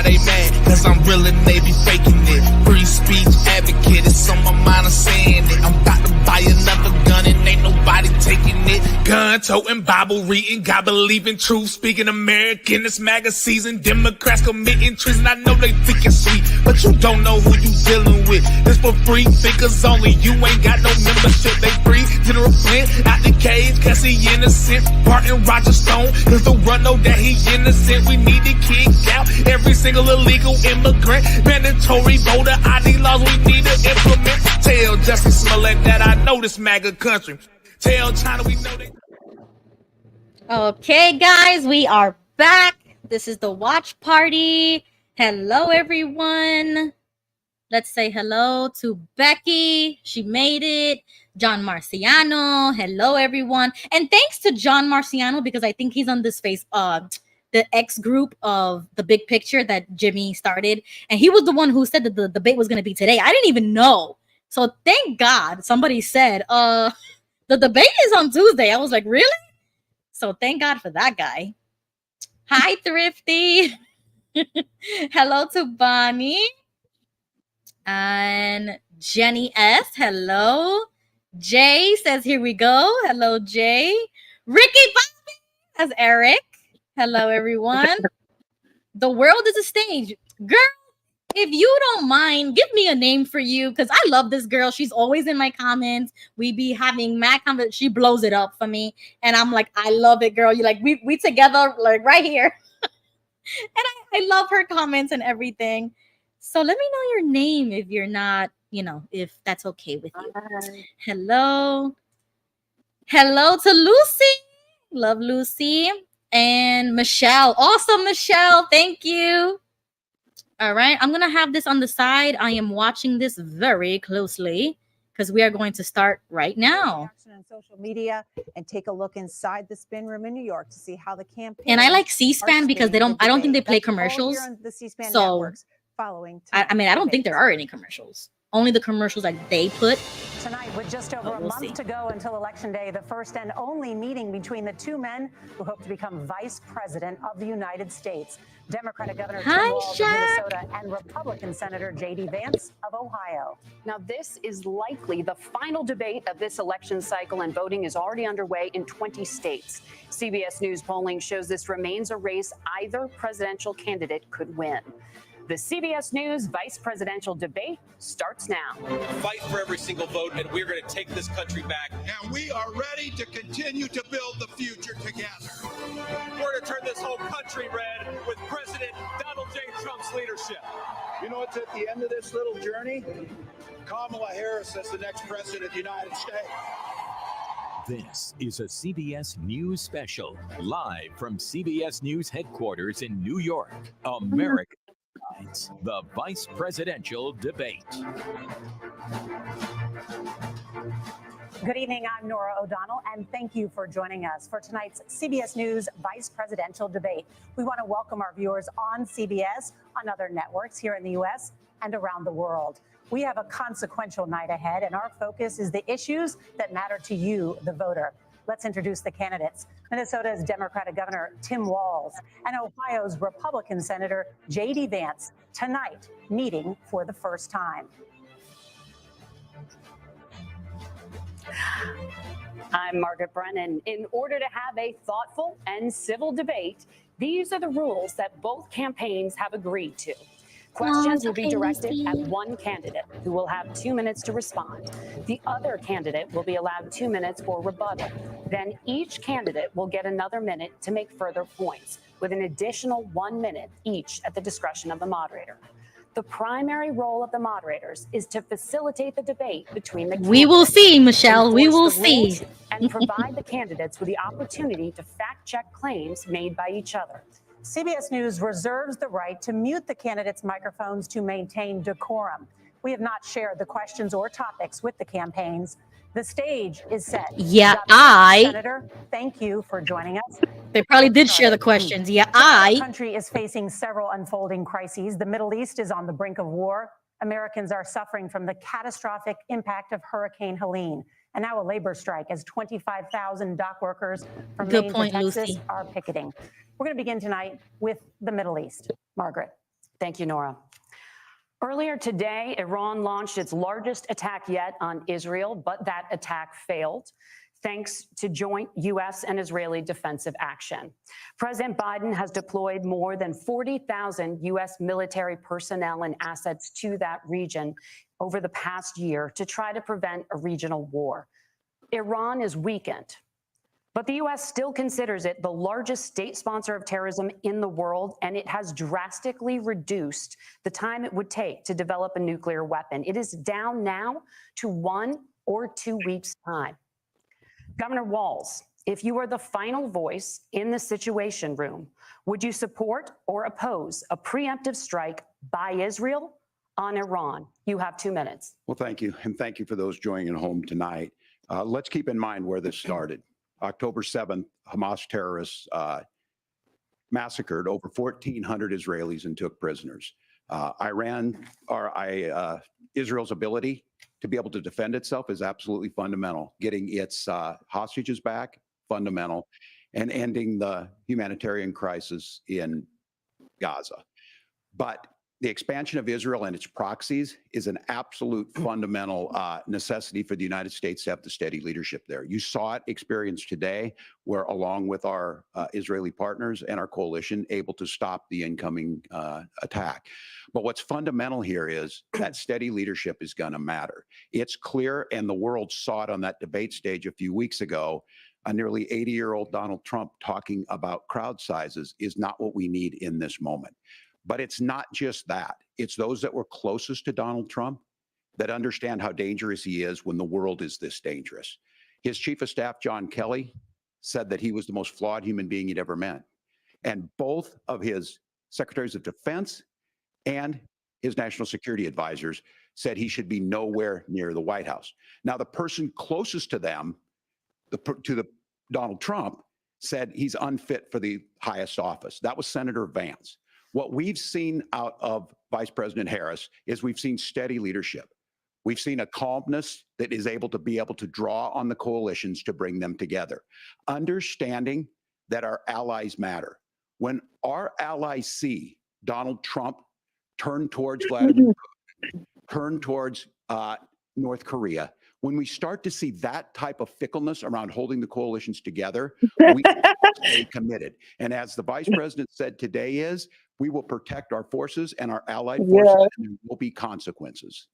why they mad, cause I'm real and they be faking it. Free speech advocate, it's on my mind, I'm saying it. I'm about to buy another gun and ain't nobody taking it. Gun toting, Bible reading, God believe in truth, speaking American, it's MAGA season. Democrats committing treason, I know they think it's sweet, but you don't know who you dealing with. This for free thinkers only, you ain't got no membership. They free General Flynn out the cage, cause he innocent. Barton Roger Stone, cause the run know that he innocent. We need to kick out every single illegal immigrant. Mandatory voter ID laws we need to implement. Tell Justin Smollett that I know this MAGA country. Tell China we know they... Okay, guys, we are back. This is the watch party. Hello, everyone. Let's say hello to Becky. She made it. John Marciano. Hello, everyone. And thanks to John Marciano, because I think he's on this face, the X group of the big picture that Jimmy started. And he was the one who said that the debate was going to be today. I didn't even know. So thank God somebody said, the debate is on Tuesday. I was like, really? So thank God for that guy. Hi, Thrifty. Hello to Bonnie. And Jenny S. Hello. Jay says, here we go. Hello, Jay. Ricky Bobby says Eric. Hello, everyone. The world is a stage. Girl, if you don't mind, give me a name for you, because I love this girl. She's always in my comments. We be having mad comments. She blows it up for me. And I'm like, I love it, girl. You like, we together, like right here. And I love her comments and everything. So let me know your name if you're not, if that's okay with you. Hi. Hello. Hello to Lucy. Love Lucy. And Michelle. Awesome, Michelle. Thank you. All right. I'm going to have this on the side. I am watching this very closely because we are going to start right now. On social media and take a look inside the spin room in New York to see how the campaign. And I like C-SPAN because I don't think they play commercials. The C-SPAN so networks following I mean, I don't think there are any commercials. Only the commercials that they put. Tonight, with just over a month to go until Election Day, the first and only meeting between the two men who hope to become Vice President of the United States. Democratic Governor Tim Waltz of Minnesota and Republican Senator J.D. Vance of Ohio. Now, this is likely the final debate of this election cycle, and voting is already underway in 20 states. CBS News polling shows this remains a race either presidential candidate could win. The CBS News vice presidential debate starts now. Fight for every single vote, and we're going to take this country back. And we are ready to continue to build the future together. We're going to turn this whole country red with President Donald J. Trump's leadership. You know what's at the end of this little journey? Kamala Harris as the next president of the United States. This is a CBS News special, live from CBS News headquarters in New York, America. The vice presidential debate. Good evening, I'm Nora O'Donnell, and thank you for joining us for tonight's CBS News vice presidential debate. We want to welcome our viewers on CBS, on other networks here in the U.S. and around the world. We have a consequential night ahead, and our focus is the issues that matter to you, the voter. Let's introduce the candidates. Minnesota's Democratic Governor Tim Walz and Ohio's Republican Senator J.D. Vance tonight meeting for the first time. I'm Margaret Brennan. In order to have a thoughtful and civil debate, these are the rules that both campaigns have agreed to. Questions will be directed at one candidate who will have 2 minutes to respond. The other candidate will be allowed 2 minutes for rebuttal. Then each candidate will get another minute to make further points, with an additional 1 minute each at the discretion of the moderator. The primary role of the moderators is to facilitate the debate between the candidates. We will see, Michelle. We will see. And provide the candidates with the opportunity to fact-check claims made by each other. CBS News reserves the right to mute the candidates' microphones to maintain decorum. We have not shared the questions or topics with the campaigns. The stage is set. Yeah, Senator, thank you for joining us. They probably did share the questions. Yeah, The country is facing several unfolding crises. The Middle East is on the brink of war. Americans are suffering from the catastrophic impact of Hurricane Helene. And now a labor strike as 25,000 dock workers from Maine to Texas are picketing. We're going to begin tonight with the Middle East. Margaret. Thank you, Nora. Earlier today, Iran launched its largest attack yet on Israel, but that attack failed thanks to joint U.S. and Israeli defensive action. President Biden has deployed more than 40,000 U.S. military personnel and assets to that region over the past year to try to prevent a regional war. Iran is weakened, but the U.S. still considers it the largest state sponsor of terrorism in the world, and it has drastically reduced the time it would take to develop a nuclear weapon. It is down now to 1 or 2 weeks' time. Governor Waltz, if you were the final voice in the Situation Room, would you support or oppose a preemptive strike by Israel on Iran? You have 2 minutes. Well, thank you. And thank you for those joining at home tonight. Let's keep in mind where this started. October 7th, Hamas terrorists massacred over 1,400 Israelis and took prisoners. Israel's ability to be able to defend itself is absolutely fundamental. Getting its hostages back, fundamental, and ending the humanitarian crisis in Gaza. But the expansion of Israel and its proxies is an absolute fundamental necessity for the United States to have the steady leadership there. You saw it experienced today, where along with our Israeli partners and our coalition, able to stop the incoming attack. But what's fundamental here is that steady leadership is going to matter. It's clear, and the world saw it on that debate stage a few weeks ago. A nearly 80-year-old Donald Trump talking about crowd sizes is not what we need in this moment. But it's not just that. It's those that were closest to Donald Trump that understand how dangerous he is when the world is this dangerous. His chief of staff, John Kelly, said that he was the most flawed human being he'd ever met. And both of his secretaries of defense and his national security advisors said he should be nowhere near the White House. Now, the person closest to them, Donald Trump, said he's unfit for the highest office. That was Senator Vance. What we've seen out of Vice President Harris is we've seen steady leadership. We've seen a calmness that is able to draw on the coalitions to bring them together. Understanding that our allies matter. When our allies see Donald Trump turn towards Vladimir Putin, turn towards North Korea, when we start to see that type of fickleness around holding the coalitions together, we stay committed. And as the vice president said today we will protect our forces and our allied forces, and there will be consequences.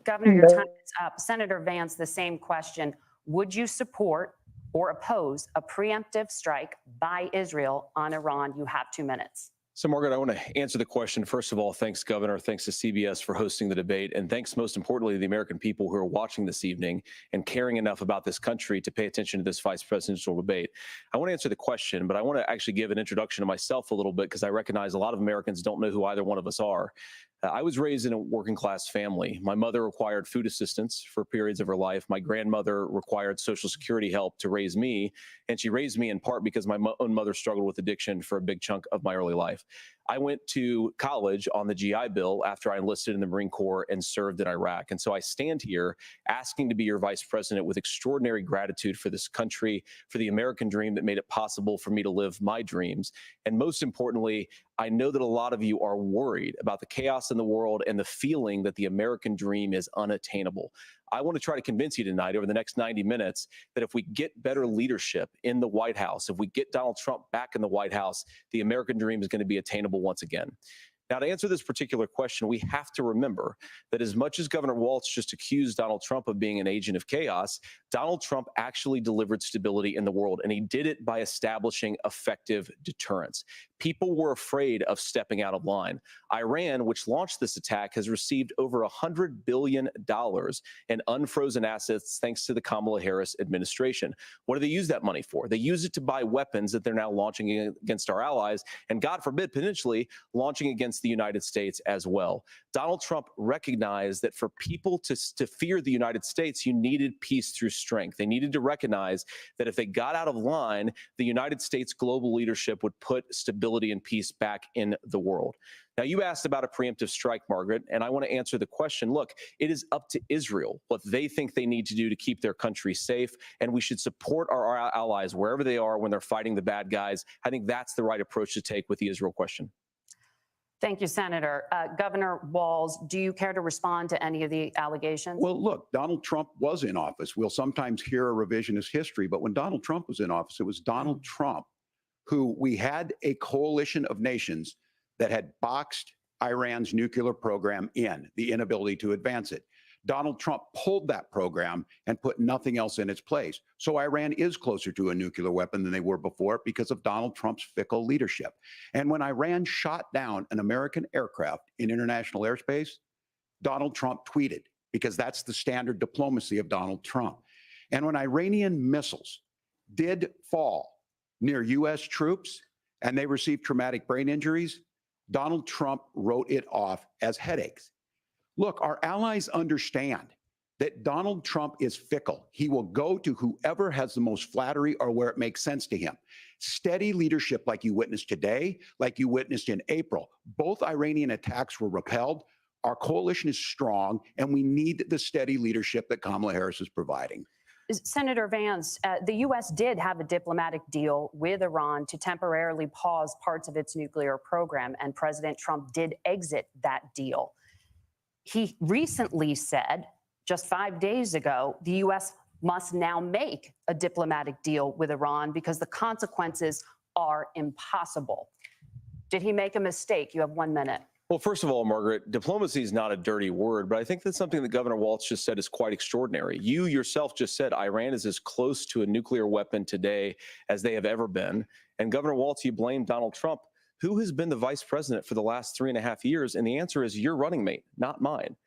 Governor, your time is up. Senator Vance, the same question. Would you support or oppose a preemptive strike by Israel on Iran? You have 2 minutes. So, Margaret, I want to answer the question. First of all, thanks, Governor. Thanks to CBS for hosting the debate. And thanks, most importantly, to the American people who are watching this evening and caring enough about this country to pay attention to this vice presidential debate. I want to answer the question, but I want to actually give an introduction to myself a little bit, because I recognize a lot of Americans don't know who either one of us are. I was raised in a working class family. My mother required food assistance for periods of her life. My grandmother required Social Security help to raise me. And she raised me in part because my own mother struggled with addiction for a big chunk of my early life. I went to college on the GI Bill after I enlisted in the Marine Corps and served in Iraq. And so I stand here asking to be your vice president with extraordinary gratitude for this country, for the American dream that made it possible for me to live my dreams. And most importantly, I know that a lot of you are worried about the chaos in the world and the feeling that the American dream is unattainable. I want to try to convince you tonight over the next 90 minutes that if we get better leadership in the White House, if we get Donald Trump back in the White House, the American dream is going to be attainable once again. Now, to answer this particular question, we have to remember that as much as Governor Waltz just accused Donald Trump of being an agent of chaos, Donald Trump actually delivered stability in the world, and he did it by establishing effective deterrence. People were afraid of stepping out of line. Iran, which launched this attack, has received over $100 billion in unfrozen assets thanks to the Kamala Harris administration. What do they use that money for? They use it to buy weapons that they're now launching against our allies, and God forbid, potentially launching against the United States as well. Donald Trump recognized that for people to fear the United States, you needed peace through strength. They needed to recognize that if they got out of line, the United States global leadership would put stability and peace back in the world. Now, you asked about a preemptive strike, Margaret, and I want to answer the question. Look, it is up to Israel what they think they need to do to keep their country safe, and we should support our allies wherever they are when they're fighting the bad guys. I think that's the right approach to take with the Israel question. Thank you, Senator. Governor Walz, do you care to respond to any of the allegations? Well, look, Donald Trump was in office. We'll sometimes hear a revisionist history, but when Donald Trump was in office, it was Donald Trump who we had a coalition of nations that had boxed Iran's nuclear program in, the inability to advance it. Donald Trump pulled that program and put nothing else in its place. So Iran is closer to a nuclear weapon than they were before because of Donald Trump's fickle leadership. And when Iran shot down an American aircraft in international airspace, Donald Trump tweeted, because that's the standard diplomacy of Donald Trump. And when Iranian missiles did fall near U.S. troops and they received traumatic brain injuries, Donald Trump wrote it off as headaches. Look, our allies understand that Donald Trump is fickle. He will go to whoever has the most flattery or where it makes sense to him. Steady leadership like you witnessed today, like you witnessed in April. Both Iranian attacks were repelled. Our coalition is strong, and we need the steady leadership that Kamala Harris is providing. Senator Vance, the U.S. did have a diplomatic deal with Iran to temporarily pause parts of its nuclear program, and President Trump did exit that deal. He recently said, just 5 days ago, the U.S. must now make a diplomatic deal with Iran because the consequences are impossible. Did he make a mistake? You have 1 minute. Well, first of all, Margaret, diplomacy is not a dirty word, but I think that's something that Governor Waltz just said is quite extraordinary. You yourself just said Iran is as close to a nuclear weapon today as they have ever been. And Governor Waltz, you blamed Donald Trump. Who has been the vice president for the last 3.5 years? And the answer is your running mate, not mine.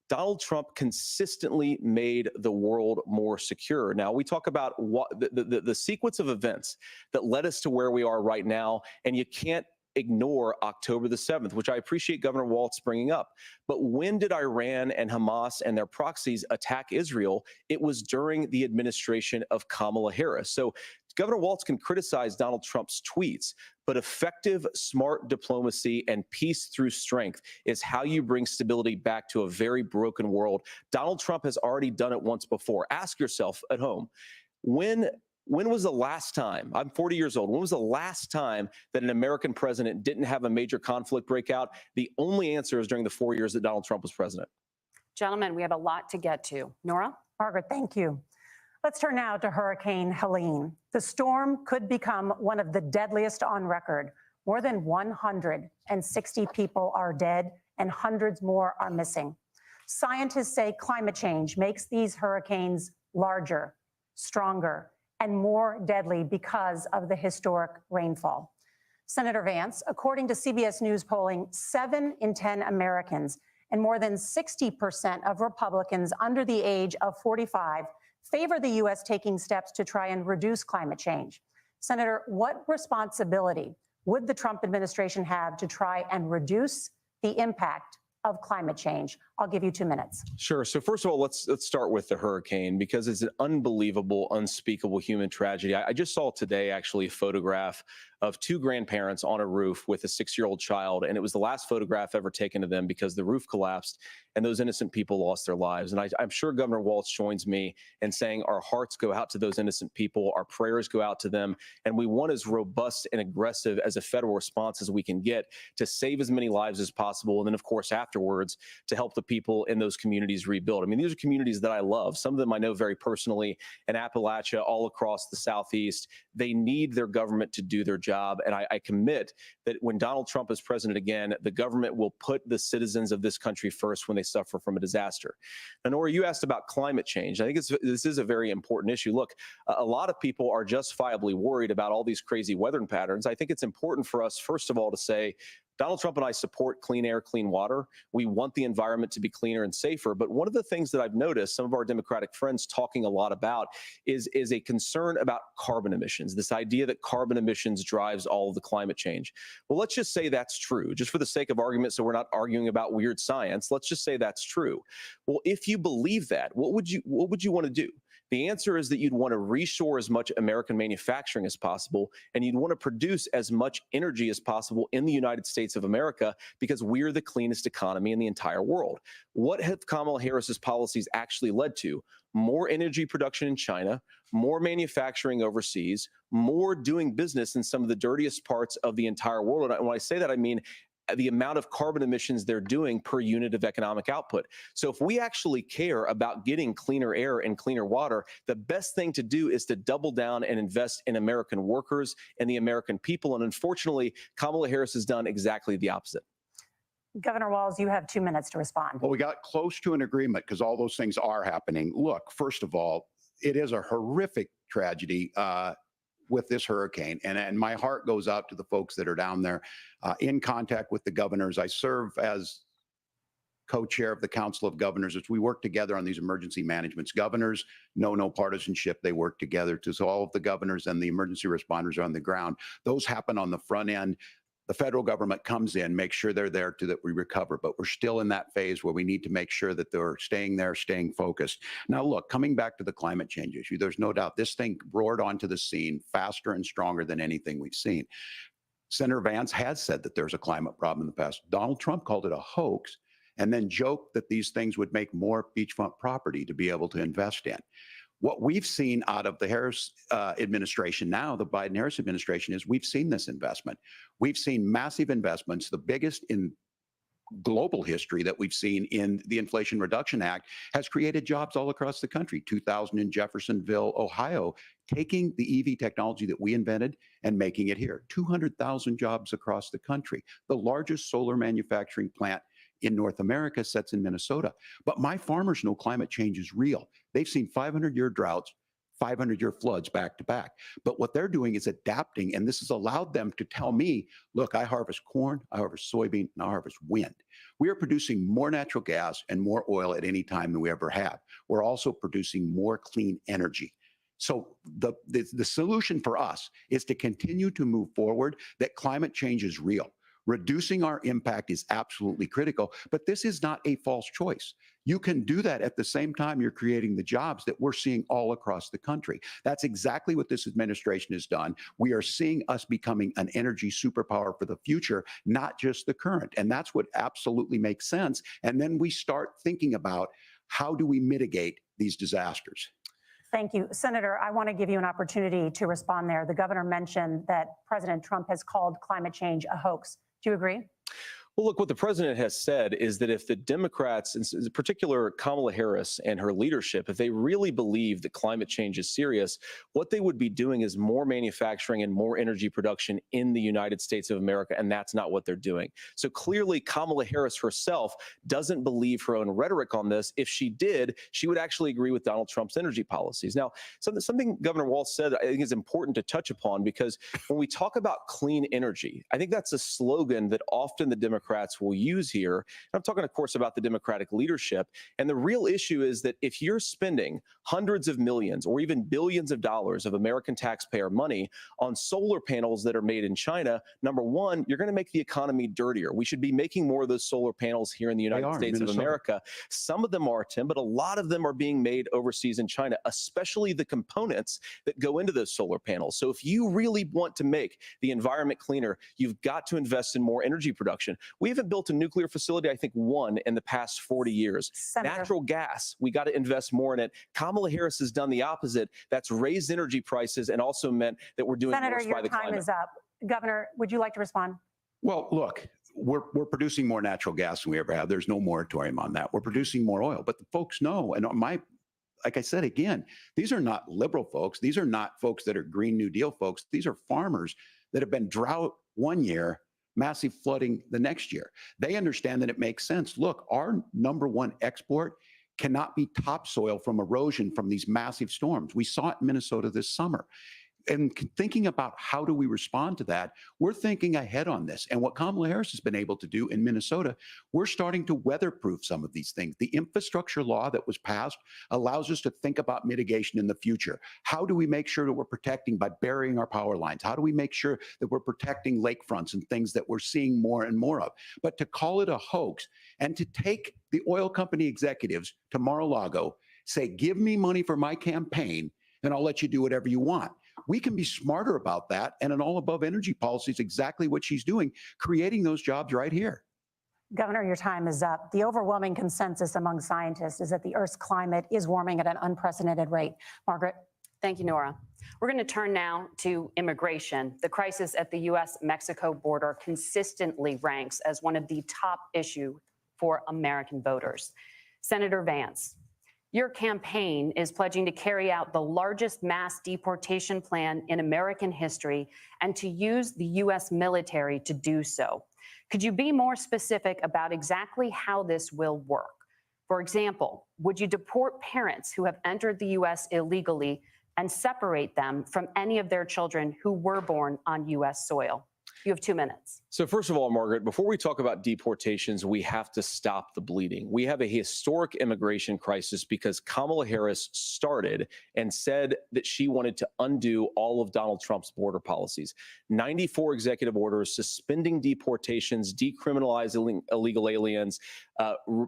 Donald Trump consistently made the world more secure. Now, we talk about what the sequence of events that led us to where we are right now, and you can't ignore October the 7th, which I appreciate Governor Waltz bringing up. But when did Iran and Hamas and their proxies attack Israel? It was during the administration of Kamala Harris. So Governor Waltz can criticize Donald Trump's tweets, but effective, smart diplomacy and peace through strength is how you bring stability back to a very broken world. Donald Trump has already done it once before. Ask yourself at home, when was the last time, I'm 40 years old, when was the last time that an American president didn't have a major conflict break out? The only answer is during the 4 years that Donald Trump was president. Gentlemen, we have a lot to get to. Nora? Margaret, thank you. Let's turn now to Hurricane Helene. The storm could become one of the deadliest on record. More than 160 people are dead and hundreds more are missing. Scientists say climate change makes these hurricanes larger, stronger, and more deadly because of the historic rainfall. Senator Vance, according to CBS News polling, 7 in 10 Americans and more than 60% of Republicans under the age of 45 favor the U.S. taking steps to try and reduce climate change. Senator, what responsibility would the Trump administration have to try and reduce the impact of climate change? I'll give you 2 minutes. Sure. So first of all, let's start with the hurricane, because it's an unbelievable, unspeakable human tragedy. I just saw today actually a photograph of 2 grandparents on a roof with a 6-year-old child, and it was the last photograph ever taken of them because the roof collapsed and those innocent people lost their lives. And I'm sure Governor Waltz joins me in saying our hearts go out to those innocent people, our prayers go out to them, and we want as robust and aggressive as a federal response as we can get to save as many lives as possible, and then of course afterwards to help the people in those communities rebuild. I mean, these are communities that I love. Some of them I know very personally in Appalachia, all across the Southeast. They need their government to do their job. And I commit that when Donald Trump is president again, the government will put the citizens of this country first when they suffer from a disaster. Now, Nora, you asked about climate change. I think this is a very important issue. Look, a lot of people are justifiably worried about all these crazy weather patterns. I think it's important for us, first of all, to say, Donald Trump and I support clean air, clean water. We want the environment to be cleaner and safer. But one of the things that I've noticed some of our Democratic friends talking a lot about is a concern about carbon emissions, this idea that carbon emissions drives all of the climate change. Well, let's just say that's true, just for the sake of argument, so we're not arguing about weird science. Let's just say that's true. Well, if you believe that, what would you want to do? The answer is that you'd want to reshore as much American manufacturing as possible, and you'd want to produce as much energy as possible in the United States of America, because we're the cleanest economy in the entire world. What have Kamala Harris's policies actually led to? More energy production in China, more manufacturing overseas, more doing business in some of the dirtiest parts of the entire world. And when I say that, I mean the amount of carbon emissions they're doing per unit of economic output. So if we actually care about getting cleaner air and cleaner water, the best thing to do is to double down and invest in American workers and the American people. And unfortunately, Kamala Harris has done exactly the opposite. Governor Walz, you have 2 minutes to respond. Well, we got close to an agreement because all those things are happening. Look, first of all, it is a horrific tragedy with this hurricane. And my heart goes out to the folks that are down there in contact with the governors. I serve as co-chair of the Council of Governors as we work together on these emergency managements. Governors know no partisanship. They work together so all of the governors and the emergency responders are on the ground. Those happen on the front end. The federal government comes in, makes sure they're there that we recover, but we're still in that phase where we need to make sure that they're staying there, staying focused. Now, look, coming back to the climate change issue, there's no doubt this thing roared onto the scene faster and stronger than anything we've seen. Senator Vance has said that there's a climate problem in the past. Donald Trump called it a hoax and then joked that these things would make more beachfront property to be able to invest in. What we've seen out of the Harris administration now, the Biden-Harris administration, is we've seen this investment. We've seen massive investments, the biggest in global history that we've seen in the Inflation Reduction Act, has created jobs all across the country. 2,000 in Jeffersonville, Ohio, taking the EV technology that we invented and making it here. 200,000 jobs across the country. The largest solar manufacturing plant in North America sits in Minnesota. But my farmers know climate change is real. They've seen 500-year droughts, 500-year floods back to back. But what they're doing is adapting, and this has allowed them to tell me, look, I harvest corn, I harvest soybean, and I harvest wind. We are producing more natural gas and more oil at any time than we ever have. We're also producing more clean energy. So the solution for us is to continue to move forward, that climate change is real. Reducing our impact is absolutely critical, but this is not a false choice. You can do that at the same time you're creating the jobs that we're seeing all across the country. That's exactly what this administration has done. We are seeing us becoming an energy superpower for the future, not just the current. And that's what absolutely makes sense. And then we start thinking about how do we mitigate these disasters. Thank you. Senator, I want to give you an opportunity to respond there. The governor mentioned that President Trump has called climate change a hoax. Do you agree? Well, look, what the president has said is that if the Democrats, in particular Kamala Harris and her leadership, if they really believe that climate change is serious, what they would be doing is more manufacturing and more energy production in the United States of America, and that's not what they're doing. So clearly, Kamala Harris herself doesn't believe her own rhetoric on this. If she did, she would actually agree with Donald Trump's energy policies. Now, something Governor Waltz said I think is important to touch upon, because when we talk about clean energy, I think that's a slogan that often the Democrats will use here. And I'm talking, of course, about the Democratic leadership. And the real issue is that if you're spending hundreds of millions or even billions of dollars of American taxpayer money on solar panels that are made in China, number one, you're going to make the economy dirtier. We should be making more of those solar panels here in the United States of America. Some of them are, Tim, but a lot of them are being made overseas in China, especially the components that go into those solar panels. So if you really want to make the environment cleaner, you've got to invest in more energy production. We haven't built a nuclear facility, I think, one in the past 40 years. Senator. Natural gas, we got to invest more in it. Kamala Harris has done the opposite. That's raised energy prices and also meant that we're doing Senator, worse by the climate. your time is up. Governor, would you like to respond? Well, look, we're producing more natural gas than we ever have. There's no moratorium on that. We're producing more oil, but the folks know, and like I said, again, these are not liberal folks. These are not folks that are Green New Deal folks. These are farmers that have been drought one year, massive flooding the next year. They understand that it makes sense. Look, our number one export cannot be topsoil from erosion from these massive storms. We saw it in Minnesota this summer. And thinking about how do we respond to that, we're thinking ahead on this. And what Kamala Harris has been able to do in Minnesota, we're starting to weatherproof some of these things. The infrastructure law that was passed allows us to think about mitigation in the future. How do we make sure that we're protecting by burying our power lines? How do we make sure that we're protecting lakefronts and things that we're seeing more and more of? But to call it a hoax and to take the oil company executives to Mar-a-Lago, say, give me money for my campaign, and I'll let you do whatever you want. We can be smarter about that. And an all above energy policy is exactly what she's doing, creating those jobs right here. Governor, your time is up. The overwhelming consensus among scientists is that the Earth's climate is warming at an unprecedented rate. Margaret? Thank you, Nora. We're going to turn now to immigration. The crisis at the U.S.-Mexico border consistently ranks as one of the top issues for American voters. Senator Vance, your campaign is pledging to carry out the largest mass deportation plan in American history and to use the U.S. military to do so. Could you be more specific about exactly how this will work? For example, would you deport parents who have entered the U.S. illegally and separate them from any of their children who were born on U.S. soil? You have 2 minutes. So first of all, Margaret, before we talk about deportations, we have to stop the bleeding. We have a historic immigration crisis because Kamala Harris started and said that she wanted to undo all of Donald Trump's border policies. 94 executive orders suspending deportations, decriminalizing illegal aliens,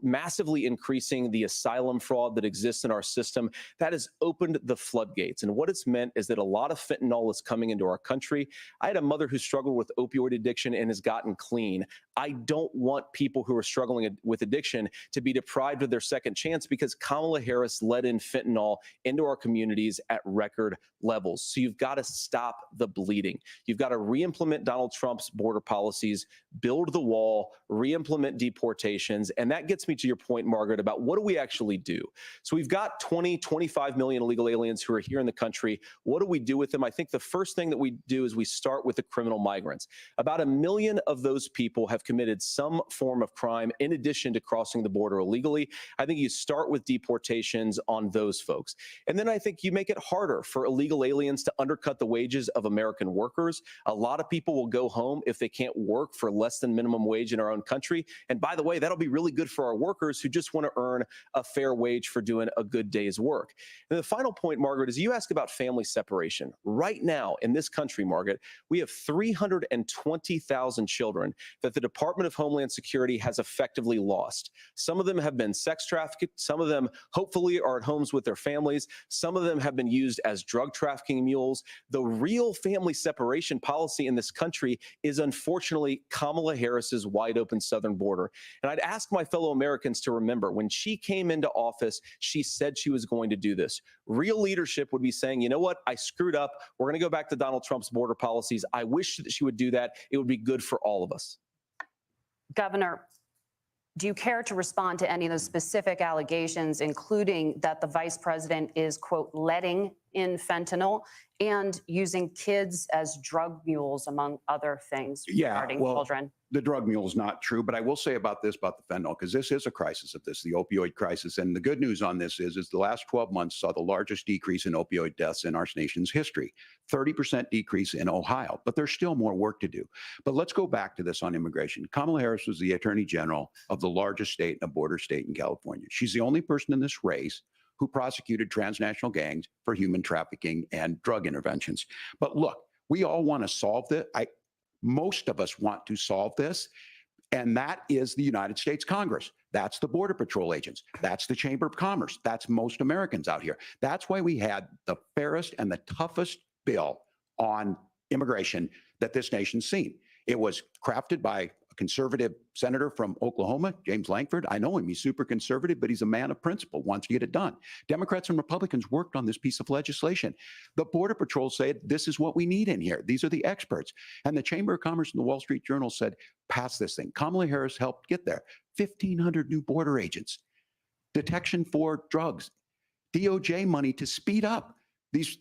massively increasing the asylum fraud that exists in our system. That has opened the floodgates. And what it's meant is that a lot of fentanyl is coming into our country. I had a mother who struggled with opioid addiction and has gotten clean. I don't want people who are struggling with addiction to be deprived of their second chance because Kamala Harris let in fentanyl into our communities at record levels. So you've got to stop the bleeding. You've got to re-implement Donald Trump's border policies, build the wall, re-implement deportations. And that gets me to your point, Margaret, about what do we actually do? So we've got 25 million illegal aliens who are here in the country. What do we do with them? I think the first thing that we do is we start with the criminal migrants. About 1 million of those people have committed some form of crime in addition to crossing the border illegally. I think you start with deportations on those folks. And then I think you make it harder for illegal aliens to undercut the wages of American workers. A lot of people will go home if they can't work for less than minimum wage in our own country. And by the way, that'll be really good for our workers who just want to earn a fair wage for doing a good day's work. And the final point, Margaret, is you ask about family separation. Right now in this country, Margaret, we have 320,000 children that the Department of Homeland Security has effectively lost. Some of them have been sex trafficked. Some of them hopefully are at homes with their families. Some of them have been used as drug trafficking mules. The real family separation policy in this country is unfortunately Kamala Harris's wide open southern border. And I'd ask my fellow Americans to remember when she came into office, she said she was going to do this. Real leadership would be saying, you know what, I screwed up. We're going to go back to Donald Trump's border policies. I wish that she would do that. It would be good for all of us. Governor, do you care to respond to any of those specific allegations, including that the vice president is, quote, letting in fentanyl and using kids as drug mules, among other things regarding children? The drug mule is not true, but I will say about this, about the fentanyl, because this is a crisis of this, the opioid crisis. And the good news on this is the last 12 months saw the largest decrease in opioid deaths in our nation's history, 30% decrease in Ohio, but there's still more work to do. But let's go back to this on immigration. Kamala Harris was the attorney general of the largest state and a border state in California. She's the only person in this race who prosecuted transnational gangs for human trafficking and drug interventions. But look, we all want to solve this. Most of us want to solve this, and that is the United States Congress. That's the Border Patrol agents. That's the Chamber of Commerce. That's most Americans out here. That's why we had the fairest and the toughest bill on immigration that this nation's seen. It was crafted by a conservative senator from Oklahoma, James Lankford. I know him. He's super conservative, but he's a man of principle, wants to get it done. Democrats and Republicans worked on this piece of legislation. The Border Patrol said, this is what we need in here. These are the experts. And the Chamber of Commerce and the Wall Street Journal said, pass this thing. Kamala Harris helped get there. 1,500 new border agents, detection for drugs, DOJ money to speed up these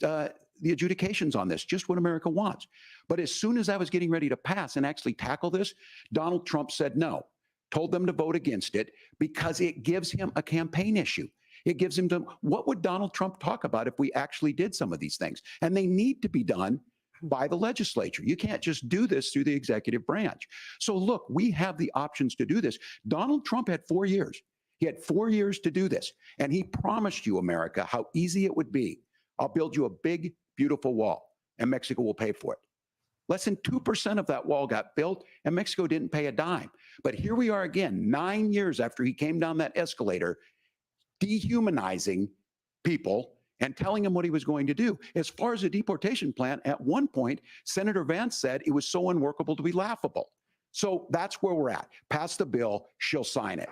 the adjudications on this, just what America wants. But as soon as I was getting ready to pass and actually tackle this, Donald Trump said no, told them to vote against it because it gives him a campaign issue. It gives him to, what would Donald Trump talk about if we actually did some of these things? And they need to be done by the legislature. You can't just do this through the executive branch. So look, we have the options to do this. Donald Trump had 4 years. He had 4 years to do this. And he promised you, America, how easy it would be. I'll build you a big, beautiful wall, and Mexico will pay for it. Less than 2% of that wall got built, and Mexico didn't pay a dime. But here we are again, 9 years after he came down that escalator, dehumanizing people and telling them what he was going to do. As far as the deportation plan, at one point, Senator Vance said it was so unworkable to be laughable. So that's where we're at. Pass the bill, she'll sign it.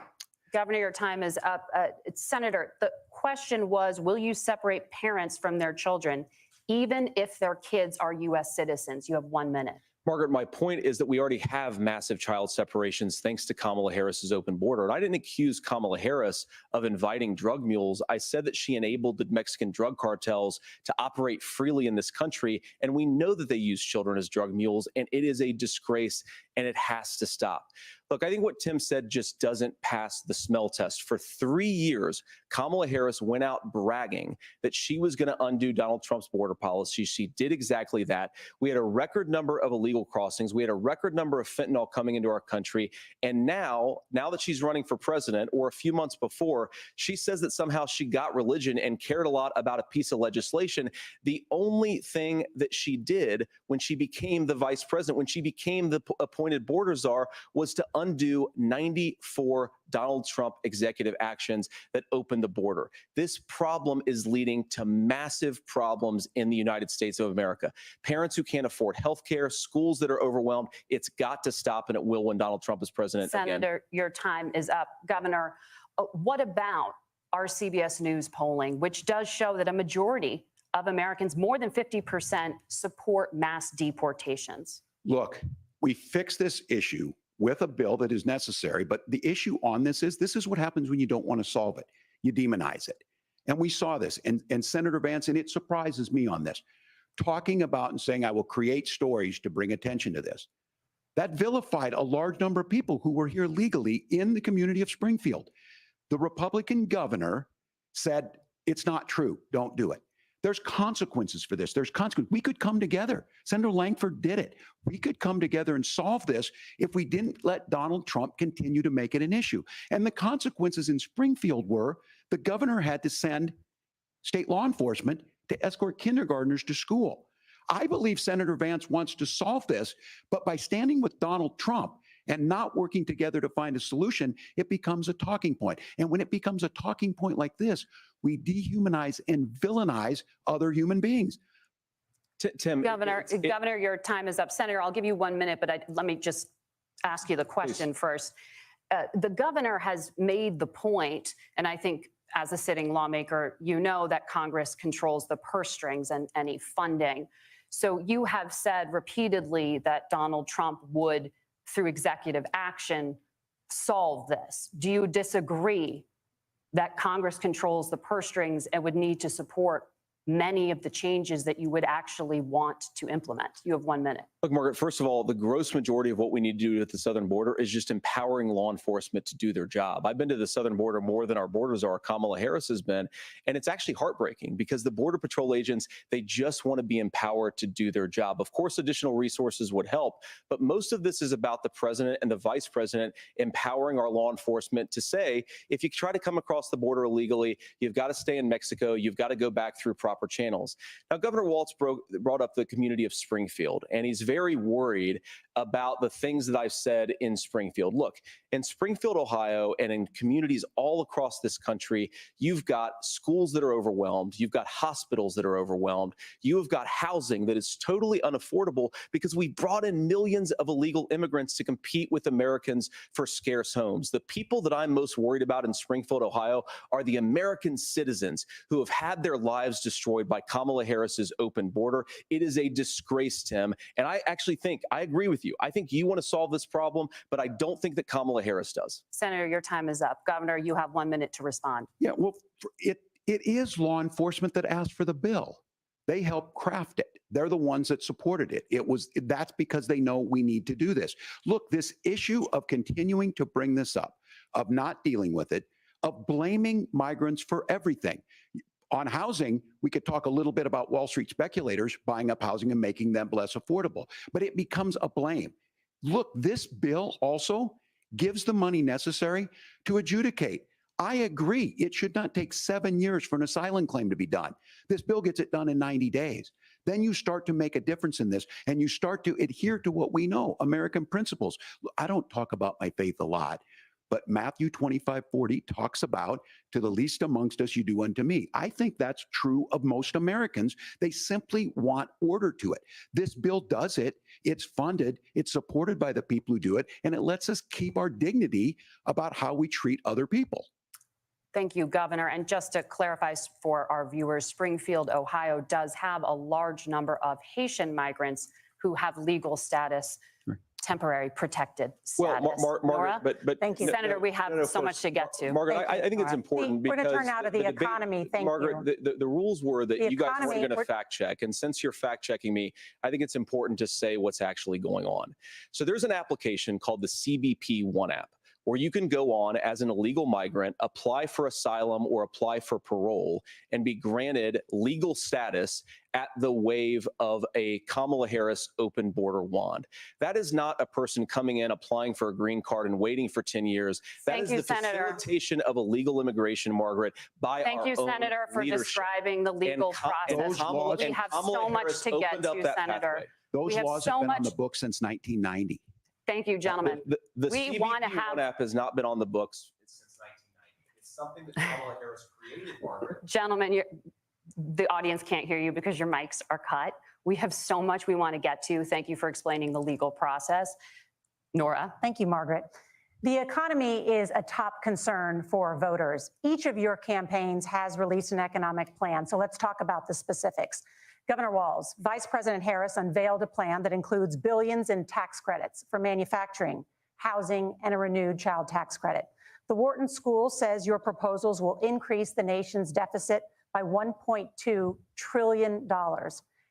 Governor, your time is up. Senator, the question was, will you separate parents from their children, even if their kids are U.S. citizens? You have 1 minute. Margaret, my point is that we already have massive child separations thanks to Kamala Harris's open border. And I didn't accuse Kamala Harris of inviting drug mules. I said that she enabled the Mexican drug cartels to operate freely in this country. And we know that they use children as drug mules, and it is a disgrace, and it has to stop. Look, I think what Tim said just doesn't pass the smell test. For 3 years, Kamala Harris went out bragging that she was going to undo Donald Trump's border policy. She did exactly that. We had a record number of illegal crossings. We had a record number of fentanyl coming into our country. And now that she's running for president, or a few months before, she says that somehow she got religion and cared a lot about a piece of legislation. The only thing that she did when she became the vice president, when she became the appointed border czar, was to undo 94 Donald Trump executive actions that opened the border. This problem is leading to massive problems in the United States of America. Parents who can't afford health care, schools that are overwhelmed. It's got to stop, and it will when Donald Trump is president again. Senator, your time is up. Governor, what about our CBS News polling, which does show that a majority of Americans, more than 50%, support mass deportations? Look, we fix this issue with a bill that is necessary, but the issue on this is what happens when you don't want to solve it. You demonize it. And we saw this, and Senator Vance, and it surprises me on this, talking about and saying, I will create stories to bring attention to this. That vilified a large number of people who were here legally in the community of Springfield. The Republican governor said, it's not true, don't do it. There's consequences for this. There's consequences. We could come together. Senator Langford did it. We could come together and solve this if we didn't let Donald Trump continue to make it an issue. And the consequences in Springfield were the governor had to send state law enforcement to escort kindergartners to school. I believe Senator Vance wants to solve this, but by standing with Donald Trump and not working together to find a solution, it becomes a talking point. And when it becomes a talking point like this, we dehumanize and villainize other human beings. Tim, Governor, your time is up. Senator, I'll give you 1 minute, but let me just ask you the question first. The governor has made the point, and I think as a sitting lawmaker, you know that Congress controls the purse strings and any funding. So you have said repeatedly that Donald Trump would, through executive action, solve this. Do you disagree that Congress controls the purse strings and would need to support many of the changes that you would actually want to implement? You have 1 minute. Look, Margaret, first of all, the gross majority of what we need to do at the southern border is just empowering law enforcement to do their job. I've been to the southern border more than our border czar, Kamala Harris, has been, and it's actually heartbreaking because the Border Patrol agents, they just want to be empowered to do their job. Of course, additional resources would help, but most of this is about the president and the vice president empowering our law enforcement to say, if you try to come across the border illegally, you've got to stay in Mexico, you've got to go back through proper channels. Now, Governor Waltz brought up the community of Springfield, and he's very worried about the things that I've said in Springfield. Look, in Springfield, Ohio, and in communities all across this country, you've got schools that are overwhelmed. You've got hospitals that are overwhelmed. You have got housing that is totally unaffordable because we brought in millions of illegal immigrants to compete with Americans for scarce homes. The people that I'm most worried about in Springfield, Ohio, are the American citizens who have had their lives destroyed by Kamala Harris's open border. It is a disgrace, Tim. And I actually think, I agree with you. I think you want to solve this problem, but I don't think that Kamala Harris does. Senator, your time is up. Governor, you have 1 minute to respond. Yeah, well, it is law enforcement that asked for the bill. They helped craft it. They're the ones that supported it. That's because they know we need to do this. Look, this issue of continuing to bring this up, of not dealing with it, of blaming migrants for everything. On housing, we could talk a little bit about Wall Street speculators buying up housing and making them less affordable, but it becomes a blame. Look, this bill also gives the money necessary to adjudicate. I agree, it should not take 7 years for an asylum claim to be done. This bill gets it done in 90 days. Then you start to make a difference in this, and you start to adhere to what we know, American principles. I don't talk about my faith a lot, But Matthew 25:40 talks about, to the least amongst us, you do unto me. I think that's true of most Americans. They simply want order to it. This bill does it. It's funded. It's supported by the people who do it. And it lets us keep our dignity about how we treat other people. Thank you, Governor. And just to clarify for our viewers, Springfield, Ohio does have a large number of Haitian migrants who have legal status, temporary protected status. Well, Margaret, but thank you, Senator. We have so much to get to. Margaret, I think it's important we're because going to turn now to the economy. Thank Margaret, you. the rules were that you guys weren't going to we're fact check, and since you're fact checking me, I think it's important to say what's actually going on. So there's an application called the CBP One app, where you can go on as an illegal migrant, apply for asylum or apply for parole, and be granted legal status at the wave of a Kamala Harris open border wand. That is not a person coming in, applying for a green card and waiting for 10 years. That is the facilitation of illegal immigration, Margaret, by our own Senator, for leadership. describing the legal process. We have so much to get to, Senator. Those laws have been on the books since 1990. Thank you, gentlemen. The we CBP want to have One app has not been on the books since 1990. It's something that Kamala Harris created, Margaret. Gentlemen, the audience can't hear you because your mics are cut. We have so much we want to get to. Thank you for explaining the legal process. Nora. Thank you, Margaret. The economy is a top concern for voters. Each of your campaigns has released an economic plan. So let's talk about the specifics. Governor Waltz, Vice President Harris unveiled a plan that includes billions in tax credits for manufacturing, housing, and a renewed child tax credit. The Wharton School says your proposals will increase the nation's deficit by $1.2 trillion.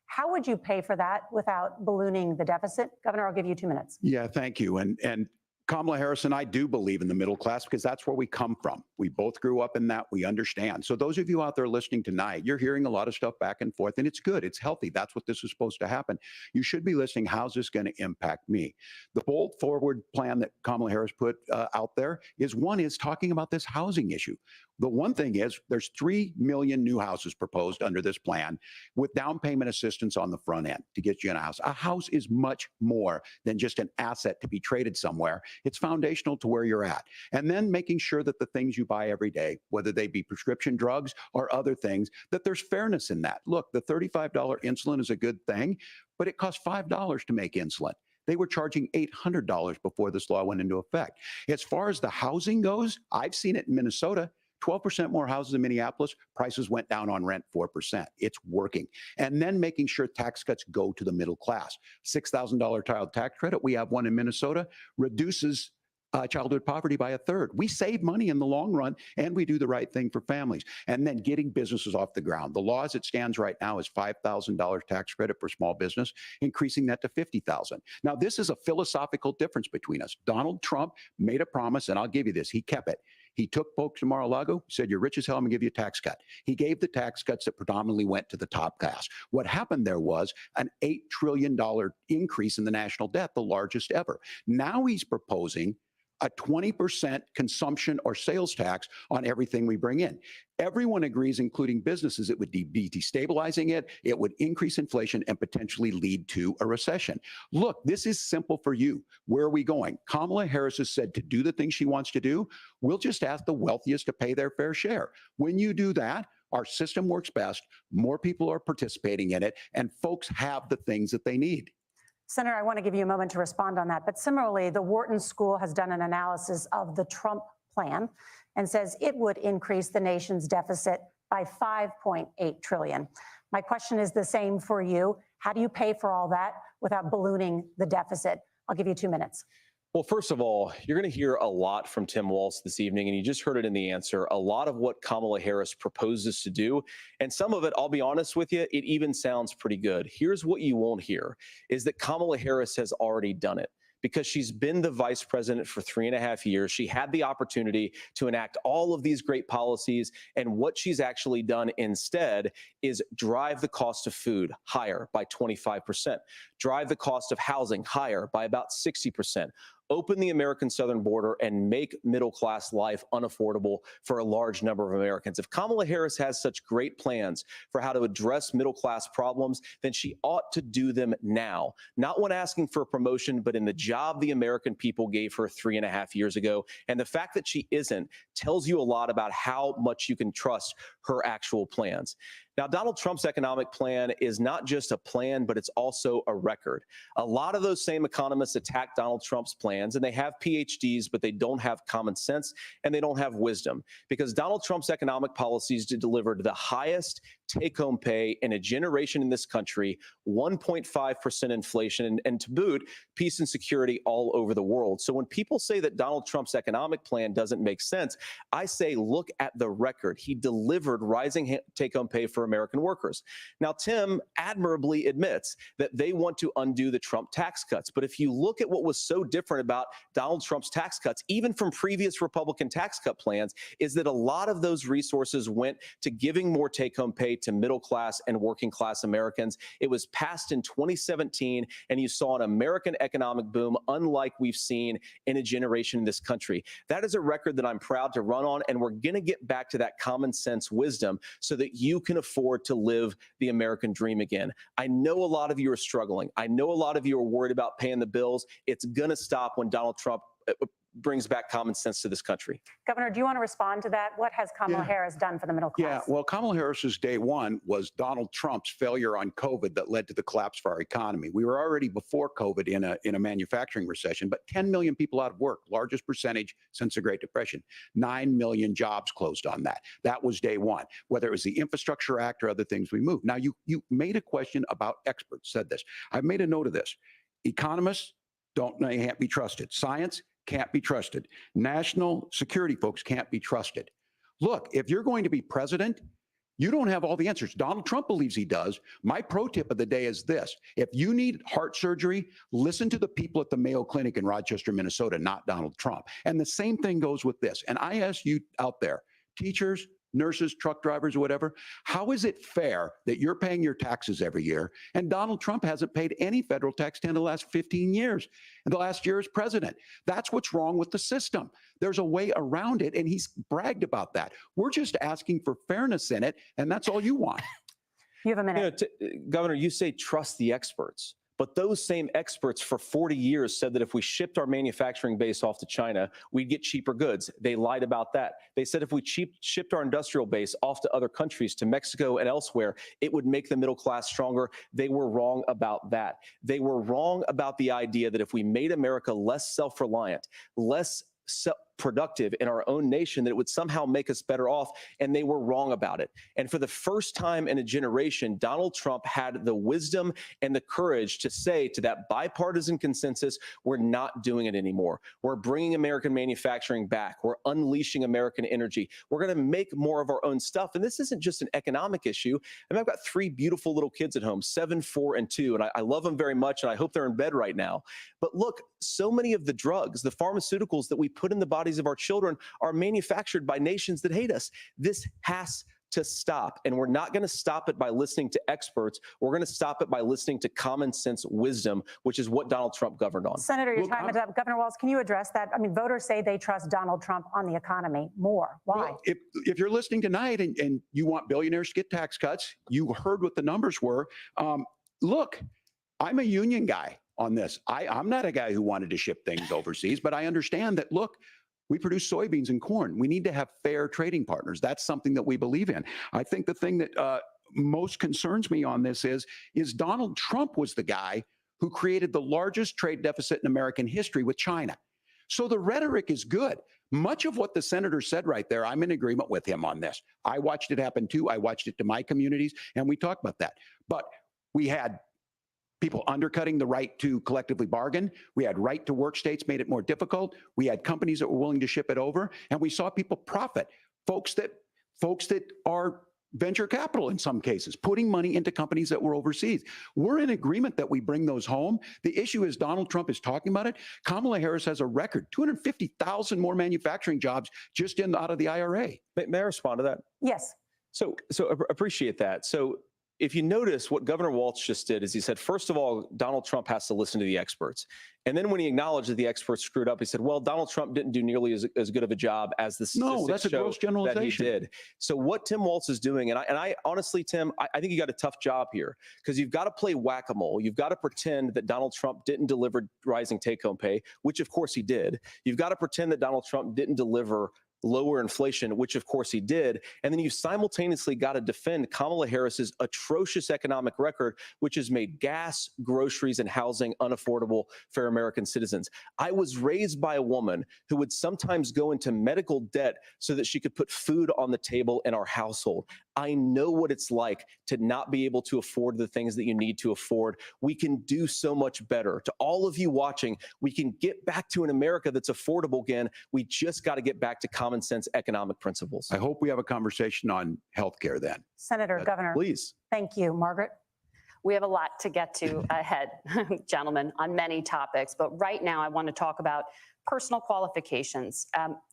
How would you pay for that without ballooning the deficit? Governor, I'll give you 2 minutes. Yeah, thank you. And Kamala Harris and I do believe in the middle class because that's where we come from. We both grew up in that. We understand. So those of you out there listening tonight, you're hearing a lot of stuff back and forth, and it's good. It's healthy. That's what this is supposed to happen. You should be listening. How's this going to impact me? The bold forward plan that Kamala Harris put out there is talking about this housing issue. The one thing is there's 3 million new houses proposed under this plan with down payment assistance on the front end to get you in a house. A house is much more than just an asset to be traded somewhere. It's foundational to where you're at. And then making sure that the things you buy every day, whether they be prescription drugs or other things, that there's fairness in that. Look, the $35 insulin is a good thing, but it costs $5 to make insulin. They were charging $800 before this law went into effect. As far as the housing goes, I've seen it in Minnesota. 12% more houses in Minneapolis, prices went down on rent 4%. It's working. And then making sure tax cuts go to the middle class. $6,000 child tax credit, we have one in Minnesota, reduces childhood poverty by 1/3. We save money in the long run, and we do the right thing for families. And then getting businesses off the ground. The law as it stands right now is $5,000 tax credit for small business, increasing that to $50,000. Now, this is a philosophical difference between us. Donald Trump made a promise, and I'll give you this. He kept it. He took folks to Mar-a-Lago, said, you're rich as hell, I'm going to give you a tax cut. He gave the tax cuts that predominantly went to the top class. What happened there was an $8 trillion increase in the national debt, the largest ever. Now he's proposing a 20% consumption or sales tax on everything we bring in. Everyone agrees, including businesses, it would be destabilizing it. It would increase inflation and potentially lead to a recession. Look, this is simple for you. Where are we going? Kamala Harris has said to do the things she wants to do. We'll just ask the wealthiest to pay their fair share. When you do that, our system works best. More people are participating in it, and folks have the things that they need. Senator, I want to give you a moment to respond on that. But similarly, the Wharton School has done an analysis of the Trump plan and says it would increase the nation's deficit by $5.8 trillion. My question is the same for you. How do you pay for all that without ballooning the deficit? I'll give you 2 minutes. Well, first of all, you're going to hear a lot from Tim Waltz this evening, and you just heard it in the answer. A lot of what Kamala Harris proposes to do, and some of it, I'll be honest with you, it even sounds pretty good. Here's what you won't hear, is that Kamala Harris has already done it. Because she's been the vice president for 3.5 years. She had the opportunity to enact all of these great policies. And what she's actually done instead is drive the cost of food higher by 25%, drive the cost of housing higher by about 60%, open the American southern border, and make middle-class life unaffordable for a large number of Americans. If Kamala Harris has such great plans for how to address middle-class problems, then she ought to do them now. Not when asking for a promotion, but in the job the American people gave her 3.5 years ago. And the fact that she isn't tells you a lot about how much you can trust her actual plans. Now, Donald Trump's economic plan is not just a plan, but it's also a record. A lot of those same economists attack Donald Trump's plans, and they have PhDs, but they don't have common sense and they don't have wisdom, because Donald Trump's economic policies delivered the highest take-home pay in a generation in this country, 1.5% inflation, and to boot, peace and security all over the world. So when people say that Donald Trump's economic plan doesn't make sense, I say, look at the record. He delivered rising take-home pay for American workers. Now, Tim admirably admits that they want to undo the Trump tax cuts. But if you look at what was so different about Donald Trump's tax cuts, even from previous Republican tax cut plans, is that a lot of those resources went to giving more take-home pay to middle class and working class Americans. It was passed in 2017, and you saw an American economic boom unlike we've seen in a generation in this country. That is a record that I'm proud to run on, and we're going to get back to that common sense wisdom so that you can afford to live the American dream again. I know a lot of you are struggling. I know a lot of you are worried about paying the bills. It's going to stop when Donald Trump brings back common sense to this country. Governor, do you want to respond to that? What has Kamala Harris done for the middle class? Yeah, well, Kamala Harris's day one was Donald Trump's failure on COVID that led to the collapse of our economy. We were already before COVID in a manufacturing recession, but 10 million people out of work, largest percentage since the Great Depression. 9 million jobs closed on that. That was day one. Whether it was the Infrastructure Act or other things we moved. Now, you made a question about experts, said this. I've made a note of this. Economists can't be trusted. Science can't be trusted. National security folks can't be trusted. Look, if you're going to be president, you don't have all the answers. Donald Trump believes he does. My pro tip of the day is this. If you need heart surgery, listen to the people at the Mayo Clinic in Rochester, Minnesota, not Donald Trump. And the same thing goes with this. And I ask you out there, teachers, nurses, truck drivers, or whatever, how is it fair that you're paying your taxes every year and Donald Trump hasn't paid any federal tax in the last 15 years? And the last year as president. That's what's wrong with the system. There's a way around it, and he's bragged about that. We're just asking for fairness in it, and that's all you want. You have a minute. Governor, you say trust the experts. But those same experts for 40 years said that if we shipped our manufacturing base off to China, we'd get cheaper goods. They lied about that. They said if we shipped our industrial base off to other countries, to Mexico and elsewhere, it would make the middle class stronger. They were wrong about that. They were wrong about the idea that if we made America less self-reliant, less productive in our own nation, that it would somehow make us better off, and they were wrong about it. And for the first time in a generation, Donald Trump had the wisdom and the courage to say to that bipartisan consensus, we're not doing it anymore. We're bringing American manufacturing back. We're unleashing American energy. We're going to make more of our own stuff. And this isn't just an economic issue. I mean, I've got 3 beautiful little kids at home, 7, 4, and 2, and I love them very much, and I hope they're in bed right now. But look, so many of the drugs, the pharmaceuticals that we put in the bodies of our children are manufactured by nations that hate us. This has to stop. And we're not going to stop it by listening to experts. We're going to stop it by listening to common sense wisdom, which is what Donald Trump governed on. Senator, your time is up. Governor Waltz, can you address that? I mean, voters say they trust Donald Trump on the economy more. Why? Well, if you're listening tonight and you want billionaires to get tax cuts, you heard what the numbers were. Look, I'm a union guy on this. I'm not a guy who wanted to ship things overseas, but I understand that, look, we produce soybeans and corn. We need to have fair trading partners. That's something that we believe in. I think the thing that most concerns me on this is Donald Trump was the guy who created the largest trade deficit in American history with China. So the rhetoric is good. Much of what the senator said right there, I'm in agreement with him on this. I watched it happen too. I watched it to my communities, and we talked about that. But we had people undercutting the right to collectively bargain. We had right to work states made it more difficult. We had companies that were willing to ship it over, and we saw people profit. Folks that are venture capital in some cases, putting money into companies that were overseas. We're in agreement that we bring those home. The issue is Donald Trump is talking about it. Kamala Harris has a record, 250,000 more manufacturing jobs just out of the IRA. May I respond to that? Yes. So appreciate that. So if you notice what Governor Waltz just did is he said, first of all, Donald Trump has to listen to the experts. And then when he acknowledged that the experts screwed up, he said, well, Donald Trump didn't do nearly as good of a job as the statistics No, that's a gross show generalization. that he did. So what Tim Waltz is doing, and I honestly, Tim, I think you got a tough job here because you've got to play whack-a-mole. You've got to pretend that Donald Trump didn't deliver rising take-home pay, which of course he did. You've got to pretend that Donald Trump didn't deliver lower inflation, which of course he did. And then you simultaneously got to defend Kamala Harris's atrocious economic record, which has made gas, groceries, and housing unaffordable for American citizens. I was raised by a woman who would sometimes go into medical debt so that she could put food on the table in our household. I know what it's like to not be able to afford the things that you need to afford. We can do so much better. To all of you watching, we can get back to an America that's affordable again. We just got to get back to common sense economic principles. I hope we have a conversation on healthcare then. Senator, Governor, Please. thank you. Margaret? We have a lot to get to ahead, gentlemen, on many topics. But right now, I want to talk about personal qualifications.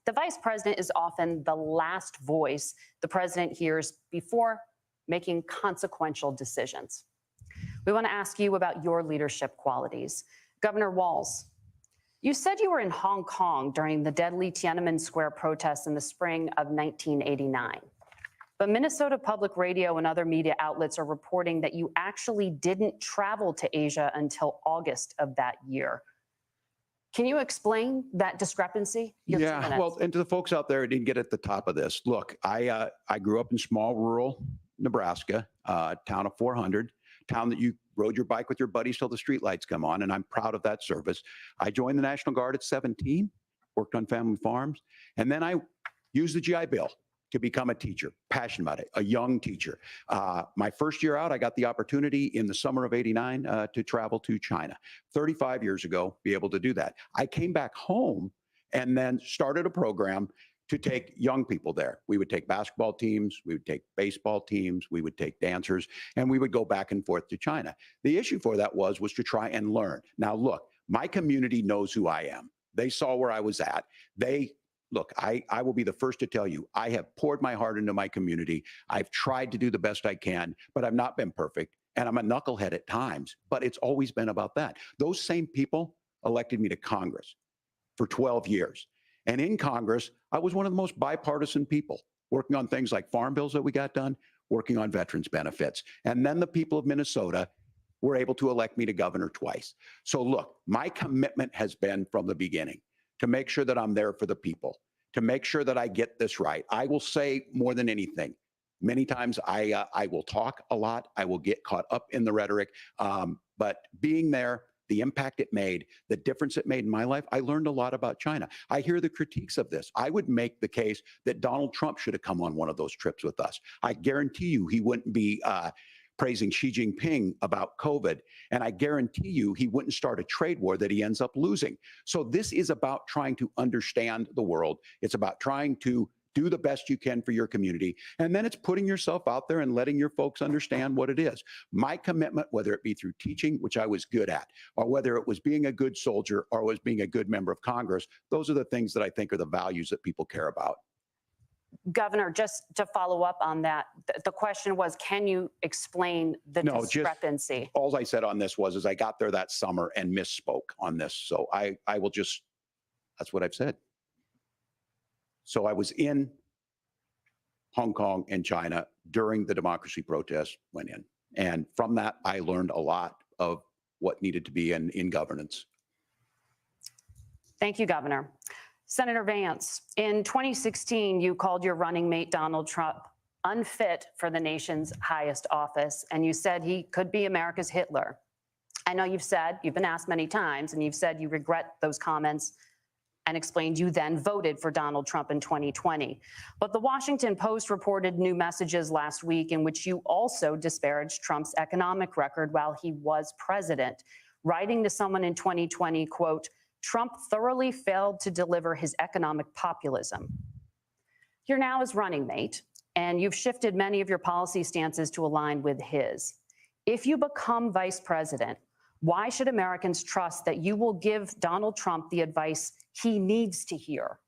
The vice president is often the last voice the president hears before making consequential decisions. We want to ask you about your leadership qualities. Governor Waltz, you said you were in Hong Kong during the deadly Tiananmen Square protests in the spring of 1989. But Minnesota Public Radio and other media outlets are reporting that you actually didn't travel to Asia until August of that year. Can you explain that discrepancy? Yeah, well, and to the folks out there who didn't get at the top of this, look, I grew up in small rural Nebraska, town of 400, town that you rode your bike with your buddies till the streetlights come on, and I'm proud of that service. I joined the National Guard at 17, worked on family farms, and then I used the GI Bill to become a teacher, passionate about it, a young teacher. My first year out, I got the opportunity in the summer of '89 to travel to China. 35 years ago, be able to do that. I came back home and then started a program to take young people there. We would take basketball teams, we would take baseball teams, we would take dancers, and we would go back and forth to China. The issue for that was to try and learn. Now, look, my community knows who I am. They saw where I was at. Look, I will be the first to tell you, I have poured my heart into my community. I've tried to do the best I can, but I've not been perfect. And I'm a knucklehead at times, but it's always been about that. Those same people elected me to Congress for 12 years. And in Congress, I was one of the most bipartisan people, working on things like farm bills that we got done, working on veterans benefits. And then the people of Minnesota were able to elect me to governor twice. So look, my commitment has been from the beginning to make sure that I'm there for the people, to make sure that I get this right. I will say more than anything, many times I will talk a lot. I will get caught up in the rhetoric. But being there, the impact it made, the difference it made in my life, I learned a lot about China. I hear the critiques of this. I would make the case that Donald Trump should have come on one of those trips with us. I guarantee you he wouldn't be praising Xi Jinping about COVID. And I guarantee you he wouldn't start a trade war that he ends up losing. So this is about trying to understand the world. It's about trying to do the best you can for your community. And then it's putting yourself out there and letting your folks understand what it is. My commitment, whether it be through teaching, which I was good at, or whether it was being a good soldier or was being a good member of Congress, those are the things that I think are the values that people care about. Governor, just to follow up on that, the question was, can you explain the discrepancy? All I said on this was I got there that summer and misspoke on this. So I will just, that's what I've said. So I was in Hong Kong and China during the democracy protests went in. And from that, I learned a lot of what needed to be in governance. Thank you, Governor. Senator Vance, in 2016, you called your running mate, Donald Trump, unfit for the nation's highest office, and you said he could be America's Hitler. I know you've been asked many times, and you've said you regret those comments and explained you then voted for Donald Trump in 2020. But the Washington Post reported new messages last week in which you also disparaged Trump's economic record while he was president, writing to someone in 2020, quote, Trump thoroughly failed to deliver his economic populism. You're now his running mate, and you've shifted many of your policy stances to align with his. If you become vice president, why should Americans trust that you will give Donald Trump the advice he needs to hear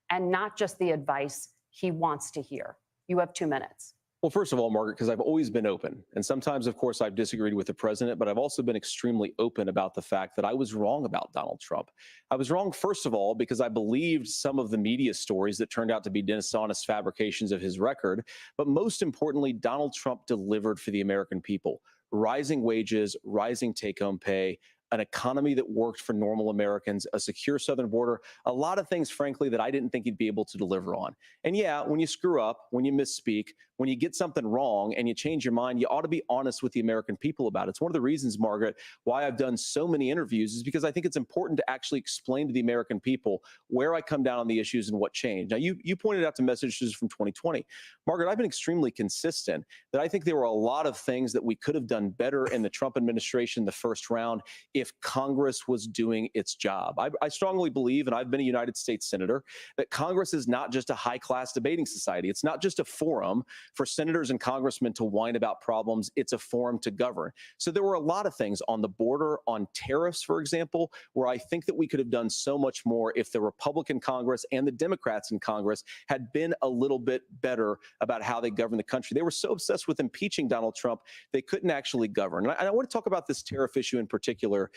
and not just the advice he wants to hear? You have 2 minutes. Well, first of all, Margaret, because I've always been open. And sometimes, of course, I've disagreed with the president, but I've also been extremely open about the fact that I was wrong about Donald Trump. I was wrong, first of all, because I believed some of the media stories that turned out to be dishonest fabrications of his record. But most importantly, Donald Trump delivered for the American people. Rising wages, rising take-home pay, an economy that worked for normal Americans, a secure southern border, a lot of things, frankly, that I didn't think he'd be able to deliver on. And yeah, when you screw up, when you misspeak, when you get something wrong and you change your mind, you ought to be honest with the American people about it. It's one of the reasons, Margaret, why I've done so many interviews is because I think it's important to actually explain to the American people where I come down on the issues and what changed. Now, you pointed out the messages from 2020. Margaret, I've been extremely consistent that I think there were a lot of things that we could have done better in the Trump administration the first round if Congress was doing its job. I strongly believe, and I've been a United States Senator, that Congress is not just a high-class debating society. It's not just a forum for senators and congressmen to whine about problems. It's a forum to govern. So there were a lot of things on the border, on tariffs, for example, where I think that we could have done so much more if the Republican Congress and the Democrats in Congress had been a little bit better about how they govern the country. They were so obsessed with impeaching Donald Trump, they couldn't actually govern. And I want to talk about this tariff issue in particular,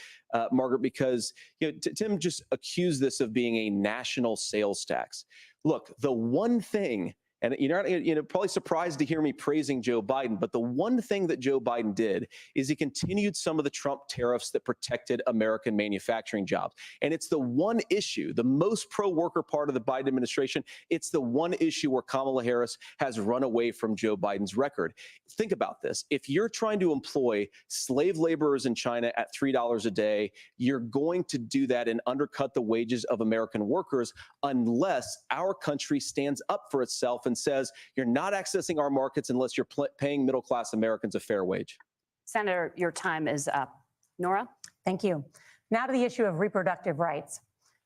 Margaret, because Tim just accused this of being a national sales tax. Look, the one thing, and you're probably surprised to hear me praising Joe Biden, but the one thing that Joe Biden did is he continued some of the Trump tariffs that protected American manufacturing jobs. And it's the one issue, the most pro-worker part of the Biden administration, it's the one issue where Kamala Harris has run away from Joe Biden's record. Think about this. If you're trying to employ slave laborers in China at $3 a day, you're going to do that and undercut the wages of American workers unless our country stands up for itself and says you're not accessing our markets unless you're paying middle-class Americans a fair wage. Senator, your time is up. Nora? Thank you. Now to the issue of reproductive rights.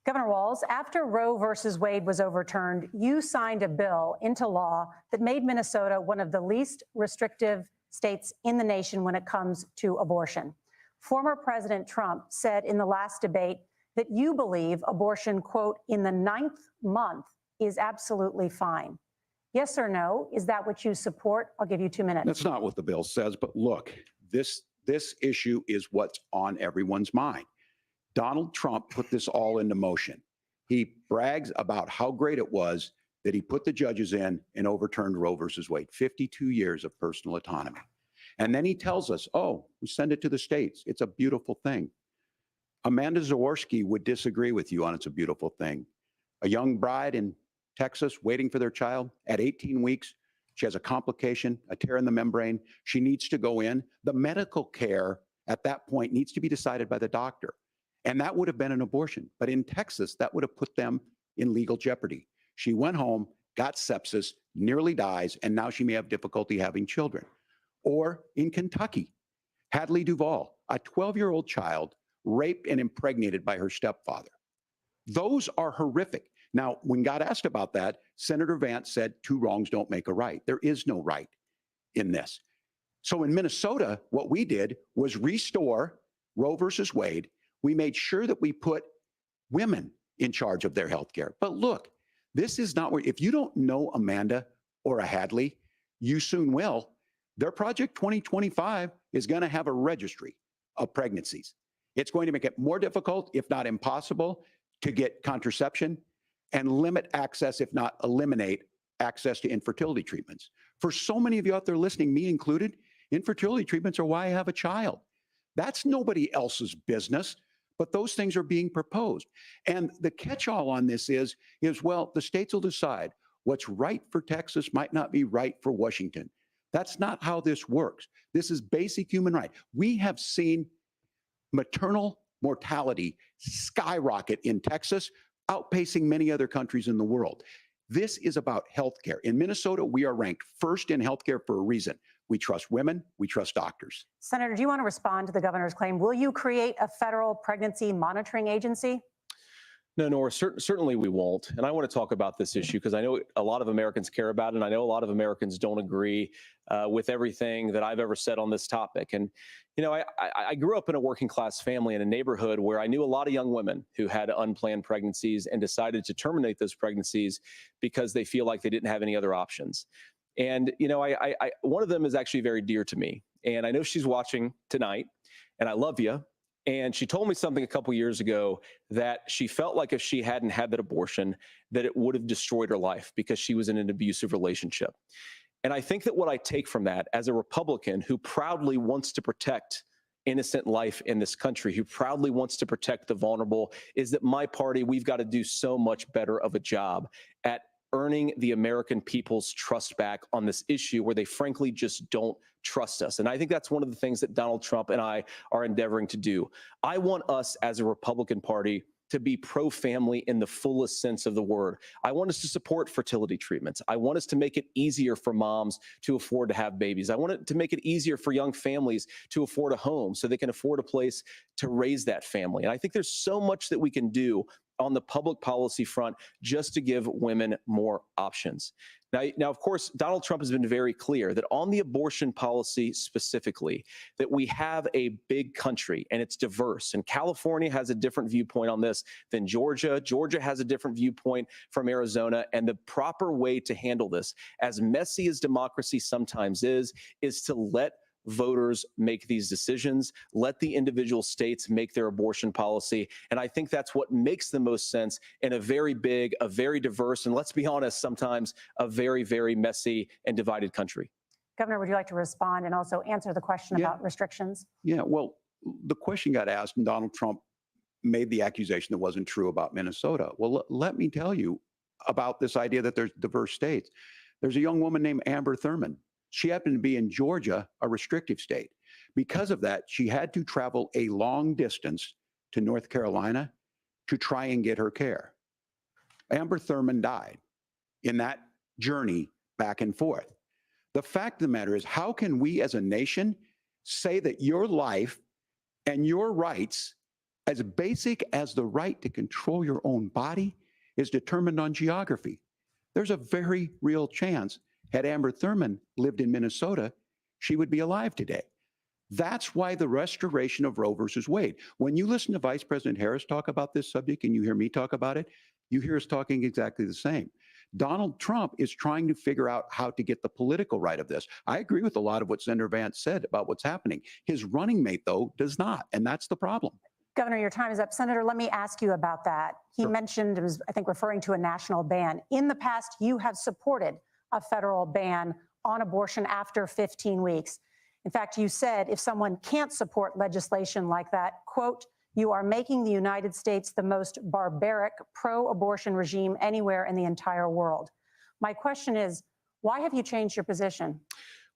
Governor Waltz, after Roe versus Wade was overturned, you signed a bill into law that made Minnesota one of the least restrictive states in the nation when it comes to abortion. Former President Trump said in the last debate that you believe abortion, quote, in the 9th month is absolutely fine. Yes or no? Is that what you support? I'll give you 2 minutes. That's not what the bill says, but look, this issue is what's on everyone's mind. Donald Trump put this all into motion. He brags about how great it was that he put the judges in and overturned Roe versus Wade, 52 years of personal autonomy. And then he tells us, oh, we send it to the states. It's a beautiful thing. Amanda Zaworski would disagree with you on it's a beautiful thing. A young bride in Texas waiting for their child at 18 weeks. She has a complication, a tear in the membrane. She needs to go in. The medical care at that point needs to be decided by the doctor. And that would have been an abortion. But in Texas, that would have put them in legal jeopardy. She went home, got sepsis, nearly dies, and now she may have difficulty having children. Or in Kentucky, Hadley Duvall, a 12-year-old child raped and impregnated by her stepfather. Those are horrific. Now, when God asked about that, Senator Vance said 2 wrongs don't make a right. There is no right in this. So in Minnesota, what we did was restore Roe versus Wade. We made sure that we put women in charge of their health care. But look, this is not where, if you don't know Amanda or a Hadley, you soon will. Their Project 2025 is going to have a registry of pregnancies. It's going to make it more difficult, if not impossible, to get contraception and limit access, if not eliminate access to infertility treatments. For so many of you out there listening, me included, infertility treatments are why I have a child. That's nobody else's business, but those things are being proposed. And the catch-all on this is, well, the states will decide what's right for Texas might not be right for Washington. That's not how this works. This is basic human right. We have seen maternal mortality skyrocket in Texas, outpacing many other countries in the world. This is about healthcare. In Minnesota, we are ranked first in healthcare for a reason. We trust women, we trust doctors. Senator, do you want to respond to the governor's claim? Will you create a federal pregnancy monitoring agency? No, Nora, certainly we won't. And I want to talk about this issue because I know a lot of Americans care about it, and I know a lot of Americans don't agree with everything that I've ever said on this topic. And, you know, I grew up in a working class family in a neighborhood where I knew a lot of young women who had unplanned pregnancies and decided to terminate those pregnancies because they feel like they didn't have any other options. And, you know, one of them is actually very dear to me. And I know she's watching tonight, and I love you. And she told me something a couple years ago that she felt like if she hadn't had that abortion, that it would have destroyed her life because she was in an abusive relationship. And I think that what I take from that as a Republican who proudly wants to protect innocent life in this country, who proudly wants to protect the vulnerable, is that my party, we've got to do so much better of a job at earning the American people's trust back on this issue where they frankly just don't trust us. And I think that's one of the things that Donald Trump and I are endeavoring to do. I want us as a Republican Party to be pro-family in the fullest sense of the word. I want us to support fertility treatments. I want us to make it easier for moms to afford to have babies. I want it to make it easier for young families to afford a home so they can afford a place to raise that family. And I think there's so much that we can do on the public policy front just to give women more options. Now, of course, Donald Trump has been very clear that on the abortion policy specifically, that we have a big country and it's diverse. And California has a different viewpoint on this than Georgia. Georgia has a different viewpoint from Arizona. And the proper way to handle this, as messy as democracy sometimes is to let voters make these decisions, let the individual states make their abortion policy. And I think that's what makes the most sense in a very big, a very diverse, and let's be honest, sometimes a very, very messy and divided country. Governor, would you like to respond and also answer the question about restrictions? Yeah, well, the question got asked and Donald Trump made the accusation that wasn't true about Minnesota. Well, let me tell you about this idea that there's diverse states. There's a young woman named Amber Thurman. She happened to be in Georgia, a restrictive state. Because of that, she had to travel a long distance to North Carolina to try and get her care. Amber Thurman died in that journey back and forth. The fact of the matter is, how can we as a nation say that your life and your rights, as basic as the right to control your own body, is determined on geography? There's a very real chance had Amber Thurman lived in Minnesota, she would be alive today. That's why the restoration of Roe versus Wade. When you listen to Vice President Harris talk about this subject and you hear me talk about it, you hear us talking exactly the same. Donald Trump is trying to figure out how to get the political right of this. I agree with a lot of what Senator Vance said about what's happening. His running mate, though, does not, and that's the problem. Governor, your time is up. Senator, let me ask you about that. He mentioned, it was, I think, referring to a national ban. In the past, you have supported a federal ban on abortion after 15 weeks. In fact, you said if someone can't support legislation like that, quote, you are making the United States the most barbaric pro-abortion regime anywhere in the entire world. My question is, why have you changed your position?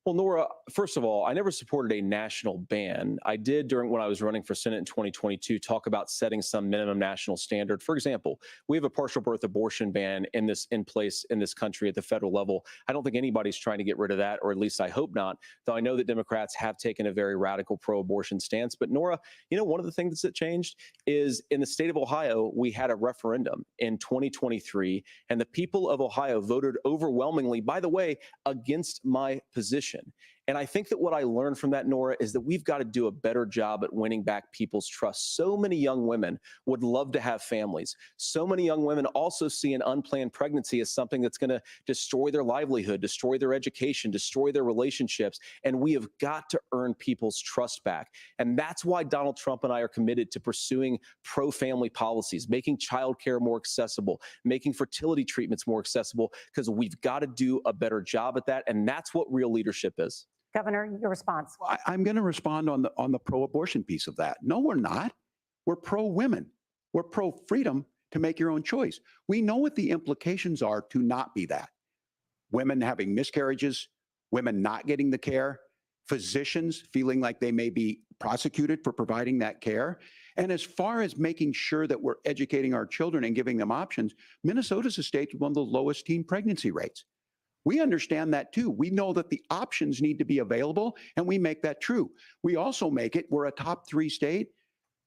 Well, Nora, first of all, I never supported a national ban. I did when I was running for Senate in 2022 talk about setting some minimum national standard. For example, we have a partial birth abortion ban in place in this country at the federal level. I don't think anybody's trying to get rid of that, or at least I hope not, though I know that Democrats have taken a very radical pro-abortion stance. But Nora, you know, one of the things that changed is in the state of Ohio, we had a referendum in 2023, and the people of Ohio voted overwhelmingly, by the way, against my position. And I think that what I learned from that, Nora, is that we've got to do a better job at winning back people's trust. So many young women would love to have families. So many young women also see an unplanned pregnancy as something that's going to destroy their livelihood, destroy their education, destroy their relationships. And we have got to earn people's trust back. And that's why Donald Trump and I are committed to pursuing pro-family policies, making childcare more accessible, making fertility treatments more accessible, because we've got to do a better job at that. And that's what real leadership is. Governor, your response. I'm going to respond on the pro-abortion piece of that. No, we're not. We're pro-women. We're pro-freedom to make your own choice. We know what the implications are to not be that. Women having miscarriages, women not getting the care, physicians feeling like they may be prosecuted for providing that care. And as far as making sure that we're educating our children and giving them options, Minnesota's a state with one of the lowest teen pregnancy rates. We understand that too. We know that the options need to be available, and we make that true. We also make it, we're a top 3 state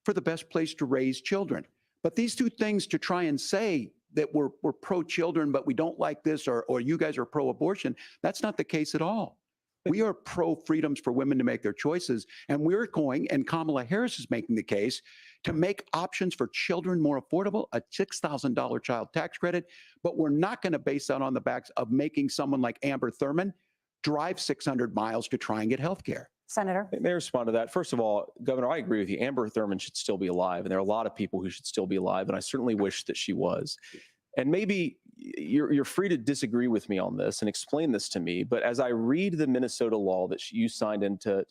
for the best place to raise children. But these two things, to try and say that we're pro-children, but we don't like this, or you guys are pro-abortion, that's not the case at all. We are pro freedoms for women to make their choices. And we're going, and Kamala Harris is making the case to make options for children more affordable, a $6,000 child tax credit. But we're not going to base that on the backs of making someone like Amber Thurman drive 600 miles to try and get health care. Senator. May I respond to that? First of all, Governor, I agree with you. Amber Thurman should still be alive, and there are a lot of people who should still be alive, and I certainly wish that she was. And maybe you're free to disagree with me on this and explain this to me, but as I read the Minnesota law that you signed into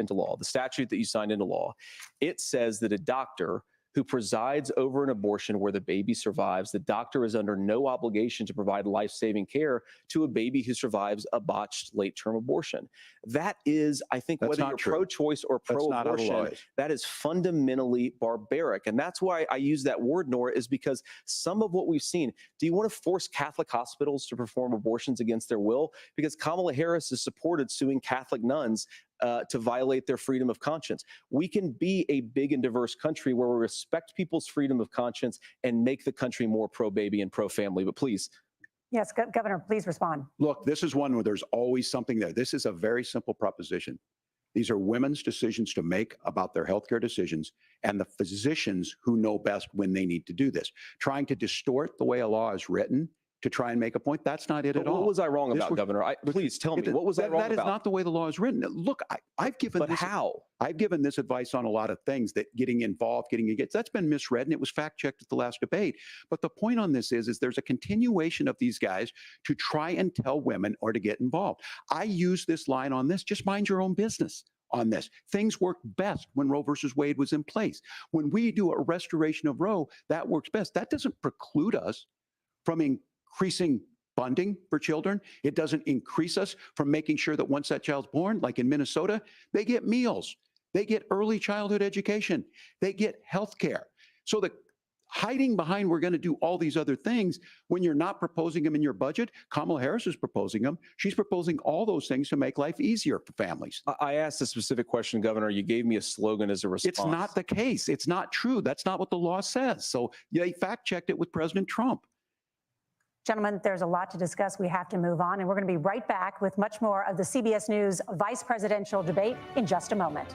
law, the statute that you signed into law, it says that a doctor who presides over an abortion where the baby survives, the doctor is under no obligation to provide life-saving care to a baby who survives a botched late-term abortion. That is, I think, That's whether not you're true. pro-choice or pro-abortion, that is fundamentally barbaric. And that's why I use that word, Nora, is because some of what we've seen, do you want to force Catholic hospitals to perform abortions against their will? Because Kamala Harris has supported suing Catholic nuns to violate their freedom of conscience. We can be a big and diverse country where we respect people's freedom of conscience and make the country more pro-baby and pro-family. But please. Yes, Governor, please respond. Look, this is one where there's always something there. This is a very simple proposition. These are women's decisions to make about their healthcare decisions, and the physicians who know best when they need to do this. Trying to distort the way a law is written to try and make a point, that's not it at all. What was I wrong about, Governor? Please tell me, what was I wrong about? That is not the way the law is written. Look, I've given But how? I've given this advice on a lot of things, that getting involved, that's been misread, and it was fact-checked at the last debate. But the point on this is there's a continuation of these guys to try and tell women or to get involved. I use this line on this, just mind your own business on this. Things worked best when Roe versus Wade was in place. When we do a restoration of Roe, that works best. That doesn't preclude us from increasing funding for children. It doesn't increase us from making sure that once that child's born, like in Minnesota, they get meals, they get early childhood education, they get health care. So the hiding behind we're going to do all these other things when you're not proposing them in your budget. Kamala Harris is proposing them. She's proposing all those things to make life easier for families. I asked a specific question, Governor. You gave me a slogan as a response. It's not the case. It's not true. That's not what the law says. So they fact-checked it with President Trump. Gentlemen, there's a lot to discuss. We have to move on, and we're going to be right back with much more of the CBS News vice presidential debate in just a moment.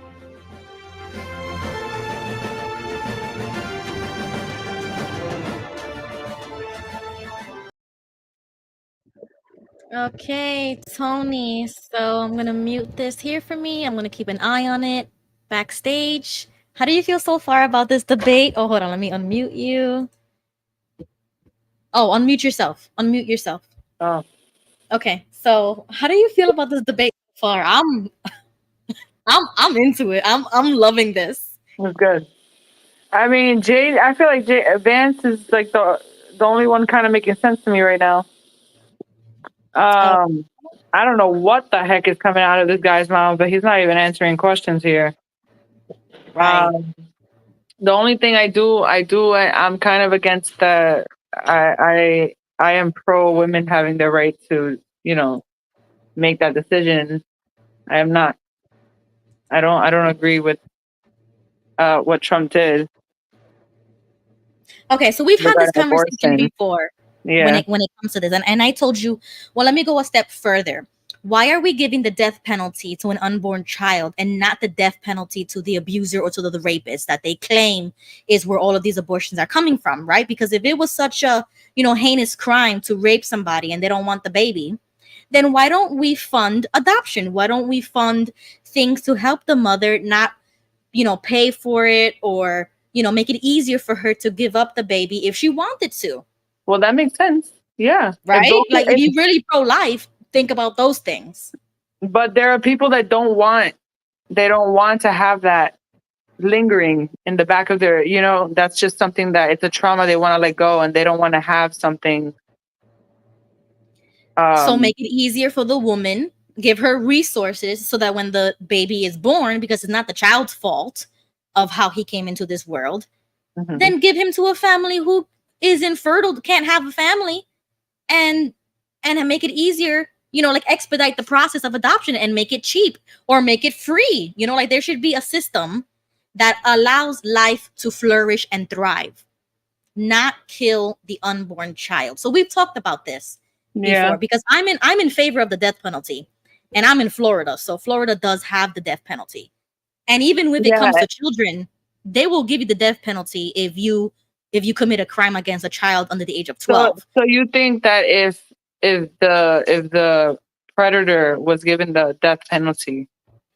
Okay, Tony. So I'm going to mute this here for me. I'm going to keep an eye on it backstage. How do you feel so far about this debate? Oh, hold on. Let me unmute you. Oh, unmute yourself. Unmute yourself. Oh. Okay. So how do you feel about this debate so far? I'm into it. I'm loving this. It's good. I mean, I feel like Vance is like the only one kind of making sense to me right now. I don't know what the heck is coming out of this guy's mouth, but he's not even answering questions here. Right. The only thing I'm kind of against the. I am pro women having the right to, make that decision. I am not. I don't agree with what Trump did. Okay, so we've had this conversation abortion. before. Yeah. When it comes to this, and I told you, well, let me go a step further. Why are we giving the death penalty to an unborn child and not the death penalty to the abuser or to the rapist that they claim is where all of these abortions are coming from, right? Because if it was such a, heinous crime to rape somebody and they don't want the baby, then why don't we fund adoption? Why don't we fund things to help the mother not, pay for it or, make it easier for her to give up the baby if she wanted to? Well, that makes sense. Yeah. Right? If you're really pro-life, think about those things. But there are people that don't want to have that lingering in the back of their, that's just something that it's a trauma they want to let go, and they don't want to have something. So make it easier for the woman, give her resources so that when the baby is born, because it's not the child's fault of how he came into this world, then give him to a family who is infertile, can't have a family, and make it easier, expedite the process of adoption and make it cheap or make it free. There should be a system that allows life to flourish and thrive, not kill the unborn child. So we've talked about this before, because I'm in favor of the death penalty. And I'm in Florida, so Florida does have the death penalty. And even when it comes to children, they will give you the death penalty if you commit a crime against a child under the age of 12. So you think that if the predator was given the death penalty,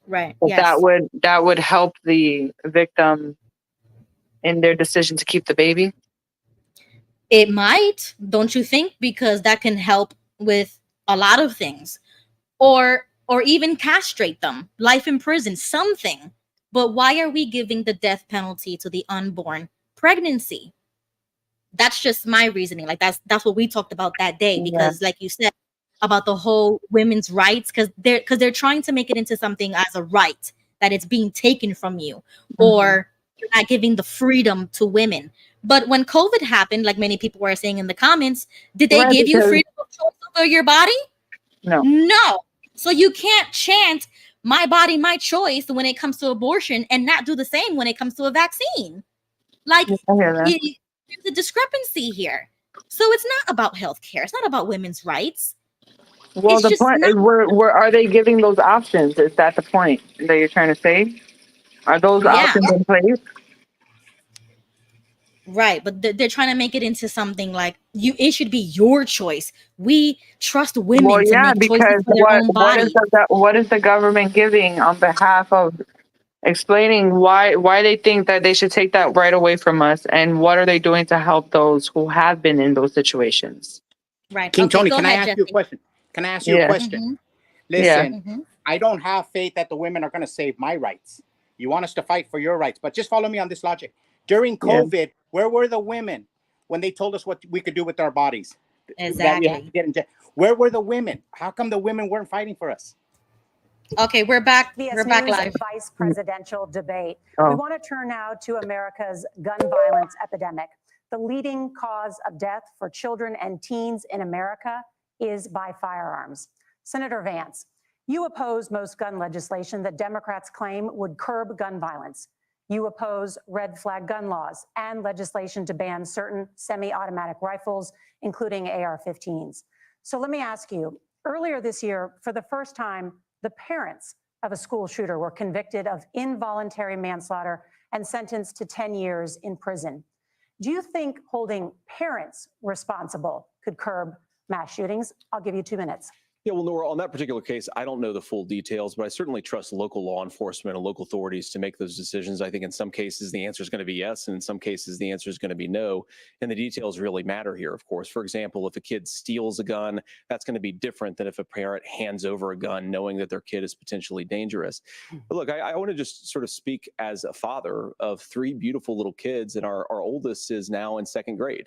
Right. that Yes. that would help the victim in their decision to keep the baby? It might, don't you think? Because that can help with a lot of things. Or even castrate them, life in prison, something. But why are we giving the death penalty to the unborn pregnancy? That's just my reasoning. Like that's what we talked about that day, because like you said about the whole women's rights, because they're trying to make it into something as a right that it's being taken from you, or you're not giving the freedom to women. But when COVID happened, like many people were saying in the comments, did they give you freedom of choice over your body? No. So you can't chant my body, my choice when it comes to abortion and not do the same when it comes to a vaccine. Like there's a discrepancy here. So it's not about healthcare. It's not about women's rights. Well, the point is, where are they giving those options? Is that the point that you're trying to say? Are those options in place? Right, but they're trying to make it into something like it should be your choice. We trust women to make choices for their own body. What is the government giving on behalf of explaining why they think that they should take that right away from us, and what are they doing to help those who have been in those situations? Right. King Okay, Tony, go can ahead, I ask Jesse. you a question? Can I ask you a question? Listen, I don't have faith that the women are going to save my rights. You want us to fight for your rights, but just follow me on this logic. During COVID, where were the women when they told us what we could do with our bodies? Exactly. That we had to get in jail. Where were the women? How come the women weren't fighting for us? Okay, we're back. We're back live. Vice presidential debate. We want to turn now to America's gun violence epidemic. The leading cause of death for children and teens in America is by firearms. Senator Vance, you oppose most gun legislation that Democrats claim would curb gun violence. You oppose red flag gun laws and legislation to ban certain semi-automatic rifles, including AR-15s. So let me ask you, earlier this year, for the first time, the parents of a school shooter were convicted of involuntary manslaughter and sentenced to 10 years in prison. Do you think holding parents responsible could curb mass shootings? I'll give you 2 minutes. Yeah, well, Nora, on that particular case, I don't know the full details, but I certainly trust local law enforcement and local authorities to make those decisions. I think in some cases the answer is going to be yes, and in some cases the answer is going to be no. And the details really matter here, of course. For example, if a kid steals a gun, that's going to be different than if a parent hands over a gun knowing that their kid is potentially dangerous. But look, I want to just sort of speak as a father of 3 beautiful little kids, and our oldest is now in 2nd grade.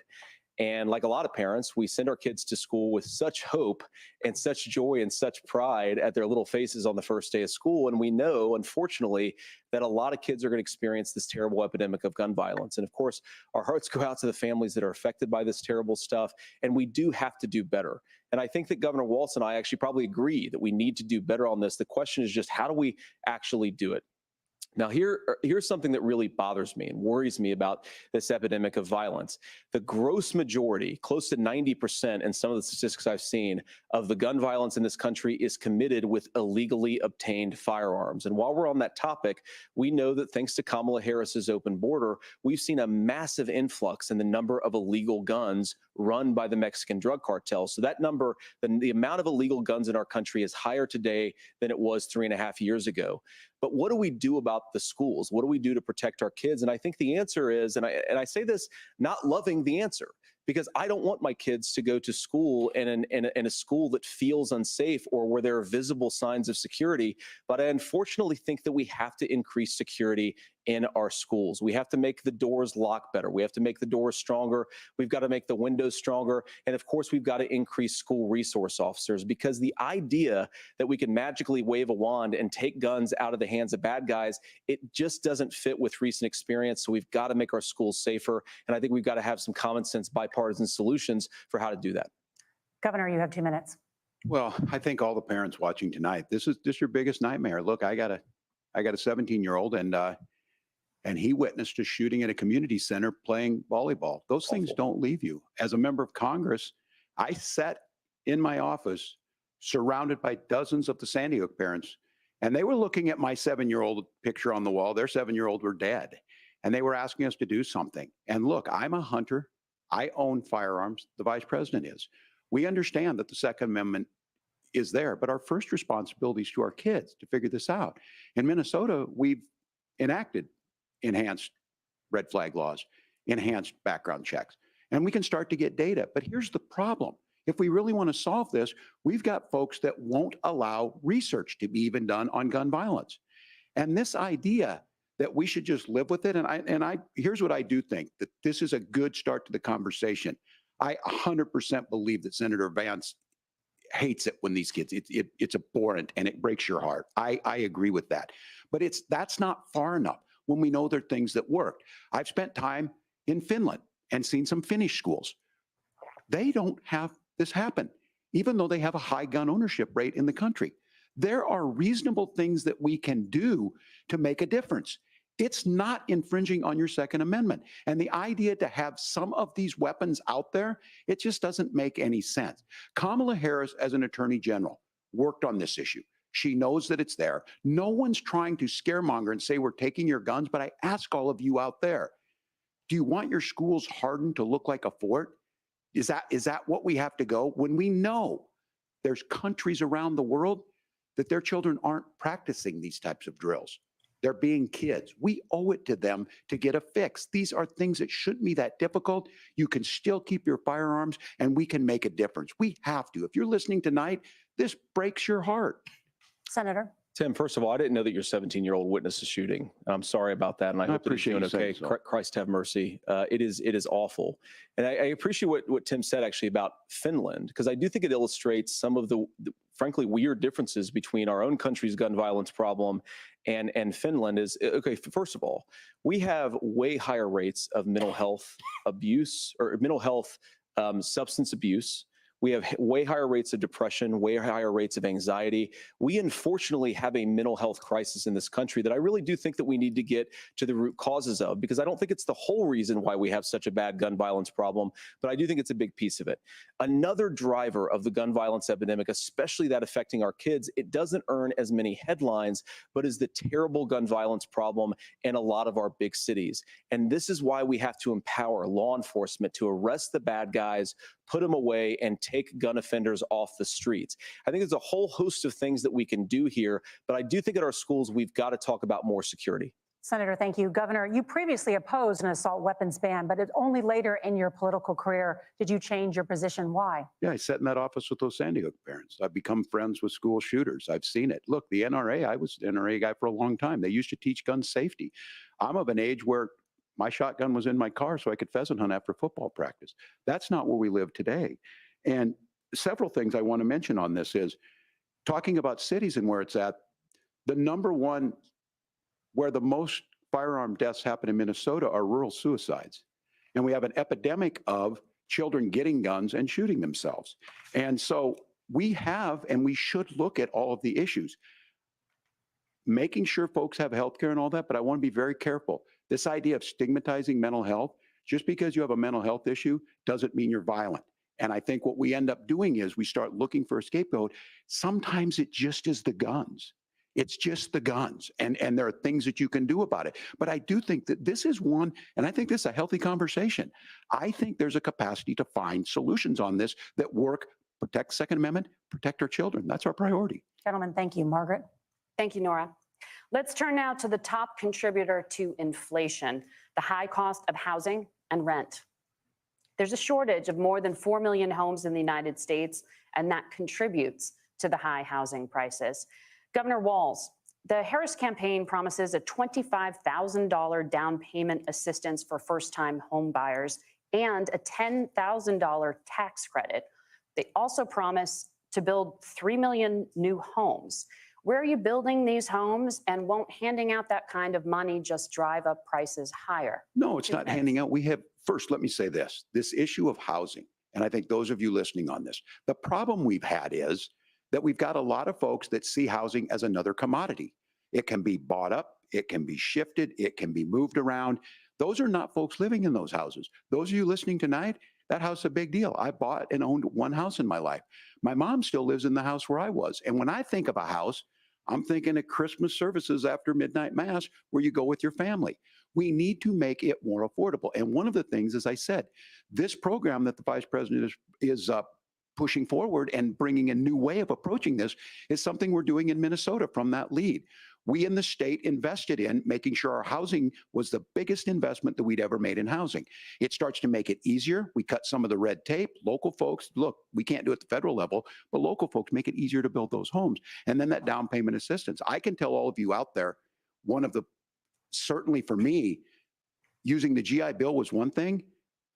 And like a lot of parents, we send our kids to school with such hope and such joy and such pride at their little faces on the first day of school. And we know, unfortunately, that a lot of kids are going to experience this terrible epidemic of gun violence. And of course, our hearts go out to the families that are affected by this terrible stuff. And we do have to do better. And I think that Governor Waltz and I actually probably agree that we need to do better on this. The question is just, how do we actually do it? Now, here's something that really bothers me and worries me about this epidemic of violence. The gross majority, close to 90% in some of the statistics I've seen, of the gun violence in this country is committed with illegally obtained firearms. And while we're on that topic, we know that thanks to Kamala Harris's open border, we've seen a massive influx in the number of illegal guns run by the Mexican drug cartels. So that number, the amount of illegal guns in our country is higher today than it was 3.5 years ago. But what do we do about the schools? What do we do to protect our kids? And I think the answer is, and I say this not loving the answer, because I don't want my kids to go to school in a school that feels unsafe or where there are visible signs of security. But I unfortunately think that we have to increase security in our schools. We have to make the doors lock better. We have to make the doors stronger. We've got to make the windows stronger. And of course, we've got to increase school resource officers, because the idea that we can magically wave a wand and take guns out of the hands of bad guys, it just doesn't fit with recent experience. So we've got to make our schools safer. And I think we've got to have some common sense bipartisan solutions for how to do that. Governor, you have 2 minutes. Well, I think all the parents watching tonight, this is just your biggest nightmare. Look, I got a 17-year-old, and he witnessed a shooting at a community center playing volleyball. Those things don't leave you. As a member of Congress, I sat in my office surrounded by dozens of the Sandy Hook parents. And they were looking at my 7-year-old picture on the wall. Their 7-year-old were dead. And they were asking us to do something. And look, I'm a hunter. I own firearms. The vice president is. We understand that the Second Amendment is there, but our first responsibility is to our kids to figure this out. In Minnesota, we've enacted enhanced red flag laws, enhanced background checks, and we can start to get data. But here's the problem. If we really want to solve this, we've got folks that won't allow research to be even done on gun violence. And this idea that we should just live with it, and here's what I do think, that this is a good start to the conversation. I 100% believe that Senator Vance hates it when these kids, it's abhorrent and it breaks your heart. I agree with that. But that's not far enough when we know there are things that work. I've spent time in Finland and seen some Finnish schools. They don't have this happen, even though they have a high gun ownership rate in the country. There are reasonable things that we can do to make a difference. It's not infringing on your Second Amendment. And the idea to have some of these weapons out there, it just doesn't make any sense. Kamala Harris, as an attorney general, worked on this issue. She knows that it's there. No one's trying to scaremonger and say we're taking your guns, but I ask all of you out there, do you want your schools hardened to look like a fort? Is that what we have to go? When we know there's countries around the world that their children aren't practicing these types of drills. They're being kids. We owe it to them to get a fix. These are things that shouldn't be that difficult. You can still keep your firearms and we can make a difference. We have to. If you're listening tonight, this breaks your heart. Senator. Tim, first of all, I didn't know that your 17-year-old witnessed a shooting. I'm sorry about that, and I hope that he's doing okay. Christ have mercy. It is awful. And I appreciate what Tim said actually about Finland, because I do think it illustrates some of the frankly weird differences between our own country's gun violence problem and Finland. Is okay, first of all, we have way higher rates of mental health abuse or mental health substance abuse. We have way higher rates of depression, way higher rates of anxiety. We unfortunately have a mental health crisis in this country that I really do think that we need to get to the root causes of, because I don't think it's the whole reason why we have such a bad gun violence problem, but I do think it's a big piece of it. Another driver of the gun violence epidemic, especially that affecting our kids, it doesn't earn as many headlines, but is the terrible gun violence problem in a lot of our big cities. And this is why we have to empower law enforcement to arrest the bad guys, put them away, and take gun offenders off the streets. I think there's a whole host of things that we can do here, but I do think at our schools, we've got to talk about more security. Senator, thank you. Governor, you previously opposed an assault weapons ban, but it's only later in your political career did you change your position. Why? Yeah, I sat in that office with those Sandy Hook parents. I've become friends with school shooters. I've seen it. Look, the NRA, I was an NRA guy for a long time. They used to teach gun safety. I'm of an age where my shotgun was in my car so I could pheasant hunt after football practice. That's not where we live today. And several things I want to mention on this is talking about cities and where it's at. The number one where the most firearm deaths happen in Minnesota are rural suicides. And we have an epidemic of children getting guns and shooting themselves. And so we have, and we should look at all of the issues, making sure folks have health care and all that, but I want to be very careful. This idea of stigmatizing mental health, just because you have a mental health issue doesn't mean you're violent. And I think what we end up doing is we start looking for a scapegoat. Sometimes it just is the guns. It's just the guns, and there are things that you can do about it. But I do think that this is one, and I think this is a healthy conversation. I think there's a capacity to find solutions on this that work, protect Second Amendment, protect our children. That's our priority. Gentlemen, thank you. Margaret? Thank you, Nora. Let's turn now to the top contributor to inflation, the high cost of housing and rent. There's a shortage of more than 4 million homes in the United States, and that contributes to the high housing prices. Governor Waltz, the Harris campaign promises a $25,000 down payment assistance for first-time home buyers and a $10,000 tax credit. They also promise to build 3 million new homes. Where are you building these homes, and won't handing out that kind of money just drive up prices higher? No, it's not handing out. We have, first, let me say this issue of housing, and I think those of you listening on this, the problem we've had is that we've got a lot of folks that see housing as another commodity. It can be bought up, it can be shifted, it can be moved around. Those are not folks living in those houses. Those of you listening tonight, That house is a big deal. I bought and owned one house in my life. My mom still lives in the house where I was. And when I think of a house, I'm thinking of Christmas services after midnight mass where you go with your family. We need to make it more affordable. And one of the things, as I said, this program that the vice president is pushing forward and bringing a new way of approaching this is something we're doing in Minnesota from that lead. We in the state invested in making sure our housing was the biggest investment that we'd ever made in housing. It starts to make it easier. We cut some of the red tape. Local folks, look, we can't do it at the federal level, but local folks make it easier to build those homes. And then that down payment assistance. I can tell all of you out there, one of the, certainly for me, using the GI Bill was one thing,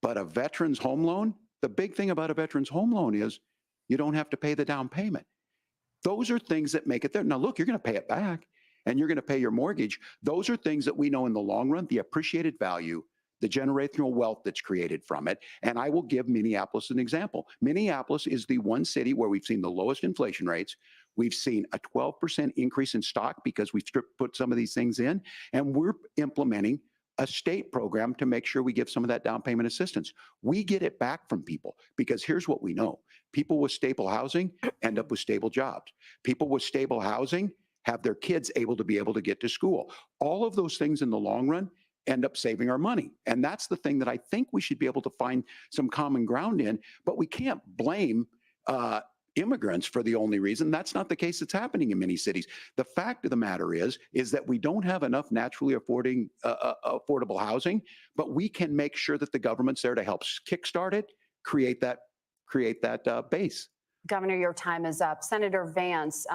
but a veteran's home loan, the big thing about a veteran's home loan is you don't have to pay the down payment. Those are things that make it there. Now, look, you're going to pay it back and you're going to pay your mortgage. Those are things that we know in the long run, the appreciated value, the generational wealth that's created from it. And I will give Minneapolis an example. Minneapolis is the one city where we've seen the lowest inflation rates. We've seen a 12% increase in stock because we've put some of these things in, and we're implementing a state program to make sure we give some of that down payment assistance. We get it back from people because here's what we know. People with stable housing end up with stable jobs. People with stable housing have their kids able to get to school. All of those things in the long run end up saving our money. And that's the thing that I think we should be able to find some common ground in, but we can't blame immigrants for the only reason. That's not the case that's happening in many cities. The fact of the matter is that we don't have enough naturally affordable housing, but we can make sure that the government's there to help kickstart it, create that base. Governor, your time is up. Senator Vance,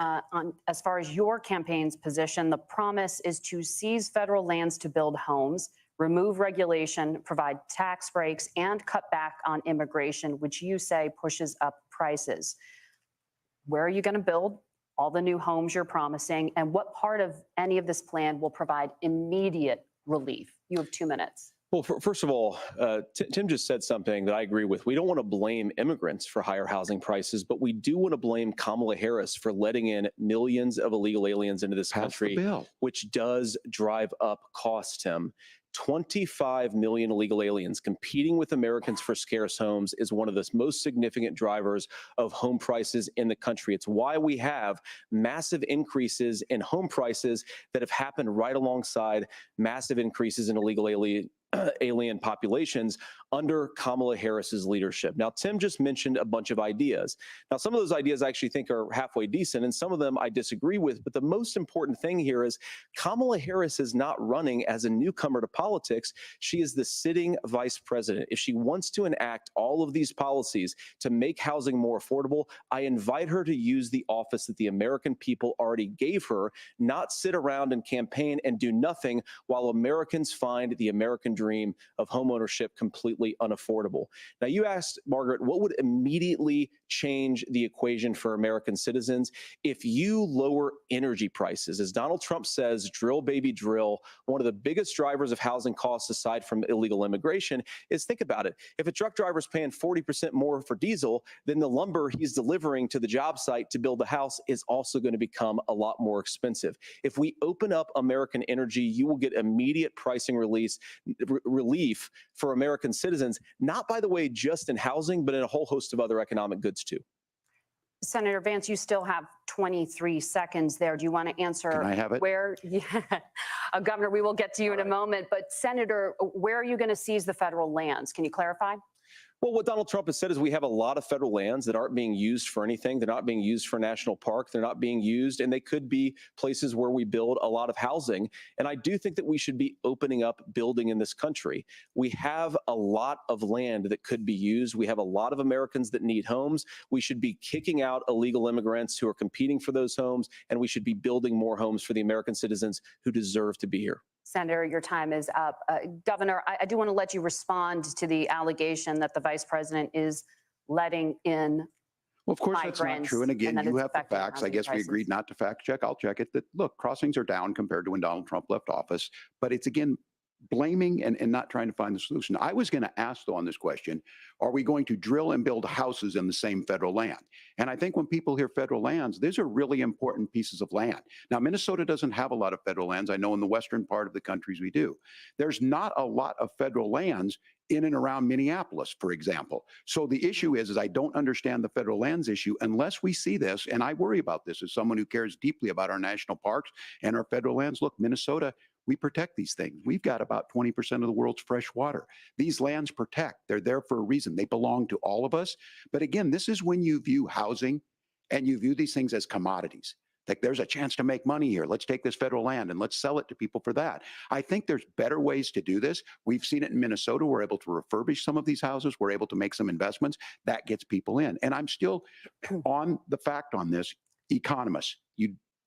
as far as your campaign's position, the promise is to seize federal lands to build homes, remove regulation, provide tax breaks, and cut back on immigration, which you say pushes up prices. Where are you going to build all the new homes you're promising? And what part of any of this plan will provide immediate relief? You have 2 minutes. Well, first of all, Tim just said something that I agree with. We don't want to blame immigrants for higher housing prices, but we do want to blame Kamala Harris for letting in millions of illegal aliens into this country, which does drive up costs, Tim. 25 million illegal aliens competing with Americans for scarce homes is one of the most significant drivers of home prices in the country. It's why we have massive increases in home prices that have happened right alongside massive increases in illegal alien populations under Kamala Harris's leadership. Now, Tim just mentioned a bunch of ideas. Now, some of those ideas I actually think are halfway decent, and some of them I disagree with. But the most important thing here is Kamala Harris is not running as a newcomer to politics. She is the sitting vice president. If she wants to enact all of these policies to make housing more affordable, I invite her to use the office that the American people already gave her, not sit around and campaign and do nothing while Americans find the American dream of homeownership completely unaffordable. Now, you asked, Margaret, what would immediately change the equation for American citizens? If you lower energy prices, as Donald Trump says, drill, baby, drill, one of the biggest drivers of housing costs aside from illegal immigration is, think about it. If a truck driver is paying 40% more for diesel, then the lumber he's delivering to the job site to build the house is also going to become a lot more expensive. If we open up American energy, you will get immediate pricing relief for American citizens, not, by the way, just in housing, but in a whole host of other economic goods too. Senator Vance, you still have 23 seconds there. Do you want to answer? Can I have it? Where, yeah. Governor, we will get to you in a moment, but Senator, where are you going to seize the federal lands? Can you clarify? Well, what Donald Trump has said is we have a lot of federal lands that aren't being used for anything. They're not being used for a national park. They're not being used, and they could be places where we build a lot of housing. And I do think that we should be opening up building in this country. We have a lot of land that could be used. We have a lot of Americans that need homes. We should be kicking out illegal immigrants who are competing for those homes, and we should be building more homes for the American citizens who deserve to be here. Senator, your time is up. Governor, I do want to let you respond to the allegation that the vice president is letting in. Well, of course, that's not true. And again, you have the facts. I guess we agreed not to fact check. I'll check it. That, look, crossings are down compared to when Donald Trump left office. But it's, again, blaming and not trying to find the solution. I was going to ask, though, on this question, are we going to drill and build houses in the same federal land? And I think when people hear federal lands, these are really important pieces of land. Now, Minnesota doesn't have a lot of federal lands. I know in the western part of the countries we do. There's not a lot of federal lands in and around Minneapolis, for example. So the issue is I don't understand the federal lands issue unless we see this, and I worry about this as someone who cares deeply about our national parks and our federal lands. Look, Minnesota, we protect these things. We've got about 20% of the world's fresh water. These lands protect. They're there for a reason. They belong to all of us. But again, this is when you view housing and you view these things as commodities. Like, there's a chance to make money here. Let's take this federal land and let's sell it to people for that. I think there's better ways to do this. We've seen it in Minnesota. We're able to refurbish some of these houses. We're able to make some investments. That gets people in. And I'm still on the fact on this. Economists,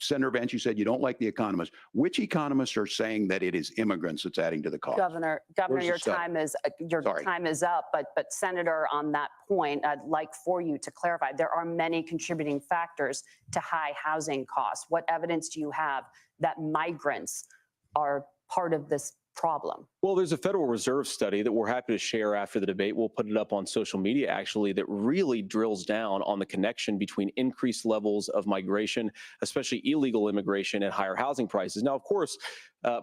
Senator Vance, you said you don't like the economists. Which economists are saying that it is immigrants that's adding to the cost? Governor, your time is up. But Senator, on that point, I'd like for you to clarify. There are many contributing factors to high housing costs. What evidence do you have that migrants are part of this problem? Well, there's a Federal Reserve study that we're happy to share after the debate. We'll put it up on social media, actually, that really drills down on the connection between increased levels of migration, especially illegal immigration, and higher housing prices. Now, of course,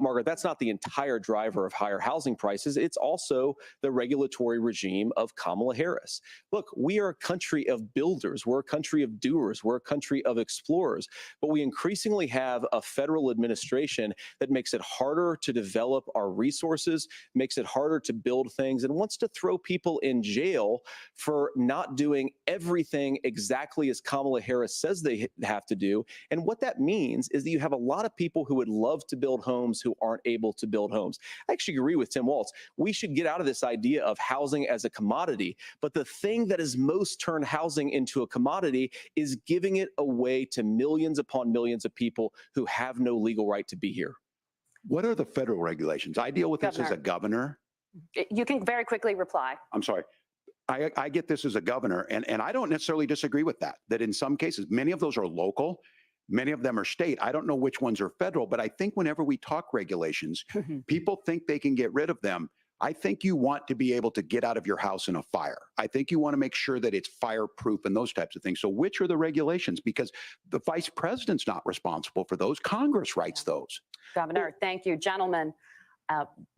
Margaret, that's not the entire driver of higher housing prices. It's also the regulatory regime of Kamala Harris. Look, we are a country of builders. We're a country of doers. We're a country of explorers. But we increasingly have a federal administration that makes it harder to develop our resources, makes it harder to build things, and wants to throw people in jail for not doing everything exactly as Kamala Harris says they have to do. And what that means is that you have a lot of people who would love to build homes who aren't able to build homes. I actually agree with Tim Waltz. We should get out of this idea of housing as a commodity. But the thing that has most turned housing into a commodity is giving it away to millions upon millions of people who have no legal right to be here. What are the federal regulations? I deal with this as a governor. You can very quickly reply. I'm sorry. I get this as a governor, and I don't necessarily disagree with that in some cases, many of those are local, many of them are state. I don't know which ones are federal, but I think whenever we talk regulations, people think they can get rid of them. I think you want to be able to get out of your house in a fire. I think you want to make sure that it's fireproof and those types of things. So which are the regulations? Because the vice president's not responsible for those. Congress writes those. Governor, thank you. Gentlemen,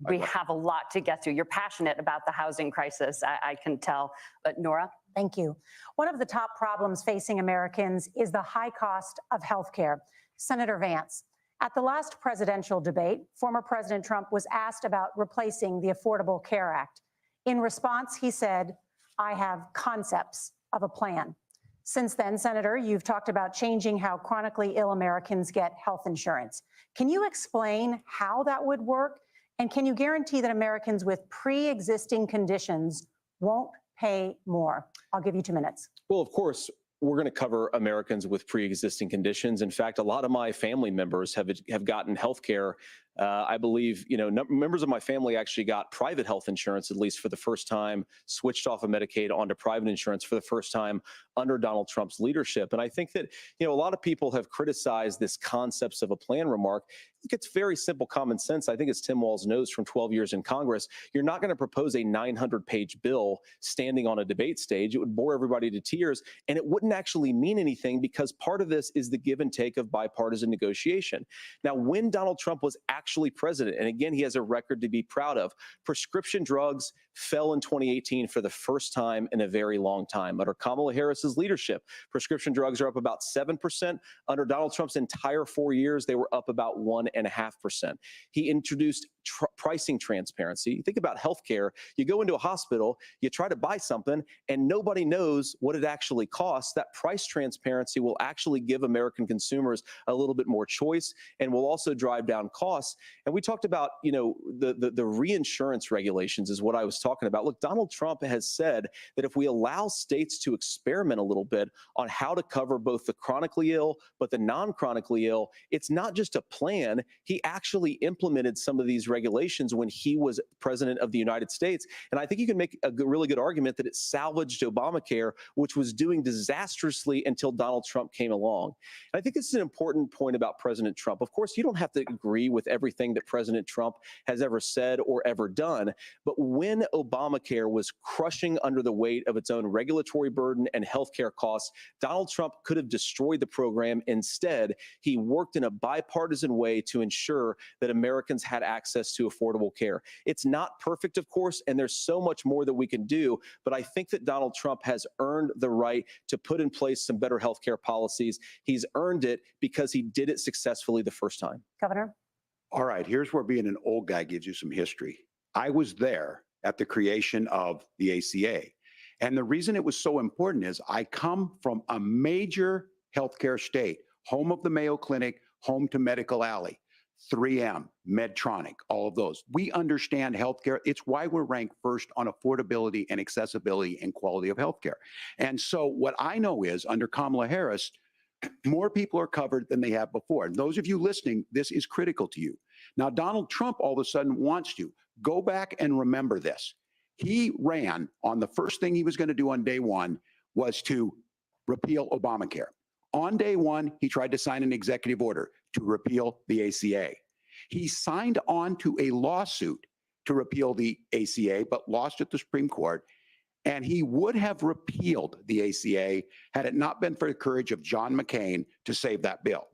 we have a lot to get to. You're passionate about the housing crisis, I can tell. But Nora? Thank you. One of the top problems facing Americans is the high cost of health care. Senator Vance, at the last presidential debate, former President Trump was asked about replacing the Affordable Care Act. In response, he said, "I have concepts of a plan." Since then, Senator, you've talked about changing how chronically ill Americans get health insurance. Can you explain how that would work? And can you guarantee that Americans with pre-existing conditions won't pay more? I'll give you 2 minutes. Well, of course, we're going to cover Americans with pre-existing conditions. In fact, a lot of my family members have gotten health care. I believe, members of my family actually got private health insurance, at least for the first time, switched off of Medicaid onto private insurance for the first time under Donald Trump's leadership. And I think that, a lot of people have criticized this concepts of a plan remark. It's very simple common sense. I think as Tim Walz knows from 12 years in Congress, you're not going to propose a 900-page bill standing on a debate stage. It would bore everybody to tears, and it wouldn't actually mean anything because part of this is the give and take of bipartisan negotiation. Now, when Donald Trump was actually president, and again, he has a record to be proud of, prescription drugs fell in 2018 for the first time in a very long time. Under Kamala Harris's leadership, prescription drugs are up about 7%. Under Donald Trump's entire 4 years, they were up about 1.5%. He introduced pricing transparency. Think about healthcare. You go into a hospital, you try to buy something, and nobody knows what it actually costs. That price transparency will actually give American consumers a little bit more choice and will also drive down costs. And we talked about, the reinsurance regulations is what I was talking about. Look, Donald Trump has said that if we allow states to experiment a little bit on how to cover both the chronically ill, but the non-chronically ill, it's not just a plan. He actually implemented some of these regulations when he was president of the United States. And I think you can make a really good argument that it salvaged Obamacare, which was doing disastrously until Donald Trump came along. And I think this is an important point about President Trump. Of course, you don't have to agree with everything that President Trump has ever said or ever done. But when Obamacare was crushing under the weight of its own regulatory burden and healthcare costs, Donald Trump could have destroyed the program. Instead, he worked in a bipartisan way to ensure that Americans had access to affordable care. It's not perfect, of course, and there's so much more that we can do. But I think that Donald Trump has earned the right to put in place some better healthcare policies. He's earned it because he did it successfully the first time. Governor? All right, here's where being an old guy gives you some history. I was there at the creation of the ACA. And the reason it was so important is I come from a major healthcare state, home of the Mayo Clinic, home to Medical Alley, 3M, Medtronic, all of those. We understand healthcare. It's why we're ranked first on affordability and accessibility and quality of healthcare. And so what I know is under Kamala Harris, more people are covered than they have before. And those of you listening, this is critical to you. Now, Donald Trump all of a sudden wants to go back and remember this. He ran on the first thing he was going to do on day one was to repeal Obamacare. On day one, he tried to sign an executive order to repeal the ACA. He signed on to a lawsuit to repeal the ACA, but lost at the Supreme Court. And he would have repealed the ACA had it not been for the courage of John McCain to save that bill.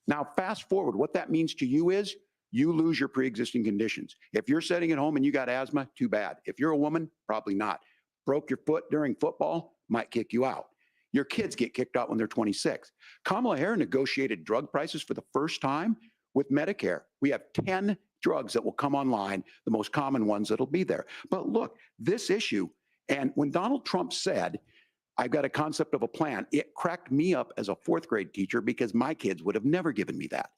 Now, fast forward, what that means to you is you lose your pre-existing conditions. If you're sitting at home and you got asthma, too bad. If you're a woman, probably not. Broke your foot during football, might kick you out. Your kids get kicked out when they're 26. Kamala Harris negotiated drug prices for the first time with Medicare. We have 10 drugs that will come online, the most common ones that'll be there. But look, this issue, and when Donald Trump said, I've got a concept of a plan, it cracked me up as a fourth grade teacher because my kids would have never given me that.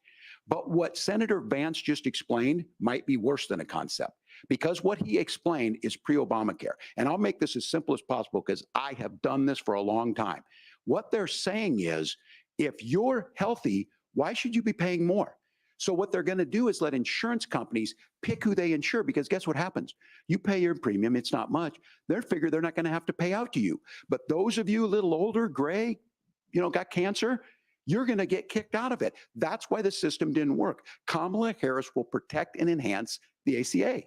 But what Senator Vance just explained might be worse than a concept because what he explained is pre-Obamacare. And I'll make this as simple as possible because I have done this for a long time. What they're saying is, if you're healthy, why should you be paying more? So what they're going to do is let insurance companies pick who they insure because guess what happens? You pay your premium, it's not much. They figure they're not going to have to pay out to you. But those of you a little older, gray, got cancer, you're going to get kicked out of it. That's why the system didn't work. Kamala Harris will protect and enhance the ACA.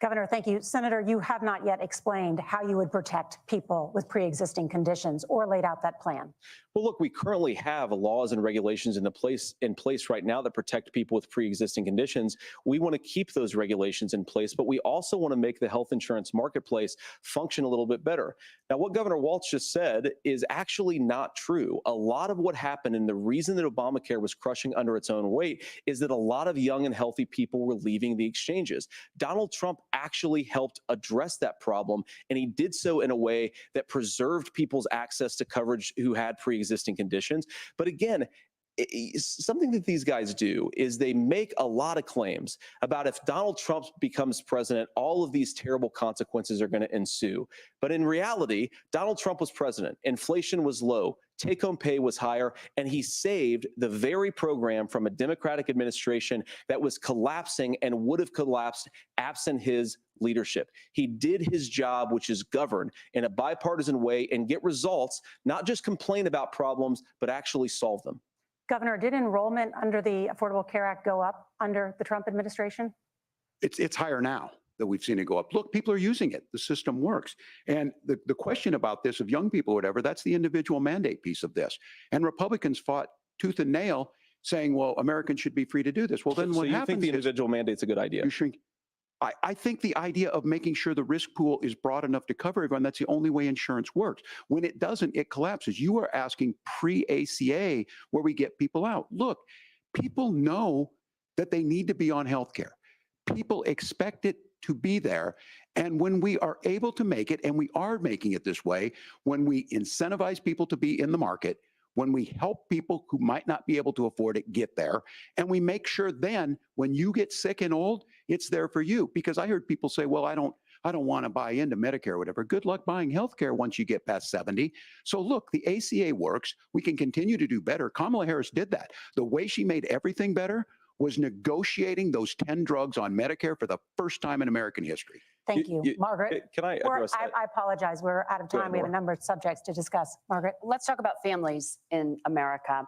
Governor, thank you. Senator, you have not yet explained how you would protect people with pre-existing conditions or laid out that plan. Well, look, we currently have laws and regulations in place right now that protect people with pre-existing conditions. We want to keep those regulations in place, but we also want to make the health insurance marketplace function a little bit better. Now, what Governor Waltz just said is actually not true. A lot of what happened and the reason that Obamacare was crushing under its own weight is that a lot of young and healthy people were leaving the exchanges. Donald Trump actually helped address that problem, and he did so in a way that preserved people's access to coverage who had pre-existing conditions. But again, something that these guys do is they make a lot of claims about if Donald Trump becomes president, all of these terrible consequences are going to ensue. But in reality, Donald Trump was president. Inflation was low. Take-home pay was higher, and he saved the very program from a Democratic administration that was collapsing and would have collapsed absent his leadership. He did his job, which is govern in a bipartisan way and get results, not just complain about problems, but actually solve them. Governor, did enrollment under the Affordable Care Act go up under the Trump administration? It's higher now that we've seen it go up. Look, people are using it. The system works. And the question about this of young people or whatever, that's the individual mandate piece of this. And Republicans fought tooth and nail saying, well, Americans should be free to do this. Well, then what happens? So you think the individual mandate's a good idea? You shrink. I think the idea of making sure the risk pool is broad enough to cover everyone, that's the only way insurance works. When it doesn't, it collapses. You are asking pre-ACA where we get people out. Look, people know that they need to be on health care. People expect it to be there. And when we are able to make it, and we are making it this way, when we incentivize people to be in the market, when we help people who might not be able to afford it get there, and we make sure then when you get sick and old, it's there for you. Because I heard people say, well, I don't I don't want to buy into Medicare or whatever. Good luck buying health care once you get past 70. So look, the ACA works. We can continue to do better. Kamala Harris did that. The way she made everything better was negotiating those 10 drugs on Medicare for the first time in American history. Thank you, Margaret. Can I address that? I apologize. We're out of time. ahead, We have a Nora. number of subjects to discuss. Margaret. Let's talk about families in America.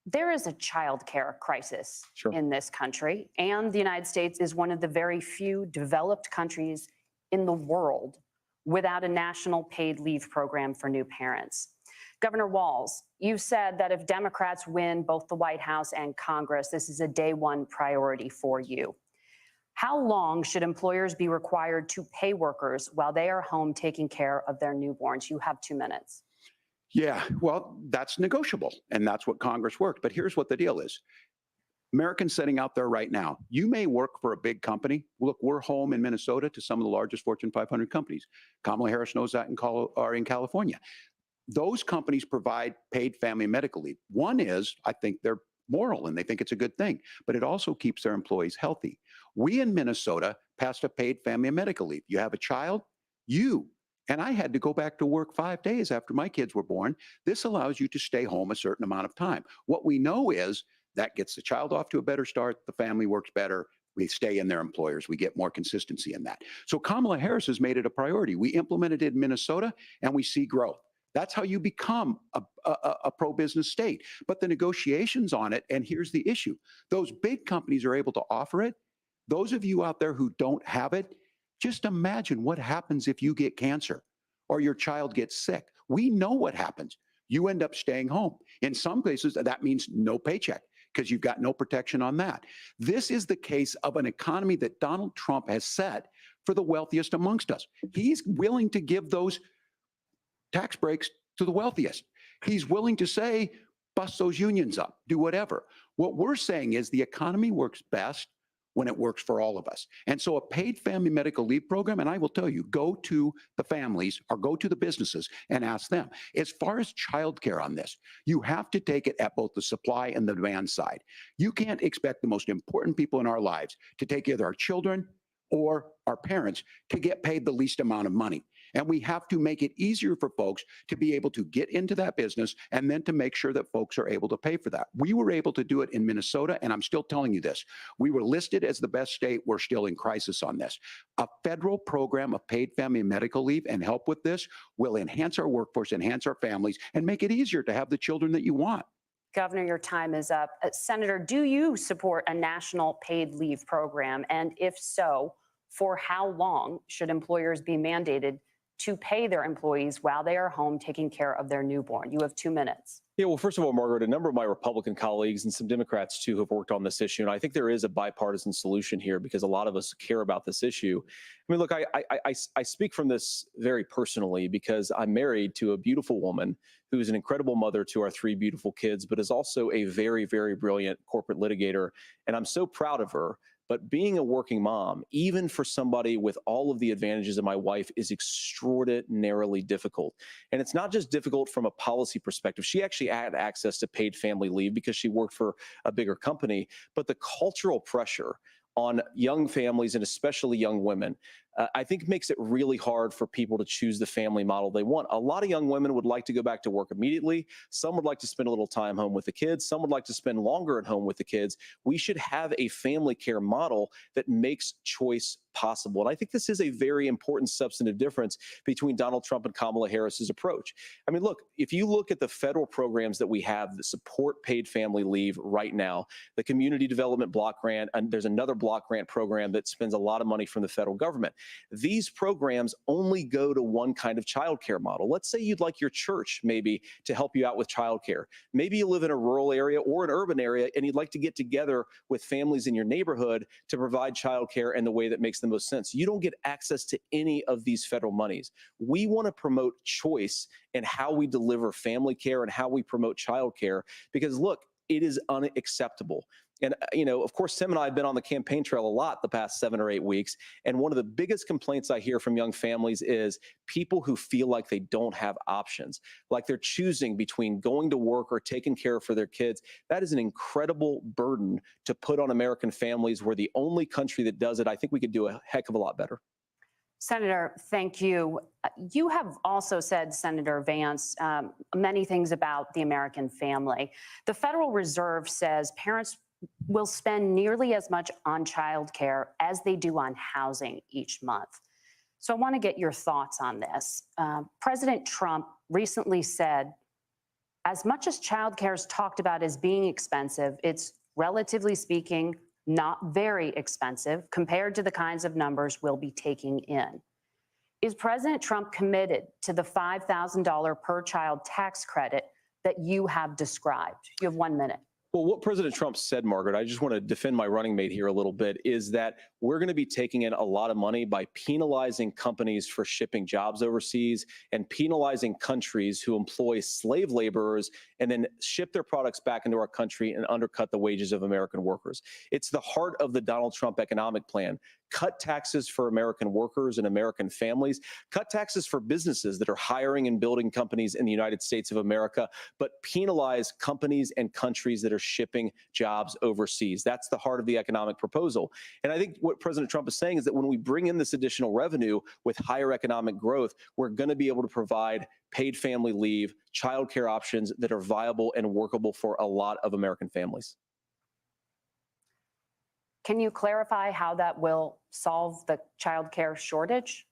There is a child care crisis in this country, and the United States is one of the very few developed countries in the world without a national paid leave program for new parents. Governor Waltz, you've said that if Democrats win both the White House and Congress, this is a day one priority for you. How long should employers be required to pay workers while they are home taking care of their newborns? You have 2 minutes. Yeah, well, that's negotiable, and that's what Congress worked. But here's what the deal is. Americans sitting out there right now, you may work for a big company. Look, we're home in Minnesota to some of the largest Fortune 500 companies. Kamala Harris knows that in California. Those companies provide paid family and medical leave. One is, I think they're moral and they think it's a good thing, but it also keeps their employees healthy. We in Minnesota passed a paid family and medical leave. You have a child, and I had to go back to work 5 days after my kids were born. This allows you to stay home a certain amount of time. What we know is that gets the child off to a better start. The family works better. We stay in their employers. We get more consistency in that. So Kamala Harris has made it a priority. We implemented it in Minnesota and we see growth. That's how you become a pro-business state. But the negotiations on it, and here's the issue. Those big companies are able to offer it. Those of you out there who don't have it, just imagine what happens if you get cancer or your child gets sick. We know what happens. You end up staying home. In some cases, that means no paycheck because you've got no protection on that. This is the case of an economy that Donald Trump has set for the wealthiest amongst us. He's willing to give those tax breaks to the wealthiest. He's willing to say, bust those unions up, do whatever. What we're saying is the economy works best when it works for all of us. And so a paid family medical leave program, and I will tell you, go to the families or go to the businesses and ask them. As far as childcare on this, you have to take it at both the supply and the demand side. You can't expect the most important people in our lives to take either our children or our parents to get paid the least amount of money. And we have to make it easier for folks to be able to get into that business and then to make sure that folks are able to pay for that. We were able to do it in Minnesota, and I'm still telling you this. We were listed as the best state. We're still in crisis on this. A federal program of paid family and medical leave and help with this will enhance our workforce, enhance our families, and make it easier to have the children that you want. Governor, your time is up. Senator, do you support a national paid leave program? And if so, for how long should employers be mandated to pay their employees while they are home taking care of their newborn? You have 2 minutes. Yeah, well, first of all, Margaret, a number of my Republican colleagues and some Democrats, too, have worked on this issue. And I think there is a bipartisan solution here because a lot of us care about this issue. I mean, look, I speak from this very personally because I'm married to a beautiful woman who is an incredible mother to our 3 beautiful kids, but is also a very, very brilliant corporate litigator. And I'm so proud of her. But being a working mom, even for somebody with all of the advantages of my wife, is extraordinarily difficult. And it's not just difficult from a policy perspective. She actually had access to paid family leave because she worked for a bigger company. But the cultural pressure on young families and especially young women, I think makes it really hard for people to choose the family model they want. A lot of young women would like to go back to work immediately. Some would like to spend a little time home with the kids. Some would like to spend longer at home with the kids. We should have a family care model that makes choice possible. And I think this is a very important substantive difference between Donald Trump and Kamala Harris's approach. I mean, look, if you look at the federal programs that we have that support paid family leave right now, the Community Development Block Grant, and there's another block grant program that spends a lot of money from the federal government. These programs only go to one kind of childcare model. Let's say you'd like your church maybe to help you out with childcare. Maybe you live in a rural area or an urban area and you'd like to get together with families in your neighborhood to provide childcare in the way that makes the most sense. You don't get access to any of these federal monies. We want to promote choice in how we deliver family care and how we promote childcare because look, It is unacceptable. And, of course, Tim and I have been on the campaign trail a lot the past 7 or 8 weeks. And one of the biggest complaints I hear from young families is people who feel like they don't have options, like they're choosing between going to work or taking care for their kids. That is an incredible burden to put on American families. We're the only country that does it. I think we could do a heck of a lot better. Senator, thank you. You have also said, Senator Vance, many things about the American family. The Federal Reserve says parents will spend nearly as much on childcare as they do on housing each month. So I want to get your thoughts on this. President Trump recently said, as much as childcare is talked about as being expensive, it's relatively speaking not very expensive compared to the kinds of numbers we'll be taking in. Is President Trump committed to the $5,000 per child tax credit that you have described? You have 1 minute. Well, what President Trump said, Margaret, I just want to defend my running mate here a little bit, is that we're going to be taking in a lot of money by penalizing companies for shipping jobs overseas and penalizing countries who employ slave laborers and then ship their products back into our country and undercut the wages of American workers. It's the heart of the Donald Trump economic plan. Cut taxes for American workers and American families, cut taxes for businesses that are hiring and building companies in the United States of America, but penalize companies and countries that are shipping jobs overseas. That's the heart of the economic proposal. And I think what President Trump is saying is that when we bring in this additional revenue with higher economic growth, we're going to be able to provide paid family leave, childcare options that are viable and workable for a lot of American families. Can you clarify how that will solve the child care shortage?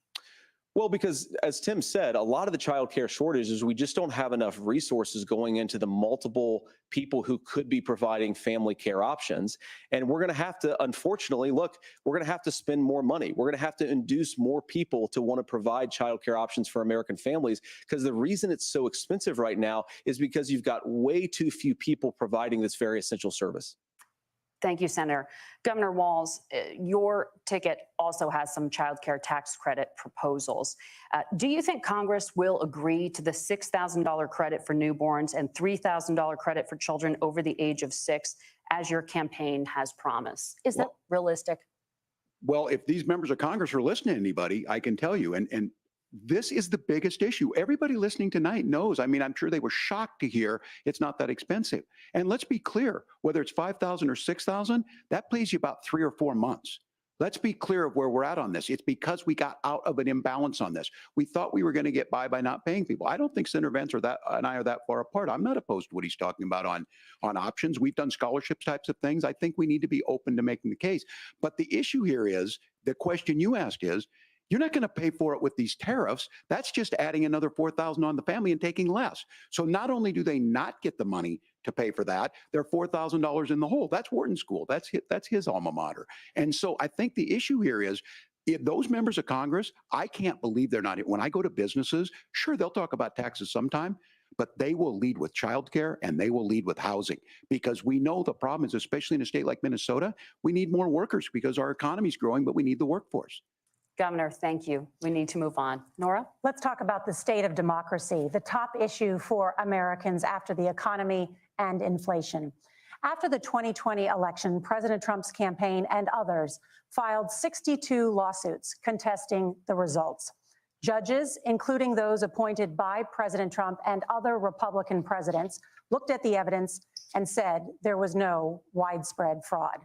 Well, because as Tim said, a lot of the child care shortage is we just don't have enough resources going into the multiple people who could be providing family care options. And we're going to have to, unfortunately, look, we're going to have to spend more money. We're going to have to induce more people to want to provide child care options for American families, because the reason it's so expensive right now is because you've got way too few people providing this very essential service. Thank you, Senator. Governor Waltz, your ticket also has some child care tax credit proposals. Do you think Congress will agree to the $6,000 credit for newborns and $3,000 credit for children over the age of 6, as your campaign has promised? Is that realistic? Well, if these members of Congress are listening to anybody, I can tell you, and this is the biggest issue. Everybody listening tonight knows. I mean, I'm sure they were shocked to hear it's not that expensive. And let's be clear, whether it's 5,000 or 6,000, that pays you about 3 or 4 months. Let's be clear of where we're at on this. It's because we got out of an imbalance on this. We thought we were going to get by not paying people. I don't think Senator Vance and I are that far apart. I'm not opposed to what he's talking about on options. We've done scholarships types of things. I think we need to be open to making the case. But the issue here is, the question you asked is, you're not going to pay for it with these tariffs. That's just adding another $4,000 on the family and taking less. So not only do they not get the money to pay for that, they're $4,000 in the hole. That's Wharton School. That's his alma mater. And so I think the issue here is, if those members of Congress, I can't believe they're not. When I go to businesses, sure, they'll talk about taxes sometime, but they will lead with childcare and they will lead with housing, because we know the problem is, especially in a state like Minnesota, we need more workers because our economy is growing, but we need the workforce. Governor, thank you. We need to move on. Nora? Let's talk about the state of democracy, the top issue for Americans after the economy and inflation. After the 2020 election, President Trump's campaign and others filed 62 lawsuits contesting the results. Judges, including those appointed by President Trump and other Republican presidents, looked at the evidence and said there was no widespread fraud.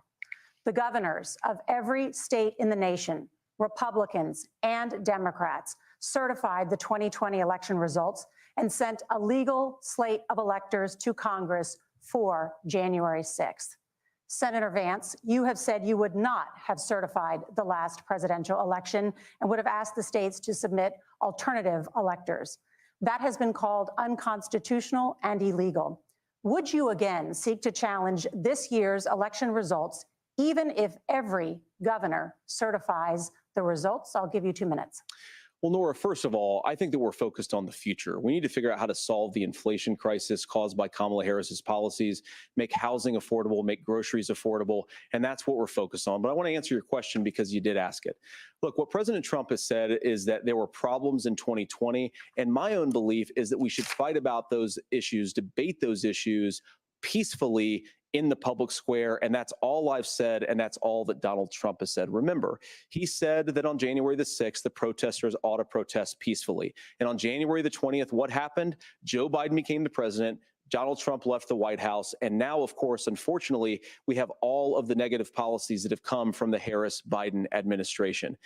The governors of every state in the nation, Republicans and Democrats, certified the 2020 election results and sent a legal slate of electors to Congress for January 6th. Senator Vance, you have said you would not have certified the last presidential election and would have asked the states to submit alternative electors. That has been called unconstitutional and illegal. Would you again seek to challenge this year's election results, even if every governor certifies the results? I'll give you 2 minutes. Well, Nora, first of all, I think that we're focused on the future. We need to figure out how to solve the inflation crisis caused by Kamala Harris's policies, make housing affordable, make groceries affordable, and that's what we're focused on. But I want to answer your question because you did ask it. Look, what President Trump has said is that there were problems in 2020, and my own belief is that we should fight about those issues, debate those issues peacefully in the public square. And that's all I've said. And that's all that Donald Trump has said. Remember, he said that on January the 6th, the protesters ought to protest peacefully. And on January the 20th, what happened? Joe Biden became the president. Donald Trump left the White House. And now, of course, unfortunately, we have all of the negative policies that have come from the Harris-Biden administration.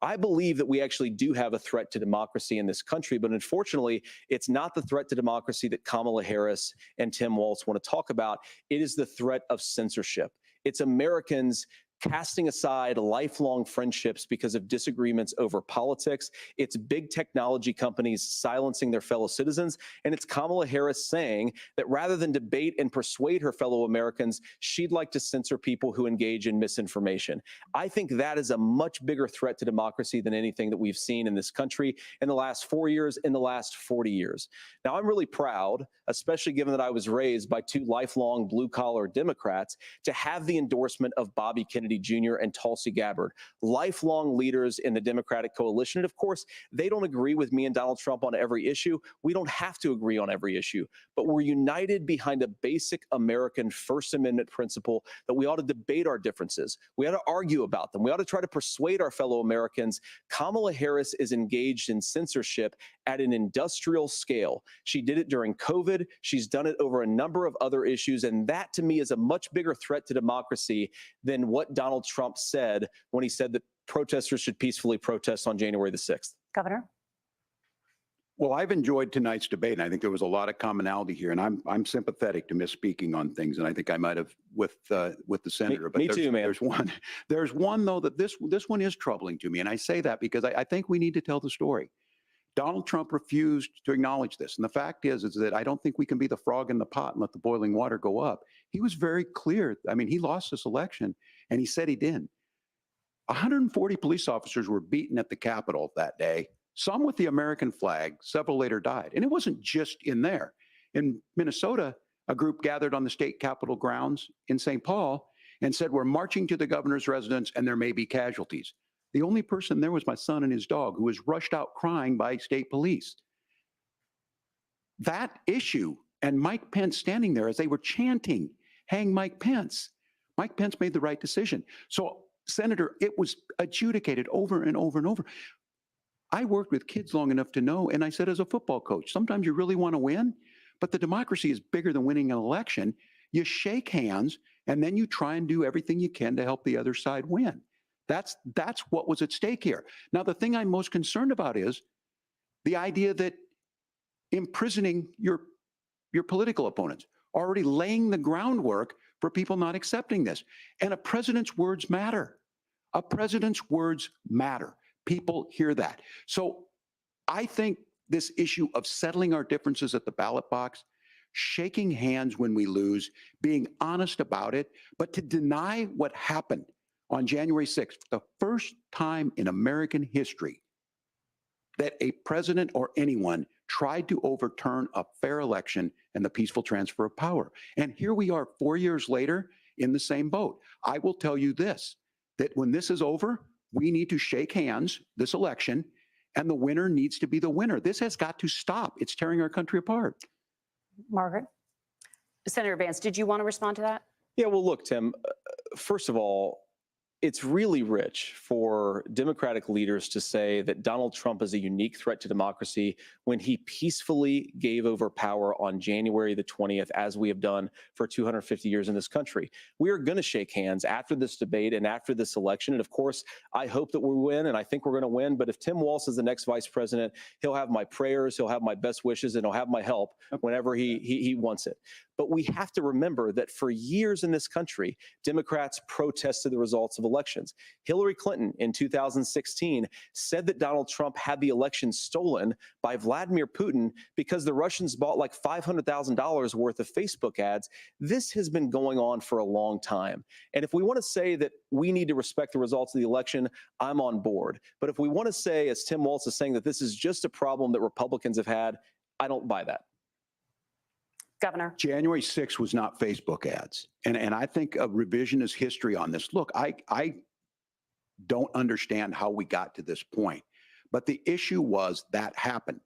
I believe that we actually do have a threat to democracy in this country, but unfortunately, it's not the threat to democracy that Kamala Harris and Tim Waltz want to talk about. It is the threat of censorship. It's Americans casting aside lifelong friendships because of disagreements over politics. It's big technology companies silencing their fellow citizens. And it's Kamala Harris saying that rather than debate and persuade her fellow Americans, she'd like to censor people who engage in misinformation. I think that is a much bigger threat to democracy than anything that we've seen in this country in the last 4 years, in the last 40 years. Now, I'm really proud, especially given that I was raised by two lifelong blue-collar Democrats, to have the endorsement of Bobby Kennedy Jr. and Tulsi Gabbard, lifelong leaders in the Democratic coalition. And of course, they don't agree with me and Donald Trump on every issue. We don't have to agree on every issue, but we're united behind a basic American First Amendment principle that we ought to debate our differences. We ought to argue about them. We ought to try to persuade our fellow Americans. Kamala Harris is engaged in censorship at an industrial scale. She did it during COVID. She's done it over a number of other issues. And that, to me, is a much bigger threat to democracy than what Donald Trump said when he said that protesters should peacefully protest on January the 6th. Governor? Well, I've enjoyed tonight's debate, and I think there was a lot of commonality here. And I'm sympathetic to misspeaking on things, and I think I might have with the senator. Me too, man. There's one though that this one is troubling to me, and I say that because I think we need to tell the story. Donald Trump refused to acknowledge this, and the fact is that I don't think we can be the frog in the pot and let the boiling water go up. He was very clear. I mean, he lost this election, and he said he did. 140 police officers were beaten at the Capitol that day. Some with the American flag, several later died. And it wasn't just in there. In Minnesota, a group gathered on the state capitol grounds in St. Paul and said, we're marching to the governor's residence and there may be casualties. The only person there was my son and his dog, who was rushed out crying by state police. That issue and Mike Pence standing there as they were chanting, hang Mike Pence. Mike Pence made the right decision. So, Senator, it was adjudicated over and over and over. I worked with kids long enough to know, and I said as a football coach, sometimes you really want to win, but the democracy is bigger than winning an election. You shake hands, and then you try and do everything you can to help the other side win. That's what was at stake here. Now, the thing I'm most concerned about is the idea that imprisoning your political opponents, already laying the groundwork for people not accepting this. And a president's words matter. A president's words matter. People hear that. So I think this issue of settling our differences at the ballot box, shaking hands when we lose, being honest about it, but to deny what happened on January 6th, the first time in American history that a president or anyone tried to overturn a fair election and the peaceful transfer of power. And here we are 4 years later in the same boat. I will tell you this, that when this is over, we need to shake hands this election, and the winner needs to be the winner. This has got to stop. It's tearing our country apart. Margaret? Senator Vance, did you want to respond to that? Yeah, well, look, Tim, first of all, it's really rich for Democratic leaders to say that Donald Trump is a unique threat to democracy when he peacefully gave over power on January the 20th, as we have done for 250 years in this country. We are going to shake hands after this debate and after this election. And of course, I hope that we win, and I think we're going to win. But if Tim Waltz is the next vice president, he'll have my prayers, he'll have my best wishes, and he'll have my help whenever he wants it. But we have to remember that for years in this country, Democrats protested the results of elections. Hillary Clinton in 2016 said that Donald Trump had the election stolen by Vladimir Putin because the Russians bought like $500,000 worth of Facebook ads. This has been going on for a long time. And if we want to say that we need to respect the results of the election, I'm on board. But if we want to say, as Tim Waltz is saying, that this is just a problem that Republicans have had, I don't buy that. Governor. January 6th was not Facebook ads. And I think a revisionist history on this. Look, I don't understand how we got to this point. But the issue was that happened.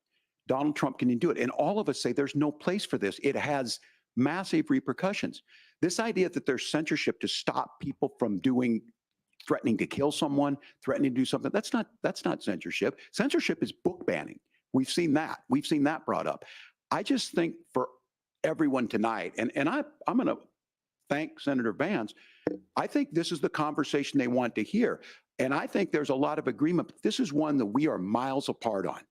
Donald Trump can do it. And all of us say there's no place for this. It has massive repercussions. This idea that there's censorship to stop people from threatening to kill someone, threatening to do something, that's not censorship. Censorship is book banning. We've seen that. We've seen that brought up. I just think for everyone tonight, and I'm going to thank Senator Vance. I think this is the conversation they want to hear. And I think there's a lot of agreement. But this is one that we are miles apart on.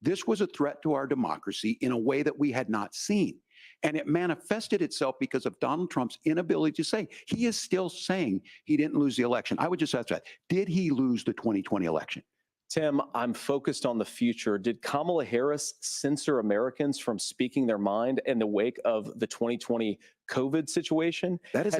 This was a threat to our democracy in a way that we had not seen. And it manifested itself because of Donald Trump's inability to say. He is still saying he didn't lose the election. I would just ask that. Did he lose the 2020 election? Tim, I'm focused on the future. Did Kamala Harris censor Americans from speaking their mind in the wake of the 2020 COVID situation? That is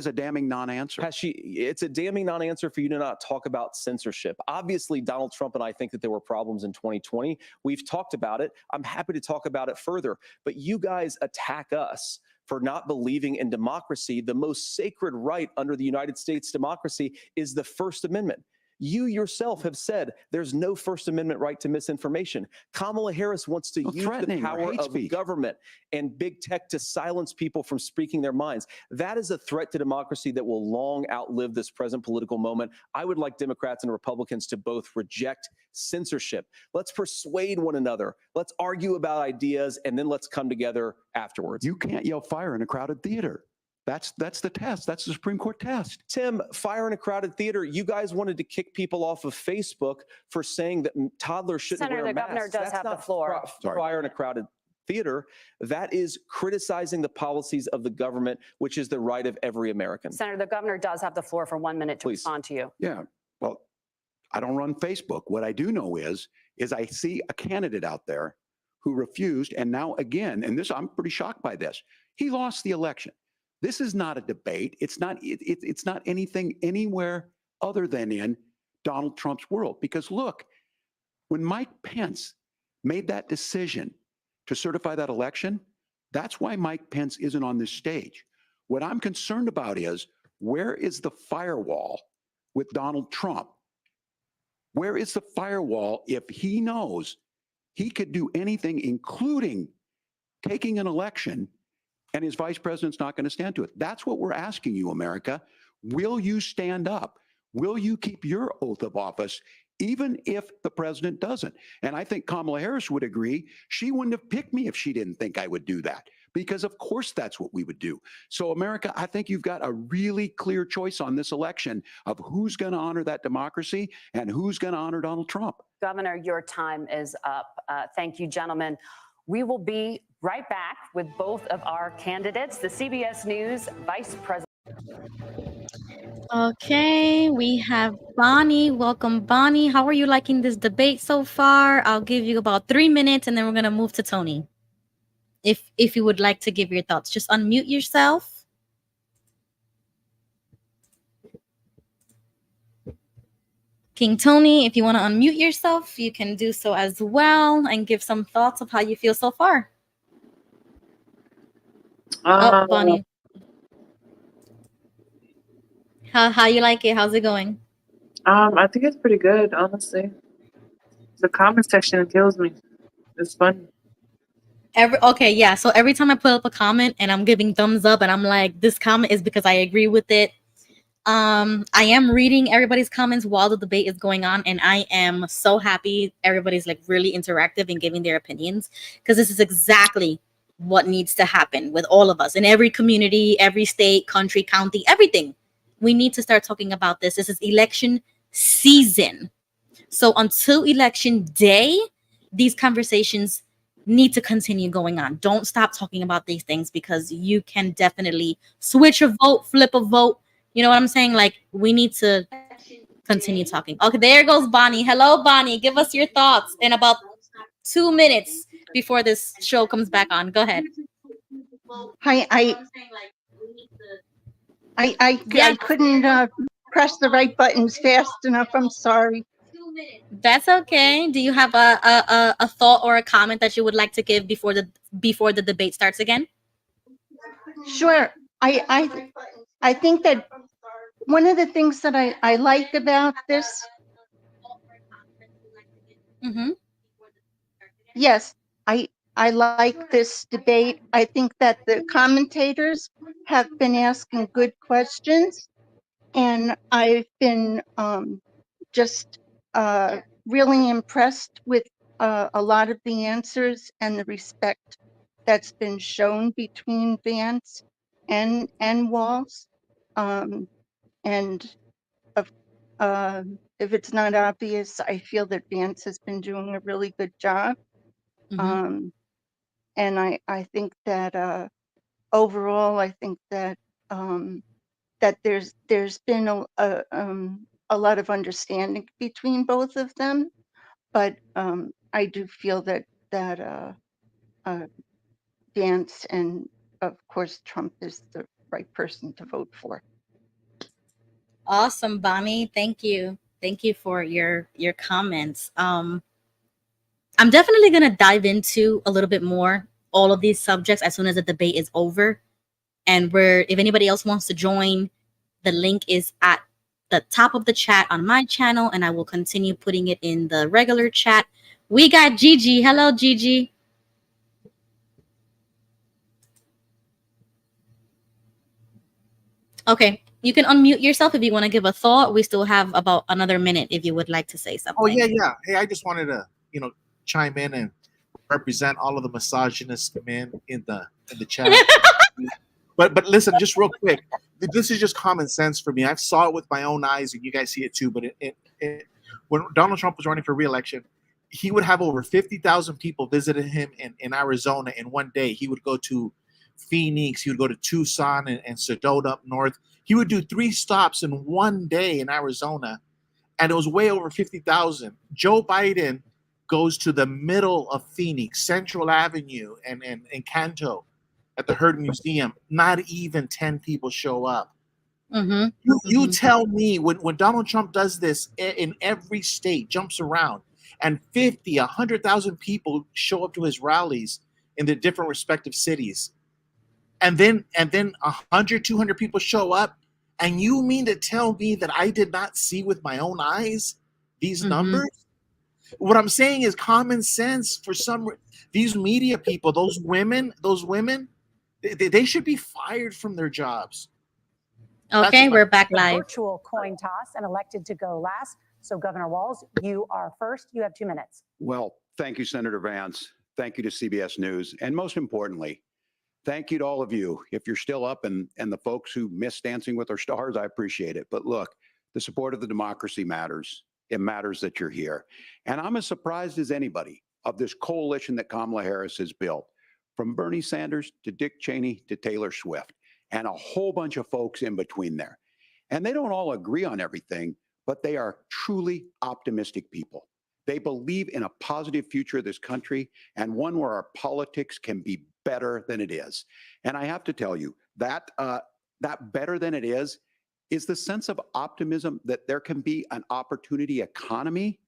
a damning non-answer. It's a damning non-answer for you to not talk about censorship. Obviously, Donald Trump and I think that there were problems in 2020. We've talked about it. I'm happy to talk about it further. But you guys attack us for not believing in democracy. The most sacred right under the United States democracy is the First Amendment. You yourself have said there's no First Amendment right to misinformation. Kamala Harris wants to use the power of government and big tech to silence people from speaking their minds. That is a threat to democracy that will long outlive this present political moment. I would like Democrats and Republicans to both reject censorship. Let's persuade one another. Let's argue about ideas, and then let's come together afterwards. You can't yell fire in a crowded theater. That's the test. That's the Supreme Court test. Tim, fire in a crowded theater. You guys wanted to kick people off of Facebook for saying that toddlers shouldn't wear masks. Senator, the governor does have the floor. Fire in a crowded theater. That is criticizing the policies of the government, which is the right of every American. Senator, the governor does have the floor for 1 minute to respond to you. Yeah. Well, I don't run Facebook. What I do know is I see a candidate out there who refused, and now again, and this, I'm pretty shocked by this. He lost the election. This is not a debate. It's not anything anywhere other than in Donald Trump's world. Because look, when Mike Pence made that decision to certify that election, that's why Mike Pence isn't on this stage. What I'm concerned about is, where is the firewall with Donald Trump? Where is the firewall if he knows he could do anything, including taking an election, and his vice president's not going to stand to it? That's what we're asking you, America. Will you stand up? Will you keep your oath of office, even if the president doesn't? And I think Kamala Harris would agree. She wouldn't have picked me if she didn't think I would do that, because of course that's what we would do. So America, I think you've got a really clear choice on this election of who's going to honor that democracy and who's going to honor Donald Trump. Governor, your time is up. Thank you, gentlemen. We will be right back with both of our candidates, the CBS News Vice President. Okay, we have Bonnie. Welcome, Bonnie. How are you liking this debate so far? I'll give you about 3 minutes, and then we're going to move to Tony. If you would like to give your thoughts, just unmute yourself. King Tony, if you want to unmute yourself, you can do so as well and give some thoughts of how you feel so far. Bonnie. How you like it? How's it going? I think it's pretty good, honestly. The comment section kills me. It's fun. Okay, yeah. So every time I put up a comment and I'm giving thumbs up and I'm like, this comment is because I agree with it. I am reading everybody's comments while the debate is going on, and I am so happy everybody's like really interactive and giving their opinions, because this is exactly what needs to happen with all of us in every community, every state, country, county, everything. We need to start talking about this. This is election season. So until election day, these conversations need to continue going on. Don't stop talking about these things, because you can definitely switch a vote, flip a vote. You know what I'm saying? Like, we need to continue talking. Okay, there goes Bonnie. Hello, Bonnie. Give us your thoughts in about 2 minutes before this show comes back on. Go ahead. Hi, I couldn't press the right buttons fast enough. I'm sorry. That's okay. Do you have a thought or a comment that you would like to give before the debate starts again? Sure. I think that one of the things that I like about this, yes, I like this debate. I think that the commentators have been asking good questions, and I've been just really impressed with a lot of the answers and the respect that's been shown between Vance and Waltz. And of, if it's not obvious, I feel that Vance has been doing a really good job. And I think that overall, I think that that there's been a lot of understanding between both of them, but I do feel that Vance and of course Trump is the right person to vote for. Awesome, Bonnie. Thank you. Thank you for your comments. I'm definitely going to dive into a little bit more all of these subjects as soon as the debate is over. And if anybody else wants to join, the link is at the top of the chat on my channel, and I will continue putting it in the regular chat. We got Gigi. Hello, Gigi. Okay, you can unmute yourself if you want to give a thought. We still have about another minute if you would like to say something. Oh, yeah. Hey, I just wanted to, chime in and represent all of the misogynist men in the chat. But listen, just real quick, this is just common sense for me. I've saw it with my own eyes, and you guys see it too. But when Donald Trump was running for re-election, he would have over 50,000 people visiting him in Arizona in one day. He would go to Phoenix, he would go to Tucson and Sedona up north. He would do 3 stops in one day in Arizona, and it was way over 50,000. Joe Biden goes to the middle of Phoenix, Central Avenue, and Canto at the Herd Museum. Not even 10 people show up. You tell me when Donald Trump does this in every state, jumps around, and 50, 100,000 people show up to his rallies in the different respective cities, and then 100, 200 people show up, and you mean to tell me that I did not see with my own eyes these numbers? What I'm saying is common sense. For these media people, those women, they should be fired from their jobs. Okay, we're back live. Virtual coin toss and elected to go last. So Governor Walz, you are first. You have 2 minutes. Well, thank you, Senator Vance. Thank you to CBS News. And most importantly, thank you to all of you. If you're still up and the folks who miss Dancing with Our Stars, I appreciate it. But look, the support of the democracy matters. It matters that you're here. And I'm as surprised as anybody of this coalition that Kamala Harris has built, from Bernie Sanders to Dick Cheney to Taylor Swift, and a whole bunch of folks in between there. And they don't all agree on everything, but they are truly optimistic people. They believe in a positive future of this country, and one where our politics can be better than it is. And I have to tell you that that better than it is the sense of optimism that there can be an opportunity economy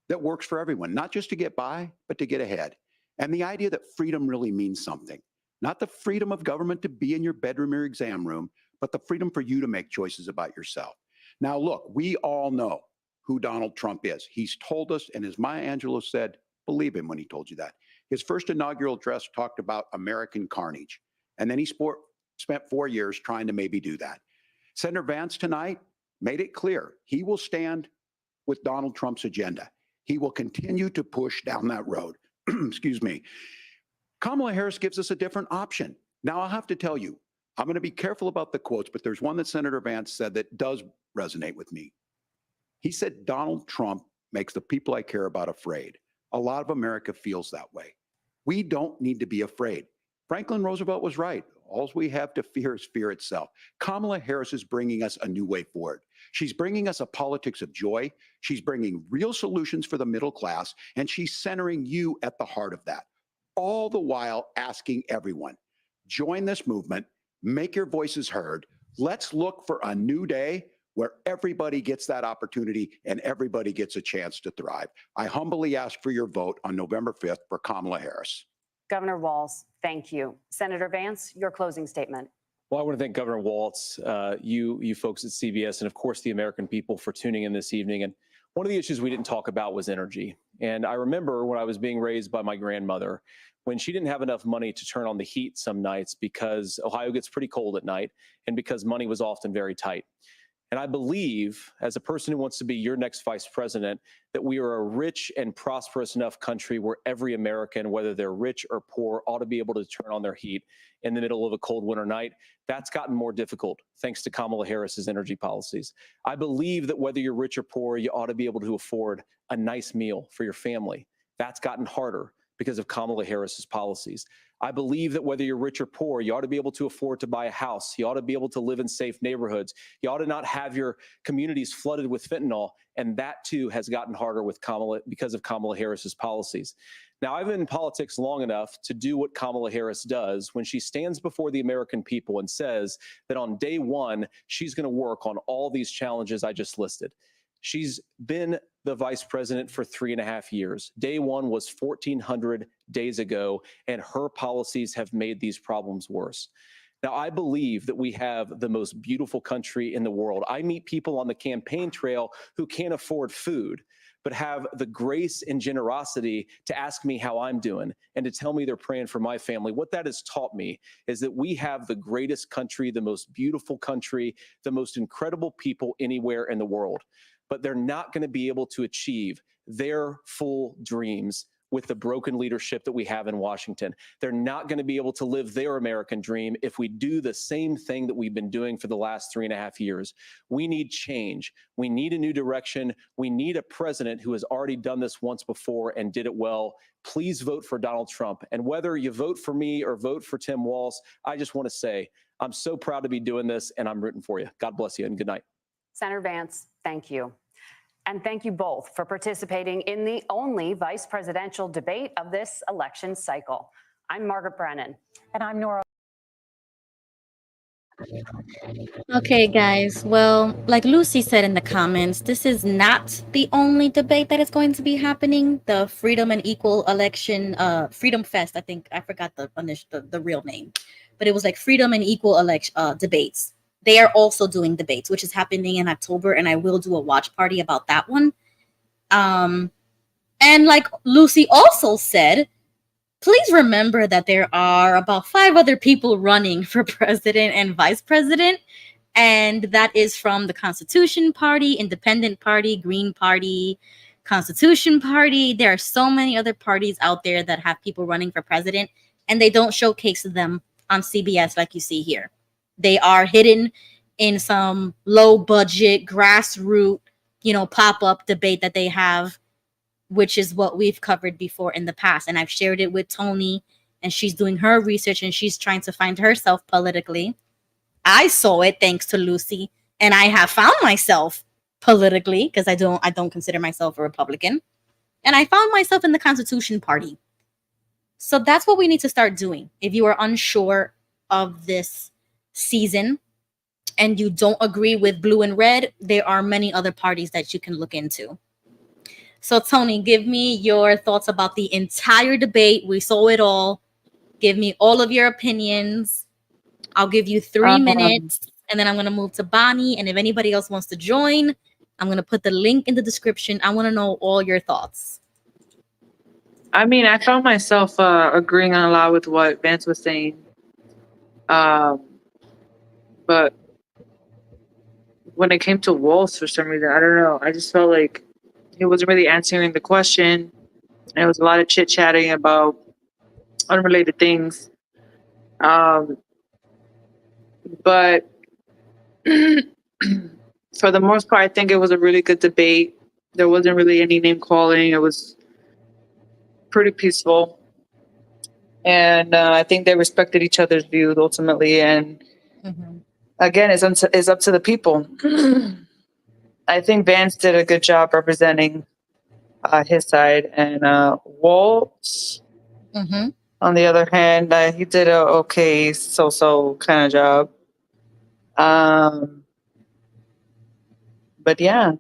that works for everyone, not just to get by, but to get ahead. And the idea that freedom really means something, not the freedom of government to be in your bedroom or exam room, but the freedom for you to make choices about yourself. Now, look, we all know who Donald Trump is. He's told us, and as Maya Angelou said, believe him when he told you that. His first inaugural address talked about American carnage, and then he spent 4 years trying to maybe do that. Senator Vance tonight made it clear he will stand with Donald Trump's agenda. He will continue to push down that road. Excuse me. Kamala Harris gives us a different option. Now, I'll have to tell you, I'm going to be careful about the quotes, but there's one that Senator Vance said that does resonate with me. He said, Donald Trump makes the people I care about afraid. A lot of America feels that way. We don't need to be afraid. Franklin Roosevelt was right. All we have to fear is fear itself. Kamala Harris is bringing us a new way forward. She's bringing us a politics of joy. She's bringing real solutions for the middle class, and she's centering you at the heart of that. All the while asking everyone, join this movement, make your voices heard. Let's look for a new day where everybody gets that opportunity and everybody gets a chance to thrive. I humbly ask for your vote on November 5th for Kamala Harris. Governor Walz, thank you. Senator Vance, your closing statement. Well, I want to thank Governor Waltz, you folks at CBS, and of course the American people for tuning in this evening. And one of the issues we didn't talk about was energy. And I remember when I was being raised by my grandmother, when she didn't have enough money to turn on the heat some nights because Ohio gets pretty cold at night and because money was often very tight. And I believe, as a person who wants to be your next vice president, that we are a rich and prosperous enough country where every American, whether they're rich or poor, ought to be able to turn on their heat in the middle of a cold winter night. That's gotten more difficult thanks to Kamala Harris's energy policies. I believe that whether you're rich or poor, you ought to be able to afford a nice meal for your family. That's gotten harder because of Kamala Harris's policies. I believe that whether you're rich or poor, you ought to be able to afford to buy a house. You ought to be able to live in safe neighborhoods. You ought to not have your communities flooded with fentanyl. And that too has gotten harder with Kamala because of Kamala Harris's policies. Now, I've been in politics long enough to do what Kamala Harris does when she stands before the American people and says that on day one, she's going to work on all these challenges I just listed. She's been the vice president for 3.5 years. Day one was 1,400 days ago, and her policies have made these problems worse. Now, I believe that we have the most beautiful country in the world. I meet people on the campaign trail who can't afford food, but have the grace and generosity to ask me how I'm doing and to tell me they're praying for my family. What that has taught me is that we have the greatest country, the most beautiful country, the most incredible people anywhere in the world. But they're not going to be able to achieve their full dreams with the broken leadership that we have in Washington. They're not going to be able to live their American dream if we do the same thing that we've been doing for the last 3.5 years. We need change. We need a new direction. We need a president who has already done this once before and did it well. Please vote for Donald Trump. And whether you vote for me or vote for Tim Walz, I just want to say I'm so proud to be doing this, and I'm rooting for you. God bless you, and good night. Senator Vance, thank you. And thank you both for participating in the only vice presidential debate of this election cycle. I'm Margaret Brennan. And I'm Nora. Okay, guys. Well, like Lucy said in the comments, this is not the only debate that is going to be happening. The Freedom and Equal Election, Freedom Fest, I think, I forgot the real name, but it was like Freedom and Equal Election debates. They are also doing debates, which is happening in October, and I will do a watch party about that one. And like Lucy also said, please remember that there are about 5 other people running for president and vice president, and that is from the Constitution Party, Independent Party, Green Party, Constitution Party. There are so many other parties out there that have people running for president, and they don't showcase them on CBS like you see here. They are hidden in some low budget, grassroots, pop-up debate that they have, which is what we've covered before in the past. And I've shared it with Tony, and she's doing her research and she's trying to find herself politically. I saw it thanks to Lucy, and I have found myself politically because I don't consider myself a Republican. And I found myself in the Constitution Party. So that's what we need to start doing. If you are unsure of this season and you don't agree with blue and red, there are many other parties that you can look into. So Tony, give me your thoughts about the entire debate. We saw it all. Give me all of your opinions. I'll give you 3 minutes, and then I'm going to move to Bonnie. And if anybody else wants to join, I'm going to put the link in the description. I want to know all your thoughts. I mean, I found myself agreeing on a lot with what Vance was saying. But when it came to Waltz, for some reason, I don't know. I just felt like he wasn't really answering the question. There was a lot of chit-chatting about unrelated things. But for the most part, I think it was a really good debate. There wasn't really any name calling. It was pretty peaceful. And I think they respected each other's views ultimately. And again, it's up to the people. I think Vance did a good job representing his side. And Waltz, on the other hand, he did a okay, so kind of job. But yeah,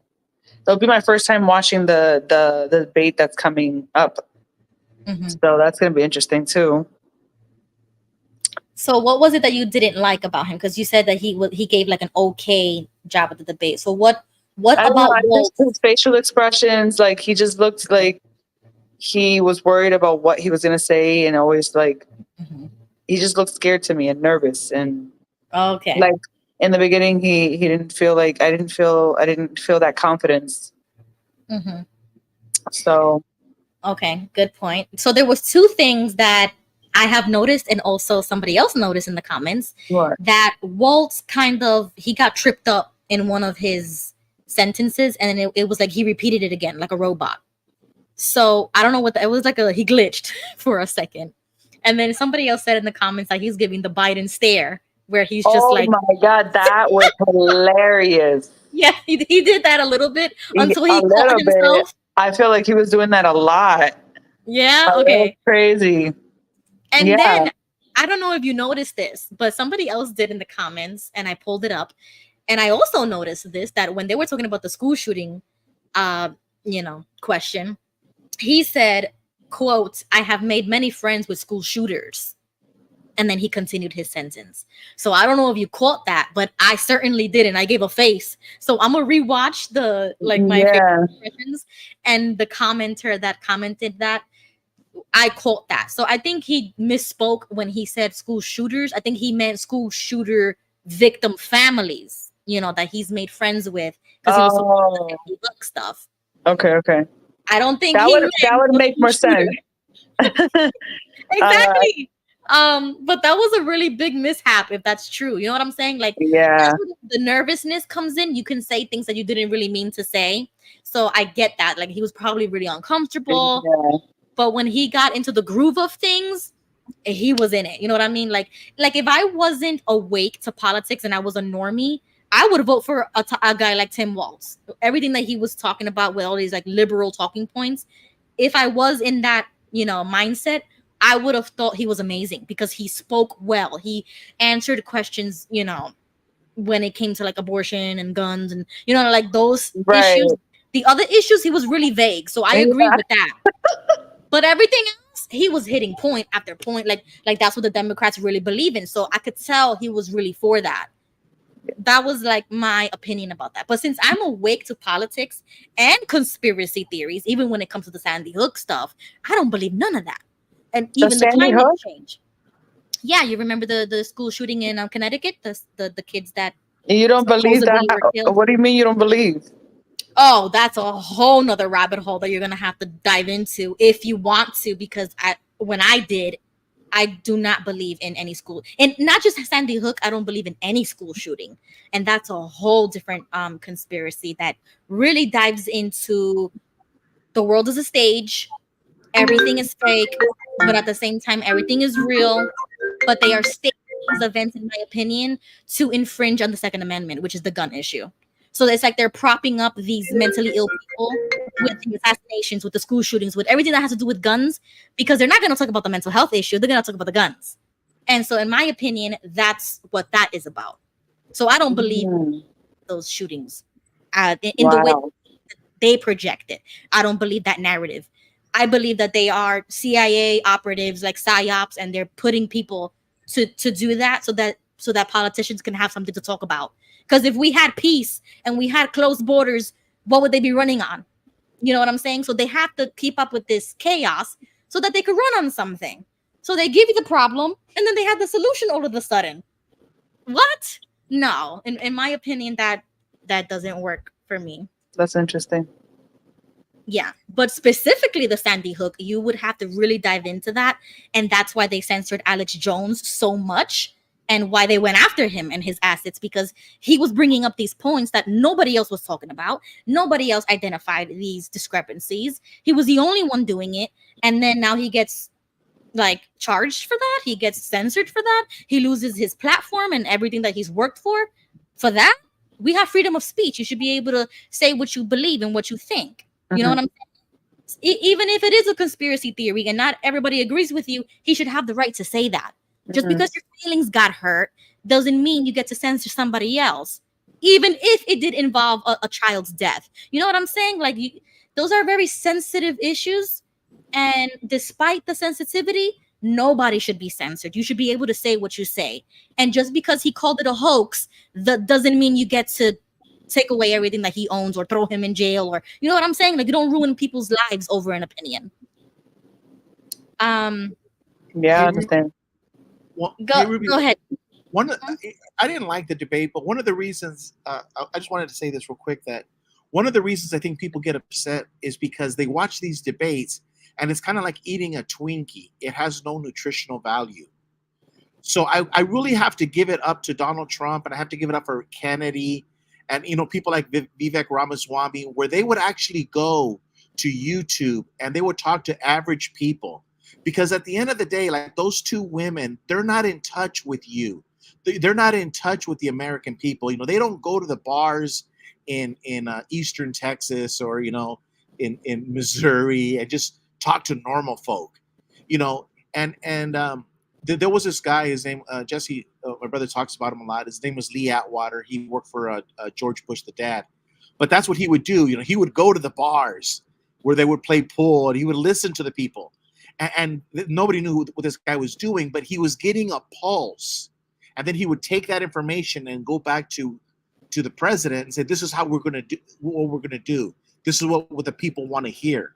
it'll be my first time watching the debate that's coming up. So that's going to be interesting too. So what was it that you didn't like about him? Because you said that he gave like an okay job at the debate. So what about his facial expressions? Like he just looked like he was worried about what he was going to say, and always like he just looked scared to me and nervous. And Okay. like in the beginning, he didn't feel like I didn't feel that confidence. Mm-hmm. So okay, good point. So there was two things that I have noticed, and also somebody else noticed in the comments, that Waltz he got tripped up in one of his sentences, and it was like he repeated it again like a robot. So I don't know it was like he glitched for a second. And then somebody else said in the comments that he's giving the Biden stare, where he's just oh like, my God, that was hilarious. Yeah, he did that a little bit until he a caught little himself. bit. I feel like he was doing that a lot. Yeah, It was okay. crazy. And then I don't know if you noticed this, but somebody else did in the comments, and I pulled it up. And I also noticed this, that when they were talking about the school shooting, question, he said, quote, "I have made many friends with school shooters." And then he continued his sentence. So I don't know if you caught that, but I certainly did, and I gave a face. So I'm gonna rewatch my favorite expressions, and the commenter that commented that, I caught that. So I think he misspoke when he said school shooters. I think he meant school shooter victim families, that he's made friends with, because he was supposed to look stuff. Okay. I don't think that would make more sense. Exactly. But that was a really big mishap if that's true. You know what I'm saying? Like, that's where the nervousness comes in. You can say things that you didn't really mean to say. So I get that. Like, he was probably really uncomfortable. Yeah. But when he got into the groove of things, he was in it. You know what I mean? Like if I wasn't awake to politics and I was a normie, I would vote for a guy like Tim Waltz. Everything that he was talking about with all these like liberal talking points, if I was in that, mindset, I would have thought he was amazing, because he spoke well. He answered questions, when it came to like abortion and guns and, like those issues. The other issues, he was really vague. So I agree with that. But everything else, he was hitting point after point. Like that's what the Democrats really believe in. So I could tell he was really for that. That was like my opinion about that. But since I'm awake to politics and conspiracy theories, even when it comes to the Sandy Hook stuff, I don't believe none of that. And even the climate change. Yeah, you remember the school shooting in Connecticut? The kids that you don't believe that? What do you mean you don't believe? Oh, that's a whole nother rabbit hole that you're gonna have to dive into if you want to, because when I did, I do not believe in any school, and not just Sandy Hook. I don't believe in any school shooting, and that's a whole different conspiracy that really dives into the world as a stage. Everything is fake, but at the same time, everything is real. But they are staged events, in my opinion, to infringe on the Second Amendment, which is the gun issue. So it's like they're propping up these mentally ill people with the assassinations, with the school shootings, with everything that has to do with guns, because they're not going to talk about the mental health issue. They're going to talk about the guns. And so, in my opinion, that's what that is about. So I don't believe those shootings in the way they project it. I don't believe that narrative. I believe that they are CIA operatives, like PSYOPs, and they're putting people to do that so that politicians can have something to talk about. Because if we had peace and we had closed borders, what would they be running on? You know what I'm saying? So they have to keep up with this chaos so that they could run on something. So they give you the problem, and then they have the solution all of a sudden. What? No. In my opinion, that doesn't work for me. That's interesting. Yeah, but specifically the Sandy Hook, you would have to really dive into that. And that's why they censored Alex Jones so much, and why they went after him and his assets, because he was bringing up these points that nobody else was talking about. Nobody else identified these discrepancies. He was the only one doing it. And then now he gets like charged for that. He gets censored for that. He loses his platform and everything that he's worked for that. We have freedom of speech. You should be able to say what you believe and what you think. You know what I'm saying? Even if it is a conspiracy theory and not everybody agrees with you, he should have the right to say that. Just because your feelings got hurt doesn't mean you get to censor somebody else, even if it did involve a child's death. You know what I'm saying? Like, those are very sensitive issues. And despite the sensitivity, nobody should be censored. You should be able to say what you say. And just because he called it a hoax, that doesn't mean you get to take away everything that he owns or throw him in jail, or, you know what I'm saying? Like, you don't ruin people's lives over an opinion. Yeah, I Hey, understand. Ruby, Go ahead. I didn't like the debate, but one of the reasons I just wanted to say this real quick, that one of the reasons I think people get upset is because they watch these debates and it's kind of like eating a Twinkie. It has no nutritional value. So I really have to give it up to Donald Trump, and I have to give it up for Kennedy and people like Vivek Ramaswamy, where they would actually go to YouTube and they would talk to average people. Because at the end of the day, like those two women, they're not in touch with you. They're not in touch with the American people. They don't go to the bars in Eastern Texas or in Missouri and just talk to normal folk. There was this guy, his name Jesse, my brother talks about him a lot. His name was Lee Atwater. He worked for George Bush, the dad. But that's what he would do. He would go to the bars where they would play pool, and he would listen to the people. And nobody knew what this guy was doing, but he was getting a pulse. And then he would take that information and go back to the president and say, "This is how we're going to do what we're going to do. This is what the people want to hear."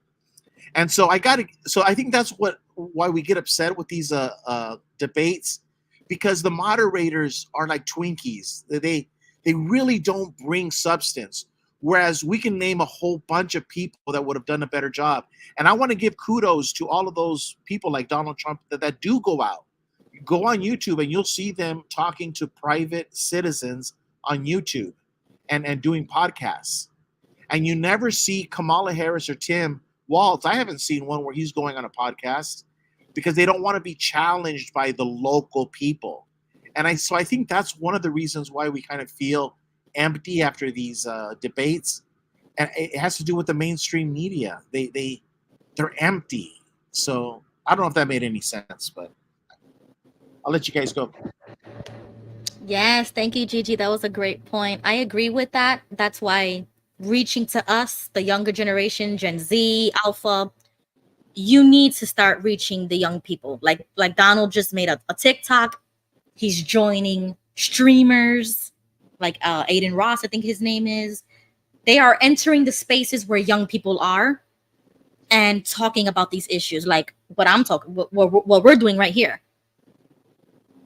And so I think that's why we get upset with these debates, because the moderators are like Twinkies. They really don't bring substance. Whereas we can name a whole bunch of people that would have done a better job. And I want to give kudos to all of those people like Donald Trump that do go out. Go on YouTube and you'll see them talking to private citizens on YouTube and doing podcasts. And you never see Kamala Harris or Tim Waltz. I haven't seen one where he's going on a podcast because they don't want to be challenged by the local people. So I think that's one of the reasons why we kind of feel empty after these debates. And it has to do with the mainstream media. They're empty. So I don't know if that made any sense, but I'll let you guys go. Yes, thank you, Gigi. That was a great point. I agree with that. That's why reaching to us, the younger generation, Gen Z, Alpha, you need to start reaching the young people. Like Donald just made a TikTok. He's joining streamers like Aiden Ross, I think his name is. They are entering the spaces where young people are and talking about these issues, like what we're doing right here.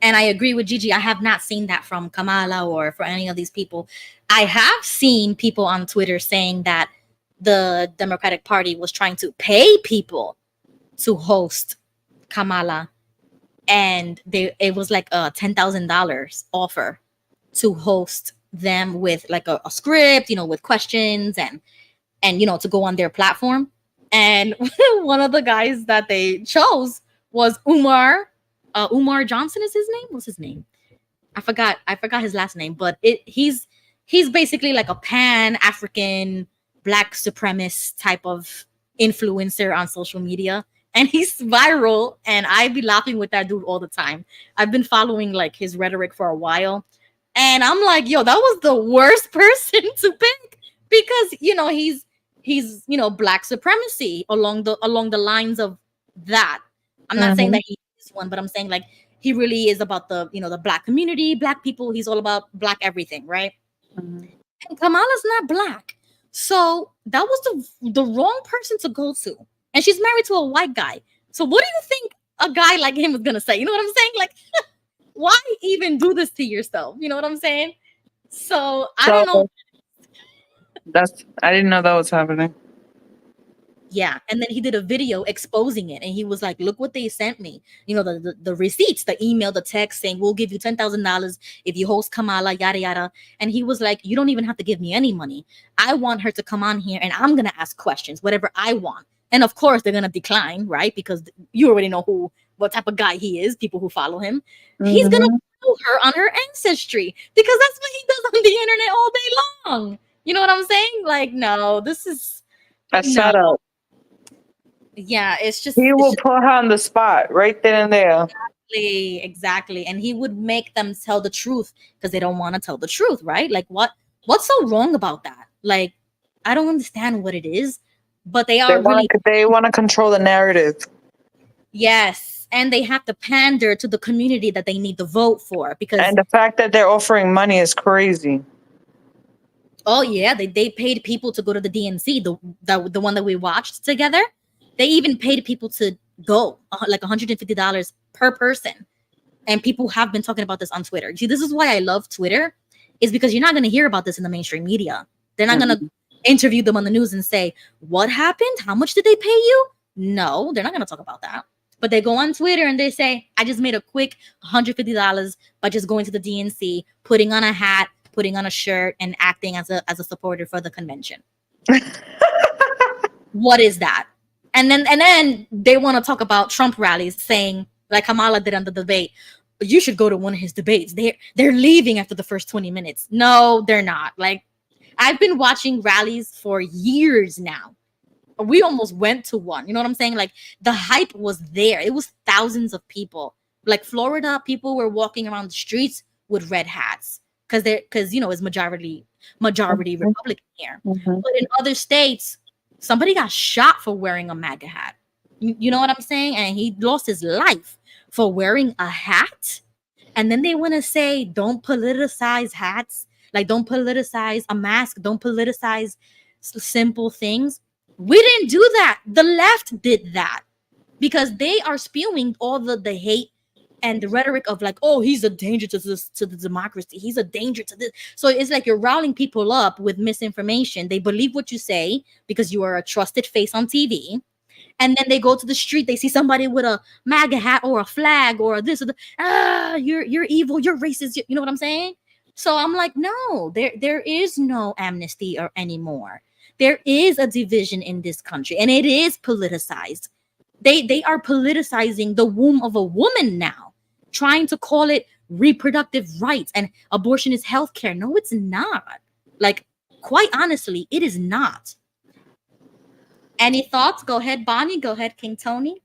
And I agree with Gigi. I have not seen that from Kamala or for any of these people. I have seen people on Twitter saying that the Democratic Party was trying to pay people to host Kamala, and it was like a $10,000 offer to host them with like a script, with questions and to go on their platform. And one of the guys that they chose was Umar Johnson is his name. What's his name? I forgot his last name, but he's basically like a Pan-African Black supremacist type of influencer on social media. And he's viral, and I be laughing with that dude all the time. I've been following like his rhetoric for a while, and I'm like, yo, that was the worst person to pick, because he's Black supremacy along the lines of that. I'm not saying that he is one, but I'm saying like he really is about the the Black community, Black people. He's all about Black everything, right? And Kamala's not Black, so that was the wrong person to go to. And she's married to a white guy. So what do you think a guy like him is going to say? You know what I'm saying? Like, why even do this to yourself? You know what I'm saying? So I don't know. I didn't know that was happening. Yeah. And then he did a video exposing it. And he was like, look what they sent me. The receipts, the email, the text saying, we'll give you $10,000 if you host Kamala, yada, yada. And he was like, you don't even have to give me any money. I want her to come on here and I'm going to ask questions, whatever I want. And of course, they're going to decline, right? Because you already know what type of guy he is, people who follow him. He's going to follow her on her ancestry because that's what he does on the internet all day long. You know what I'm saying? Like, no, this is... That's shut up. Yeah, it's just... He will put her on the spot right then and there. Exactly. And he would make them tell the truth because they don't want to tell the truth, right? Like, what's so wrong about that? Like, I don't understand what it is. But they want to control the narrative. Yes, and they have to pander to the community that they need to vote for, and the fact that they're offering money is crazy. Oh yeah, they paid people to go to the DNC, the one that we watched together. They even paid people to go, like $150 per person. And people have been talking about this on Twitter. See, this is why I love Twitter, is because you're not going to hear about this in the mainstream media. They're not going to interview them on the news and say, what happened? How much did they pay you? No, they're not going to talk about that. But they go on Twitter and they say, I just made a quick $150 by just going to the DNC, putting on a hat, putting on a shirt, and acting as a supporter for the convention. What is that? And then they want to talk about Trump rallies, saying, like Kamala did on the debate, you should go to one of his debates. They're leaving after the first 20 minutes. No, they're not. Like, I've been watching rallies for years now. We almost went to one. You know what I'm saying? Like, the hype was there. It was thousands of people. Like Florida, people were walking around the streets with red hats because it's majority Republican here. But in other states, somebody got shot for wearing a MAGA hat. You know what I'm saying? And he lost his life for wearing a hat. And then they want to say, don't politicize hats. Like, don't politicize a mask. Don't politicize simple things. We didn't do that. The left did that because they are spewing all the hate and the rhetoric of like, oh, he's a danger to the democracy. He's a danger to this. So it's like you're riling people up with misinformation. They believe what you say because you are a trusted face on TV. And then they go to the street, they see somebody with a MAGA hat or a flag or this or the, you're evil, you're racist. You know what I'm saying? So I'm like, no, there is no amnesty or anymore. There is a division in this country, and it is politicized. They are politicizing the womb of a woman now, trying to call it reproductive rights and abortion is healthcare. No, it's not. Like, quite honestly, it is not. Any thoughts? Go ahead, Bonnie. Go ahead, King Tony.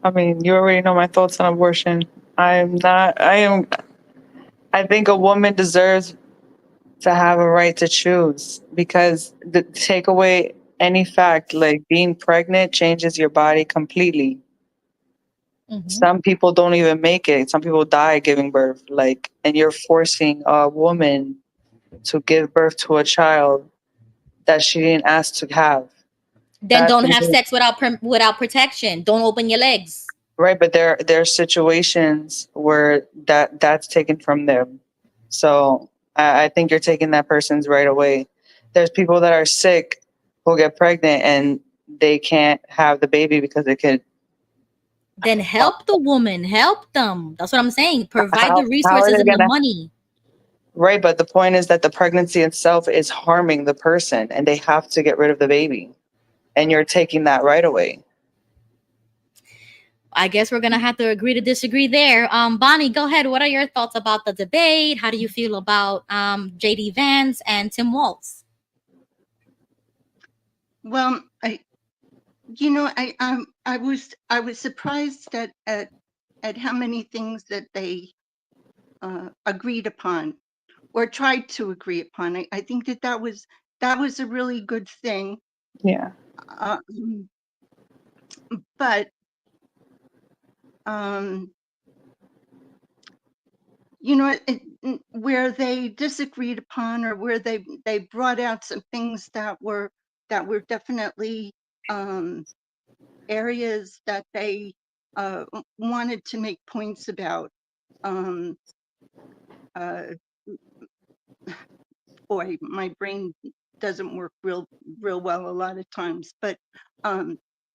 I mean, you already know my thoughts on abortion. I think a woman deserves to have a right to choose, because take away any fact, like being pregnant changes your body completely. Some people don't even make it. Some people die giving birth. Like, and you're forcing a woman to give birth to a child that she didn't ask to have. Then don't have sex without protection. Don't open your legs. Right, but there are situations where that's taken from them. So I think you're taking that person's right away. There's people that are sick who get pregnant and they can't have the baby because it could. Then help the woman. Help them. That's what I'm saying. Provide the resources and the money. Right, but the point is that the pregnancy itself is harming the person, and they have to get rid of the baby. And you're taking that right away. I guess we're gonna have to agree to disagree there. Bonnie, go ahead. What are your thoughts about the debate? How do you feel about JD Vance and Tim Waltz? Well, I was surprised at how many things that they agreed upon or tried to agree upon. I think that was a really good thing. Yeah. But where they disagreed upon, or where they brought out some things that were definitely areas that they wanted to make points about. Boy, my brain doesn't work real well a lot of times. But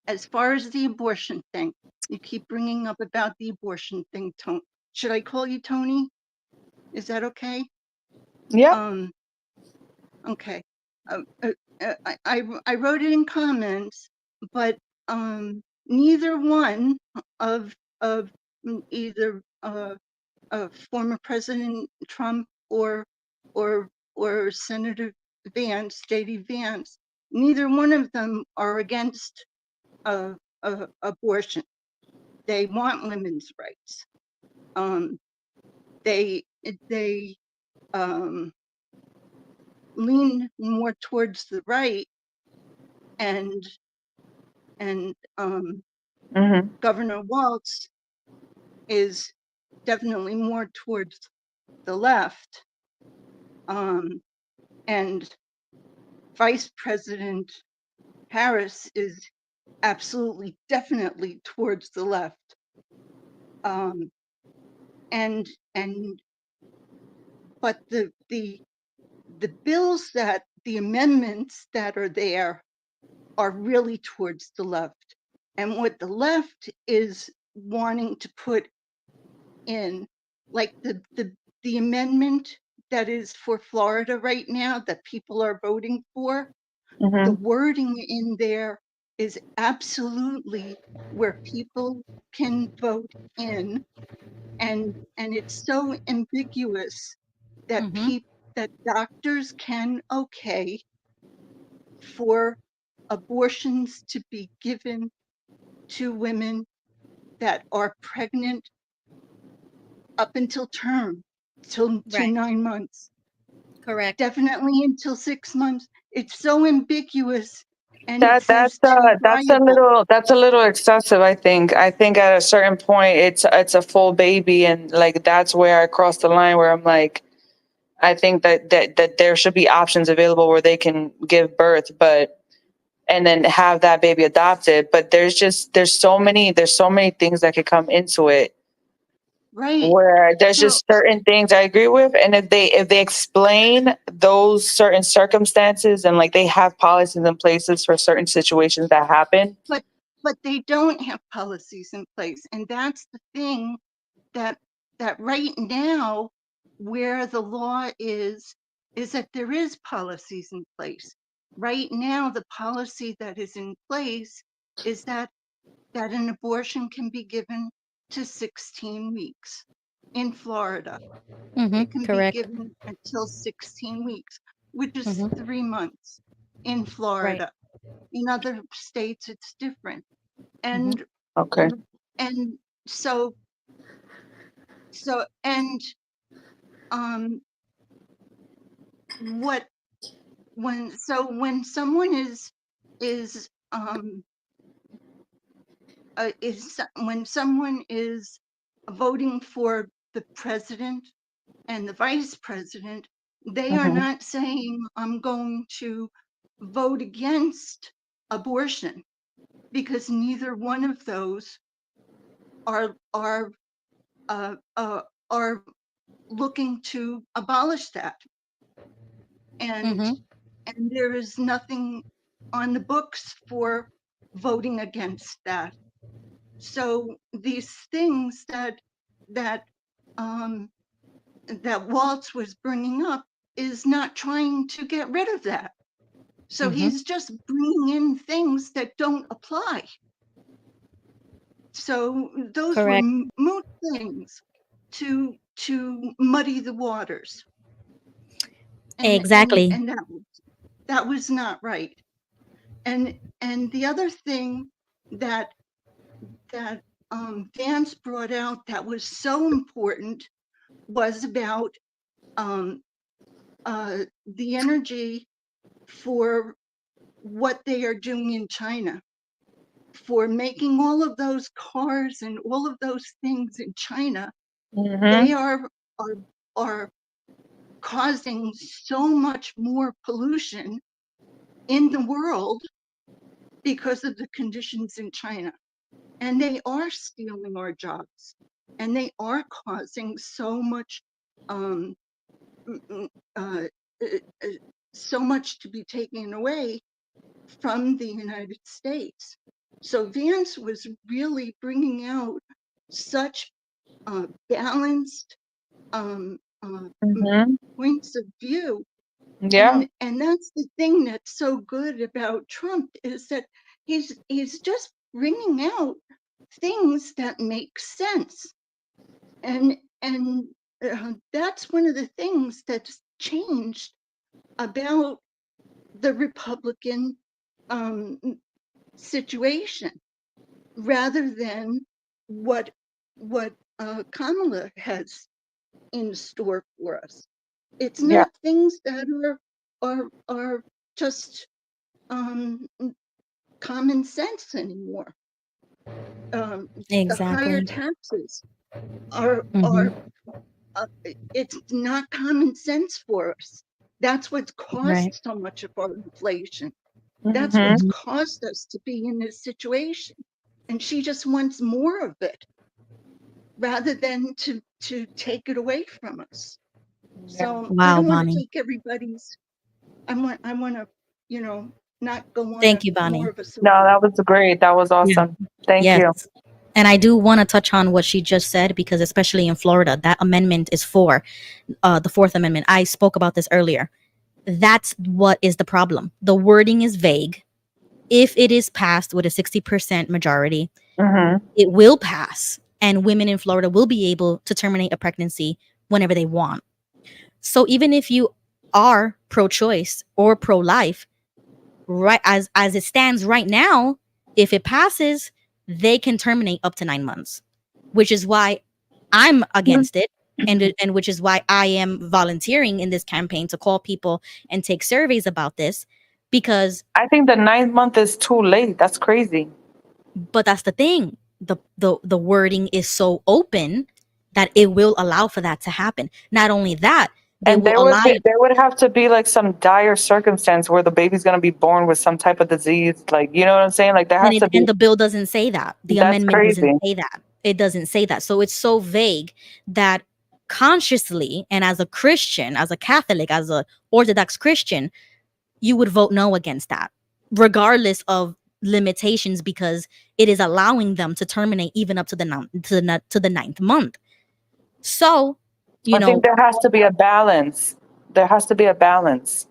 as far as the abortion thing, you keep bringing up about the abortion thing. Should I call you Tony? Is that okay? Yeah. Okay. I wrote it in comments, but neither one of either former President Trump or Senator Vance, JD Vance, neither one of them are against abortion. They want women's rights. They lean more towards the right, and Governor Waltz is definitely more towards the left, and Vice President Harris is absolutely, definitely towards the left. And but the bills that the amendments that are there are really towards the left. And what the left is wanting to put in, like the amendment that is for Florida right now that people are voting for, the wording in there is absolutely where people can vote in, and it's so ambiguous that that doctors can okay for abortions to be given to women that are pregnant up until term, to Right. 9 months. Correct. Definitely until 6 months. It's so ambiguous, and it That says too that's viable. a little excessive. I think at a certain point it's a full baby, and like that's where I cross the line where I'm like, I think that there should be options available where they can give birth, but and then have that baby adopted. But there's so many things that could come into it Right. where there's So, just certain things I agree with, and if they explain those certain circumstances and like they have policies in places for certain situations that happen. but they don't have policies in place, and that's the thing that right now, where the law is that there is policies in place. Right now, the policy that is in place is that an abortion can be given to 16 weeks in Florida. It can be Correct. given until 16 weeks, which is Mm-hmm. 3 months in Right. Florida. In other states, it's different. Mm-hmm. And Okay. and so and what when someone is when someone is voting for the president and the vice president, they are not saying I'm going to vote against abortion, because neither one of those are looking to abolish that. And there is nothing on the books for voting against that. So these things that Waltz was bringing up is not trying to get rid of that. So he's just bringing in things that don't apply. So those were Correct. moot things to muddy the waters. Exactly. And that was not right. And the other thing that Vance brought out that was so important was about the energy for what they are doing in China, for making all of those cars and all of those things in China. They are causing so much more pollution in the world because of the conditions in China. And they are stealing our jobs, and they are causing so much so much to be taken away from the United States. So Vance was really bringing out such balanced points of view. Yeah. And that's the thing that's so good about Trump, is that he's just bringing out things that make sense. And that's one of the things that's changed about the Republican situation, rather than what Kamala has in store for us. It's Yeah. not things that are just common sense anymore. The higher Exactly. taxes are it's not common sense for us. That's what's Right. caused so much of our inflation. That's what's caused us to be in this situation. And she just wants more of it rather than to take it away from us. So I Wow, don't want to Bonnie. take everybody's, I want to, you know, not go on Thank you, Bonnie. more of a No, that was great. That was awesome. Thank you. And I do want to touch on what she just said, because especially in Florida, that amendment is for the Fourth Amendment. I spoke about this earlier. That's what is the problem. The wording is vague. If it is passed with a 60% majority, it will pass, and women in Florida will be able to terminate a pregnancy whenever they want. So even if you are pro-choice or pro-life, right, as it stands right now, if it passes, they can terminate up to 9 months, which is why I'm against it, and which is why I am volunteering in this campaign to call people and take surveys about this, because I think the 9th month is too late. That's crazy. But that's the thing. The wording is so open that it will allow for that to happen. Not only that, There would have to be like some dire circumstance where the baby's gonna be born with some type of disease, like, you know what I'm saying? Like there has to be. And the bill doesn't say that. The That's amendment crazy. doesn't say that. It doesn't say that. So it's so vague that consciously, and as a Christian, as a Catholic, as a Orthodox Christian, you would vote no against that, regardless of limitations, because it is allowing them to terminate even up to the 9th month. So, I think there has to be a balance. There has to be a balance.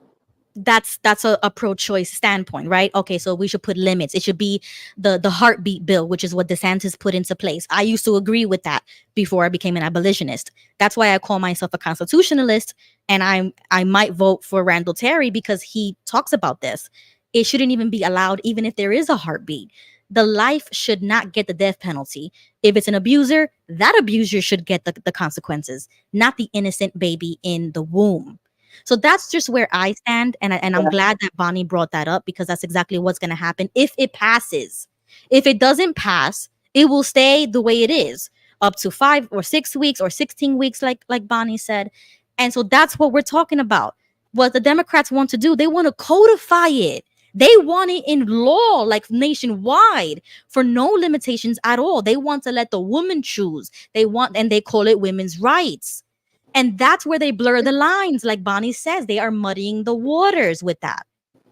That's a pro-choice standpoint, right? Okay, so we should put limits. It should be the heartbeat bill, which is what DeSantis put into place. I used to agree with that before I became an abolitionist. That's why I call myself a constitutionalist, and I might vote for Randall Terry, because he talks about this. It shouldn't even be allowed, even if there is a heartbeat. The life should not get the death penalty. If it's an abuser, that abuser should get the consequences, not the innocent baby in the womb. So that's just where I stand, and I'm glad that Bonnie brought that up, because that's exactly what's going to happen if it passes. If it doesn't pass, it will stay the way it is, up to 5 or 6 weeks or 16 weeks, like Bonnie said. And so that's what we're talking about. What the Democrats want to do, they want to codify it. They want it in law, like nationwide, for no limitations at all. They want to let the woman choose. And they call it women's rights. And that's where they blur the lines. Like Bonnie says, they are muddying the waters with that.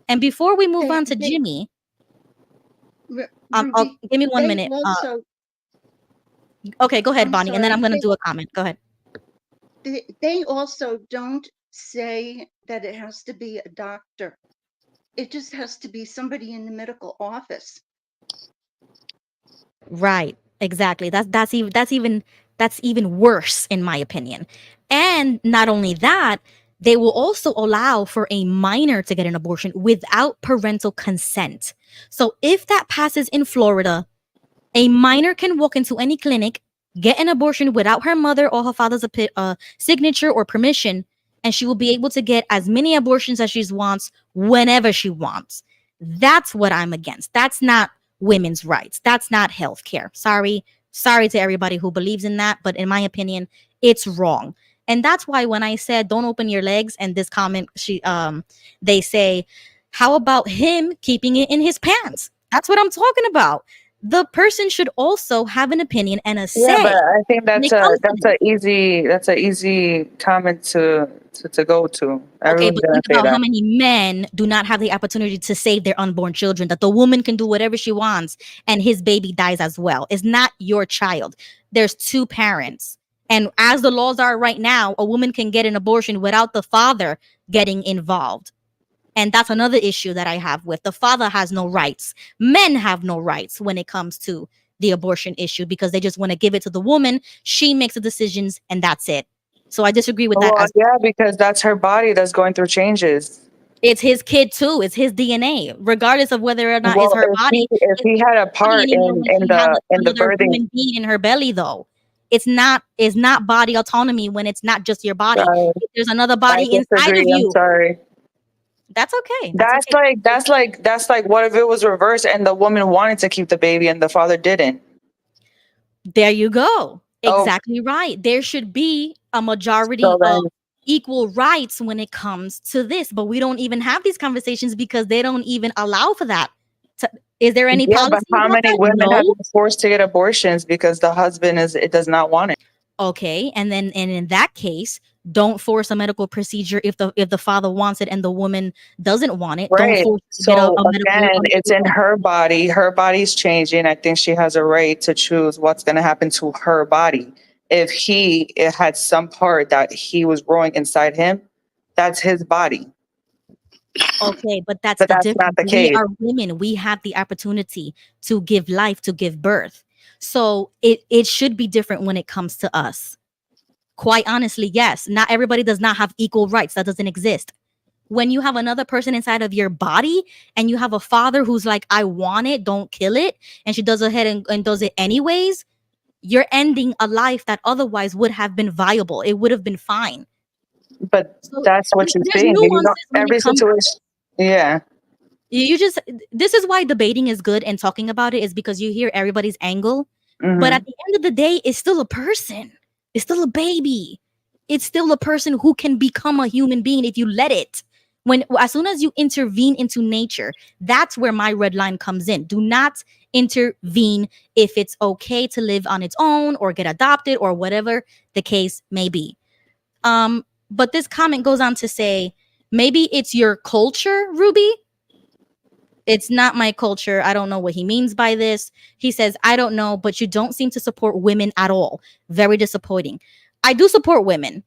And before we move on to Jimmy, give me 1 minute. Okay, go ahead, Bonnie, and then I'm going to do a comment. Go ahead. They also don't say that it has to be a doctor. It just has to be somebody in the medical office. Right. Exactly. That's even worse, in my opinion. And not only that, they will also allow for a minor to get an abortion without parental consent. So if that passes in Florida, a minor can walk into any clinic, get an abortion without her mother or her father's signature or permission, and she will be able to get as many abortions as she wants whenever she wants. That's what I'm against. That's not women's rights. That's not health care. Sorry to everybody who believes in that, but in my opinion, it's wrong. And that's why when I said don't open your legs, and this comment, they say, how about him keeping it in his pants? That's what I'm talking about. The person should also have an opinion and a say. Yeah, but I think that's an easy comment to go to. Okay, but think about how many men do not have the opportunity to save their unborn children, that the woman can do whatever she wants and his baby dies as well. It's not your child. There's 2 parents. And as the laws are right now, a woman can get an abortion without the father getting involved. And that's another issue that I have with the father has no rights. Men have no rights when it comes to the abortion issue, because they just want to give it to the woman. She makes the decisions and that's it. So I disagree with that. Yeah, because that's her body that's going through changes. It's his kid too. It's his DNA, regardless of whether or not it's her body. If he had a part in the birthing, human being in her belly, though, it's not body autonomy when it's not just your body. If there's another body inside of you. I'm sorry. That's okay. That's like what if it was reversed and the woman wanted to keep the baby and the father didn't? There you go. Exactly right. There should be a majority of equal rights when it comes to this, but we don't even have these conversations because they don't even allow for that. Is there any Yeah, but policy how about many that? women have No. been forced to get abortions because the husband does not want it? Okay, and in that case, don't force a medical procedure if the father wants it and the woman doesn't want it. Don't Right. force her to get So a again, it's in her body. Her body's changing. I think she has a right to choose what's going to happen to her body. If it had some part that he was growing inside him, that's his body. Okay, but that's But the that's difference. not the We case. are women. We have the opportunity to give life, to give birth. So it should be different when it comes to us. Quite honestly, yes. Not everybody does not have equal rights. That doesn't exist. When you have another person inside of your body and you have a father who's like, I want it, don't kill it, and she does ahead and does it anyways, you're ending a life that otherwise would have been viable. It would have been fine. But So that's what you're there's saying. nuances when Every it comes. situation. Yeah. You just, this is why debating is good and talking about it is because you hear everybody's angle. But at the end of the day, it's still a person. It's still a baby. It's still a person who can become a human being if you let it. As soon as you intervene into nature, that's where my red line comes in. Do not intervene if it's okay to live on its own or get adopted or whatever the case may be. But this comment goes on to say, maybe it's your culture, Ruby. It's not my culture. I don't know what he means by this. He says, I don't know, but you don't seem to support women at all. Very disappointing. I do support women,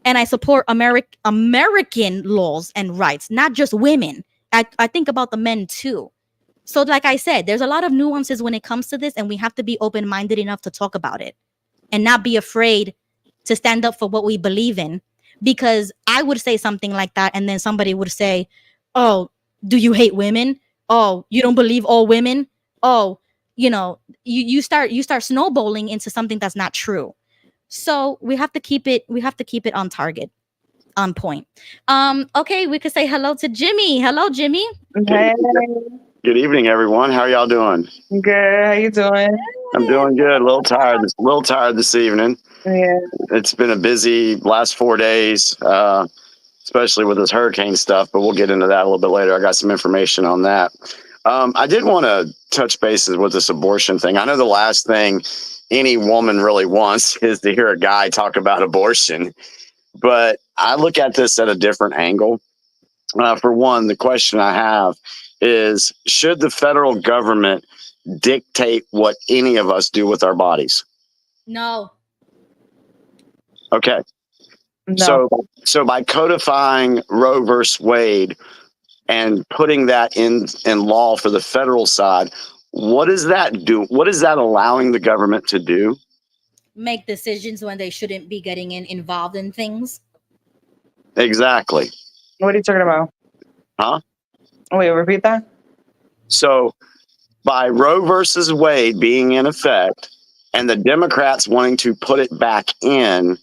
and I support American laws and rights, not just women. I think about the men too. So like I said, there's a lot of nuances when it comes to this, and we have to be open-minded enough to talk about it and not be afraid to stand up for what we believe in. Because I would say something like that, and then somebody would say, oh, do you hate women? Oh, you don't believe all women? Oh, you start snowballing into something that's not true. So we have to keep it on target, on point. Okay, we could say hello to Jimmy. Hello, Jimmy. Hey. Good evening, everyone. How are y'all doing? Good. How you doing? I'm doing good. A little tired this evening. Yeah. It's been a busy last 4 days, especially with this hurricane stuff, but we'll get into that a little bit later. I got some information on that. I did want to touch bases with this abortion thing. I know the last thing any woman really wants is to hear a guy talk about abortion, but I look at this at a different angle. For one, the question I have is, should the federal government dictate what any of us do with our bodies? No. Okay. No. So by codifying Roe versus Wade and putting that in law for the federal side, what does that do? What is that allowing the government to do? Make decisions when they shouldn't be getting involved in things. Exactly. What are you talking about? Huh? Wait, repeat that. So by Roe versus Wade being in effect and the Democrats wanting to put it back in,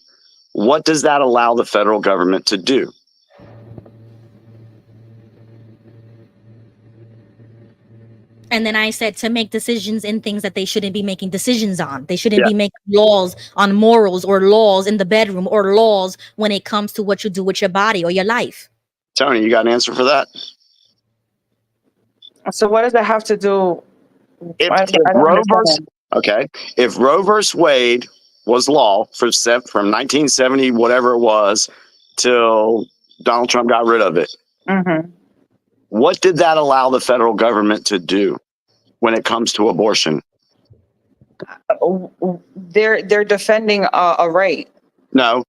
what does that allow the federal government to do? And then I said to make decisions in things that they shouldn't be making decisions on. They shouldn't be making laws on morals or laws in the bedroom or laws when it comes to what you do with your body or your life. Tony, you got an answer for that? So what does that have to do? If Roe versus Wade was law from 1970, whatever it was, till Donald Trump got rid of it, what did that allow the federal government to do when it comes to abortion? They're defending a right. No.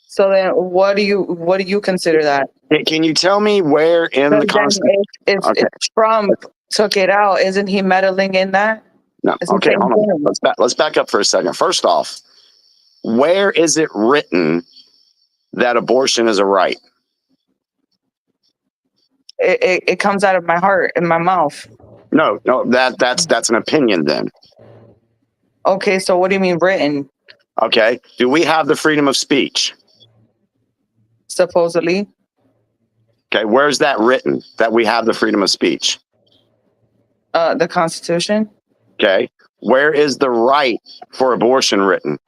So then, what do you consider that? Can you tell me where in the Constitution? If Trump took it out, isn't he meddling in that? No. Okay, hold on. Let's back up for a second. First off, where is it written that abortion is a right? It comes out of my heart and my mouth. No, that's an opinion then. Okay, so what do you mean written? Okay, do we have the freedom of speech? Supposedly. Okay, where's that written that we have the freedom of speech? The Constitution. Okay, where is the right for abortion written?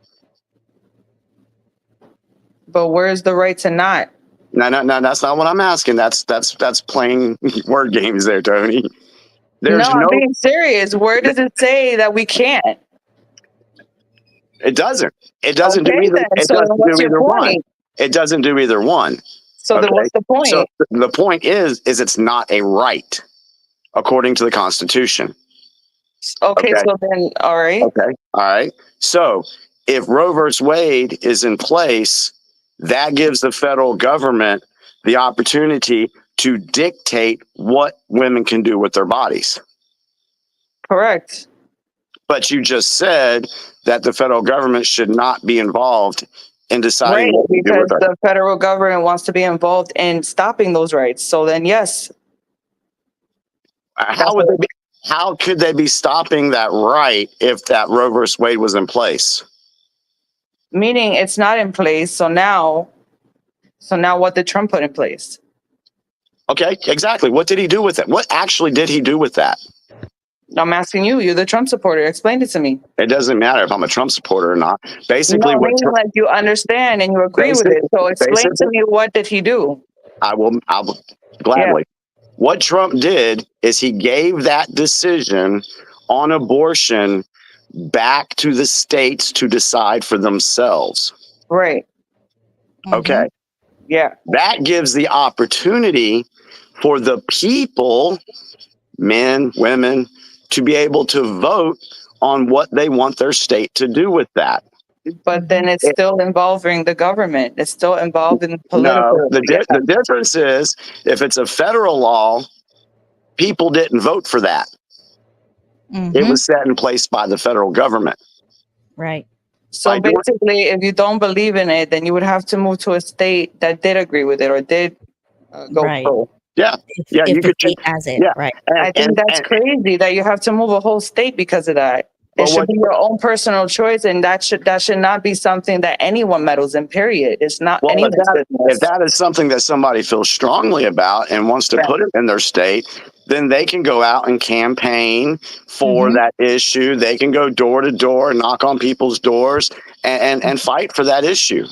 But where's the right to not? No, that's not what I'm asking. That's playing word games there, Tony. There's No, I'm being serious. Where does it say that we can't? It doesn't. It doesn't do Okay, either. then. It So doesn't what's do your either one. point? It doesn't do either one. So then what's the point? So the point is it's not a right according to the Constitution. Okay, so then, all right. Okay. All right. So if Roe versus Wade is in place, that gives the federal government the opportunity to dictate what women can do with their bodies. Correct. But you just said that the federal government should not be involved in deciding Right, what to do because with the federal government wants to be involved in stopping those rights. So then, yes. How could they be stopping that right if that Roe versus Wade was in place? Meaning it's not in place. So now what did Trump put in place? Okay, exactly. What did he do with it? What actually did he do with that? I'm asking you. You're the Trump supporter. Explain it to me. It doesn't matter if I'm a Trump supporter or not. Basically, no, meaning like you understand and you agree with it. So explain to me, what did he do? I will gladly. Yeah. What Trump did is he gave that decision on abortion back to the states to decide for themselves. Right. Okay. Yeah. That gives the opportunity for the people, men, women, to be able to vote on what they want their state to do with that. But then it's still involving the government. It's still involved in political. No, the difference is if it's a federal law, people didn't vote for that. It was set in place by the federal government. Right. So basically, if you don't believe in it, then you would have to move to a state that did agree with it or did go pro. Yeah. If the state has it. Yeah. Right. I think that's crazy that you have to move a whole state because of that. It should be your own personal choice, and that should not be something that anyone meddles in, period. It's not anyone's business. If that is something that somebody feels strongly about and wants to put it in their state, then they can go out and campaign for that issue. They can go door to door, knock on people's doors, and fight for that issue.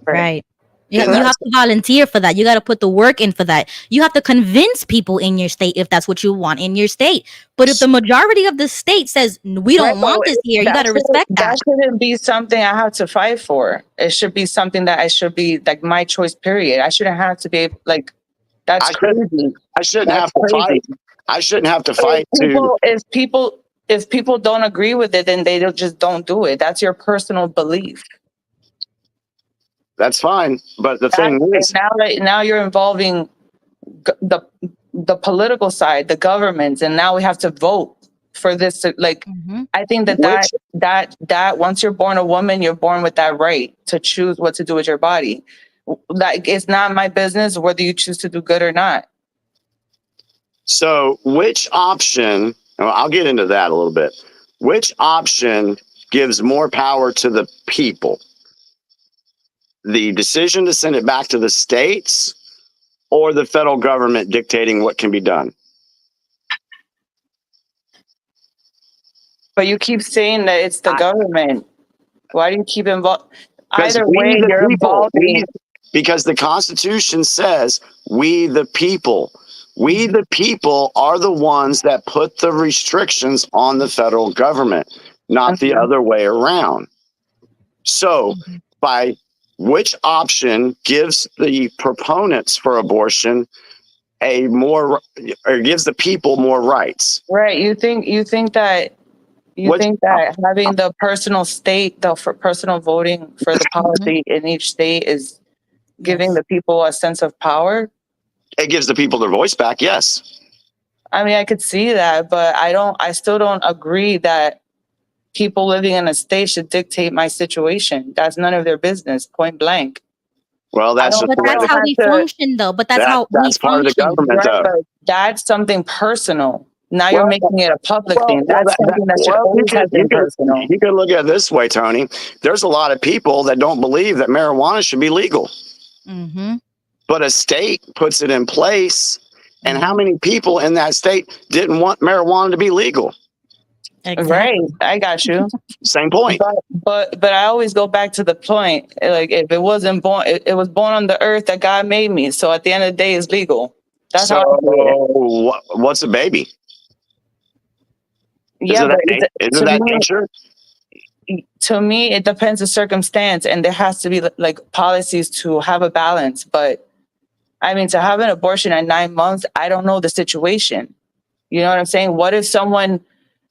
Right. You have to volunteer for that. You got to put the work in for that. You have to convince people in your state if that's what you want in your state. But if the majority of the state says we don't want this here, you got to respect that. That shouldn't be something I have to fight for. It should be something that I should be like my choice, period. I shouldn't have to be like, that's crazy. I shouldn't have to fight. I shouldn't have to fight If people don't agree with it, then they just don't do it. That's your personal belief. That's fine, but the thing is, now you're involving the political side, the governments, and now we have to vote for this. To, like, I think that once you're born a woman, you're born with that right to choose what to do with your body. Like, it's not my business whether you choose to do good or not. So, which option? I'll get into that a little bit. Which option gives more power to the people? The decision to send it back to the states or the federal government dictating what can be done? But you keep saying that it's the government. Why do you keep involved? Either way, you're involved. Because the Constitution says we the people are the ones that put the restrictions on the federal government, not the other way around. So by which option gives the proponents for abortion gives the people more rights? Right. You think that having the personal state, for personal voting for the policy in each state is giving the people a sense of power? It gives the people their voice back, yes. I mean, I could see that, but I still don't agree that people living in a state should dictate my situation. That's none of their business, point blank. Well, that's how we function, though. But that's how we part of the government, though. But that's something personal. Now you're making it a public thing. That's something that should always have been personal. You can look at it this way, Tony. There's a lot of people that don't believe that marijuana should be legal. But a state puts it in place. And how many people in that state didn't want marijuana to be legal? Exactly. Right. I got you. Same point. But I always go back to the point. Like if it wasn't born, it was born on the earth that God made me. So at the end of the day, it's legal. That's So how I see it. what's a baby? Yeah, but Isn't that nature? to me, it depends on circumstance, and there has to be like policies to have a balance. But I mean, to have an abortion at 9 months, I don't know the situation. You know what I'm saying? What if someone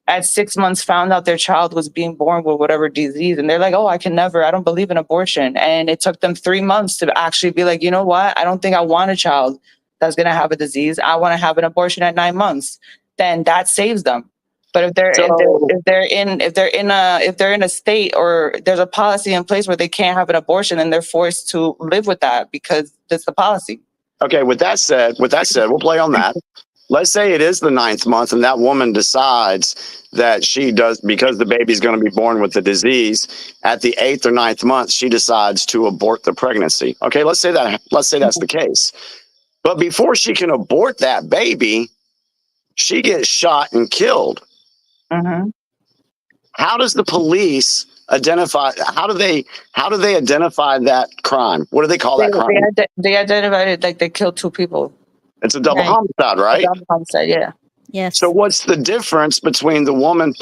at 6 months found out their child was being born with whatever disease, and they're like, oh, I don't believe in abortion. And it took them 3 months to actually be like, you know what? I don't think I want a child that's going to have a disease. I want to have an abortion at 9 months. Then that saves them. But if they're in a state or there's a policy in place where they can't have an abortion, and they're forced to live with that because that's the policy. Okay, with that said, we'll play on that. Let's say it is the 9th month and that woman decides that she does, because the baby's going to be born with the disease, at the 8th or 9th month, she decides to abort the pregnancy. Okay, let's say that's the case. But before she can abort that baby, she gets shot and killed. Mm-hmm. How does the police identify? How do they identify that crime? What do they call that crime? They identified it like they killed 2 people. It's a double homicide, right? A double homicide, yeah. Yes. So what's the difference between the woman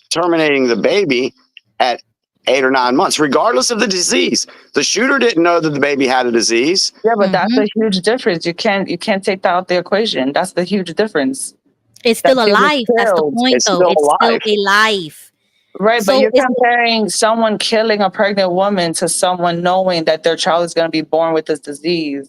terminating the baby at 8 or 9 months, regardless of the disease? The shooter didn't know that the baby had a disease. Yeah, but that's a huge difference. You can't take that out the equation. That's the huge difference. It's still a life. That's the point, It's though. still It's alive. still a life. Right, So but you're it's- comparing someone killing a pregnant woman to someone knowing that their child is going to be born with this disease,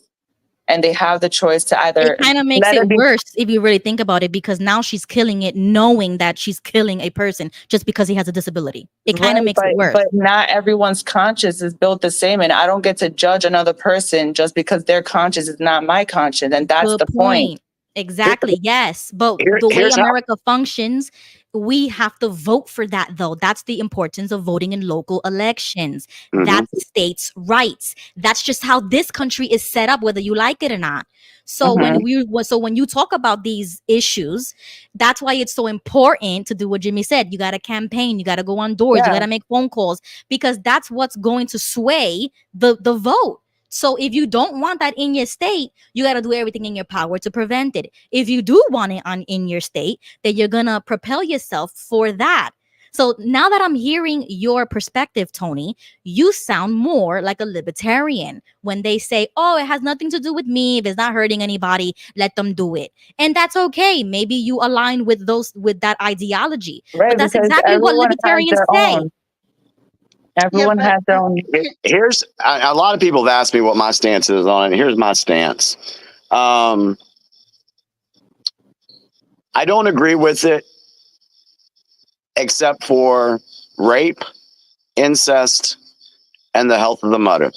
and they have the choice to either. It kind of makes it worse if you really think about it, because now she's killing it knowing that she's killing a person just because he has a disability. It kind of makes it worse. But not everyone's conscience is built the same, and I don't get to judge another person just because their conscience is not my conscience, and that's the point. Exactly. Yes. But the way America functions, we have to vote for that, though. That's the importance of voting in local elections. Mm-hmm. That's states' rights. That's just how this country is set up, whether you like it or not. So when you talk about these issues, that's why it's so important to do what Jimmy said. You got to campaign. You got to go on doors. You got to make phone calls, because that's what's going to sway the vote. So if you don't want that in your state, you got to do everything in your power to prevent it. If you do want it in your state, then you're going to propel yourself for that. So now that I'm hearing your perspective, Tony, you sound more like a libertarian when they say, oh, it has nothing to do with me. If it's not hurting anybody, let them do it. And that's okay. Maybe you align with that ideology. Right, but that's exactly what libertarians say. Everyone has their own. Here's a lot of people have asked me what my stance is on it. Here's my stance. I don't agree with it, except for rape, incest, and the health of the mother.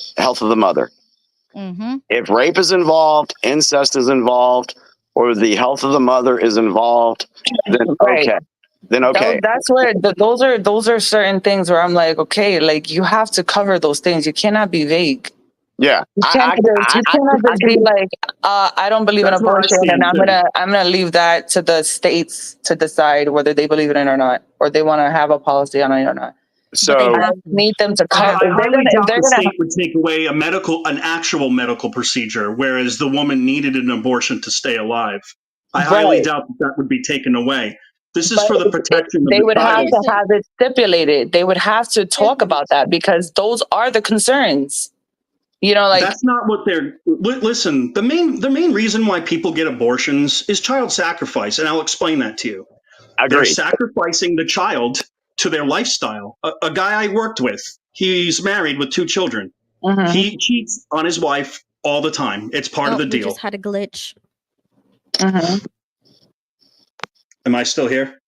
Mm-hmm. If rape is involved, incest is involved, or the health of the mother is involved, then okay. Then okay. That's where those are certain things where I'm like, okay, like you have to cover those things. You cannot be vague. Yeah, you cannot just be like, I don't believe in abortion, and I'm gonna leave that to the states to decide whether they believe in it or not, or they want to have a policy on it or not. So I need them to cover. I highly doubt the state would take away an actual medical procedure, whereas the woman needed an abortion to stay alive. I highly doubt that would be taken away. This is for the protection of the child. They would have to have it stipulated. They would have to talk about that, because those are the concerns. You know, like that's not what they're. Listen, the main reason why people get abortions is child sacrifice, and I'll explain that to you. They're sacrificing the child to their lifestyle. A guy I worked with, he's married with 2 children. Mm-hmm. He cheats on his wife all the time. It's part of the deal. We just had a glitch. Mm-hmm. Am I still here?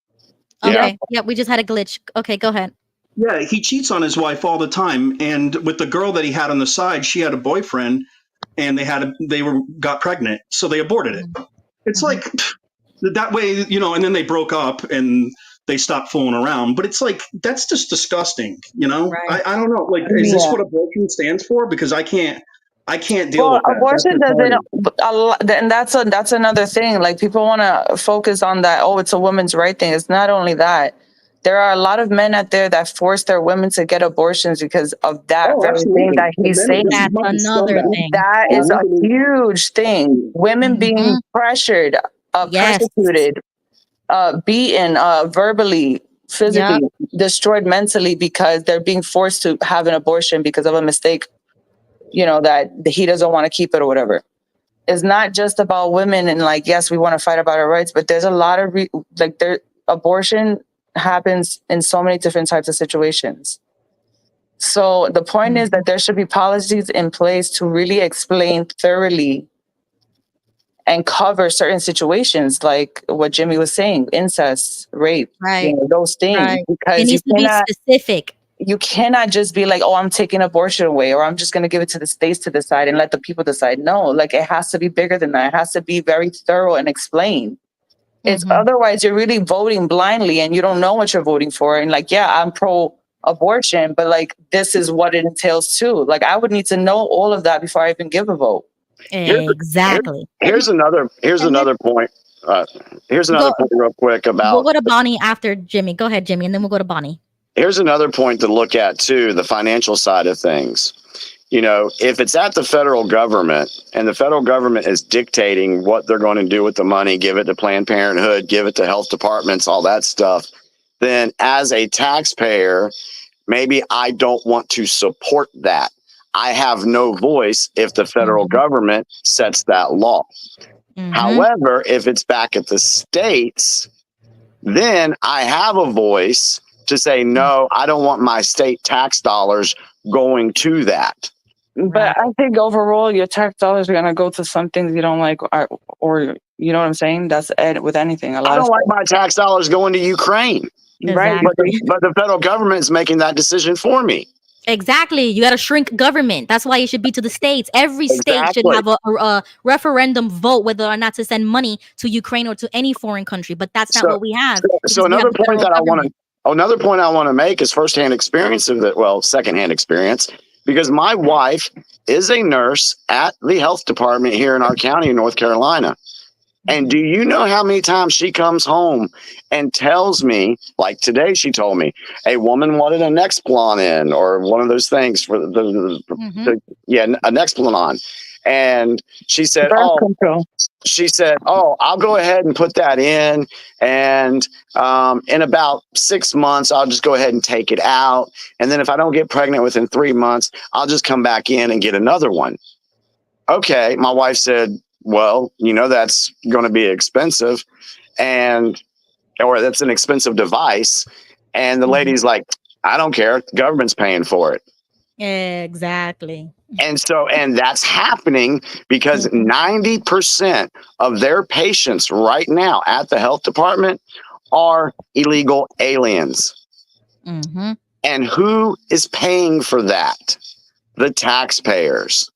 Okay. Yeah, we just had a glitch. Okay, go ahead. Yeah, he cheats on his wife all the time, and with the girl that he had on the side, she had a boyfriend, and they got pregnant, so they aborted it. It's like that way, you know. And then they broke up and they stopped fooling around. But it's like that's just disgusting, you know. Right. I don't know. Like, is this what abortion stands for? Because I can't I can't deal Well, with that. abortion That's doesn't, retarded. and that's another thing. Like people want to focus on that. Oh, it's a woman's right thing. It's not only that. There are a lot of men out there that force their women to get abortions because of that Oh, very thing absolutely. that The he's men are saying. just as That's much as another scumbags. thing. That is a huge thing. Women being pressured, Yes. persecuted, beaten, verbally, physically, destroyed mentally because they're being forced to have an abortion because of a mistake, that he doesn't want to keep it or whatever. It's not just about women and like, yes, we want to fight about our rights, but there's a lot of abortion happens in so many different types of situations. So the point is that there should be policies in place to really explain thoroughly and cover certain situations like what Jimmy was saying, incest, rape, Right. those things. Right. Because It needs to be specific. You cannot just be like, oh, I'm taking abortion away, or I'm just going to give it to the states to decide and let the people decide. No, like it has to be bigger than that. It has to be very thorough and explained. It's otherwise you're really voting blindly and you don't know what you're voting for. And like, yeah, I'm pro abortion, but like, this is what it entails too. Like I would need to know all of that before I even give a vote. Exactly. Here's another point. Here's another point real quick We'll about. go to Bonnie after Jimmy. Go ahead, Jimmy, and then we'll go to Bonnie. Here's another point to look at too, the financial side of things. If it's at the federal government and the federal government is dictating what they're going to do with the money, give it to Planned Parenthood, give it to health departments, all that stuff, then as a taxpayer, maybe I don't want to support that. I have no voice if the federal government sets that law. However, if it's back at the states, then I have a voice to say, no, I don't want my state tax dollars going to that. But I think overall, your tax dollars are going to go to some things you don't like, or you know what I'm saying? That's with anything. I don't like my tax dollars going to Ukraine. Right. But the federal government is making that decision for me. Exactly. You got to shrink government. That's why it should be to the states. Every state should have a referendum vote whether or not to send money to Ukraine or to any foreign country. But that's not what we have. So another point I want to make is firsthand experience of that. Well, secondhand experience, because my wife is a nurse at the health department here in our county in North Carolina. And do you know how many times she comes home and tells me, like today, she told me a woman wanted a Nexplanon in, or one of those things for a Nexplanon. And she said, I'll go ahead and put that in. And in about 6 months, I'll just go ahead and take it out. And then if I don't get pregnant within 3 months, I'll just come back in and get another one. Okay. My wife said, well, that's going to be expensive or that's an expensive device. And the lady's like, I don't care. The government's paying for it. Exactly. And that's happening because 90% of their patients right now at the health department are illegal aliens. And who is paying for that? The taxpayers.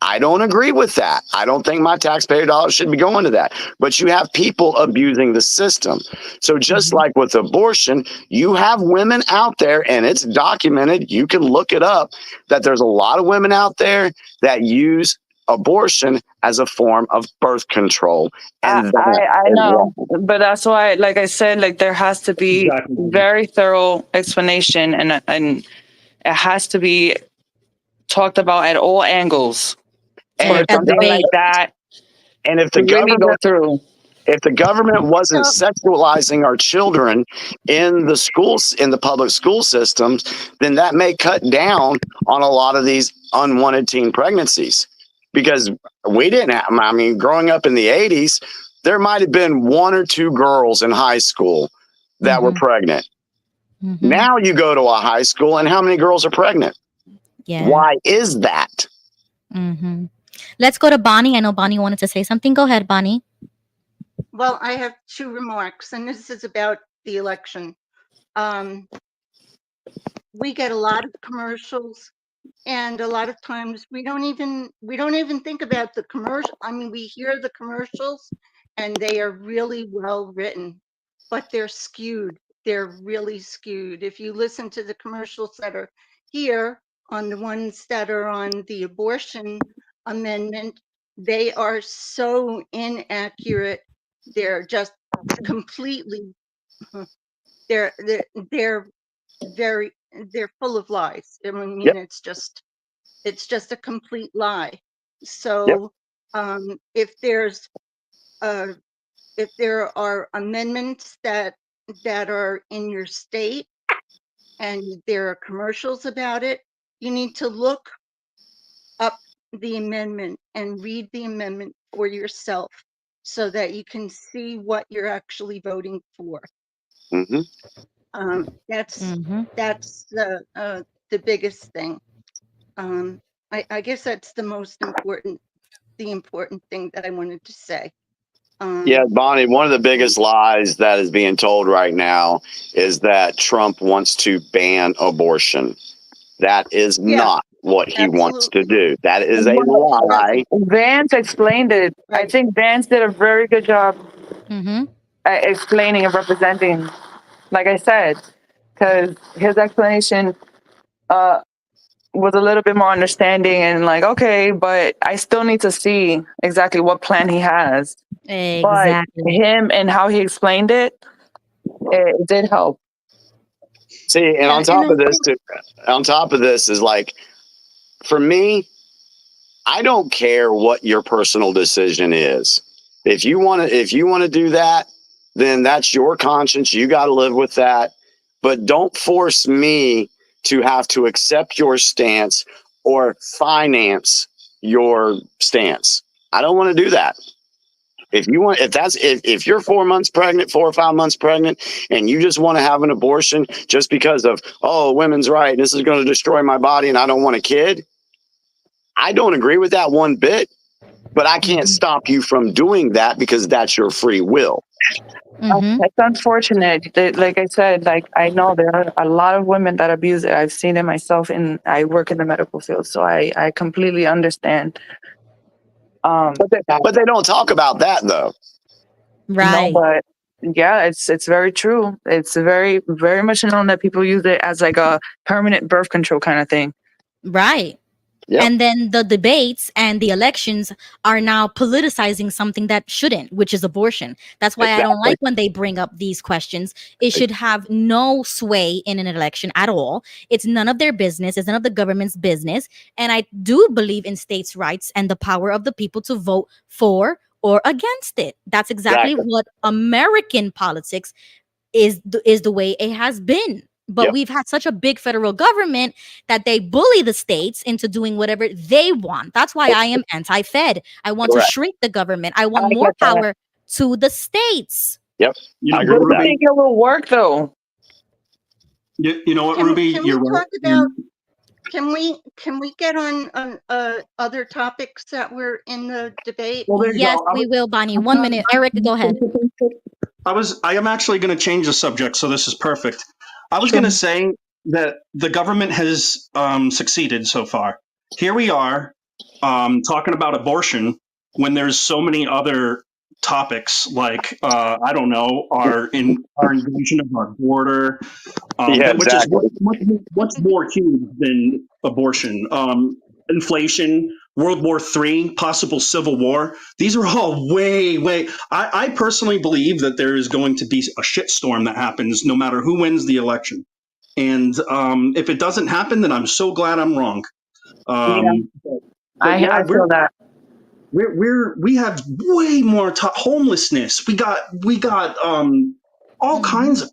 I don't agree with that. I don't think my taxpayer dollars should be going to that. But you have people abusing the system. So just like with abortion, you have women out there, and it's documented, you can look it up, that there's a lot of women out there that use abortion as a form of birth control. And I know, but that's why, like I said, like there has to be very thorough explanation, and it has to be talked about at all angles. For something like that, and if the government wasn't sexualizing our children in the schools, in the public school systems, then that may cut down on a lot of these unwanted teen pregnancies. Because we didn't have, growing up in the 80s, there might have been 1 or 2 girls in high school that were pregnant. Now you go to a high school and how many girls are pregnant? Why is that? Let's go to Bonnie. I know Bonnie wanted to say something. Go ahead, Bonnie. Well, I have 2 remarks, and this is about the election. We get a lot of commercials, and a lot of times we don't even think about the commercial. We hear the commercials, and they are really well written, but they're skewed. They're really skewed. If you listen to the commercials that are here on the ones that are on the abortion amendment. They are so inaccurate. They're just completely, they're very, they're full of lies. I mean, Yep. it's just a complete lie. Yep. So if there are amendments that are in your state and there are commercials about it, you need to look up the amendment and read the amendment for yourself so that you can see what you're actually voting for. Mm-hmm. That's the biggest thing. I guess that's the most important, the important thing that I wanted to say. Yeah, Bonnie, one of the biggest lies that is being told right now is that Trump wants to ban abortion. That is not what he wants to do. That is a lie. Vance explained it. I think Vance did a very good job at explaining and representing, like I said, because his explanation was a little bit more understanding and like, okay, but I still need to see exactly what plan he has. Exactly. But him and how he explained it, it did help. See, and on top of this is like, for me, I don't care what your personal decision is. If you want to do that, then that's your conscience. You got to live with that. But don't force me to have to accept your stance or finance your stance. I don't want to do that. If you're 4 months pregnant, 4 or 5 months pregnant, and you just want to have an abortion just because of, oh, women's right, this is going to destroy my body and I don't want a kid, I don't agree with that one bit, but I can't stop you from doing that because that's your free will. It's unfortunate. Like I said, like I know there are a lot of women that abuse it. I've seen it myself, and I work in the medical field, so I completely understand. But they don't talk about that though. Right. No, but yeah, it's very true. It's very, very much known that people use it as like a permanent birth control kind of thing. Right. Yep. And then the debates and the elections are now politicizing something that shouldn't, which is abortion. That's why I don't like when they bring up these questions. It should have no sway in an election at all. It's none of their business. It's none of the government's business. And I do believe in states' rights and the power of the people to vote for or against it. That's exactly what American politics is the way it has been. But we've had such a big federal government that they bully the states into doing whatever they want. That's why I am anti-Fed. I want to shrink the government. I want more power to the states. Yep. I agree with that. I think it will work though. You know what, Ruby? Can You're we right. talk about? Can we get on other topics that were in the debate? Well, there you Yes, go. we will, Bonnie. 1 minute. Eric, go ahead. I am actually going to change the subject, so this is perfect. I was going to say that the government has succeeded so far. Here we are talking about abortion when there's so many other topics like I don't know, our invasion of our border, which is what's more huge than abortion. Inflation, World War III, possible civil war. These are all way. I personally believe that there is going to be a shitstorm that happens no matter who wins the election. And if it doesn't happen, then I'm so glad I'm wrong. I feel that. We have way more homelessness. We got all kinds of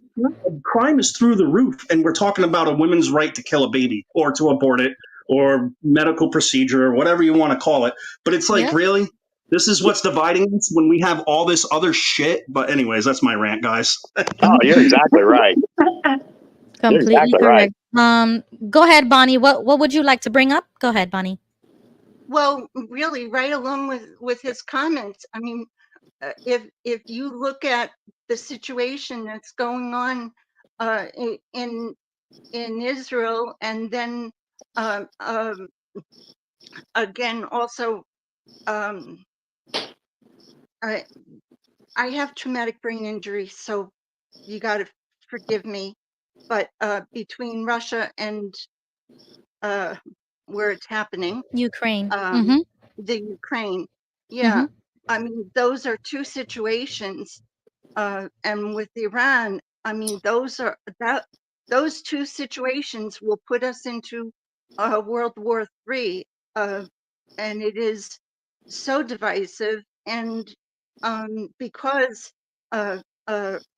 crime is through the roof, and we're talking about a woman's right to kill a baby or to abort it or medical procedure or whatever you want to call it. But it's like, really, this is what's dividing us when we have all this other shit. But anyways, that's my rant, guys. Oh, you're exactly right. Completely exactly correct. right. Go ahead, Bonnie. What would you like to bring up? Go ahead, Bonnie. Well, really, right along with his comments. I mean, if you look at the situation that's going on in Israel, and then again, also, I have traumatic brain injury, so you got to forgive me. But between Russia and where it's happening, Ukraine. the Ukraine. Yeah, I mean, those are two situations. And with Iran, I mean, those two situations will put us into World War III, and it is so divisive. And because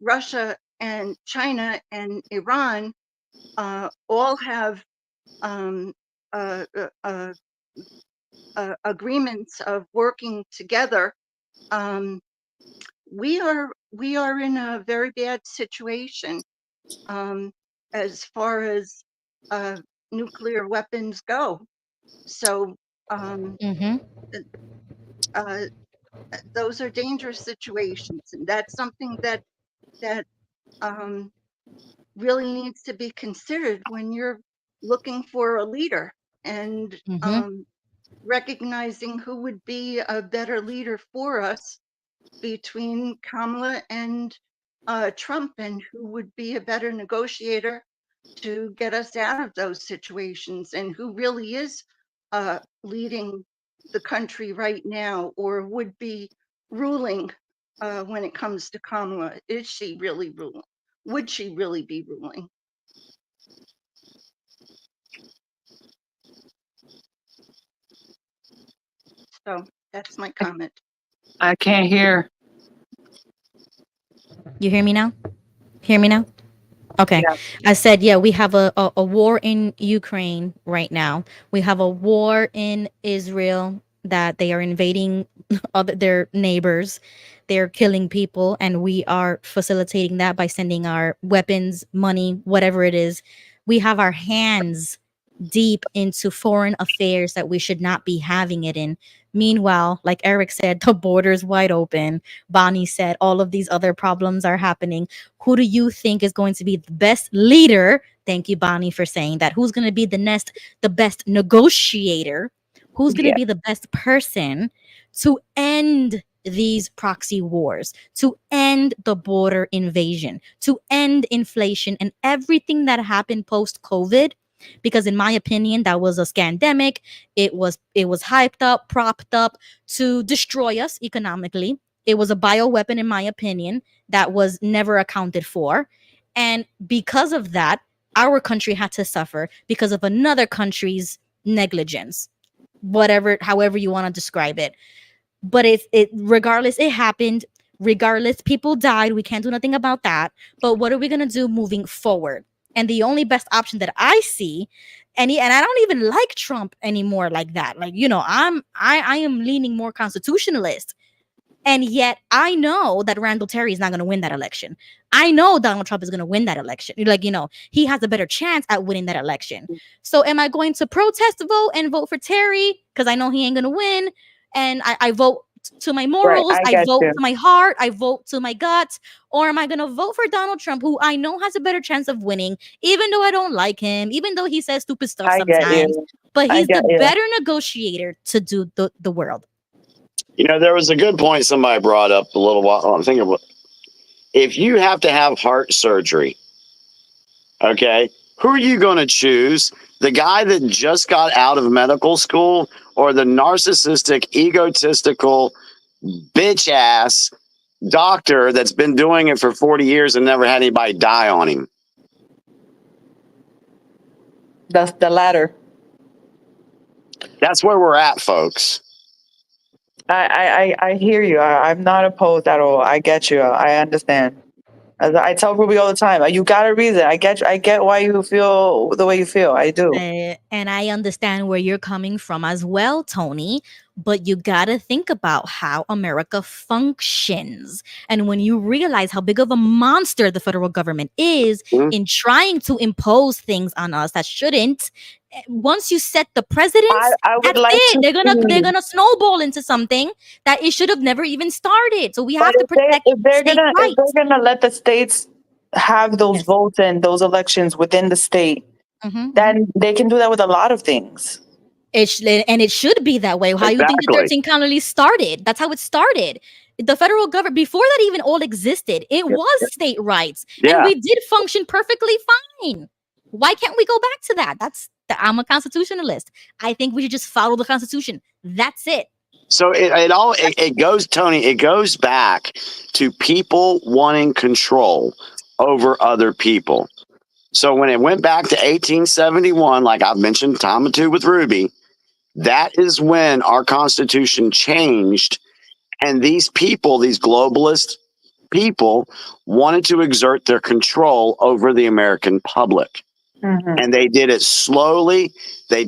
Russia and China and Iran all have agreements of working together, we are in a very bad situation as far as nuclear weapons go. So those are dangerous situations, and that's something that really needs to be considered when you're looking for a leader, and recognizing who would be a better leader for us between Kamala and Trump, and who would be a better negotiator to get us out of those situations, and who really is leading the country right now, or would be ruling when it comes to Kamala. Is she really ruling? Would she really be ruling? So that's my comment. I can't hear. You hear me now? Hear me now? Okay. Yeah. I said, yeah, we have a war in Ukraine right now. We have a war in Israel that they are invading their neighbors. They're killing people, and we are facilitating that by sending our weapons, money, whatever it is. We have our hands deep into foreign affairs that we should not be having it in. Meanwhile, like Eric said, the border's wide open. Bonnie said all of these other problems are happening. Who do you think is going to be the best leader? Thank you, Bonnie, for saying that. Who's going to be the best negotiator? Who's going to Yeah. be the best person to end these proxy wars, to end the border invasion, to end inflation and everything that happened post COVID? Because in my opinion, that was a scandemic. It was hyped up, propped up to destroy us economically. It was a bioweapon, in my opinion, that was never accounted for. And because of that, our country had to suffer because of another country's negligence, whatever, however you want to describe it. But regardless, it happened. Regardless, people died. We can't do nothing about that. But what are we going to do moving forward? And the only best option that I see, and I don't even like Trump anymore like that. Like, I am leaning more constitutionalist. And yet I know that Randall Terry is not going to win that election. I know Donald Trump is going to win that election. Like, he has a better chance at winning that election. So am I going to protest vote and vote for Terry? Because I know he ain't going to win. And I vote to my morals. Right, I I get vote you. to my heart. I vote to my gut. Or am I going to vote for Donald Trump, who I know has a better chance of winning, even though I don't like him, even though he says stupid stuff I get sometimes. you. But I he's get the you. better negotiator to do the world. There was a good point somebody brought up a little while. I'm thinking about if you have to have heart surgery, okay, who are you going to choose? The guy that just got out of medical school, or the narcissistic, egotistical, bitch ass doctor that's been doing it for 40 years and never had anybody die on him? That's the latter. That's where we're at, folks. I hear you. I'm not opposed at all. I get you. I understand. As I tell Ruby all the time, you got a reason. I get why you feel the way you feel. I do. And I understand where you're coming from as well, Tony. But you got to think about how America functions. And when you realize how big of a monster the federal government is in trying to impose things on us that shouldn't, once you set the precedence, I would that's like it. to They're gonna snowball into something that it should have never even started. So we have to protect if they're state gonna rights. if they're gonna let the states have those votes and those elections within the state, then they can do that with a lot of things. And it should be that way. How you think the 13 colonies started? That's how it started. The federal government, before that even all existed, it was state rights. And we did function perfectly fine. Why can't we go back to that? I'm a constitutionalist. I think we should just follow the Constitution. That's it. So it goes, Tony, it goes back to people wanting control over other people. So when it went back to 1871, like I've mentioned time or two with Ruby, that is when our Constitution changed. And these people, these globalist people, wanted to exert their control over the American public. And they did it slowly. They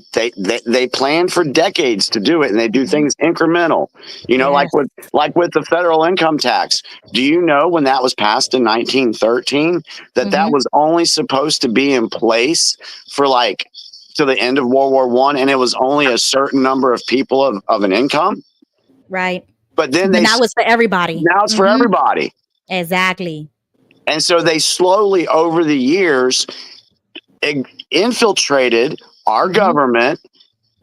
planned for decades to do it, and they do things incremental. You know, Yes. like with the federal income tax. Do you know when that was passed in 1913 that was only supposed to be in place for like to the end of World War I, and it was only a certain number of people of an income? Right. But then now it's for everybody. Now it's for everybody. Exactly. And so they slowly over the years infiltrated our government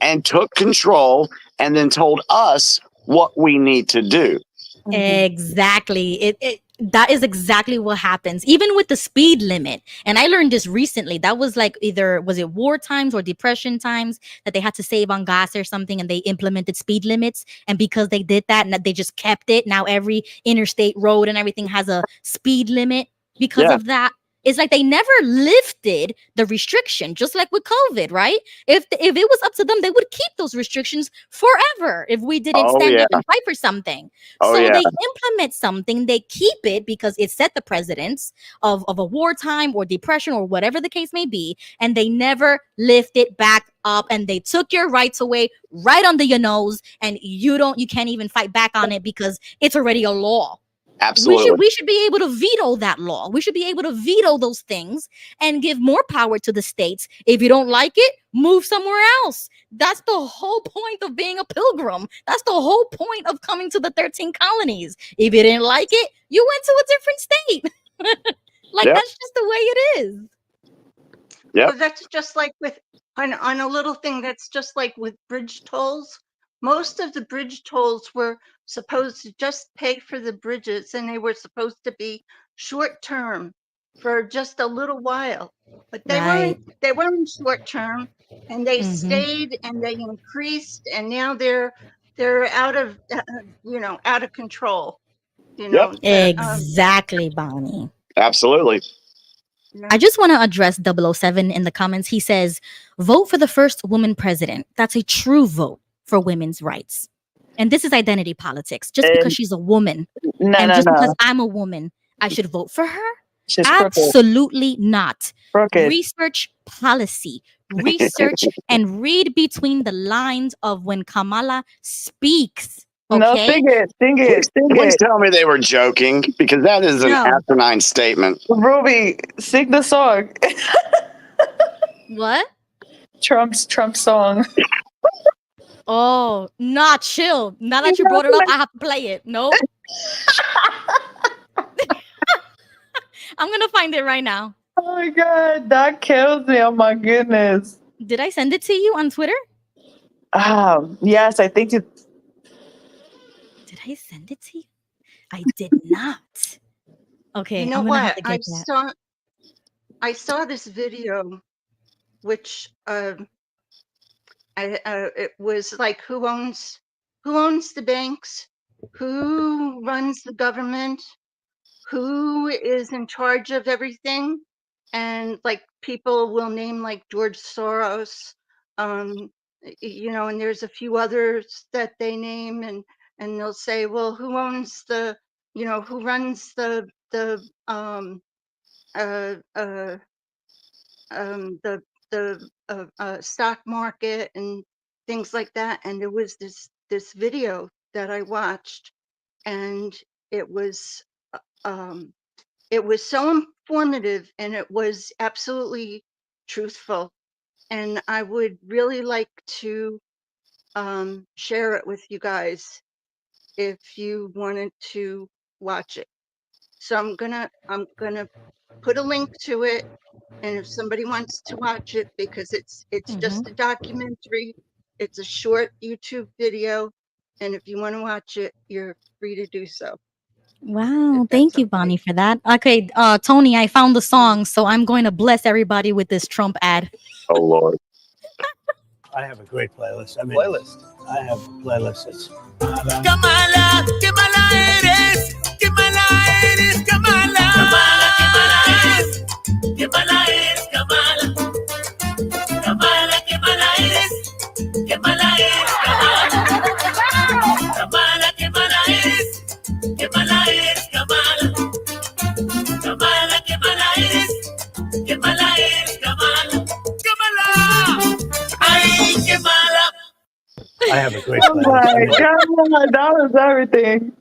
and took control and then told us what we need to do. Exactly. That is exactly what happens. Even with the speed limit. And I learned this recently. That was like was it war times or depression times that they had to save on gas or something, and they implemented speed limits. And because they did that, and they just kept it. Now every interstate road and everything has a speed limit because of that. It's like they never lifted the restriction, just like with COVID, right? If it was up to them, they would keep those restrictions forever if we didn't stand up and fight for something. They implement something, they keep it because it set the precedence of a wartime or depression or whatever the case may be, and they never lift it back up, and they took your rights away right under your nose, and you can't even fight back on it because it's already a law. Absolutely. We should be able to veto that law. We should be able to veto those things and give more power to the states. If you don't like it, move somewhere else. That's the whole point of being a pilgrim. That's the whole point of coming to the 13 colonies. If you didn't like it, you went to a different state. That's just the way it is. Yeah. So that's just like with on a little thing. That's just like with bridge tolls. Most of the bridge tolls were supposed to just pay for the bridges, and they were supposed to be short term for just a little while. But they weren't short term, and they stayed and they increased, and now they're out of out of control. Exactly, Bonnie. Absolutely. I just want to address 007 in the comments. He says, vote for the first woman president. That's a true vote for women's rights. And this is identity politics. Just because she's a woman because I'm a woman, I should vote for her? Absolutely not. Research policy. Research and read between the lines of when Kamala speaks. Okay? No, sing it. Please tell me they were joking, because that is an asinine statement. Ruby, sing the song. What? Trump's song. Oh, not chill. Now that you brought it up, I have to play it. No. I'm going to find it right now. Oh my God, that kills me. Oh my goodness. Did I send it to you on Twitter? Yes, I think you. Did I send it to you? I did not. Okay, you know what? I saw this video, which it was like who owns the banks, who runs the government, who is in charge of everything, and like people will name like George Soros, and there's a few others that they name, and they'll say, well, who owns the, who runs the stock market and things like that. And there was this video that I watched, and it was so informative, and it was absolutely truthful. And I would really like to share it with you guys if you wanted to watch it. So I'm gonna put a link to it, and if somebody wants to watch it, because it's just a documentary, it's a short YouTube video, and if you want to watch it, you're free to do so. Wow, thank you, Bonnie, for that. Okay, Tony, I found the song, so I'm going to bless everybody with this Trump ad. Oh Lord. I have a great playlist. I mean, Playlist. I have a playlist that's. Kamala, qué mala eres, qué mala eres, Kamala. Kamala, qué mala eres, qué mala eres, Kamala. Kamala, qué mala eres, qué mala eres, Kamala. Kamala, qué mala eres, qué mala eres, Kamala. Kamala, qué mala eres, qué mala eres, Kamala. Kamala, ay, qué mala. I have a great Oh playlist. my God, that was everything.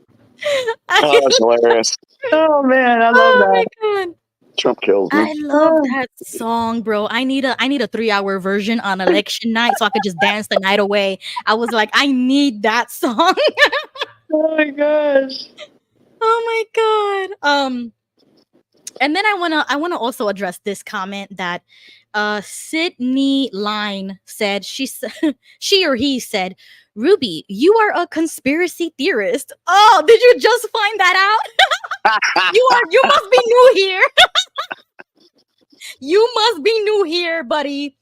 Oh, that's hilarious. Oh man, I love Oh my that. god. Trump kills me. I love that song, bro. I need a 3-hour version on election night so I could just dance the night away. I was like, I need that song. Oh my gosh. Oh my god. And then I wanna also address this comment that Sydney Line said. She or he said, Ruby, you are a conspiracy theorist. Oh, did you just find that out? You must be new here. You must be new here, buddy.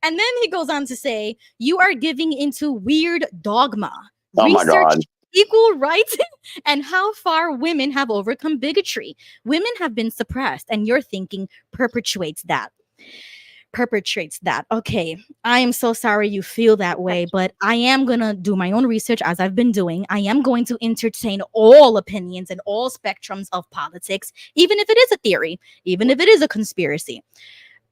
And then he goes on to say, you are giving into weird dogma. Oh my God. Equal rights and how far women have overcome bigotry. Women have been suppressed, and your thinking perpetuates that. Okay, I am so sorry you feel that way, but I am going to do my own research as I've been doing. I am going to entertain all opinions and all spectrums of politics, even if it is a theory, even if it is a conspiracy.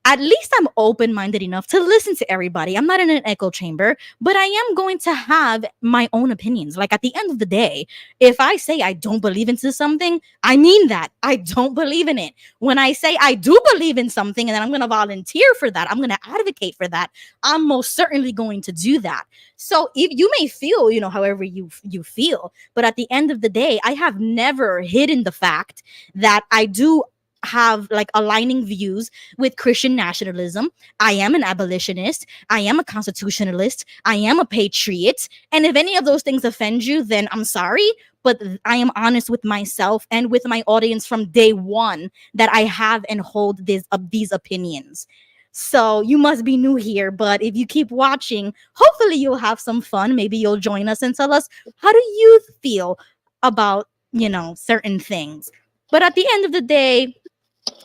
At least I'm open-minded enough to listen to everybody. I'm not in an echo chamber, but I am going to have my own opinions. Like at the end of the day, if I say I don't believe into something, I mean that. I don't believe in it. When I say I do believe in something and then I'm going to volunteer for that, I'm going to advocate for that, I'm most certainly going to do that. So if you may feel, however you feel, but at the end of the day, I have never hidden the fact that I do have like aligning views with Christian nationalism. I am an abolitionist. I am a constitutionalist. I am a patriot. And if any of those things offend you, then I'm sorry, but I am honest with myself and with my audience from day one that I have and hold these opinions. So you must be new here, but if you keep watching, hopefully you'll have some fun. Maybe you'll join us and tell us, how do you feel about, certain things? But at the end of the day,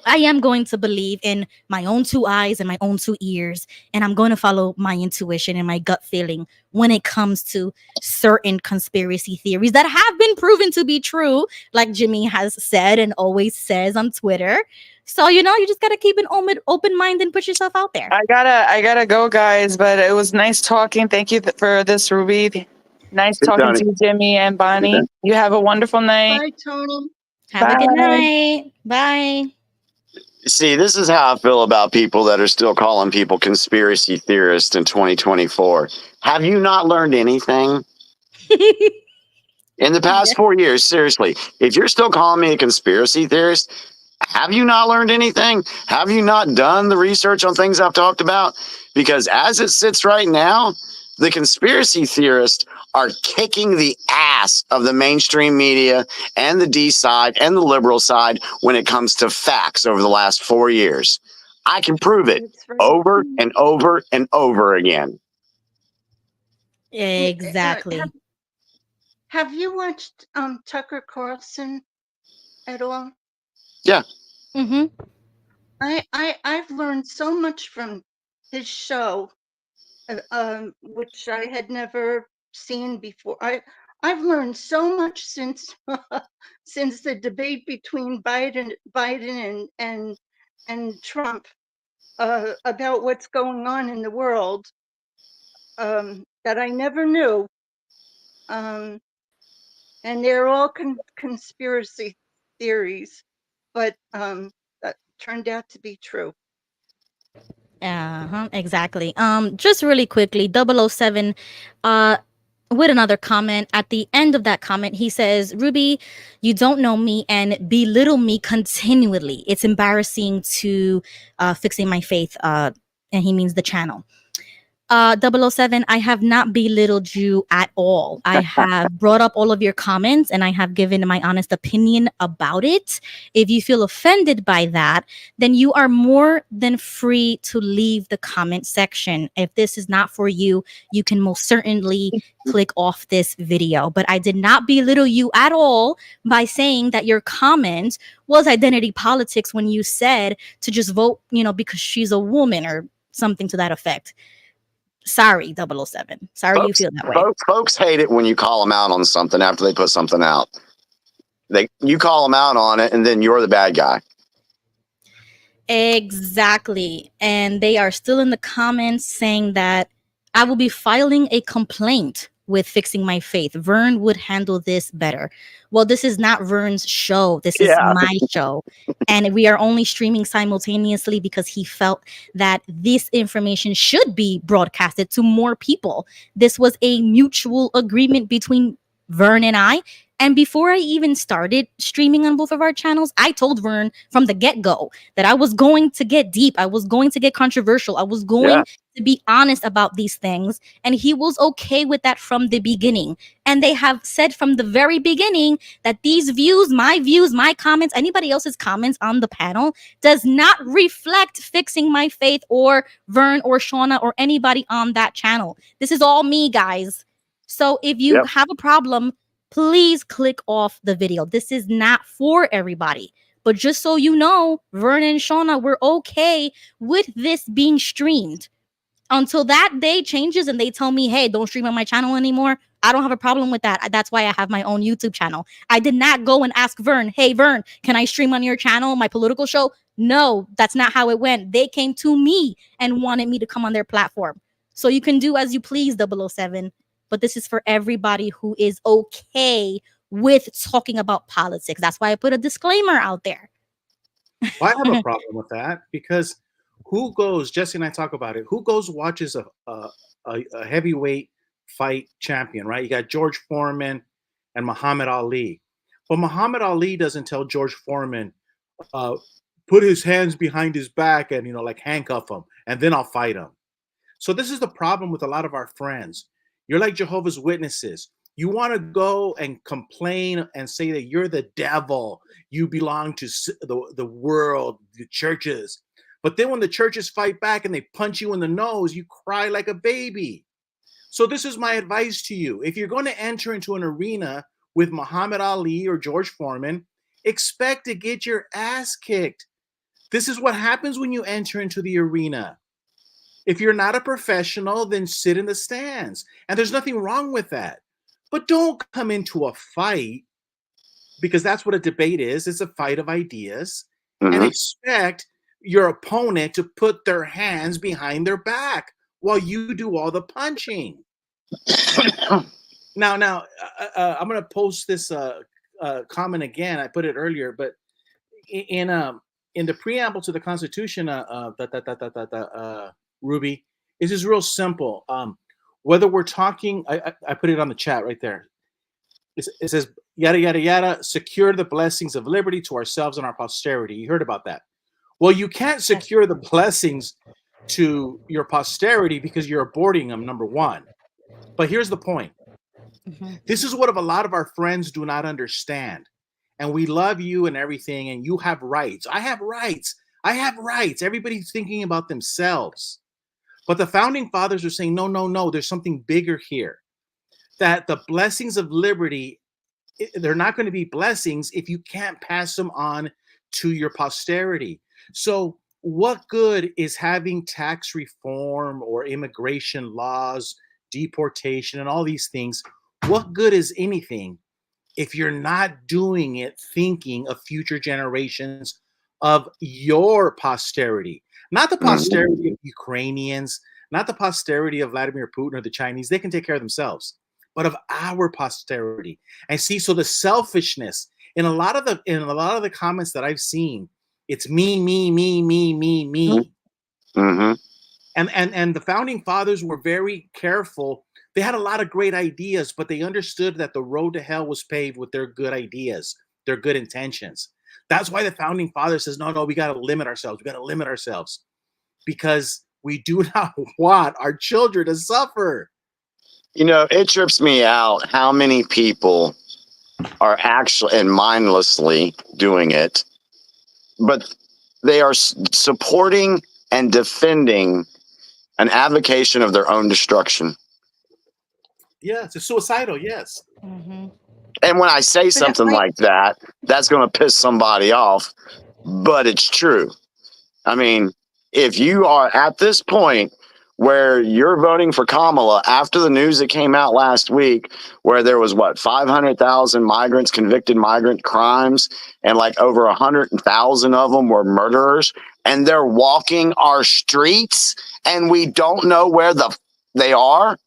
I am going to believe in my own two eyes and my own two ears, and I'm going to follow my intuition and my gut feeling when it comes to certain conspiracy theories that have been proven to be true, like Jimmy has said and always says on Twitter. So, you just got to keep an open mind and put yourself out there. I gotta go, guys, but it was nice talking. Thank you for this, Ruby. Nice talking to you, Jimmy and Bonnie. You have a wonderful night. Bye, Tony. Have a good night. Bye. See, this is how I feel about people that are still calling people conspiracy theorists in 2024. Have you not learned anything? In the past 4 years, seriously, if you're still calling me a conspiracy theorist, have you not learned anything? Have you not done the research on things I've talked about? Because as it sits right now, the conspiracy theorists are kicking the ass of the mainstream media and the D side and the liberal side when it comes to facts over the last 4 years. I can prove it over and over and over again. Exactly. Have you watched Tucker Carlson at all? Yeah. Mm-hmm. I've learned so much from his show, which I had never seen before. I've learned so much since since the debate between Biden and Trump about what's going on in the world that I never knew. And they're all conspiracy theories, but that turned out to be true. Exactly. Just really quickly, 007 with another comment. At the end of that comment, he says, Ruby, you don't know me and belittle me continually. It's embarrassing to Fixing My Faith, and he means the channel. 007, I have not belittled you at all. I have brought up all of your comments and I have given my honest opinion about it. If you feel offended by that, then you are more than free to leave the comment section. If this is not for you, you can most certainly click off this video. But I did not belittle you at all by saying that your comment was identity politics when you said to just vote, because she's a woman or something to that effect. Sorry, 007. Sorry you feel that way. Folks hate it when you call them out on something after they put something out. You call them out on it, and then you're the bad guy. Exactly. And they are still in the comments saying that I will be filing a complaint with Fixing My Faith. Vern would handle this better. Well, this is not Vern's show. This is my show. And we are only streaming simultaneously because he felt that this information should be broadcasted to more people. This was a mutual agreement between Vern and I. And before I even started streaming on both of our channels, I told Vern from the get-go that I was going to get deep. I was going to get controversial. I was going to be honest about these things. And he was okay with that from the beginning. And they have said from the very beginning that these views, my comments, anybody else's comments on the panel does not reflect Fixing My Faith or Vern or Shauna or anybody on that channel. This is all me, guys. So if you have a problem, please click off the video. This is not for everybody. But just so you know, Vern and Shauna were okay with this being streamed. Until that day changes and they tell me, hey, don't stream on my channel anymore, I don't have a problem with that. That's why I have my own YouTube channel. I did not go and ask Vern, hey, Vern, can I stream on your channel, my political show? No, that's not how it went. They came to me and wanted me to come on their platform. So you can do as you please, 007. But this is for everybody who is okay with talking about politics. That's why I put a disclaimer out there. Well, I have a problem with that because who goes, Jesse and I talk about it, who goes watches a heavyweight fight champion, right? You got George Foreman and Muhammad Ali. But Muhammad Ali doesn't tell George Foreman, put his hands behind his back and, like handcuff him, and then I'll fight him. So this is the problem with a lot of our friends. You're like Jehovah's Witnesses. You want to go and complain and say that you're the devil. You belong to the world, the churches. But then when the churches fight back and they punch you in the nose, you cry like a baby. So this is my advice to you. If you're going to enter into an arena with Muhammad Ali or George Foreman, expect to get your ass kicked. This is what happens when you enter into the arena. If you're not a professional, then sit in the stands. And there's nothing wrong with that. But don't come into a fight, because that's what a debate is. It's a fight of ideas. And expect your opponent to put their hands behind their back while you do all the punching. Now, I'm going to post this comment again. I put it earlier, but in the preamble to the Constitution, Ruby, this is real simple. Whether we're talking, I put it on the chat right there. It says, yada, yada, yada, secure the blessings of liberty to ourselves and our posterity. You heard about that. Well, you can't secure the blessings to your posterity because you're aborting them, number one. But here's the point. This is what a lot of our friends do not understand. And we love you and everything, and you have rights. I have rights. I have rights. Everybody's thinking about themselves. But the founding fathers are saying, no, no, no, there's something bigger here. That the blessings of liberty, they're not going to be blessings if you can't pass them on to your posterity. So what good is having tax reform or immigration laws, deportation, and all these things? What good is anything if you're not doing it thinking of future generations of your posterity? Not the posterity of Ukrainians, not the posterity of Vladimir Putin or the Chinese. They can take care of themselves, but of our posterity. And see, so the selfishness in a lot of the comments that I've seen, it's me, me, me, me, me, me. And the founding fathers were very careful. They had a lot of great ideas, but they understood that the road to hell was paved with their good ideas, their good intentions. That's why the founding father says, no, we got to limit ourselves. We got to limit ourselves, because We do not want our children to suffer. You know, it trips me out how many people are actually and mindlessly doing it, but they are supporting and defending an avocation of their own destruction. Yeah, it's suicidal. Yes. Mm-hmm. And when I say something like that, that's going to piss somebody off, but it's true. I mean, if you are at this point where you're voting for Kamala after the news that came out last week, where there was 500,000 migrants, convicted migrant crimes, and like over 100,000 of them were murderers, and they're walking our streets and we don't know where they are.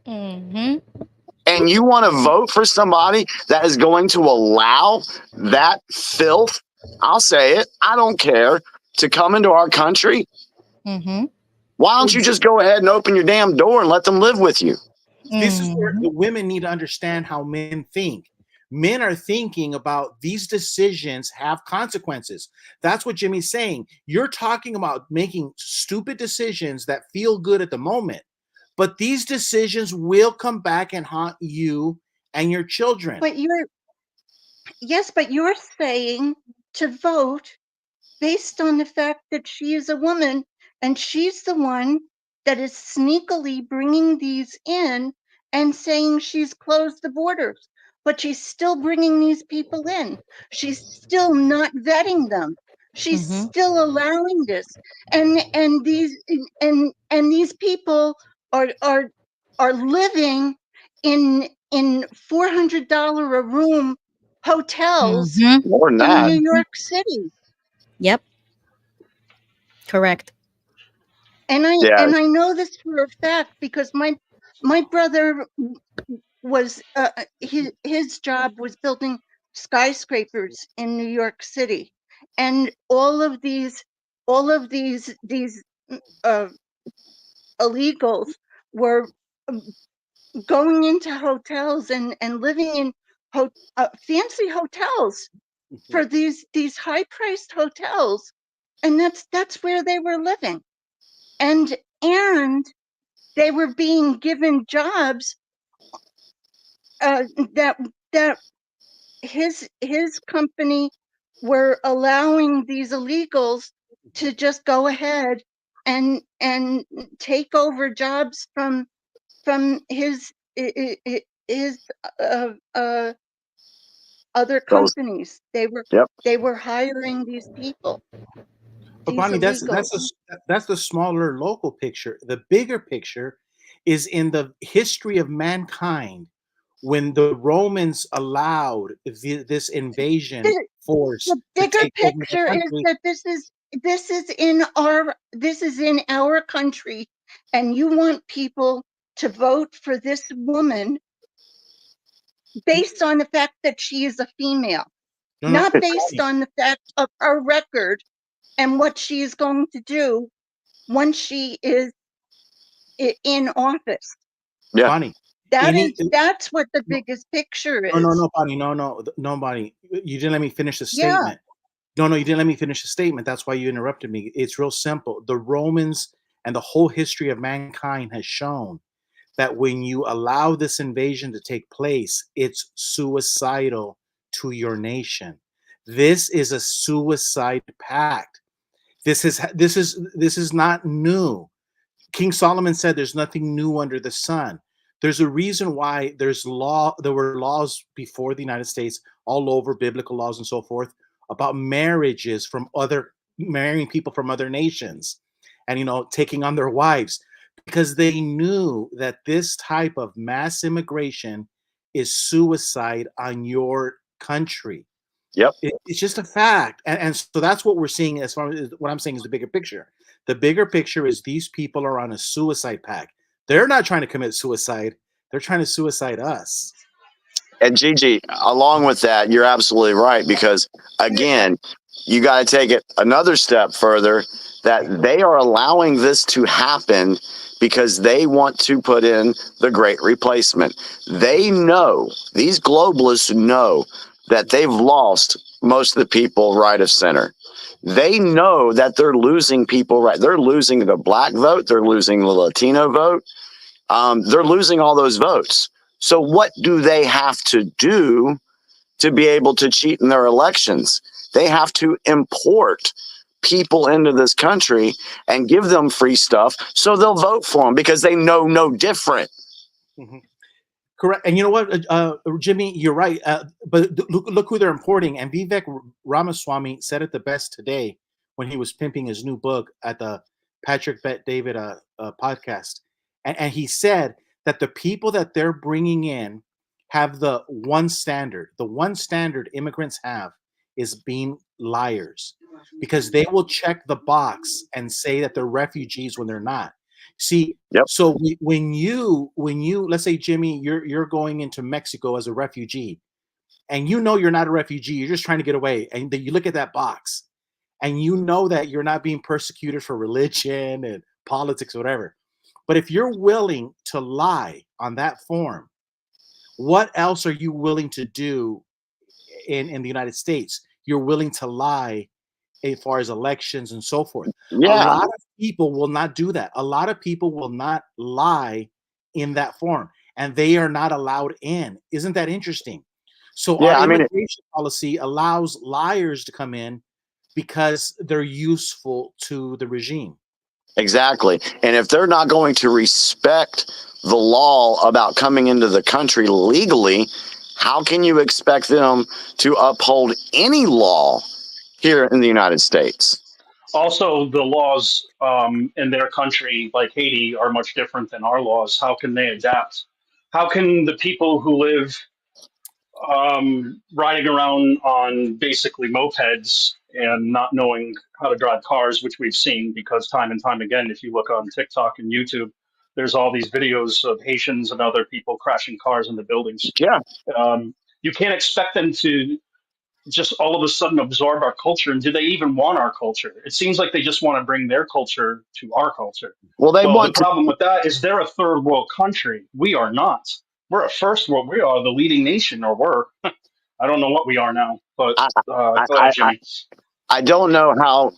Mm-hmm. And you want to vote for somebody that is going to allow that filth, I'll say it, I don't care, to come into our country? Mm-hmm. Why don't you just go ahead and open your damn door and let them live with you? This is where the women need to understand how men think. Men are thinking about these decisions have consequences. That's what Jimmy's saying. You're talking about making stupid decisions that feel good at the moment, but these decisions will come back and haunt you and your children. But you're saying to vote based on the fact that she is a woman and she's the one that is sneakily bringing these in and saying she's closed the borders, but she's still bringing these people in. She's still not vetting them. She's still allowing this, and these people are living in $400 a room hotels More than in that. New York City. Yep. Correct. And I know this for a fact because my brother was his job was building skyscrapers in New York City, and all of these illegals were going into hotels and living in fancy hotels for these high priced hotels, and that's where they were living, and they were being given jobs that his company were allowing these illegals to just go ahead and take over jobs from his other companies. They were hiring these people. But Bonnie, that's the smaller local picture. The bigger picture is in the history of mankind when the Romans allowed this invasion force. The bigger picture is that this is in our country, and you want people to vote for this woman based on the fact that she is a female, not based on the fact of her record and what she is going to do once she is in office. Yeah. Bonnie, that's what the biggest picture is. No, Bonnie, no, Bonnie. You didn't let me finish the statement. No, you didn't let me finish the statement. That's why you interrupted me. It's real simple. The Romans and the whole history of mankind has shown that when you allow this invasion to take place, it's suicidal to your nation. This is a suicide pact. This is not new. King Solomon said there's nothing new under the sun. There's a reason why there were laws before the United States, all over, biblical laws and so forth, about marriages marrying people from other nations and, taking on their wives, because they knew that this type of mass immigration is suicide on your country. Yep. It's just a fact. And so that's what we're seeing as far as what I'm saying is the bigger picture. The bigger picture is these people are on a suicide pact. They're not trying to commit suicide. They're trying to suicide us. And Gigi, along with that, you're absolutely right, because again, you got to take it another step further, that they are allowing this to happen because they want to put in the great replacement. They know, these globalists know, that they've lost most of the people right of center. They know that they're losing people, right? They're losing the black vote. They're losing the Latino vote. They're losing all those votes. So what do they have to do to be able to cheat in their elections? They have to import people into this country and give them free stuff so they'll vote for them because they know no different. Mm-hmm. Correct. And you know what, Jimmy, you're right. But look who they're importing. And Vivek Ramaswamy said it the best today when he was pimping his new book at the Patrick Bet David podcast. And he said that the people that they're bringing in have the one standard. The one standard immigrants have is being liars, because they will check the box and say that they're refugees when they're not. See, so when you let's say, Jimmy, you're going into Mexico as a refugee, and you know you're not a refugee, you're just trying to get away, and you look at that box, and you know that you're not being persecuted for religion and politics or whatever. But if you're willing to lie on that form, what else are you willing to do in the United States? You're willing to lie as far as elections and so forth. Yeah. A lot of people will not do that. A lot of people will not lie in that form, and they are not allowed in. Isn't that interesting? So our immigration policy allows liars to come in because they're useful to the regime. Exactly. And if they're not going to respect the law about coming into the country legally, how can you expect them to uphold any law here in the United States? Also, the laws in their country, like Haiti, are much different than our laws. How can they adapt? How can the people who live riding around on basically mopeds and not knowing how to drive cars, which we've seen, because time and time again, if you look on TikTok and YouTube, there's all these videos of Haitians and other people crashing cars into buildings. Yeah. You can't expect them to just all of a sudden absorb our culture. And do they even want our culture? It seems like they just want to bring their culture to our culture. Well, the problem with that is they're a third world country. We are not. We're a first world. We are the leading nation, or we're. I don't know what we are now, but go ahead, Jimmy. I don't know how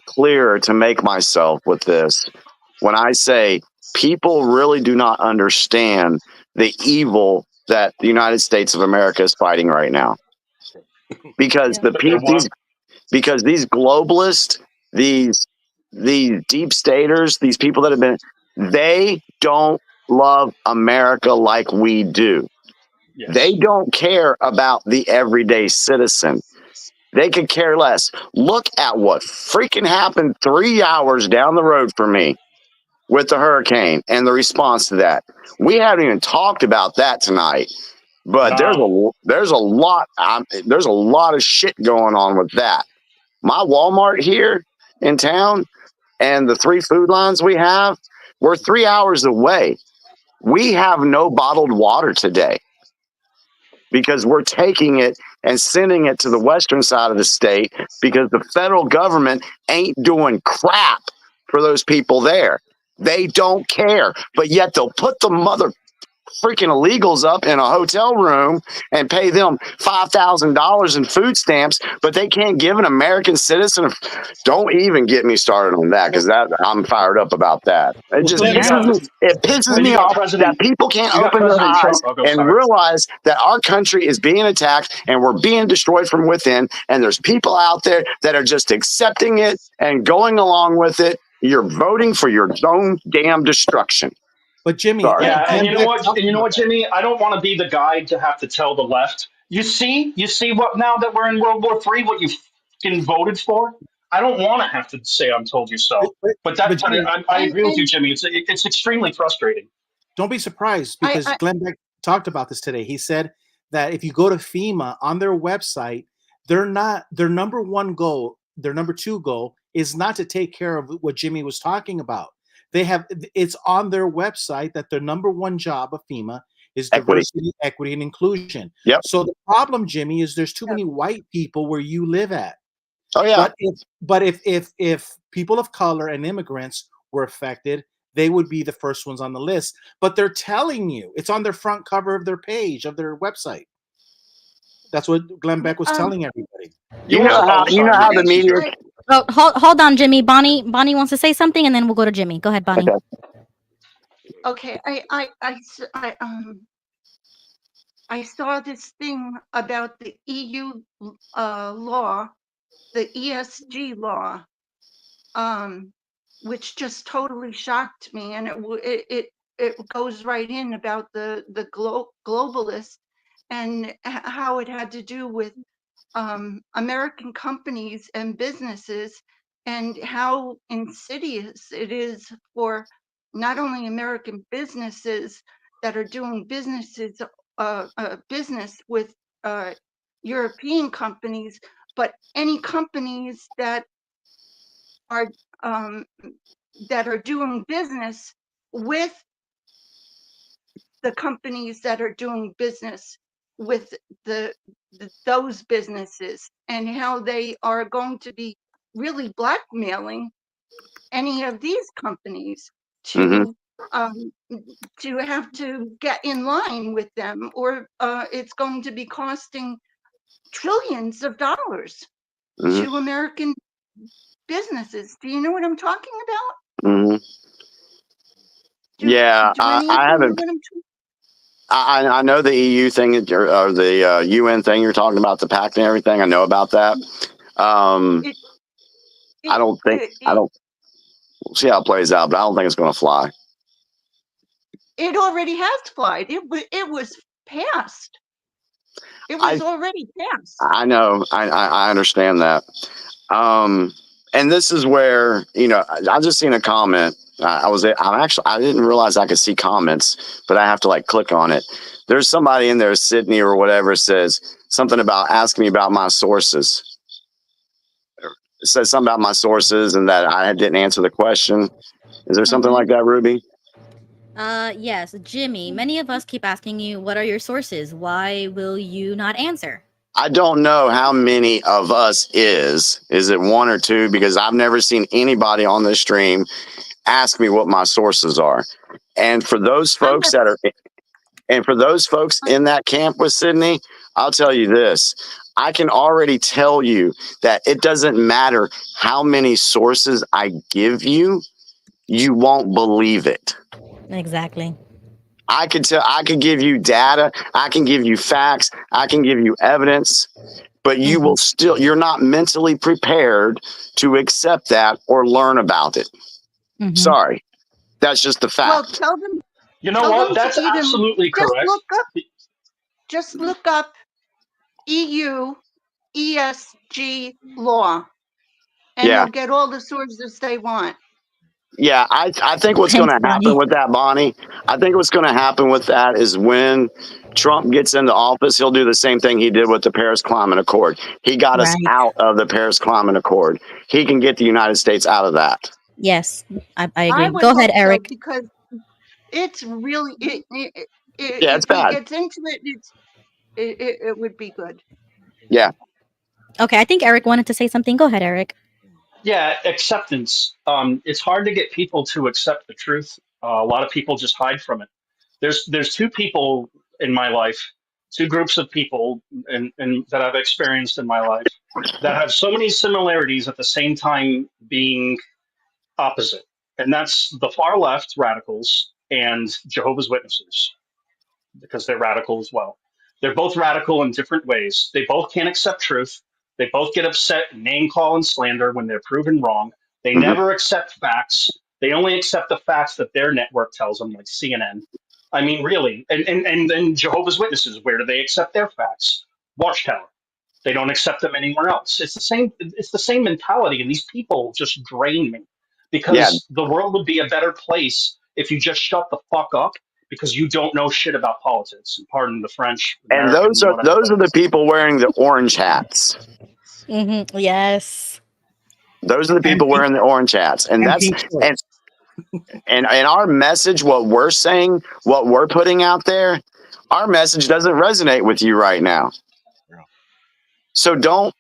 clear to make myself with this when I say people really do not understand the evil that the United States of America is fighting right now. Because because these globalists, these deep staters, these people that have been, they don't love America like we do. Yes. They don't care about the everyday citizen. They could care less. Look at what freaking happened 3 hours down the road from me with the hurricane and the response to that. We haven't even talked about that tonight. But there's a lot of shit going on with that. My Walmart here in town and the 3 food lines we have, we're 3 hours away. We have no bottled water today because we're taking it and sending it to the western side of the state because the federal government ain't doing crap for those people there. They don't care, but yet they'll put the mother freaking illegals up in a hotel room and pay them $5,000 in food stamps, but they can't give an American citizen. Don't even get me started on that, because I'm fired up about that. It just pisses me off that people can't open their eyes and realize that our country is being attacked and we're being destroyed from within, and there's people out there that are just accepting it and going along with it. You're voting for your own damn destruction. But Jimmy, and you know what, Jimmy? I don't want to be the guy to have to tell the left. You see what, now that we're in World War III, what you fucking voted for? I don't want to have to say I'm told you so. But I agree with you, Jimmy. It's extremely frustrating. Don't be surprised, because Glenn Beck talked about this today. He said that if you go to FEMA on their website, their number 1 goal, their number 2 goal is not to take care of what Jimmy was talking about. It's on their website that their number 1 job of FEMA is diversity, equity, and inclusion. Yep. So the problem, Jimmy, is there's too many white people where you live at. Oh yeah. But if people of color and immigrants were affected, they would be the first ones on the list. But they're telling you, it's on their front cover of their page of their website. That's what Glenn Beck was telling everybody. You know how the media. Oh, hold on, Jimmy. Bonnie wants to say something, and then we'll go to Jimmy. Go ahead, Bonnie. Okay, I saw this thing about the EU law, the ESG law, which just totally shocked me, and it goes right in about the globalist and how it had to do with American companies and businesses, and how insidious it is for not only American businesses that are doing business with European companies, but any companies that are doing business with the companies that are doing business with those businesses, and how they are going to be really blackmailing any of these companies to have to get in line with them, or it's going to be costing trillions of dollars to American businesses. Do you know what I'm talking about? Yeah, I haven't. I know the EU thing or the UN thing you're talking about, the pact and everything. I know about that. I don't. We'll see how it plays out, but I don't think it's going to fly. It already has flied. It was passed. It was already passed. I know. I understand that. And this is where, I just seen a comment. I didn't realize I could see comments, but I have to click on it. There's somebody in there, Sydney or whatever, says something about asking me about my sources. It says something about my sources and that I didn't answer the question. Is there something like that, Ruby? Yes, Jimmy. Many of us keep asking you, what are your sources? Why will you not answer? I don't know how many of us is it one or two? Because I've never seen anybody on this stream ask me what my sources are. And for those folks in that camp with Sydney, I'll tell you this. I can already tell you that it doesn't matter how many sources I give you, you won't believe it. Exactly. I could give you data, I can give you facts, I can give you evidence, but you will you're not mentally prepared to accept that or learn about it. Sorry. That's just the fact. Well, tell them. You know what? That's absolutely correct. Just look up EU ESG law, and they'll get all the sources they want. Yeah, I think what's going to happen with that, Bonnie, I think what's going to happen with that is when Trump gets into office, he'll do the same thing he did with the Paris Climate Accord. He got us out of the Paris Climate Accord. He can get the United States out of that. Yes, I agree. Go ahead, Eric. So, because it's really it's if bad. he gets into it, it would be good. Yeah. Okay, I think Eric wanted to say something. Go ahead, Eric. Yeah, acceptance. It's hard to get people to accept the truth. A lot of people just hide from it. There's two people in my life, two groups of people and that I've experienced in my life that have so many similarities at the same time being opposite. And that's the far left radicals and Jehovah's Witnesses, because they're radical as well. They're both radical in different ways. They both can't accept truth. They both get upset, name call, and slander when they're proven wrong. They never accept facts. They only accept the facts that their network tells them, like CNN. I mean, really. And Jehovah's Witnesses, where do they accept their facts? Watchtower. They don't accept them anywhere else. It's the same. It's the same mentality, and these people just drain me because the world would be a better place if you just shut the fuck up because you don't know shit about politics. Pardon the French. And those are the people wearing the orange hats. Yes. Those are the people wearing the orange hats, and that's and our message, what we're saying, what we're putting out there, our message doesn't resonate with you right now. So don't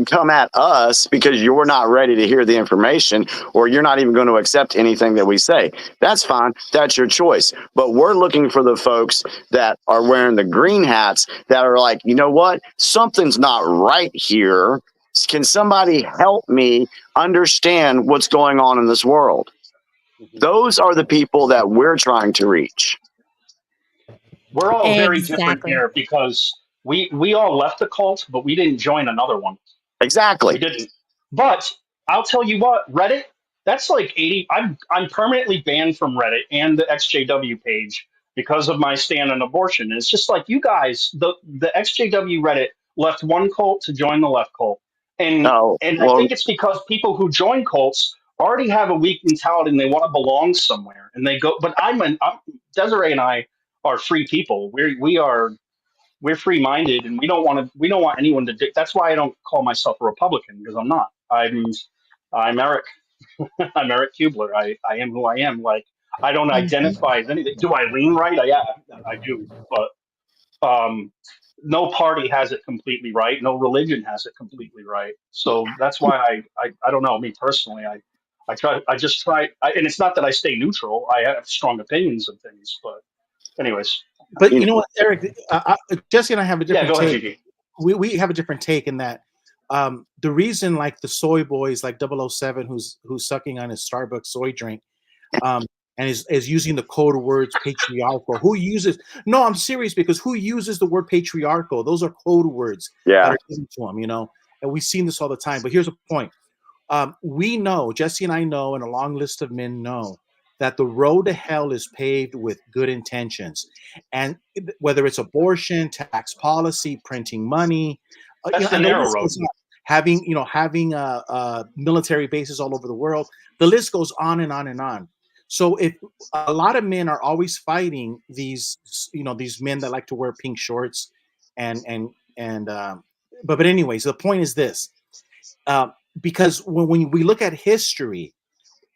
come at us because you're not ready to hear the information, or you're not even going to accept anything that we say. That's fine. That's your choice. But we're looking for the folks that are wearing the green hats that are like, you know what? Something's not right here. Can somebody help me understand what's going on in this world? Those are the people that we're trying to reach. We're all very different Exactly. here because we all left the cult, but we didn't join another one. Exactly. We didn't. But I'll tell you what, Reddit, that's like 80. I'm permanently banned from Reddit and the XJW page because of my stand on abortion. And it's just like you guys, the XJW Reddit left one cult to join the left cult. And I think it's because people who join cults already have a weak mentality and they want to belong somewhere. And they go, but Desiree and I are free people. We're free-minded, and we don't want anyone to. That's why I don't call myself a Republican, because I'm not. I'm Eric. I'm Eric Kubler. I am who I am. Like, I don't identify as anything. Do I lean right? Yeah, I do. But no party has it completely right. No religion has it completely right. So that's why I don't know. Me personally, I just try. And it's not that I stay neutral. I have strong opinions of things, but anyways. But you know what, Eric? Jesse and I have a different go ahead, take. Gigi. We have a different take in that the reason, like the soy boys, like 007, who's sucking on his Starbucks soy drink, and is using the code words patriarchal. Who uses? No, I'm serious, because who uses the word patriarchal? Those are code words that are given to them, and we've seen this all the time. But here's the point: we know, Jesse and I know, and a long list of men know, that the road to hell is paved with good intentions, and whether it's abortion, tax policy, printing money, That's the narrow road. having military bases all over the world, the list goes on and on and on. So if a lot of men are always fighting these men that like to wear pink shorts, but anyways, the point is this: because when we look at history,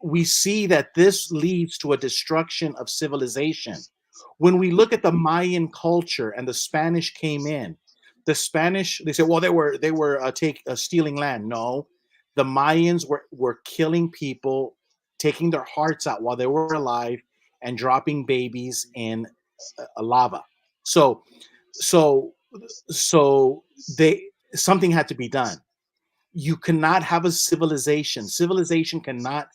we see that this leads to a destruction of civilization. When we look at the Mayan culture and the Spanish came in, they said, well, they were stealing land. No, the Mayans were killing people, taking their hearts out while they were alive, and dropping babies in lava. So something had to be done. You cannot have a civilization. Civilization cannot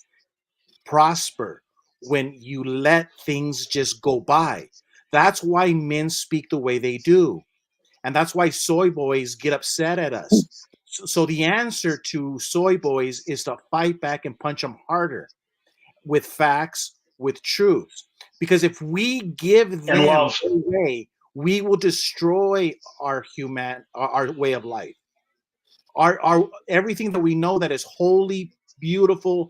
prosper when you let things just go by. That's why men speak the way they do. And that's why soy boys get upset at us. So the answer to soy boys is to fight back and punch them harder with facts, with truths. Because if we give them away, we will destroy our way of life. Our everything that we know that is holy, beautiful,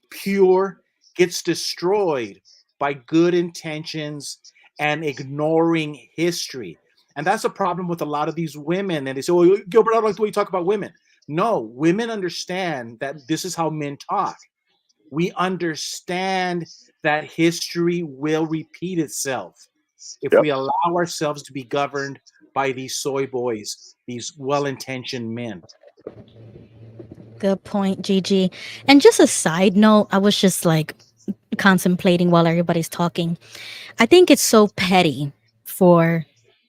pure gets destroyed by good intentions and ignoring history. And that's a problem with a lot of these women. And they say, "Oh, Gilbert, I don't like the way you talk about women." No, women understand that this is how men talk. We understand that history will repeat itself if we allow ourselves to be governed by these soy boys, these well-intentioned men. Good point, Gigi. And just a side note, I was just like contemplating while everybody's talking. I think it's so petty for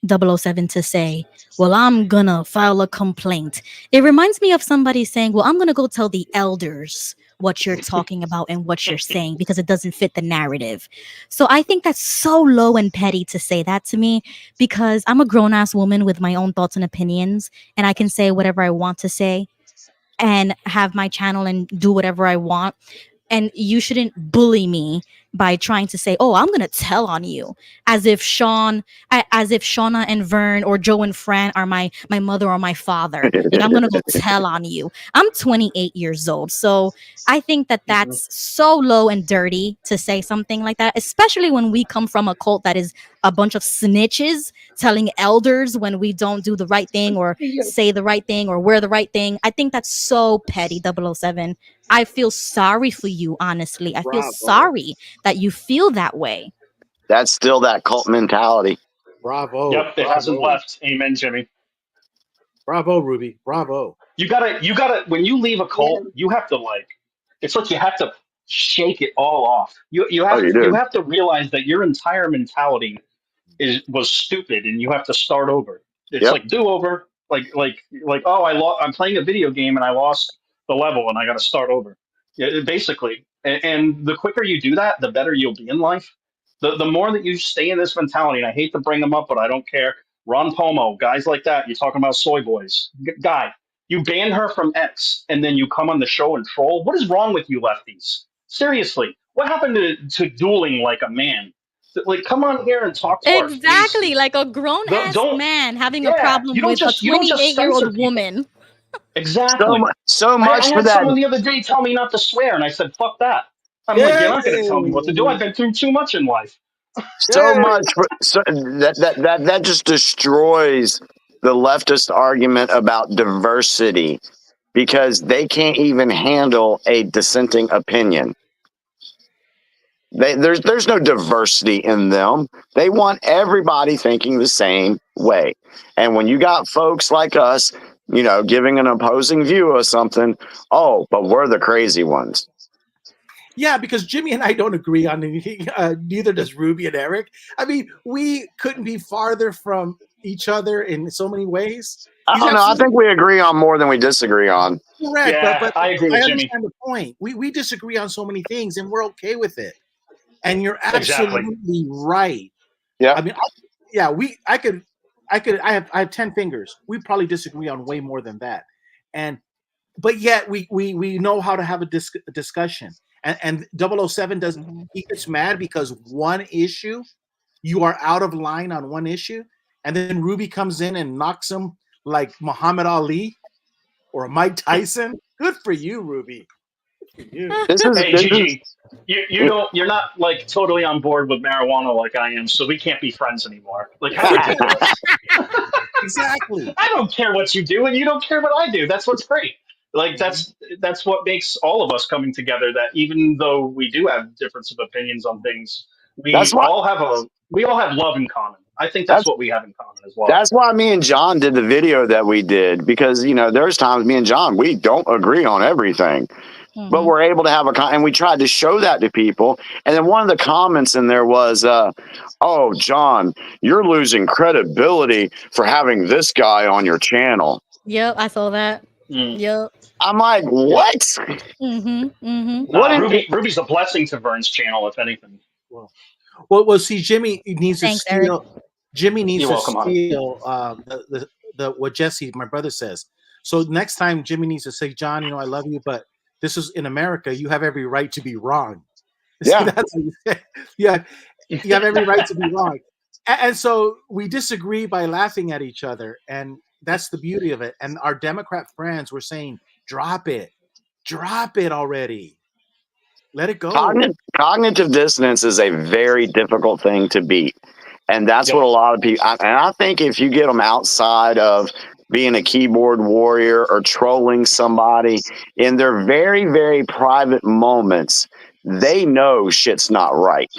007 to say, well, I'm gonna file a complaint. It reminds me of somebody saying, well, I'm gonna go tell the elders what you're talking about and what you're saying because it doesn't fit the narrative. So I think that's so low and petty to say that to me, because I'm a grown-ass woman with my own thoughts and opinions, and I can say whatever I want to say and have my channel and do whatever I want. And you shouldn't bully me by trying to say, oh, I'm going to tell on you, as if Shauna and Vern or Joe and Fran are my mother or my father. Like, I'm going to go tell on you. I'm 28 years old. So I think that that's so low and dirty to say something like that, especially when we come from a cult that is a bunch of snitches telling elders when we don't do the right thing or say the right thing or wear the right thing. I think that's so petty, 007. I feel sorry for you, honestly. I feel sorry that you feel that way. That's still that cult mentality. Bravo. Yep, it hasn't left. Amen, Jimmy. Bravo, Ruby. Bravo. You gotta. When you leave a cult, you have to It's like you have to shake it all off. You Oh, have you to you do. have to realize that your entire mentality was stupid, and you have to start over. It's Yep. like do over. Oh, I'm playing a video game and I lost the level and I got to start over. Yeah, basically, and the quicker you do that, the better you'll be in life. The more that you stay in this mentality, and I hate to bring them up, but I don't care. Ron Pomo, guys like that. You're talking about soy boys, guy. You ban her from X, and then you come on the show and troll. What is wrong with you, lefties? Seriously, what happened to dueling like a man? Like, come on here and talk to our face. Exactly, like a grown ass Don't. man having a Yeah, problem with a you don't just censor 28-year-old people. woman. Exactly. So I much for had that. someone the other day tell me not to swear, and I said, "Fuck that." I'm like, "You're not going to tell me what to do. I've been through too much in life." So much for that just destroys the leftist argument about diversity because they can't even handle a dissenting opinion. There's no diversity in them. They want everybody thinking the same way. And when you got folks like us, giving an opposing view of something, oh, but we're the crazy ones. Yeah, because Jimmy and I don't agree on anything. Neither does Ruby and Eric. I mean, we couldn't be farther from each other in so many ways. I don't know. I think we agree on more than we disagree on. Correct, Yeah, but I agree with Jimmy. understand the point. We disagree on so many things, and we're okay with it. And you're Exactly. absolutely right. Yeah. I mean, I have 10 fingers. We probably disagree on way more than that. But yet we know how to have a discussion. And 007 doesn't, he gets mad because one issue, you are out of line on one issue, and then Ruby comes in and knocks him like Muhammad Ali or Mike Tyson. Good for you, Ruby. Good for you. Hey, Gigi, you're not like totally on board with marijuana like I am, so we can't be friends anymore. Like, how ridiculous! Exactly. I don't care what you do, and you don't care what I do. That's what's great. Like that's what makes all of us coming together. That even though we do have difference of opinions on things, we all have love in common. I think that's what we have in common as well. That's why me and John did the video that we did, because there's times me and John, we don't agree on everything, but we're able to have and we tried to show that to people. And then one of the comments in there was, "Oh, John, you're losing credibility for having this guy on your channel." Yep, I saw that. Yep. I'm like, what? Ruby's a blessing to Vern's channel, if anything. Well, see, Jimmy needs Thanks, to steal. Eric. Jimmy needs You're to welcome, hon. steal the what Jesse, my brother, says. So next time, Jimmy needs to say, "John, I love you, but this is in America. You have every right to be wrong." Yeah, See, that's what you say. Yeah, you have every right to be wrong. And so we disagree by laughing at each other, and that's the beauty of it. And our Democrat friends were saying, "Drop it already. Let it go." Cognitive dissonance is a very difficult thing to beat. And that's what a lot of people, and I think if you get them outside of being a keyboard warrior or trolling somebody in their very, very private moments, they know shit's not right.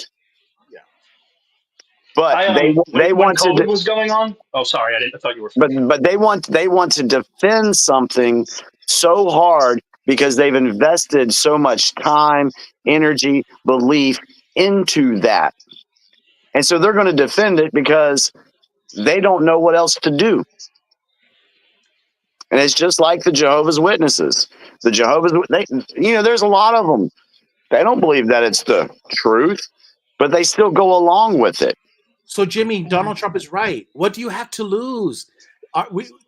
But they when want COVID to was going on. Oh, sorry, I thought you were. but they want to defend something so hard because they've invested so much time, energy, belief into that. And so they're going to defend it because they don't know what else to do. And it's just like the Jehovah's Witnesses. The Jehovah's, there's a lot of them. They don't believe that it's the truth, but they still go along with it. So, Jimmy, Donald Trump is right. What do you have to lose?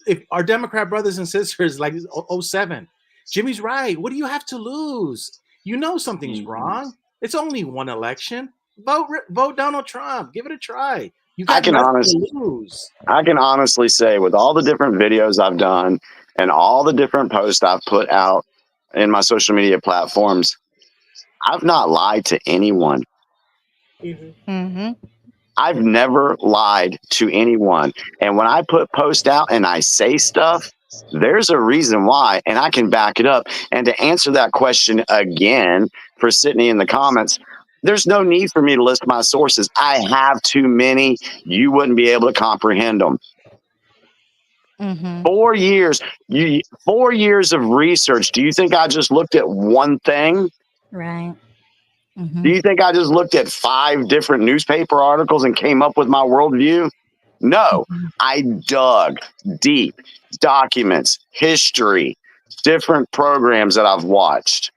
If our Democrat brothers and sisters like 07, Jimmy's right. What do you have to lose? You know something's wrong. It's only one election. Vote Donald Trump. Give it a try. You got nothing to lose. I can honestly say, with all the different videos I've done and all the different posts I've put out in my social media platforms, I've not lied to anyone. I've never lied to anyone. And when I put posts out and I say stuff, there's a reason why, and I can back it up. And to answer that question again for Sydney in the comments, there's no need for me to list my sources. I have too many. You wouldn't be able to comprehend them. Mm-hmm. 4 years. 4 years of research. Do you think I just looked at one thing? Right. Do Mm-hmm. you think I just looked at 5 different newspaper articles and came up with my worldview? No, I dug deep, documents, history, different programs that I've watched.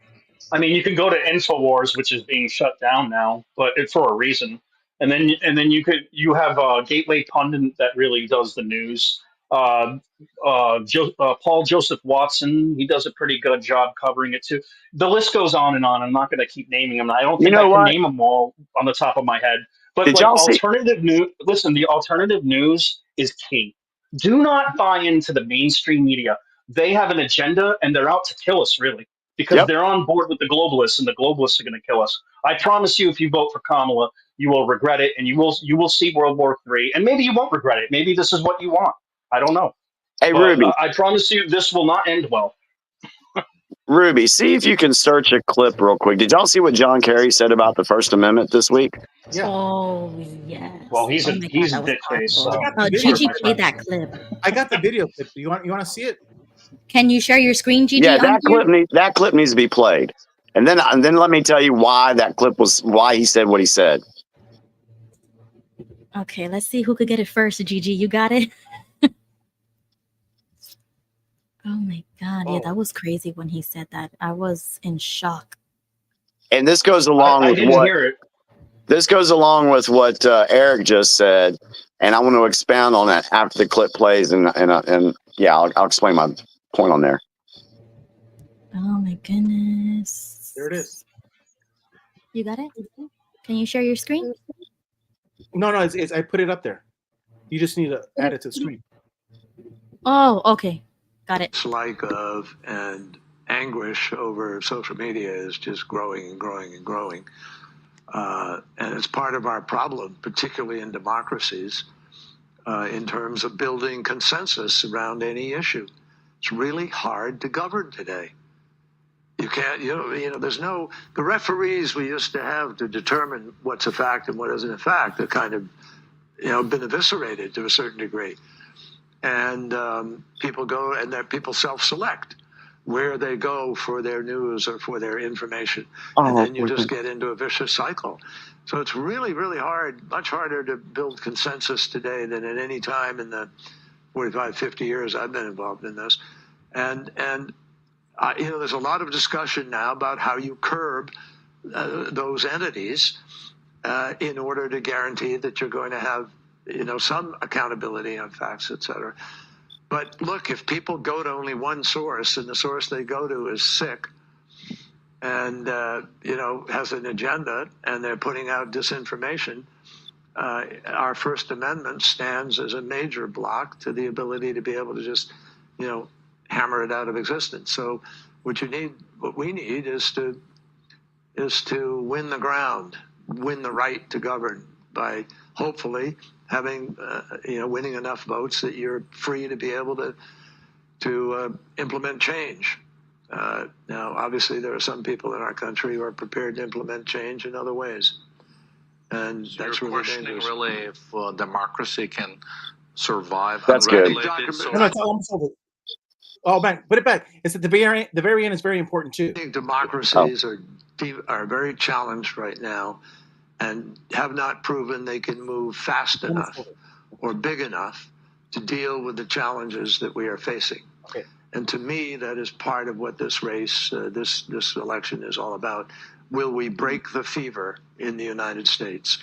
I mean, you can go to Infowars, which is being shut down now, but it's for a reason. And then you have Gateway Pundit that really does the news. Paul Joseph Watson, he does a pretty good job covering it too. The list goes on and on. I'm not going to keep naming them. I don't You think I know can what? name them all on the top of my head. But Did like y'all see? alternative news, listen, the alternative news is key. Do not buy into the mainstream media. They have an agenda and they're out to kill us, really, because Yep. they're on board with the globalists, and the globalists are going to kill us. I promise you, if you vote for Kamala, you will regret it, and you will see World War III, and maybe you won't regret it. Maybe this is what you want. I don't know, Hey, but Ruby, I promise you, this will not end well. Ruby, see if you can search a clip real quick. Did y'all see what John Kerry said about the First Amendment this week? Yeah. Oh yes. Well, he's Oh a my God, he's a that was dick face. powerful. I So got the Oh, video. Gigi my played friend. that clip. I got the video clip. You want to see it? Can you share your screen, Gigi, Yeah, on here? that clip needs to be played. And then let me tell you why why he said what he said. Okay, let's see who could get it first. Gigi, you got it? Oh my God. Yeah, that was crazy when he said that. I was in shock. And this goes along I with didn't hear it. This goes along with what Eric just said, and I want to expound on that after the clip plays, and yeah, I'll explain my point on there. Oh my goodness. There it is. You got it? Can you share your screen? No, it's I put it up there. You just need to add it to the screen. Oh, okay. Got it. Dislike of and anguish over social media is just growing and growing and growing. And it's part of our problem, particularly in democracies, in terms of building consensus around any issue. It's really hard to govern today. You can't, there's no, the referees we used to have to determine what's a fact and what isn't a fact are kind of, been eviscerated to a certain degree. And people go and people self-select where they go for their news or for their information. And then you just get into a vicious cycle. So it's really, really hard, much harder to build consensus today than at any time in the 45, 50 years I've been involved in this. And there's a lot of discussion now about how you curb those entities in order to guarantee that you're going to have, some accountability on facts, et cetera. But look, if people go to only one source and the source they go to is sick and, has an agenda and they're putting out disinformation, our First Amendment stands as a major block to the ability to be able to just, hammer it out of existence. So what we need is to win the ground, win the right to govern by hopefully having, winning enough votes that you're free to be able to implement change. Now, obviously, there are some people in our country who are prepared to implement change in other ways. And So that's you're really questioning dangerous. really if democracy can survive That's good. unregulated. So No, it's almost over. Oh, man, put it back. It's at the very end is very important too. I think democracies are very challenged right now and have not proven they can move fast enough or big enough to deal with the challenges that we are facing. Okay. And to me, that is part of what this race, this election is all about. Will we break the fever in the United States?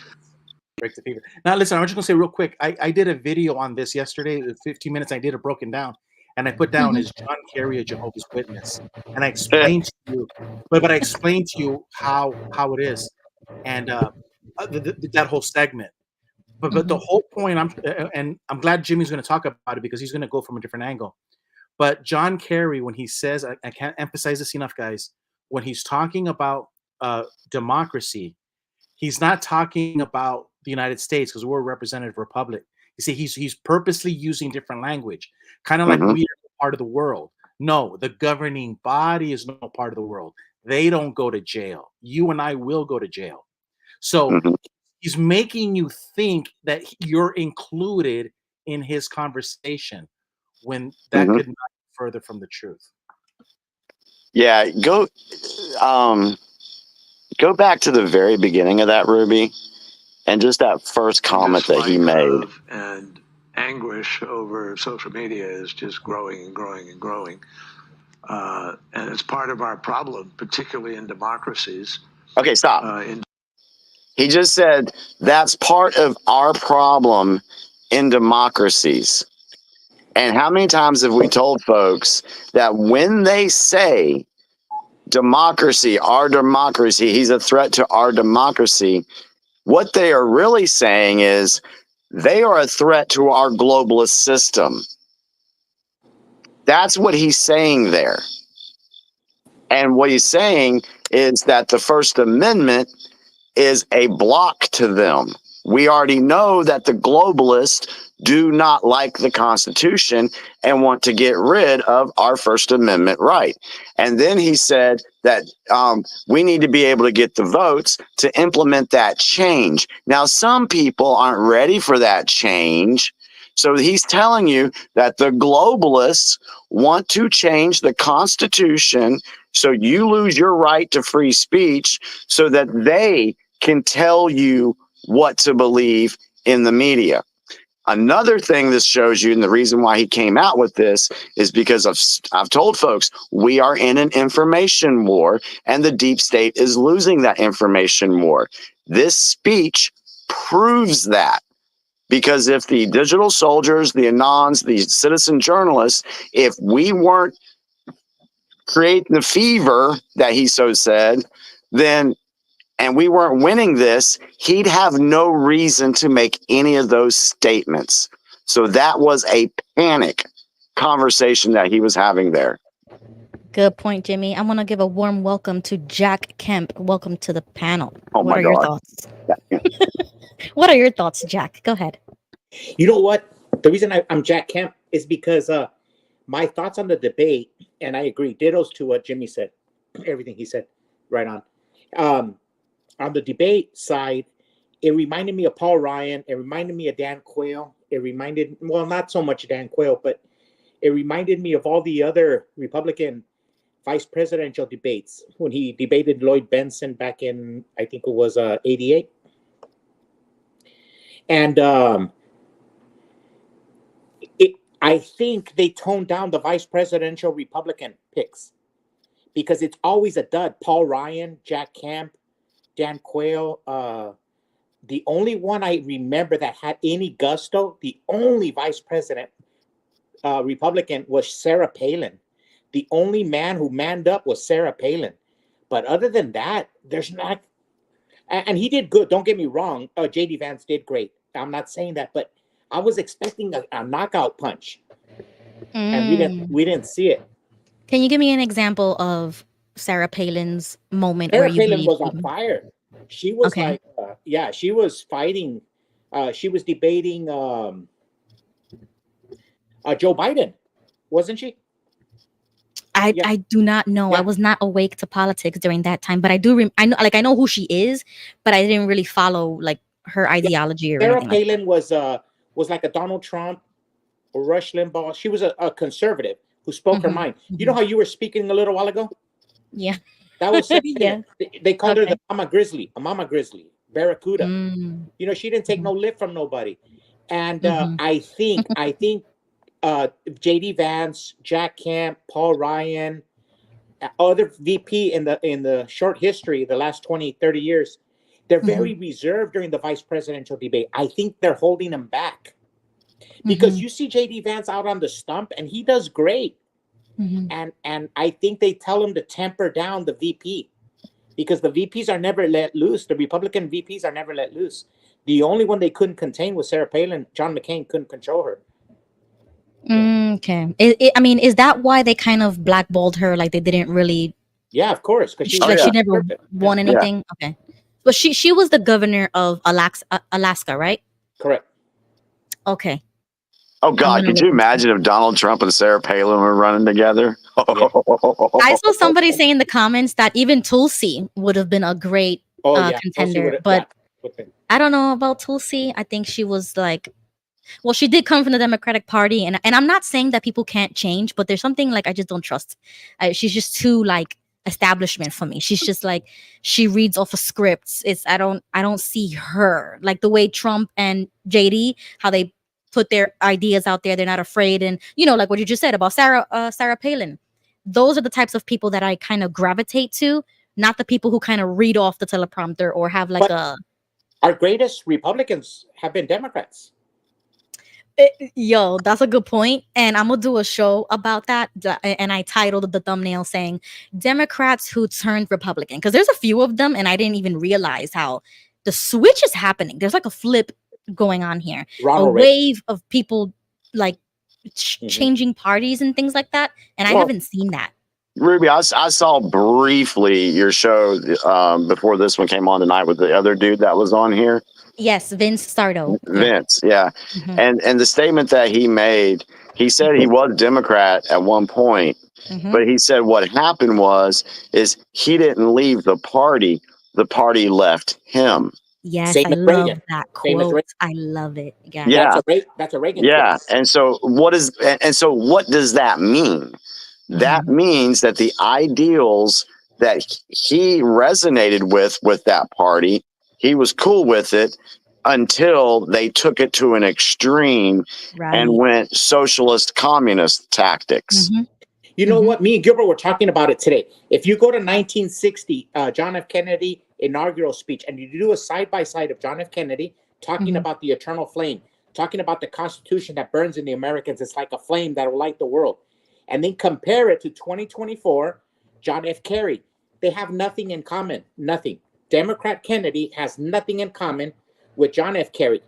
Break the fever. Now, listen, I'm just going to say real quick. I did a video on this yesterday, 15 minutes. I did it broken down. And I put down is John Kerry a Jehovah's Witness? And I explained to you, but I explained to you how it is, and that whole segment. But the whole point, I'm glad Jimmy's going to talk about it because he's going to go from a different angle. But John Kerry, when he says, I can't emphasize this enough, guys, when he's talking about democracy, he's not talking about the United States because we're a representative republic. You see, he's purposely using different language, kind of like we are part of the world. No, the governing body is no part of the world. They don't go to jail. You and I will go to jail. So he's making you think that you're included in his conversation, when that Mhm. could not be further from the truth. Yeah, go back to the very beginning of that, Ruby, and just that first comment that he dislike made. of and anguish over social media is just growing and growing and growing. And it's part of our problem, particularly in democracies. Okay, stop. He just said that's part of our problem in democracies. And how many times have we told folks that when they say democracy, our democracy, he's a threat to our democracy, what they are really saying is they are a threat to our globalist system. That's what he's saying there. And what he's saying is that the First Amendment is a block to them. We already know that the globalists do not like the Constitution and want to get rid of our First Amendment right. And then he said that we need to be able to get the votes to implement that change. Now, some people aren't ready for that change. So he's telling you that the globalists want to change the Constitution so you lose your right to free speech so that they can tell you what to believe in the media. Another thing this shows you, and the reason why he came out with this, is because I've told folks we are in an information war, and the deep state is losing that information war. This speech proves that. Because if the digital soldiers, the Anons, the citizen journalists, if we weren't creating the fever that he so said, then and we weren't winning this, he'd have no reason to make any of those statements. So that was a panic conversation that he was having there. Good point, Jimmy. I want to give a warm welcome to Jack Kemp. Welcome to the panel. Oh What my are your God. thoughts? What are your thoughts, Jack? Go ahead. You know what? The reason I'm Jack Kemp is because my thoughts on the debate, and I agree, dittos to what Jimmy said, everything he said, right on. On the debate side, it reminded me of Paul Ryan. It reminded me of Dan Quayle. It reminded, well, not so much Dan Quayle, but it reminded me of all the other Republican vice presidential debates when he debated Lloyd Benson back in, I think it was 88. And I think they toned down the vice presidential Republican picks because it's always a dud. Paul Ryan, Jack Kemp, Dan Quayle. The only one I remember that had any gusto, the only vice president Republican was Sarah Palin. The only man who manned up was Sarah Palin. But other than that, there's not. And he did good. Don't get me wrong. J.D. Vance did great. I'm not saying that, but I was expecting a knockout punch, and we didn't see it. Can you give me an example of Sarah Palin's moment where Sarah you Palin believe was on fire. She was Okay. like, she was fighting. She was debating Joe Biden, wasn't she? I do not know. I was not awake to politics during that time, but I do. I know who she is, but I didn't really follow like her ideology or Sarah anything. Like Palin was like a Donald Trump or Rush Limbaugh. She was a conservative who spoke her mind. You know how you were speaking a little while ago? Yeah. That was Sarah Palin. They called her Okay. the Mama Grizzly, a Mama Grizzly, Barracuda. You know, she didn't take no lip from nobody. And I think J.D. Vance, Jack Kemp, Paul Ryan, other VP in the short history, the last 20, 30 years, they're very reserved during the vice presidential debate. I think they're holding them back. Because you see J.D. Vance out on the stump, and he does great. And I think they tell him to temper down the VP. Because the VPs are never let loose. The Republican VPs are never let loose. The only one they couldn't contain was Sarah Palin. John McCain couldn't control her. Okay. I mean, is that why they kind of blackballed her? Like they didn't really. Yeah, of course, because she never won anything. Okay, but she was the governor of Alaska, right? Correct. Okay. Oh God, could you imagine if Donald Trump and Sarah Palin were running together? I saw somebody say in the comments that even Tulsi would have been a great contender, but I don't know about Tulsi. I think she was like Well, she did come from the Democratic Party, and I'm not saying that people can't change, but there's something like I just don't trust. She's just too like establishment for me. She's just like she reads off of scripts. I don't see her like the way Trump and JD, how they put their ideas out there. They're not afraid, and like what you just said about Sarah Palin. Those are the types of people that I kind of gravitate to, not the people who kind of read off the teleprompter or have like our greatest Republicans have been Democrats. Yo, that's a good point. And I'm gonna do a show about that. And I titled the thumbnail saying Democrats who turned Republican. Because there's a few of them, and I didn't even realize how the switch is happening. There's like a flip going on here. A wave of people like changing parties and things like that. And I haven't seen that. Ruby, I saw briefly your show before this one came on tonight with the other dude that was on here. Yes, Vince Sardo. Vince, yeah. And the statement that he made, he said he was Democrat at one point, but he said what happened is he didn't leave the party left him. Yes, Same I as love Reagan. that Same as quote. Reagan. I love it. Yeah. That's a Reagan. Yeah. Case. And so what does that mean? That means that the ideals that he resonated with that party, he was cool with it until they took it to an extreme and went socialist communist tactics. You know what? Me and Gilbert were talking about it today. If you go to 1960, John F. Kennedy inaugural speech, and you do a side-by-side of John F. Kennedy talking about the eternal flame, talking about the Constitution that burns in the Americans, it's like a flame that will light the world. And then compare it to 2024, John F. Kerry. They have nothing in common. Nothing. Democrat Kennedy has nothing in common with John F. Kerry.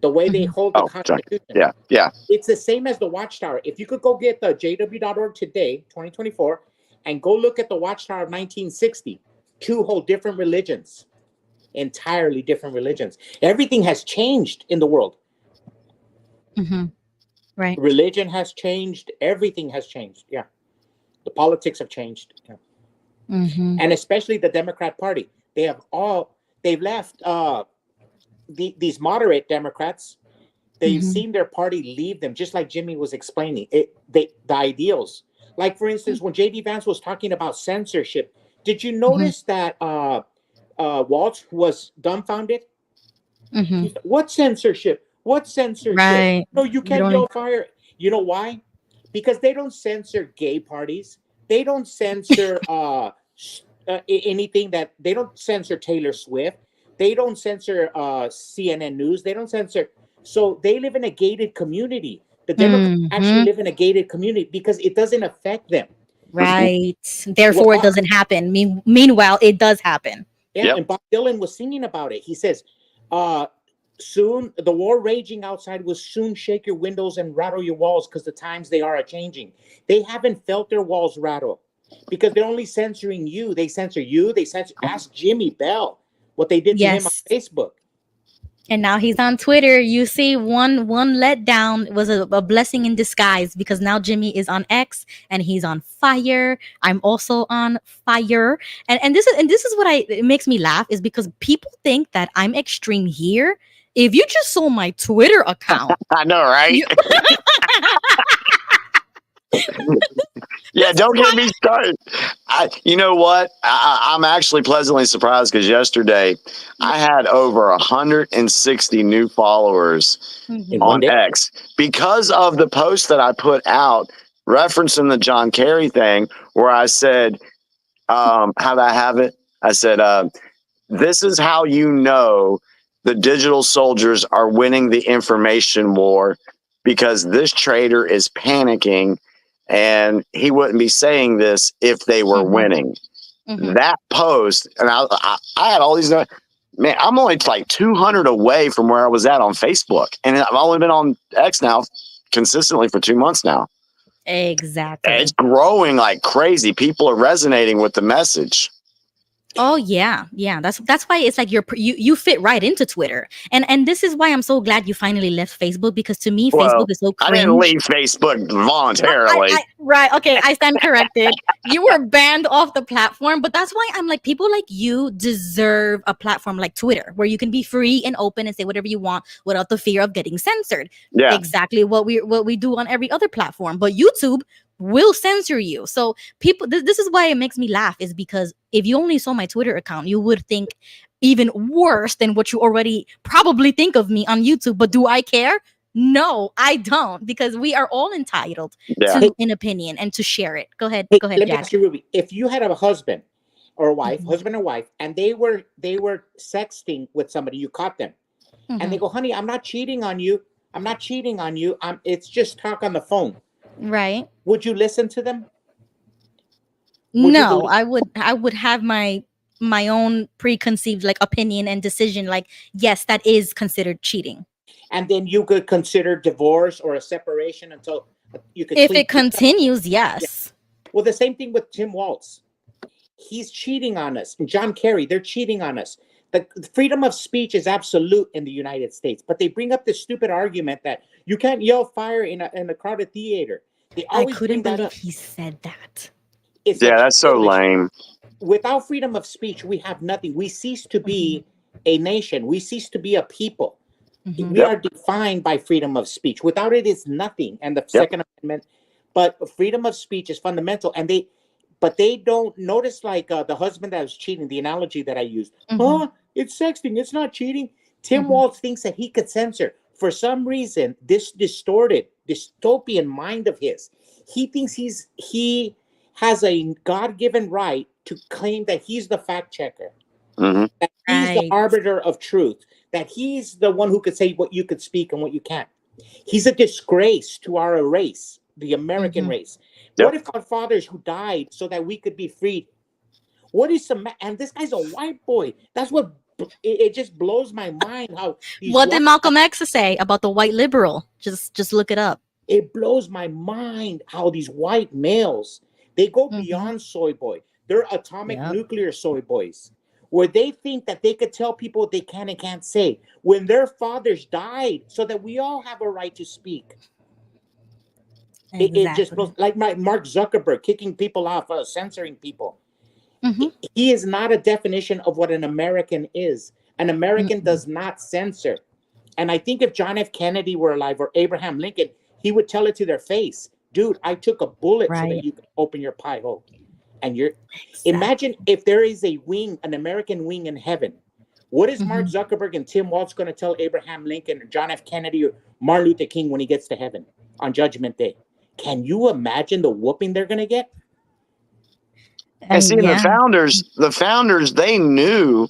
The way they hold the Constitution. Yeah. It's the same as the Watchtower. If you could go get the jw.org today, 2024, and go look at the Watchtower of 1960, two whole different religions. Entirely different religions. Everything has changed in the world. Right. Religion has changed. Everything has changed. Yeah. The politics have changed. Yeah. And especially the Democrat Party. They've left these moderate Democrats. They've seen their party leave them, just like Jimmy was explaining. The ideals. Like, for instance, when J.D. Vance was talking about censorship, did you notice that Waltz was dumbfounded? What censorship? What censorship? Right. No, you can't yell fire. You know why? Because they don't censor gay parties. They don't censor anything that they don't censor Taylor Swift. They don't censor CNN News. They don't censor. So they live in a gated community. The Democrats actually live in a gated community because it doesn't affect them. Right. Therefore, it doesn't happen. Meanwhile, it does happen. Yeah, and Bob Dylan was singing about it. He says, soon the war raging outside will soon shake your windows and rattle your walls because the times they are changing. They haven't felt their walls rattle because they're only censoring you. They censor you. They censor. Ask Jimmy Bell what they did to him on Facebook. And now he's on Twitter. You see, one letdown was a blessing in disguise because now Jimmy is on X and he's on fire. I'm also on fire. And this is what it makes me laugh is because people think that I'm extreme here. If you just saw my Twitter account, I know, right? Yeah, don't get me started. You know what? I'm actually pleasantly surprised because yesterday I had over 160 new followers on X because of the post that I put out referencing the John Kerry thing where I said, how did I have it? I said, this is how you know the digital soldiers are winning the information war because this traitor is panicking. And he wouldn't be saying this if they were winning. That post, and I had all these, man, I'm only like 200 away from where I was at on Facebook. And I've only been on X now consistently for 2 months now. Exactly. And it's growing like crazy. People are resonating with the message. Oh yeah, yeah. That's why it's like you fit right into Twitter, and this is why I'm so glad you finally left Facebook, because to me Facebook Well, is so I didn't cringe. leave Facebook voluntarily. Right. Okay. I stand corrected. You were banned off the platform, but that's why I'm like, people like you deserve a platform like Twitter, where you can be free and open and say whatever you want without the fear of getting censored. Yeah. Exactly what we do on every other platform. But YouTube will censor you. So people, this is why it makes me laugh, is because if you only saw my Twitter account, you would think even worse than what you already probably think of me on YouTube. But do I care? No, I don't, because we are all entitled Yeah. to an opinion and to share it. Go ahead, Let me Jack. ask you, Ruby. If you had a husband or a wife, husband or wife, and they were sexting with somebody, you caught them, and they go, "Honey, I'm not cheating on you. I'm not cheating on you. It's just talk on the phone." Right. Would you listen to them? No, I would have my own preconceived like opinion and decision, like, yes, that is considered cheating. And then you could consider divorce or a separation until you could. If it continues, yes. Yeah. Well, the same thing with Tim Waltz. He's cheating on us. And John Kerry, they're cheating on us. The freedom of speech is absolute in the United States, but they bring up this stupid argument that you can't yell fire in a crowded theater. They always I couldn't bring that believe up. he said that. It's Yeah, that's so lame. Without freedom of speech, we have nothing. We cease to be a nation. We cease to be a people. We are defined by freedom of speech. Without it, it's nothing. And the Second Amendment, but freedom of speech is fundamental. And they don't notice, like the husband that was cheating, the analogy that I used. Oh, it's sexting. It's not cheating. Tim Waltz thinks that he could censor. For some reason, this distorted, dystopian mind of his, he thinks he has a God-given right to claim that he's the fact checker, that he's the arbiter of truth, that he's the one who could say what you could speak and what you can't. He's a disgrace to our race, the American race. What if our fathers who died so that we could be freed? What is some? And this guy's a white boy. That's what it just blows my mind. How what did Malcolm X say about the white liberal? Just look it up. It blows my mind how these white males, they go beyond soy boy. They're atomic nuclear soy boys, where they think that they could tell people what they can and can't say when their fathers died so that we all have a right to speak. It just blows, like Mark Zuckerberg kicking people off, censoring people. He is not a definition of what an American is. An American does not censor. And I think if John F. Kennedy were alive, or Abraham Lincoln, he would tell it to their face. Dude, I took a bullet so that you could open your pie hole. And imagine if there is a wing, an American wing in heaven. What is Mark Zuckerberg and Tim Waltz going to tell Abraham Lincoln or John F. Kennedy or Martin Luther King when he gets to heaven on Judgment Day? Can you imagine the whooping they're going to get? And see, the founders, they knew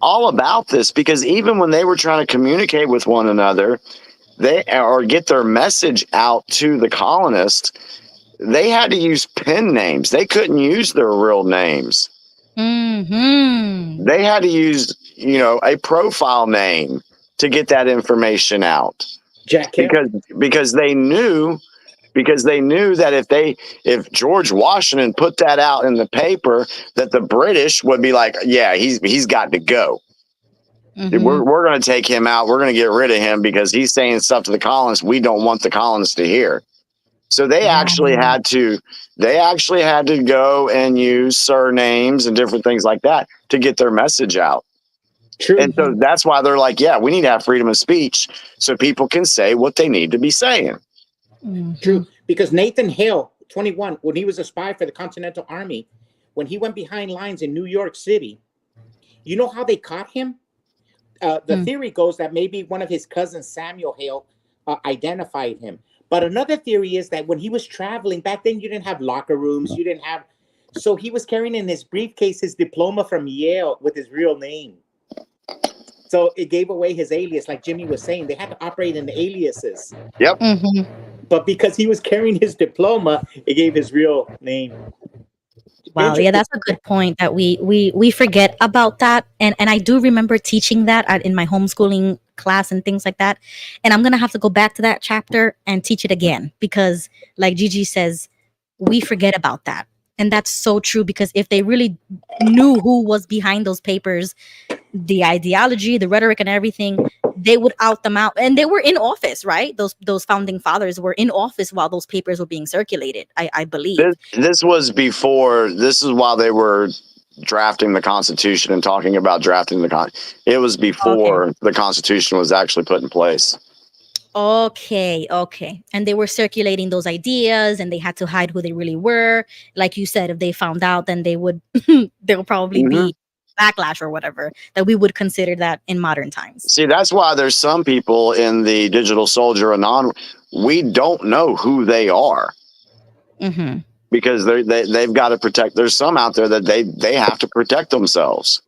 all about this, because even when they were trying to communicate with one another, or get their message out to the colonists, they had to use pen names. They couldn't use their real names. They had to use, a profile name to get that information out. Because they knew that if George Washington put that out in the paper, that the British would be like, yeah, he's got to go. We're going to take him out. We're going to get rid of him because he's saying stuff to the colonists we don't want the colonists to hear. So they actually had to go and use surnames and different things like that to get their message out. True. And so that's why they're like, yeah, we need to have freedom of speech so people can say what they need to be saying. True. Because Nathan Hale, 21, when he was a spy for the Continental Army, when he went behind lines in New York City, you know how they caught him? The theory goes that maybe one of his cousins, Samuel Hale, identified him. But another theory is that when he was traveling, back then you didn't have locker rooms, so he was carrying in his briefcase his diploma from Yale with his real name. So it gave away his alias, like Jimmy was saying. They had to operate in the aliases. Yep. But because he was carrying his diploma, it gave his real name. Wow, yeah, that's a good point that we forget about that. And I do remember teaching that in my homeschooling class and things like that. And I'm going to have to go back to that chapter and teach it again because, like Gigi says, we forget about that. And that's so true, because if they really knew who was behind those papers, the ideology, the rhetoric, and everything, they would out them out. And they were in office, right? Those founding fathers were in office while those papers were being circulated, I believe. This was before. This is while they were drafting the Constitution and talking about drafting the It was before the Constitution was actually put in place. Okay. And they were circulating those ideas, and they had to hide who they really were. Like you said, if they found out, then they would there will probably be backlash or whatever, that we would consider that in modern times. See, that's why there's some people in the digital soldier anon. We don't know who they are. Because they've got to protect. There's some out there that they have to protect themselves.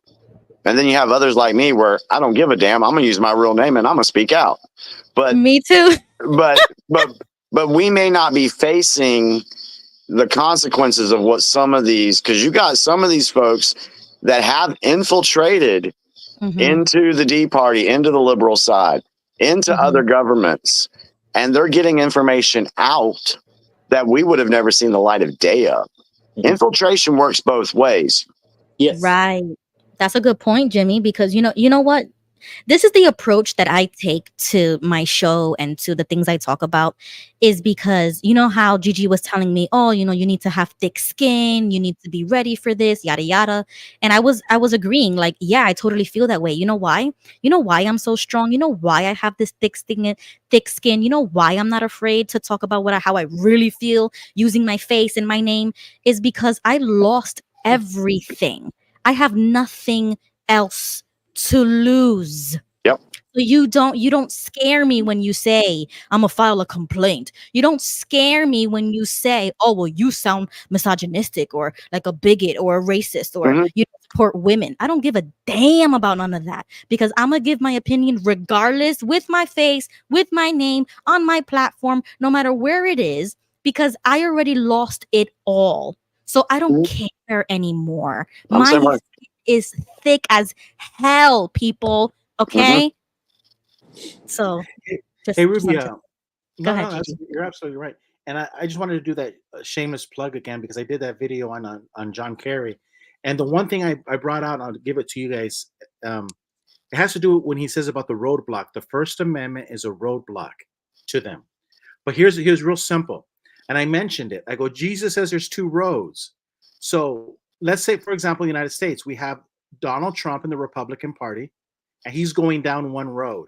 And then you have others like me where I don't give a damn. I'm going to use my real name and I'm going to speak out. But me too. but we may not be facing the consequences of what some of these, because you got some of these folks that have infiltrated into the D Party, into the liberal side, into other governments, and they're getting information out that we would have never seen the light of day of. Infiltration works both ways. Yes. Right. That's a good point, Jimmy, because you know what? This is the approach that I take to my show and to the things I talk about, is because you know how Gigi was telling me, oh, you need to have thick skin, you need to be ready for this, yada yada. And I was agreeing, like, yeah, I totally feel that way. You know why? You know why I'm so strong? You know why I have this thick skin? You know why I'm not afraid to talk about how I really feel using my face and my name? Is because I lost everything. I have nothing else to lose. Yep. So you don't scare me when you say I'm gonna file a complaint. You don't scare me when you say, oh, well, you sound misogynistic or like a bigot or a racist, or you don't support women. I don't give a damn about none of that, because I'm gonna give my opinion regardless, with my face, with my name, on my platform, no matter where it is, because I already lost it all. So I don't care anymore. My skin is thick as hell, people. Okay. So, hey, Ruby, go ahead, Gigi. you're absolutely right. And I just wanted to do that shameless plug again, because I did that video on John Kerry. And the one thing I brought out, and I'll give it to you guys, it has to do with when he says about the roadblock. The First Amendment is a roadblock to them. But here's real simple. And I mentioned it. I go, Jesus says there's two roads. So let's say, for example, in the United States, we have Donald Trump in the Republican Party, and he's going down one road.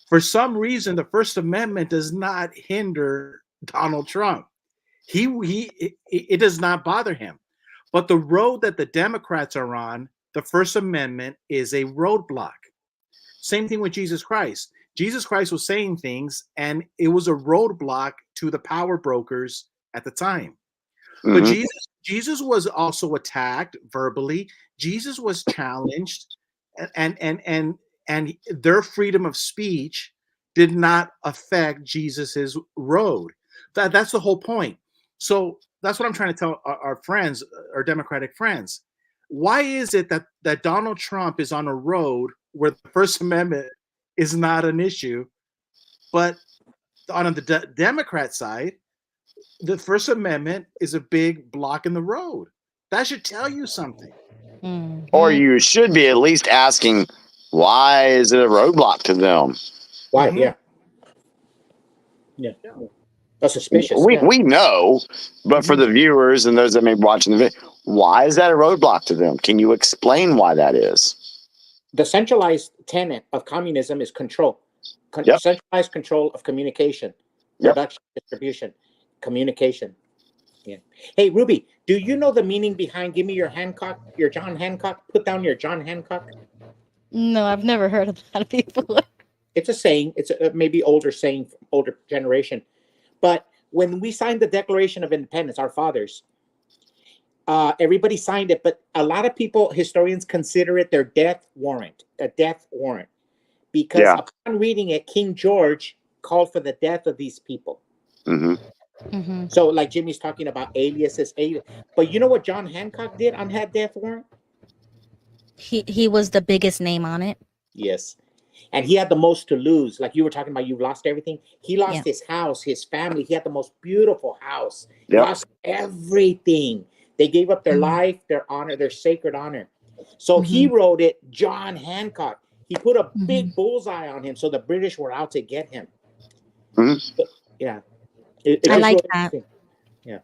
For some reason, the First Amendment does not hinder Donald Trump. It does not bother him. But the road that the Democrats are on, the First Amendment is a roadblock. Same thing with Jesus Christ. Jesus Christ was saying things, and it was a roadblock to the power brokers at the time. But Jesus was also attacked verbally. Jesus was challenged, and their freedom of speech did not affect Jesus's road. That's the whole point. So that's what I'm trying to tell our friends, our Democratic friends. Why is it that Donald Trump is on a road where the First Amendment is not an issue, but on the Democrat side, the First Amendment is a big block in the road? That should tell you something. Or you should be at least asking, why is it a roadblock to them? Why? Yeah. That's suspicious. We know, but for the viewers and those that may be watching the video, why is that a roadblock to them? Can you explain why that is? The centralized tenet of communism is control. Centralized control of communication, production, distribution, communication. Yeah. Hey, Ruby, do you know the meaning behind "Give me your Hancock, your John Hancock"? Put down your John Hancock. No, I've never heard of that before. It's a saying. It's a maybe older saying, from older generation. But when we signed the Declaration of Independence, our fathers, everybody signed it. But a lot of people, historians, consider it their death warrant, a death warrant, because upon reading it, King George called for the death of these people. So, like Jimmy's talking about aliases, but you know what John Hancock did on that death warrant? He was the biggest name on it. Yes. And he had the most to lose. Like you were talking about, you've lost everything. He lost his house, his family. He had the most beautiful house. Lost everything They gave up their life, their honor, their sacred honor. So he wrote it, John Hancock. He put a big bullseye on him, so the British were out to get him. But, yeah. It's I just like real that. interesting. Yeah.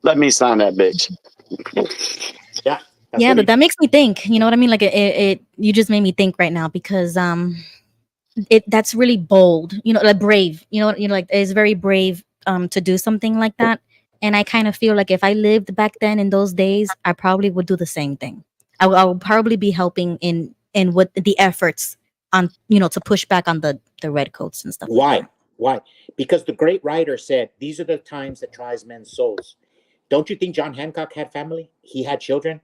Let me sign that bitch. Yeah. Yeah, but that makes me think. You know what I mean? Like it you just made me think right now because that's really bold. You know, like brave. You know, like it's very brave to do something like that. And I kind of feel like if I lived back then in those days, I probably would do the same thing. I would probably be helping in what the efforts on to push back on the redcoats and stuff. Why? Like that. Why? Because the great writer said, these are the times that tries men's souls. Don't you think John Hancock had family? He had children.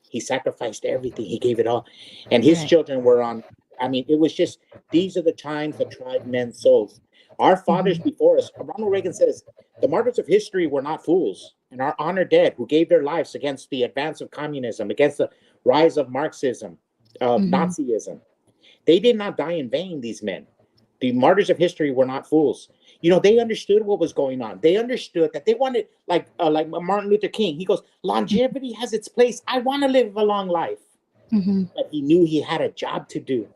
He sacrificed everything. He gave it all. And his children were on. I mean, it was just, these are the times that tried men's souls. Our fathers before us, Ronald Reagan says, the martyrs of history were not fools, and our honored dead who gave their lives against the advance of communism, against the rise of Marxism, of Nazism. They did not die in vain, these men. The martyrs of history were not fools. You know, they understood what was going on. They understood that they wanted, like Martin Luther King, he goes, longevity has its place. I want to live a long life. But he knew he had a job to do.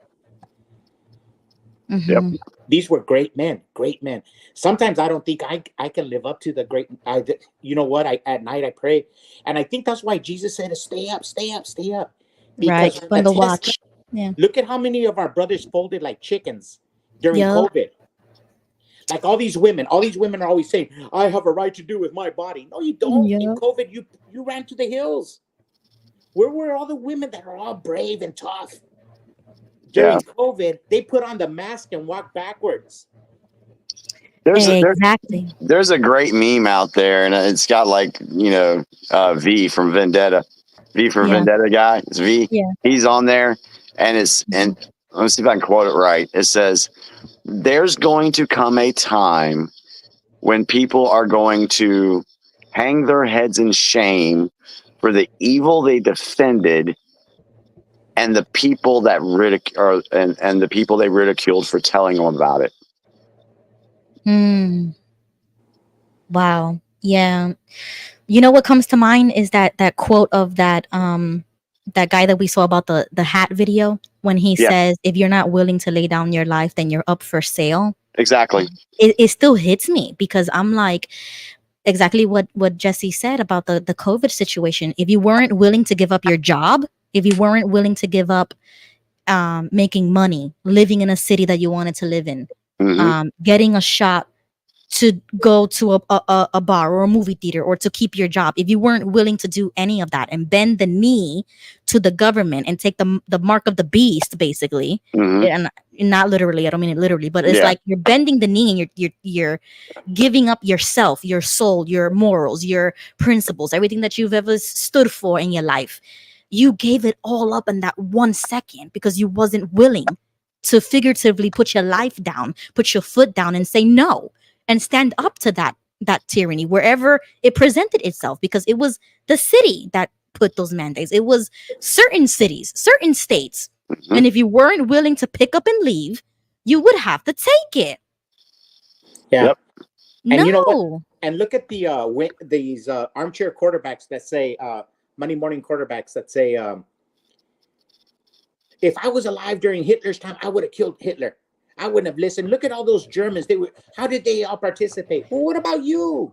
Yep. These were great men, great men. Sometimes I don't think I can live up to the great. You know what? At night I pray, and I think that's why Jesus said, "Stay up, stay up, stay up." Because Right, on the watch. Yeah. Look at how many of our brothers folded like chickens during COVID. Like all these women are always saying, "I have a right to do with my body." No, you don't. In COVID, you ran to the hills. Where were all the women that are all brave and tough? During COVID, they put on the mask and walked backwards. There's a great meme out there, and it's got like V from Vendetta, Vendetta guy. It's V. Yeah. He's on there, and let me see if I can quote it right. It says, "There's going to come a time when people are going to hang their heads in shame for the evil they defended." And the people that and the people they ridiculed for telling them about it. Wow. Yeah. You know what comes to mind is that quote of that guy that we saw about the hat video when he says, "If you're not willing to lay down your life, then you're up for sale." Exactly. It still hits me because I'm like, exactly what Jesse said about the COVID situation. If you weren't willing to give up your job, if you weren't willing to give up making money, living in a city that you wanted to live in, getting a shot to go to a bar or a movie theater or to keep your job, if you weren't willing to do any of that and bend the knee to the government and take the mark of the beast, basically, and not literally, I don't mean it literally, but it's like you're bending the knee and you're giving up yourself, your soul, your morals, your principles, everything that you've ever stood for in your life. You gave it all up in that 1 second because you wasn't willing to figuratively put your life down, put your foot down and say no and stand up to that tyranny wherever it presented itself, because it was the city that put those mandates. It was certain cities, certain states. And if you weren't willing to pick up and leave, you would have to take it. Yeah. And you know what? And look at these armchair quarterbacks that say Monday morning quarterbacks that say, if I was alive during Hitler's time, I would have killed Hitler. I wouldn't have listened. Look at all those Germans. How did they all participate? Well, what about you?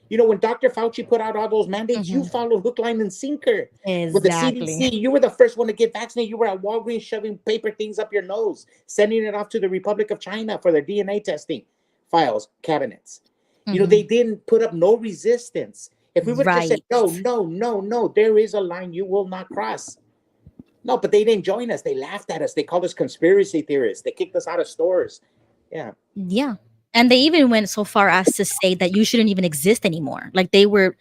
You know, when Dr. Fauci put out all those mandates, you followed hook, line, and sinker. Exactly. With the CDC, you were the first one to get vaccinated. You were at Walgreens shoving paper things up your nose, sending it off to the Republic of China for their DNA testing files, cabinets. You know, they didn't put up no resistance. If we would have just said, no, there is a line you will not cross. No, but they didn't join us. They laughed at us. They called us conspiracy theorists. They kicked us out of stores. Yeah. Yeah. And they even went so far as to say that you shouldn't even exist anymore. Like they were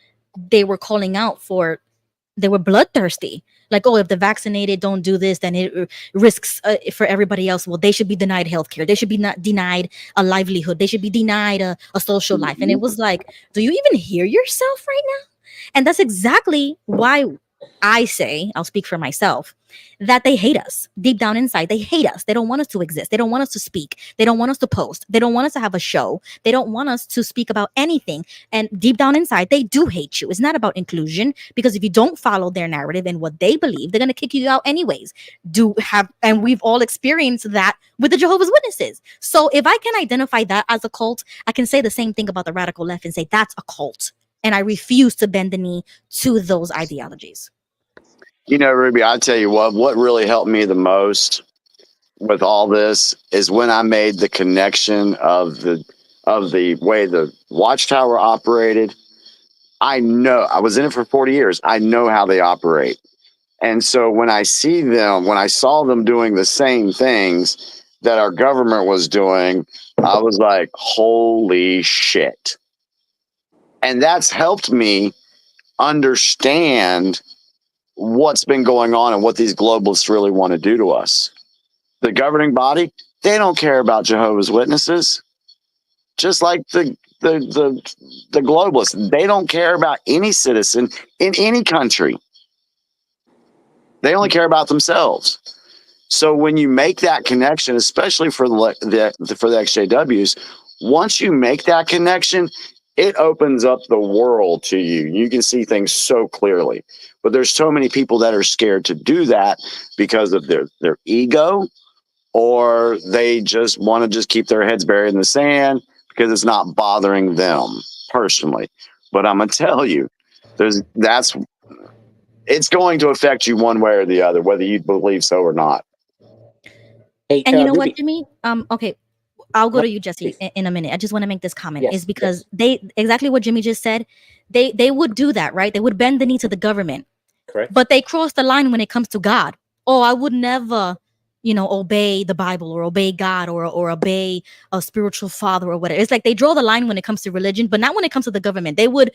calling out for, they were bloodthirsty. Like, oh, if the vaccinated don't do this, then it risks for everybody else. Well, they should be denied healthcare. They should be not denied a livelihood. They should be denied a social life. And it was like, do you even hear yourself right now? And that's exactly why I say, I'll speak for myself, that they hate us. Deep down inside, they hate us. They don't want us to exist. They don't want us to speak. They don't want us to post. They don't want us to have a show. They don't want us to speak about anything. And deep down inside, they do hate you. It's not about inclusion, because if you don't follow their narrative and what they believe, they're going to kick you out anyways. And we've all experienced that with the Jehovah's Witnesses. So if I can identify that as a cult, I can say the same thing about the radical left and say that's a cult. And I refuse to bend the knee to those ideologies. You know, Ruby, I tell you what really helped me the most with all this is when I made the connection of the way the Watchtower operated. I know I was in it for 40 years. I know how they operate. And so when I saw them doing the same things that our government was doing, I was like, holy shit. And that's helped me understand what's been going on and what these globalists really want to do to us. The governing body, they don't care about Jehovah's Witnesses. Just like the globalists, they don't care about any citizen in any country. They only care about themselves. So when you make that connection, especially for the XJWs, once you make that connection, it opens up the world to you. You can see things so clearly. But there's so many people that are scared to do that because of their ego, or they just want to just keep their heads buried in the sand because it's not bothering them personally. But I'm gonna tell you, it's going to affect you one way or the other, whether you believe so or not. And you know what, Jimmy? Okay, I'll go to you, Jesse, in a minute. I just want to make this comment. Is because they exactly what Jimmy just said. They would do that, right? They would bend the knee to the government. Correct. But they cross the line when it comes to God. Oh, I would never, obey the Bible or obey God or obey a spiritual father or whatever. It's like they draw the line when it comes to religion, but not when it comes to the government. They would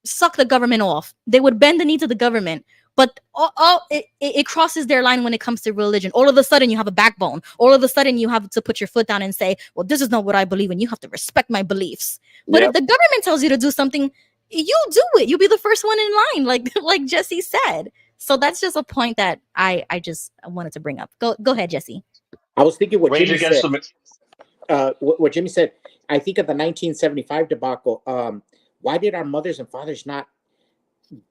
suck the government off. They would bend the knee to the government. But it crosses their line when it comes to religion. All of a sudden, you have a backbone. All of a sudden, you have to put your foot down and say, well, this is not what I believe, and you have to respect my beliefs. But if the government tells you to do something, you do it. You'll be the first one in line, like Jesse said. So that's just a point that I wanted to bring up. Go ahead, Jesse. I was thinking what Jimmy said. What Jimmy said, I think of the 1975 debacle. Why did our mothers and fathers not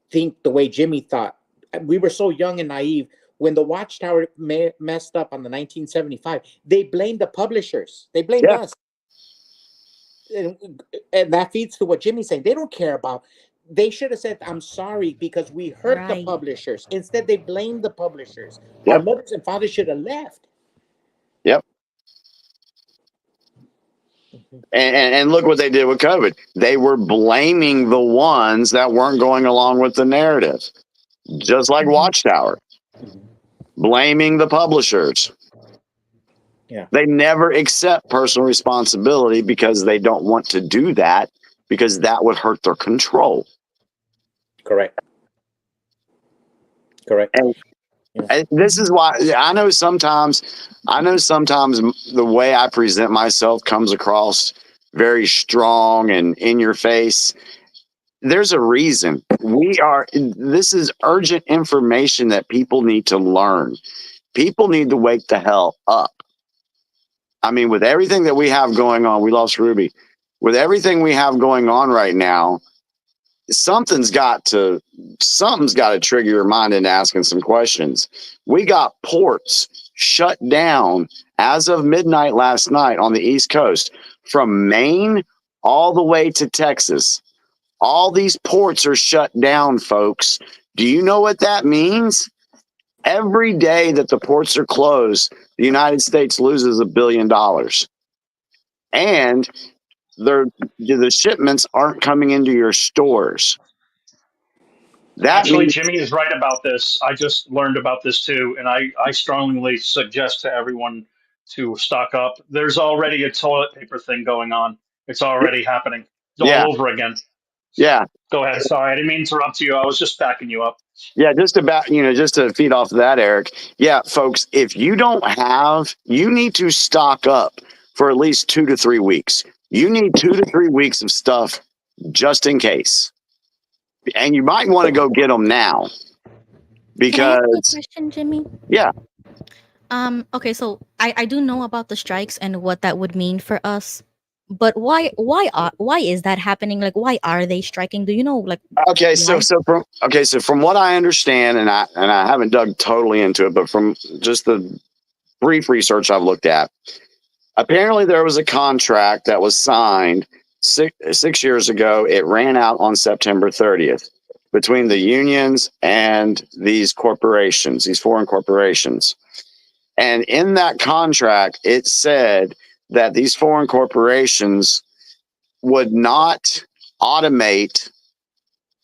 think the way Jimmy thought? We were so young and naive. When the Watchtower messed up on the 1975, they blamed the publishers. They blamed us. And that feeds to what Jimmy's saying. They don't care about. They should have said, I'm sorry because we hurt the publishers. Instead, they blamed the publishers. Our mothers and fathers should have left. Yep. And look what they did with COVID. They were blaming the ones that weren't going along with the narrative. Just like Watchtower. Blaming the publishers. Yeah. They never accept personal responsibility because they don't want to do that, because that would hurt their control. Correct. And this is why I know sometimes the way I present myself comes across very strong and in your face. There's a reason. This is urgent information that people need to learn. People need to wake the hell up. I mean, with everything that we have going on, we lost Ruby. With everything we have going on right now, something's got to trigger your mind into asking some questions. We got ports shut down as of midnight last night on the East Coast, from Maine all the way to Texas. All these ports are shut down, folks. Do you know what that means? Every day that the ports are closed, the United States loses $1 billion. And the shipments aren't coming into your stores. Actually, Jimmy is right about this. I just learned about this too, and I strongly suggest to everyone to stock up. There's already a toilet paper thing going on. It's already happening. It's all over again. Yeah. Go ahead. Sorry, I didn't mean to interrupt you. I was just backing you up. Yeah, just to feed off of that, Eric. Yeah, folks, if you don't have, you need to stock up for at least 2 to 3 weeks. You need 2 to 3 weeks of stuff just in case. And you might want to go get them now Can I ask you a because, question, Jimmy? yeah. Okay, so I do know about the strikes and what that would mean for us, but why is that happening? Like, why are they striking? Do you know, like, Okay, why? so from what I understand, and I haven't dug totally into it, but from just the brief research I've looked at, apparently there was a contract that was signed 6 years ago. It ran out on September 30th between the unions and these corporations, these foreign corporations. And in that contract, it said that these foreign corporations would not automate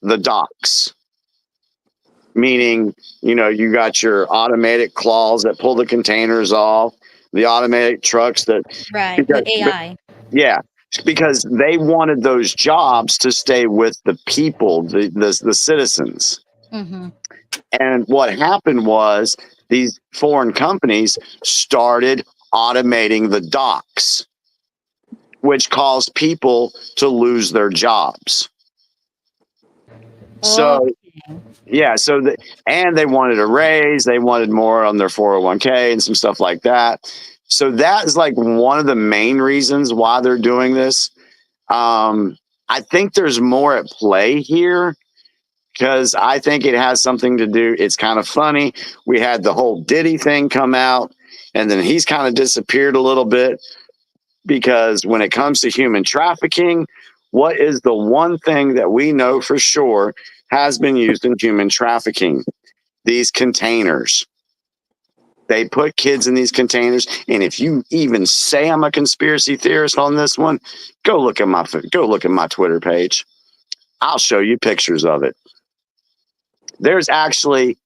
the docks, meaning, you got your automated claws that pull the containers off, the automated trucks that, Right, with AI. yeah, because they wanted those jobs to stay with the people, the citizens. Mm-hmm. And what happened was these foreign companies started automating the docks, which caused people to lose their jobs. So, yeah, and they wanted a raise, they wanted more on their 401k and some stuff like that. So that is like one of the main reasons why they're doing this. I think there's more at play here because I think it has something to do. It's kind of funny. We had the whole Diddy thing come out, and then he's kind of disappeared a little bit because when it comes to human trafficking, what is the one thing that we know for sure has been used in human trafficking? These containers. They put kids in these containers, and if you even say I'm a conspiracy theorist on this one, go look at my Twitter page. I'll show you pictures of it. There's actually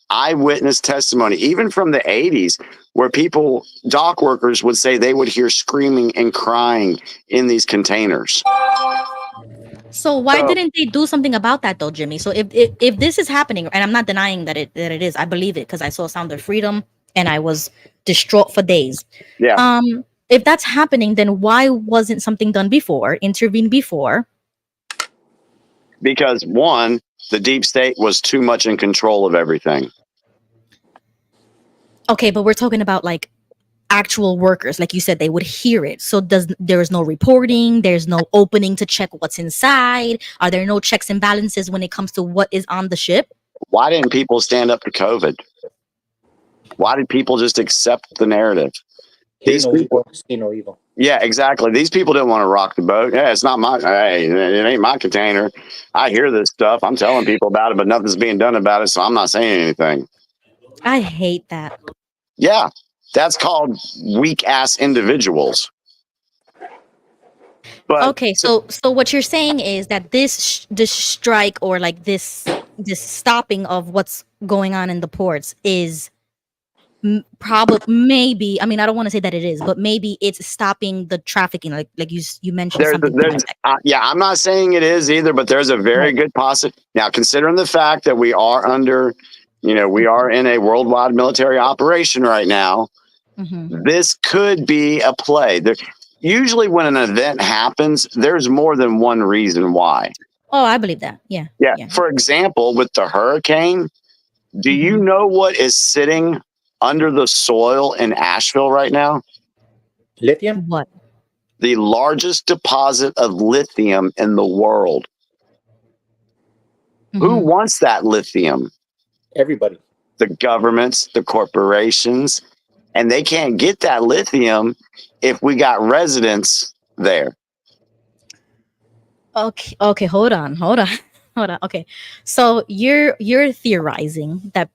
eyewitness testimony, even from the 80s, where dock workers would say they would hear screaming and crying in these containers. So why didn't they do something about that though, Jimmy? So if this is happening, and I'm not denying that it is, I believe it because I saw Sound of Freedom and I was distraught for days. Yeah. If that's happening, then why wasn't something done before, intervened before? Because one, the deep state was too much in control of everything. Okay, but we're talking about like actual workers, like you said, they would hear it. So there is no reporting, there's no opening to check what's inside. Are there no checks and balances when it comes to what is on the ship? Why didn't people stand up to COVID? Why did people just accept the narrative? These people, see no evil. yeah, exactly. These people didn't want to rock the boat. Yeah, it's not it ain't my container. I hear this stuff. I'm telling people about it, but nothing's being done about it. So I'm not saying anything. I hate that. Yeah, that's called weak ass individuals. But okay, so what you're saying is that this strike or like this stopping of what's going on in the ports is probably maybe, I mean, I don't want to say that it is, but maybe it's stopping the trafficking, like you mentioned something. Yeah, I'm not saying it is either, but there's a very good possibility. Now, considering the fact that we are under, we are in a worldwide military operation right now, this could be a play. Usually when an event happens, there's more than one reason why. Oh, I believe that. Yeah. For example, with the hurricane, do you know what is sitting under the soil in Asheville right now? Lithium? What? The largest deposit of lithium in the world. Who wants that lithium? Everybody. The governments, the corporations, and they can't get that lithium if we got residents there. Okay, hold on. Okay, so you're theorizing that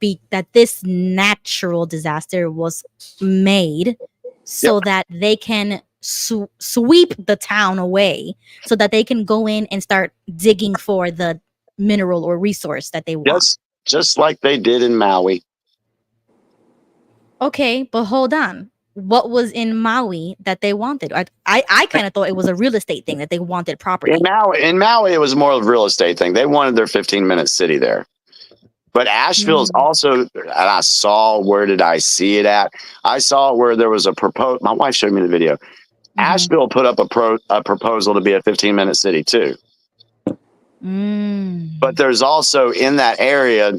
this natural disaster was made so that they can sweep the town away, so that they can go in and start digging for the mineral or resource that they want. Just like they did in Maui. Okay, but hold on. What was in Maui that they wanted? I kind of thought it was a real estate thing, that they wanted property. In Maui, it was more of a real estate thing. They wanted their 15-minute city there. But Asheville's also, and I saw, where did I see it at? I saw where there was a proposal. My wife showed me the video. Asheville put up a proposal to be a 15-minute city too. But there's also in that area,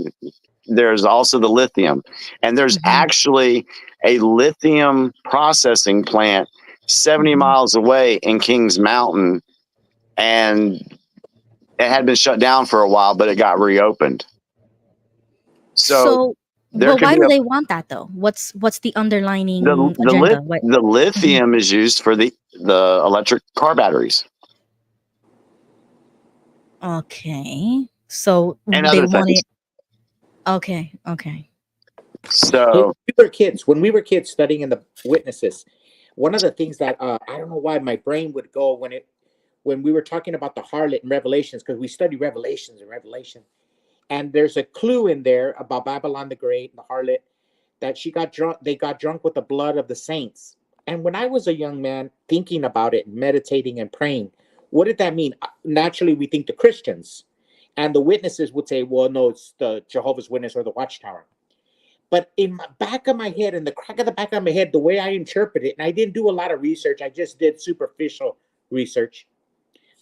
there's also the lithium, and there's actually a lithium processing plant 70 miles away in Kings Mountain, and it had been shut down for a while, but it got reopened. So there but could why be do they want that though? What's the underlining the agenda? What? the lithium is used for the electric car batteries Okay, so and they other want things. it. Okay, okay. So when we were kids studying in the witnesses, one of the things that I don't know why my brain would go when we were talking about the harlot in Revelations, because we study Revelations and Revelation, and there's a clue in there about Babylon the Great and the harlot, that she got drunk. They got drunk with the blood of the saints. And when I was a young man thinking about it, meditating and praying, what did that mean? Naturally, we think the Christians, and the witnesses would say, well, no, it's the Jehovah's Witness or the Watchtower. But in the back of my head, in the crack of the back of my head, the way I interpret it, and I didn't do a lot of research, I just did superficial research.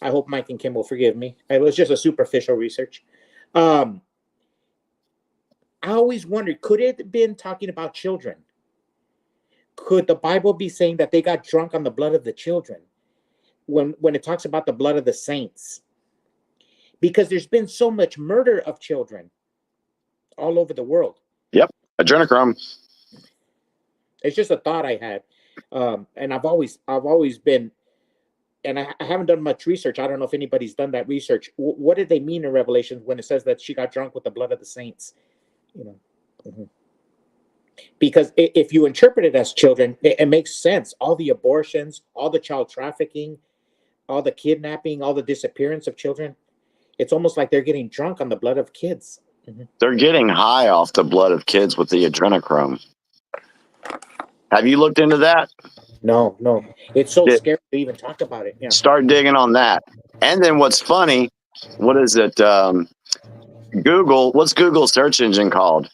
I hope Mike and Kim will forgive me. It was just a superficial research. I always wondered, could it have been talking about children? Could the Bible be saying that they got drunk on the blood of the children when it talks about the blood of the saints? Because there's been so much murder of children all over the world. Yep, adrenochrome. It's just a thought I had, and I've always been, and I haven't done much research. I don't know if anybody's done that research. What did they mean in Revelation when it says that she got drunk with the blood of the saints? Because if you interpret it as children, it makes sense. All the abortions, all the child trafficking, all the kidnapping, all the disappearance of children. It's almost like they're getting drunk on the blood of kids. They're getting high off the blood of kids with the adrenochrome. Have you looked into that? No. It's so scary to even talk about it. Yeah. Start digging on that. And then what's funny, what is it? Google, what's Google's search engine called?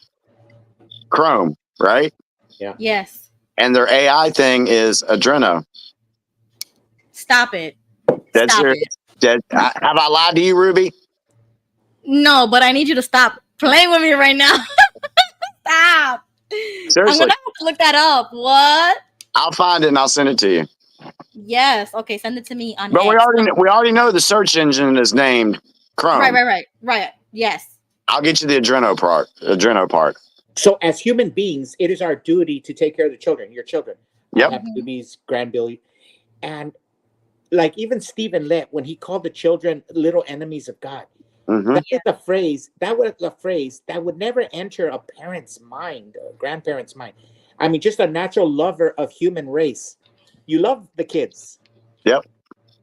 Chrome, right? Yeah. Yes. And their AI thing is Adreno. Stop it. That's Stop serious. it. Have I lied to you, Ruby? No, but I need you to stop playing with me right now. Stop. Seriously. I'm gonna have to look that up. What? I'll find it and I'll send it to you. Yes. Okay. Send it to me on. But X. we already know the search engine is named Chrome. Right. Yes. I'll get you the Adreno part. So as human beings, it is our duty to take care of the children, your children. Yep. Have babies, grandbaby. And like even Stephen Lett, when he called the children little enemies of God, that is a phrase that would never enter a parent's mind, a grandparent's mind. I mean, just a natural lover of human race. You love the kids. Yep.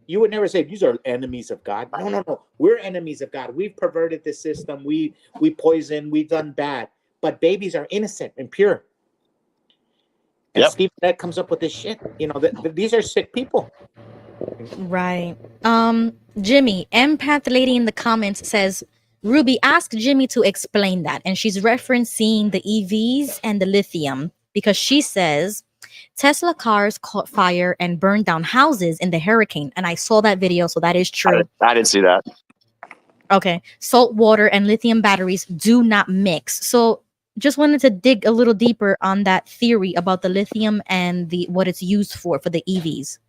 You would never say these are enemies of God. No. We're enemies of God. We've perverted the system. We poison. We've done bad. But babies are innocent and pure. And Steve Lett comes up with this shit. You know, these are sick people. Right. Jimmy, empath lady in the comments says, Ruby, ask Jimmy to explain that. And she's referencing the EVs and the lithium because she says Tesla cars caught fire and burned down houses in the hurricane. And I saw that video, so that is true. I didn't see that. Okay. Salt water and lithium batteries do not mix. So just wanted to dig a little deeper on that theory about the lithium and what it's used for the EVs.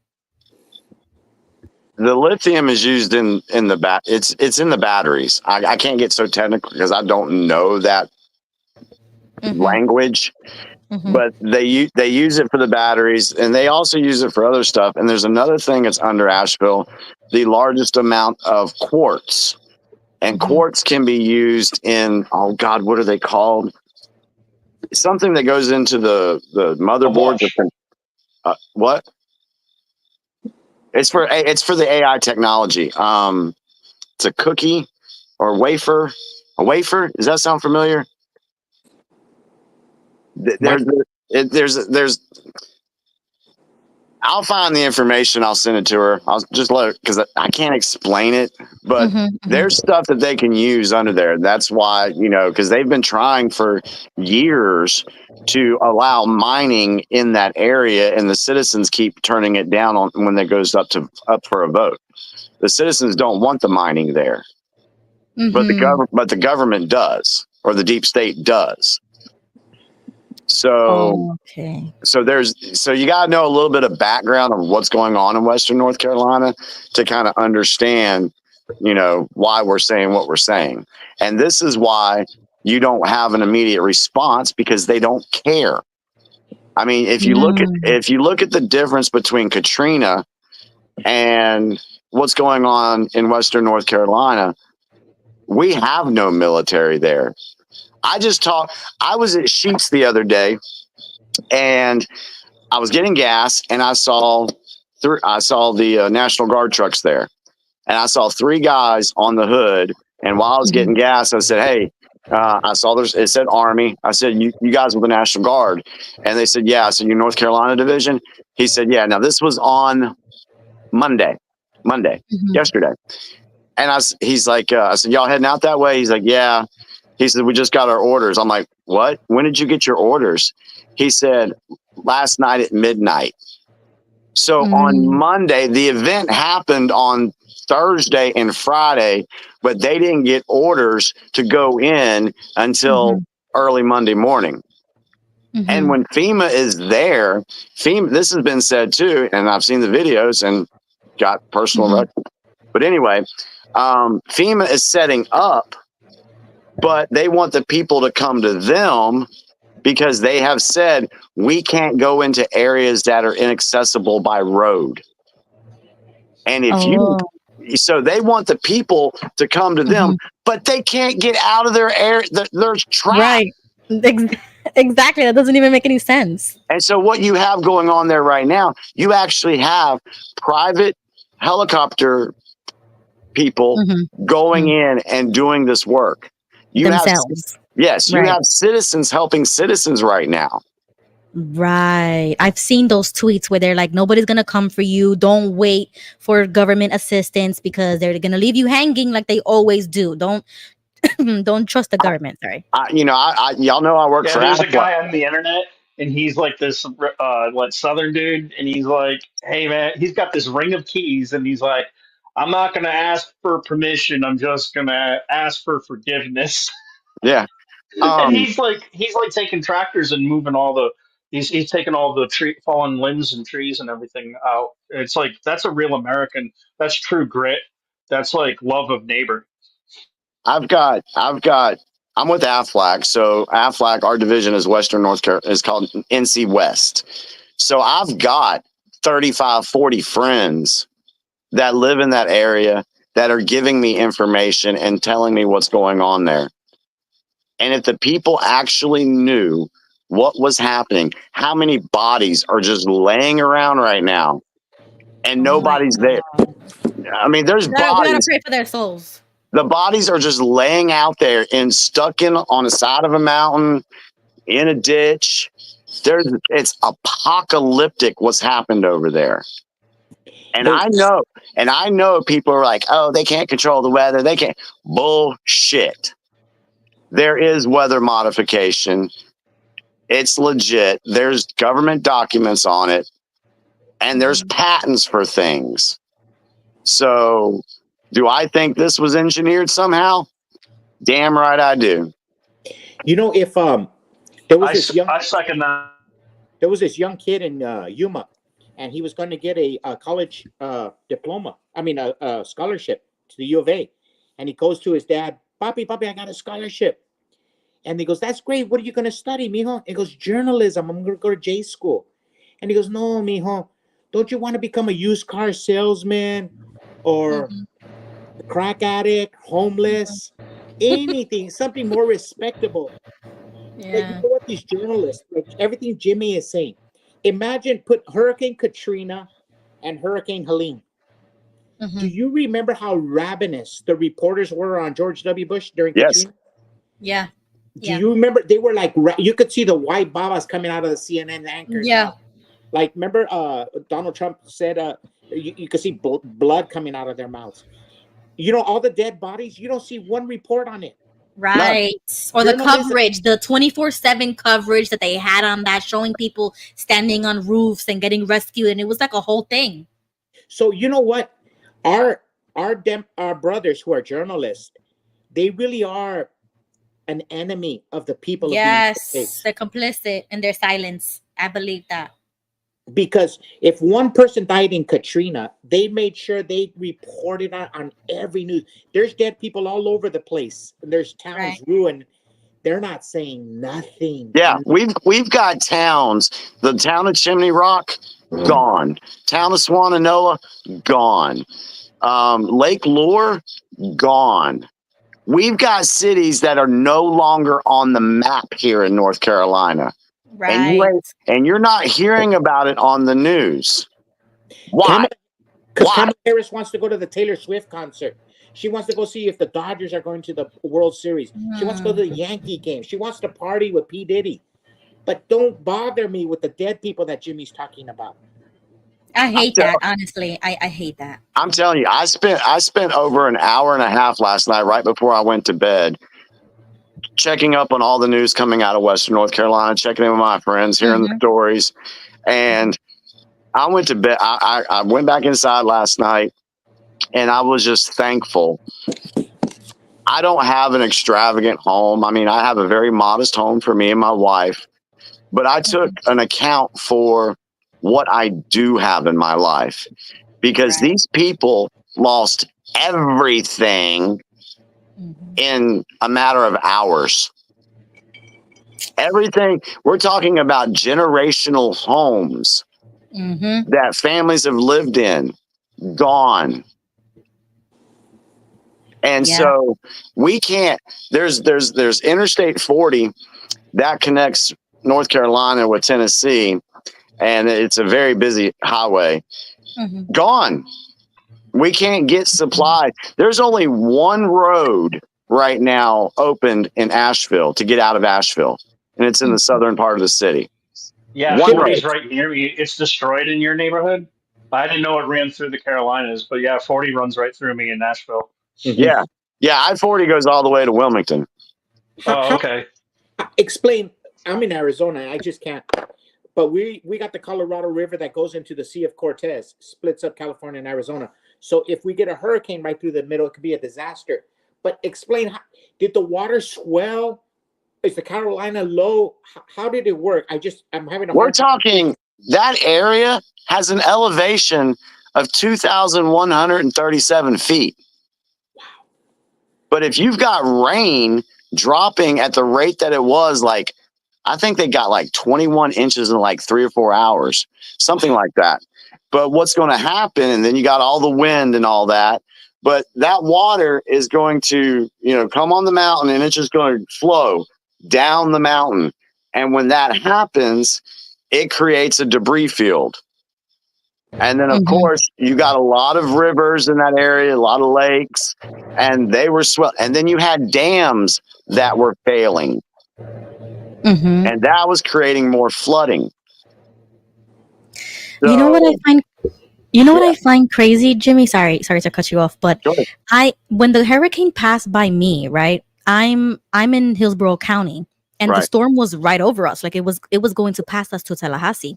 The lithium is used in the it's in the batteries. I can't get so technical because I don't know that language. But they use it for the batteries, and they also use it for other stuff. And there's another thing that's under Asheville, the largest amount of quartz. And quartz can be used in, oh God, what are they called? Something that goes into the motherboard. What? It's for the AI technology. It's a cookie or wafer. A wafer? Does that sound familiar? There's I'll find the information. I'll send it to her. I'll just let her, because I can't explain it, but there's stuff that they can use under there. That's why, because they've been trying for years to allow mining in that area, and the citizens keep turning it down when it goes up for a vote. The citizens don't want the mining there. but Mhm. the government does, or the deep state does. So Okay. so you got to know a little bit of background on what's going on in Western North Carolina to kind of understand, why we're saying what we're saying. And this is why you don't have an immediate response, because they don't care. I mean, if you look at the difference between Katrina and what's going on in Western North Carolina, we have no military there. I was at Sheetz the other day, and I was getting gas, and I saw the National Guard trucks there, and I saw 3 guys on the hood. And while I was getting gas, I said, "Hey," I saw it said Army. I said, "You guys with the National Guard?" And they said, "Yeah." I said, "You North Carolina Division?" He said, "Yeah." Now this was on Monday, yesterday. And he's like, I said, "Y'all heading out that way?" He's like, "Yeah." He said, "We just got our orders." I'm like, "What? When did you get your orders?" He said, "Last night at midnight." So on Monday, the event happened on Thursday and Friday, but they didn't get orders to go in until early Monday morning. And when FEMA is there, this has been said too, and I've seen the videos and got personal record. But anyway, FEMA is setting up, but they want the people to come to them, because they have said we can't go into areas that are inaccessible by road. And so they want the people to come to them, but they can't get out of their area. They're trapped. Right. Exactly. That doesn't even make any sense. And so what you have going on there right now, you actually have private helicopter people going in and doing this work. You Themselves. You have citizens helping citizens right now. Right. I've seen those tweets where they're like, nobody's going to come for you. Don't wait for government assistance because they're going to leave you hanging like they always do. Don't trust the government. Sorry. Y'all know I work for There's a Apple. guy on the internet, and he's like this Southern dude, and he's like, "Hey man," he's got this ring of keys, and he's like, "I'm not gonna ask for permission. I'm just gonna ask for forgiveness." Yeah. And he's like taking tractors and moving all the he's taking all the fallen limbs and trees and everything out. It's like that's a real American. That's true grit. That's like love of neighbor. I'm with Aflac. So Aflac, our division is Western North Carolina, is called NC West. So I've got 35, 40 friends that live in that area that are giving me information and telling me what's going on there. And if the people actually knew what was happening, how many bodies are just laying around right now and nobody's there. I mean, there's bodies. We gotta pray for their souls. The bodies are just laying out there and stuck on the side of a mountain, in a ditch. It's apocalyptic what's happened over there. And I know people are like, "Oh, they can't control the weather. They can't." Bullshit. There is weather modification. It's legit. There's government documents on it, and there's patents for things. So, do I think this was engineered somehow? Damn right I do. If there was I second that. There was this young kid in Yuma, and he was going to get a college diploma. I mean, a scholarship to the U of A. And he goes to his dad, "Papi, I got a scholarship." And he goes, "That's great. What are you going to study, mijo?" He goes, "Journalism. I'm going to go to J school." And he goes, "No, mijo. Don't you want to become a used car salesman or a crack addict, homeless, anything, something more respectable?" Yeah. Like, you know what, these journalists, like everything Jimmy is saying, imagine put Hurricane Katrina and Hurricane Helene. Do you remember how ravenous the reporters were on George W. Bush during Katrina? Yeah. Do you remember they were like, you could see the white babas coming out of the CNN anchors. Yeah. Like, remember Donald Trump said you could see blood coming out of their mouths. All the dead bodies, you don't see one report on it. Right. Or the coverage, the 24/7 coverage that they had on that, showing people standing on roofs and getting rescued. And it was like a whole thing. So you know what? Our brothers who are journalists, they really are an enemy of the people of the United States. Yes, they're complicit in their silence. I believe that. Because if one person died in Katrina, they made sure they reported on every news. There's dead people all over the place. And there's towns ruined. They're not saying nothing. Yeah, we've got towns. The town of Chimney Rock, gone. Town of Swannanoa, gone. Lake Lure, gone. We've got cities that are no longer on the map here in North Carolina. Right. And you're not hearing about it on the news. Why? Because Kamala Harris wants to go to the Taylor Swift concert. She wants to go see if the Dodgers are going to the World Series. She wants to go to the Yankee game. She wants to party with P. Diddy. But don't bother me with the dead people that Jimmy's talking about. I hate that, honestly. I hate that. I'm telling you, I spent over an hour and a half last night right before I went to bed checking up on all the news coming out of Western North Carolina, checking in with my friends, hearing the stories. And I went to bed. I went back inside last night, and I was just thankful. I don't have an extravagant home. I mean, I have a very modest home for me and my wife, but I took an account for what I do have in my life, because these people lost everything in a matter of hours. Everything. We're talking about generational homes that families have lived in, gone. And so we can't, there's Interstate 40 that connects North Carolina with Tennessee, and it's a very busy highway. Gone. We can't get supply. There's only one road right now opened in Asheville to get out of Asheville, and it's in the southern part of the city. Yeah, One 40's road. right near me. It's destroyed in your neighborhood. I didn't know it ran through the Carolinas, but yeah, 40 runs right through me in Nashville. Yeah. I-40 goes all the way to Wilmington. Oh, okay. Explain. I'm in Arizona. I just can't. But we got the Colorado River that goes into the Sea of Cortez, splits up California and Arizona. So if we get a hurricane right through the middle, it could be a disaster. But explain, did the water swell? Is the Carolina low? How did it work? I'm having a We're talking, that area has an elevation of 2,137 feet. But if you've got rain dropping at the rate that it was, like, I think they got like 21 inches in like 3 or 4 hours, something like that. But what's going to happen, and then you got all the wind and all that, but that water is going to, come on the mountain, and it's just going to flow down the mountain. And when that happens, it creates a debris field. And then, of course, you got a lot of rivers in that area, a lot of lakes, and they were and then you had dams that were failing. And that was creating more flooding. So, you know what I find crazy, Jimmy? Sorry to cut you off, but when the hurricane passed by me, right? I'm in Hillsborough County, and the storm was right over us. Like it was going to pass us to Tallahassee.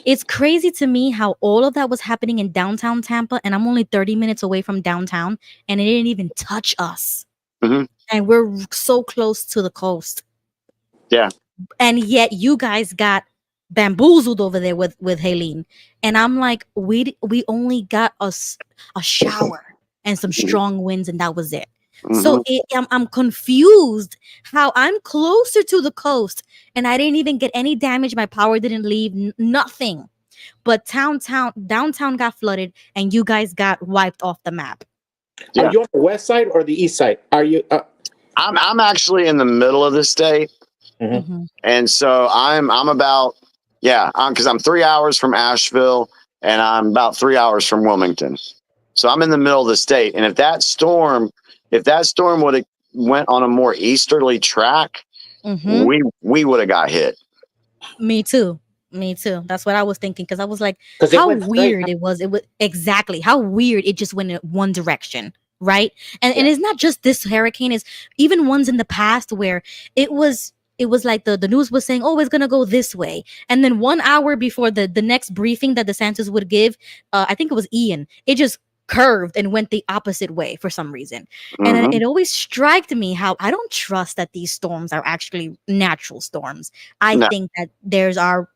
It's crazy to me how all of that was happening in downtown Tampa, and I'm only 30 minutes away from downtown, and it didn't even touch us. And we're so close to the coast. Yeah. And yet you guys got bamboozled over there with Helene. And I'm like, we only got a shower and some strong winds, and that was it. So I'm confused how I'm closer to the coast and I didn't even get any damage. My power didn't leave, nothing. But downtown got flooded, and you guys got wiped off the map. Are you on the west side or the east side? Are you? I'm actually in the middle of the state, and so I'm about because I'm 3 hours from Asheville, and I'm about 3 hours from Wilmington. So I'm in the middle of the state, and if that storm would have went on a more easterly track, we would have got hit. Me too. That's what I was thinking, because I was like, how weird it was. It was exactly how weird it just went in one direction, right? And it's not just this hurricane; it's even ones in the past where it was like the news was saying, oh, it's gonna go this way, and then 1 hour before the next briefing that DeSantis would give, I think it was Ian, it just curved and went the opposite way for some reason. And it always struck me how I don't trust that these storms are actually natural storms. I think that there's our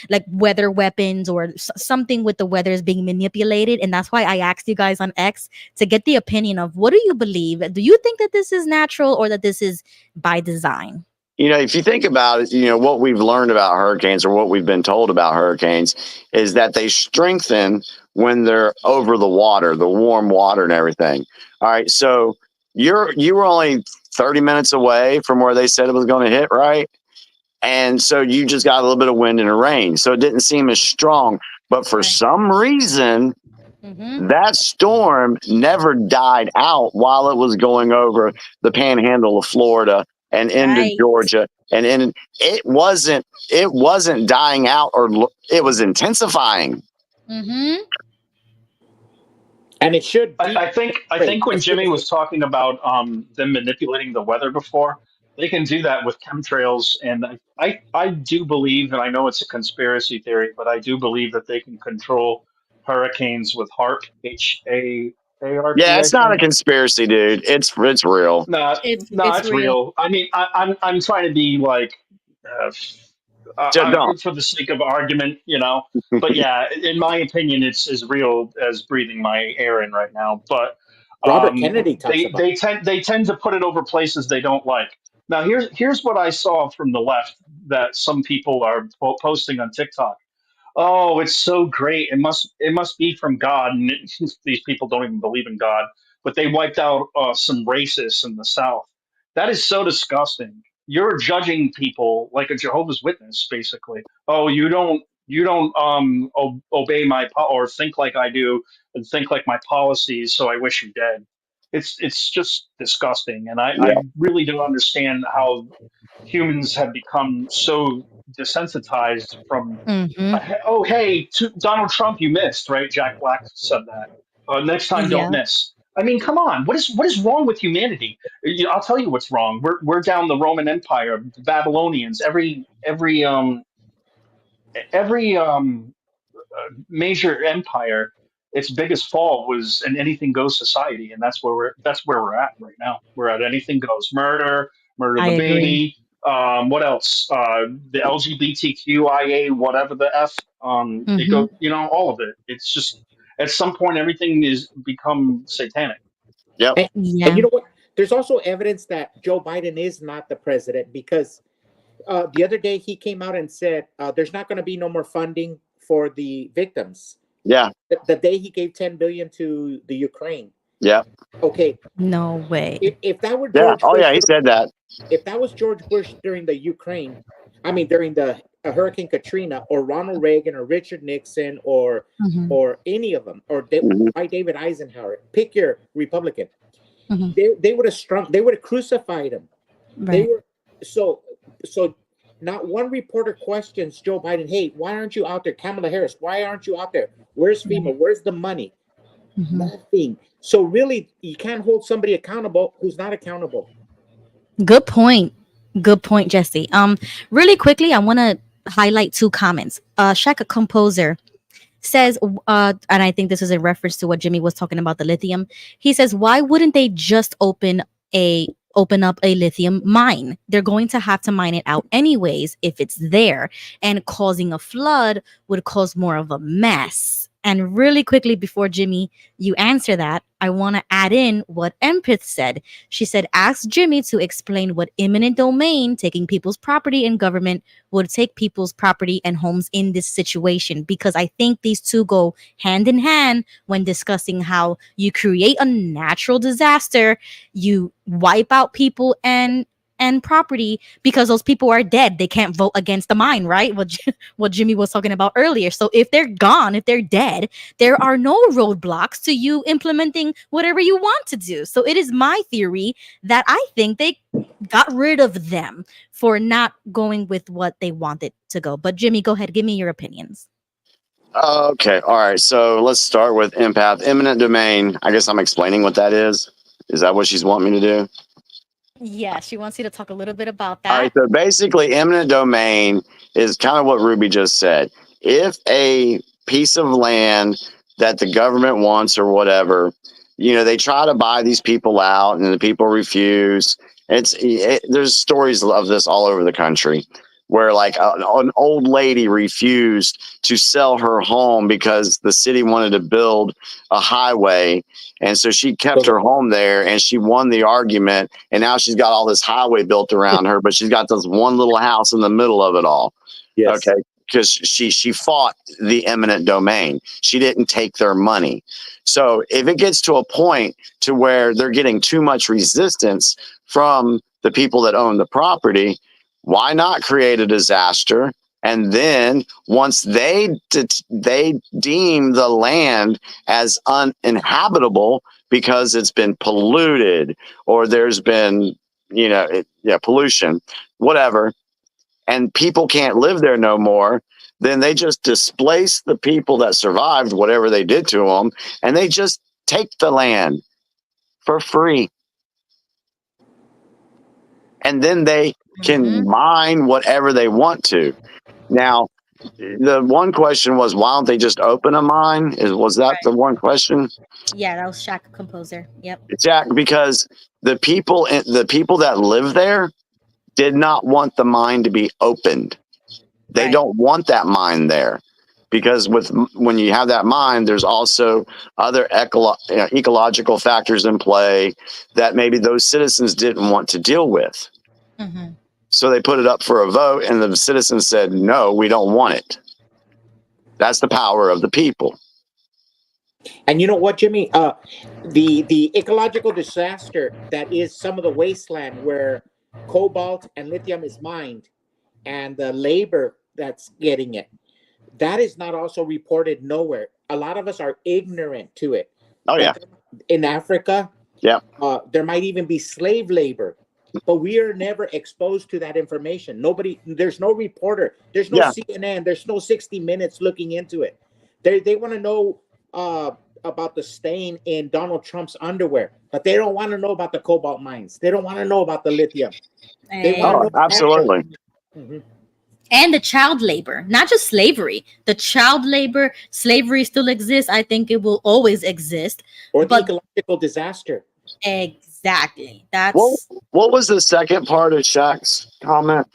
like weather weapons or something with the weather is being manipulated. And that's why I asked you guys on X to get the opinion of what do you believe? Do you think that this is natural or that this is by design? If you think about it, what we've learned about hurricanes or what we've been told about hurricanes is that they strengthen when they're over the water, the warm water and everything. All right. So you were only 30 minutes away from where they said it was going to hit, right? And so you just got a little bit of wind and rain. So it didn't seem as strong. But for some reason, that storm never died out while it was going over the panhandle of Florida and into Georgia. And it wasn't dying out, or it was intensifying. And it should. I think when Jimmy was talking about them manipulating the weather before, they can do that with chemtrails. And I do believe, and I know it's a conspiracy theory, but I do believe that they can control hurricanes with HAARP, HAARP. Yeah, it's not a conspiracy, dude. It's real. No, it's real. I mean, I'm trying to be like, for the sake of argument, But yeah, in my opinion, it's as real as breathing my air in right now. But Robert Kennedy talks about they tend to put it over places they don't like. Now here's what I saw from the left that some people are posting on TikTok. Oh, it's so great! It must be from God. And these people don't even believe in God, but they wiped out some racists in the South. That is so disgusting. You're judging people like a Jehovah's Witness, basically. Oh, you don't obey my or think like I do and think like my policies. So I wish you dead. It's just disgusting, and I really don't understand how humans have become so desensitized from oh hey Donald Trump, you missed, right? Jack Black said that. Next time don't miss. I mean, come on, what is wrong with humanity? I'll tell you what's wrong. We're down the Roman Empire, the Babylonians, every major empire, its biggest fall was an anything goes society, and that's where we're at right now. We're at anything goes, murder I the agree. baby. What else? The LGBTQIA, whatever the F. It goes, all of it. It's just at some point everything is become satanic. Yep. And you know what? There's also evidence that Joe Biden is not the president, because the other day he came out and said there's not going to be no more funding for the victims. Yeah. The day he gave $10 billion to the Ukraine. Yeah. Okay. No way. If that were George Bush, yeah, he said that. If that was George Bush during the Ukraine, during the Hurricane Katrina, or Ronald Reagan, or Richard Nixon, or any of them, or David Eisenhower, pick your Republican, they would have they would have crucified him. Right. They were so not one reporter questions Joe Biden. Hey, why aren't you out there? Kamala Harris, why aren't you out there? Where's FEMA? Where's the money? Nothing. So really, you can't hold somebody accountable who's not accountable. Good point, Jesse. Really quickly, I want to highlight two comments. Shaka Composer says, and I think this is in reference to what Jimmy was talking about, the lithium. He says, why wouldn't they just open up a lithium mine? They're going to have to mine it out anyways if it's there, and causing a flood would cause more of a mess. And really quickly, before Jimmy, you answer that, I want to add in what Empith said. She said, ask Jimmy to explain what eminent domain, taking people's property and government, would take people's property and homes in this situation, because I think these two go hand in hand when discussing how you create a natural disaster, you wipe out people and property because those people are dead. They can't vote against the mine, right? What Jimmy was talking about earlier. So if they're gone, if they're dead, there are no roadblocks to you implementing whatever you want to do. So it is my theory that I think they got rid of them for not going with what they wanted to go. But Jimmy, go ahead. Give me your opinions. Okay. All right. So let's start with empath. Eminent domain. I guess I'm explaining what that is. Is that what she's wanting me to do? Yeah, she wants you to talk a little bit about that. All right, so basically, eminent domain is kind of what Ruby just said. If a piece of land that the government wants or whatever, you know, they try to buy these people out and the people refuse. There's stories of this all over the country where like an old lady refused to sell her home because the city wanted to build a highway. And so she kept her home there and she won the argument. And now she's got all this highway built around her, but she's got this one little house in the middle of it all. Yes. Okay. Because she fought the eminent domain. She didn't take their money. So if it gets to a point to where they're getting too much resistance from the people that own the property, why not create a disaster? And then once they deem the land as uninhabitable because it's been polluted or there's been, pollution, whatever, and people can't live there no more, then they just displace the people that survived whatever they did to them, and they just take the land for free. And then they can mine whatever they want to. Now, the one question was, why don't they just open a mine? Was that the one question? Yeah, that was Shaq Composer. Yep. Jack, because the people that live there did not want the mine to be opened. They don't want that mine there because when you have that mine, there's also other ecological factors in play that maybe those citizens didn't want to deal with. Mm-hmm. So they put it up for a vote and the citizens said, no, we don't want it. That's the power of the people. And you know what, Jimmy? The ecological disaster that is some of the wasteland where cobalt and lithium is mined and the labor that's getting it, that is not also reported nowhere. A lot of us are ignorant to it. Oh, yeah. In Africa, yeah, there might even be slave labor, but we are never exposed to that information. There's no reporter, there's no CNN, there's no 60 Minutes looking into it. They want to know about the stain in Donald Trump's underwear, but they don't want to know about the cobalt mines. They don't want to know about the lithium. They want to know absolutely. And the child labor, not just slavery. The child labor, slavery still exists. I think it will always exist. Or the ecological disaster. Exactly. That's what was the second part of Shaq's comment?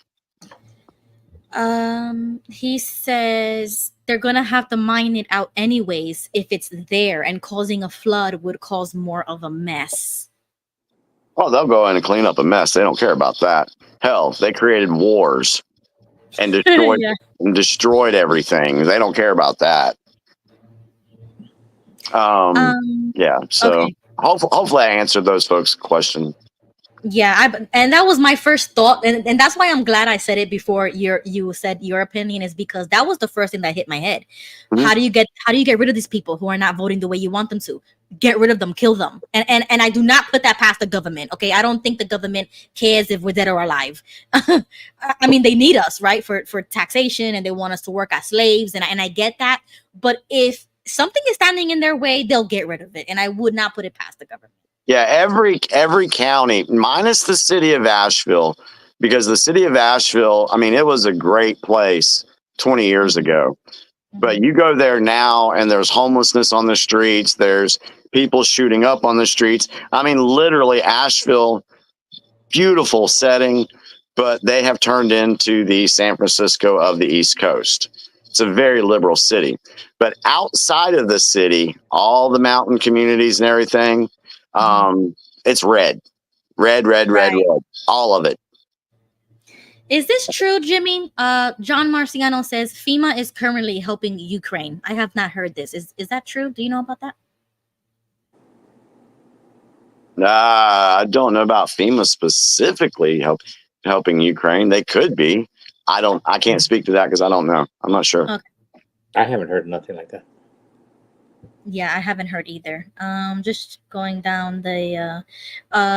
He says they're gonna have to mine it out anyways if it's there, and causing a flood would cause more of a mess. Oh, they'll go in and clean up a mess. They don't care about that. Hell, they created wars and destroyed everything. They don't care about that. Yeah. So okay. hopefully I answered those folks' question. Yeah, and that was my first thought, and that's why I'm glad I said it before you said your opinion, is because that was the first thing that hit my head. Mm-hmm. How do you get rid of these people who are not voting the way you want them to? Get rid of them, kill them. And I do not put that past the government. Okay, I don't think the government cares if we're dead or alive. I mean, they need us, right, for taxation, and they want us to work as slaves, and I get that. But if something is standing in their way, they'll get rid of it, and I would not put it past the government. Yeah, every county, minus the city of Asheville, because the city of Asheville, I mean, it was a great place 20 years ago. But you go there now and there's homelessness on the streets. There's people shooting up on the streets. I mean, literally Asheville, beautiful setting, but they have turned into the San Francisco of the East Coast. It's a very liberal city. But outside of the city, all the mountain communities and everything, it's red, all of it. Is this true, Jimmy? John Marciano says FEMA is currently helping Ukraine. I have not heard this. Is that true? Do you know about that? I don't know about FEMA specifically helping Ukraine. They could be. I can't speak to that because I don't know. I'm not sure. Okay. I haven't heard nothing like that. Yeah, I haven't heard either. Just going down the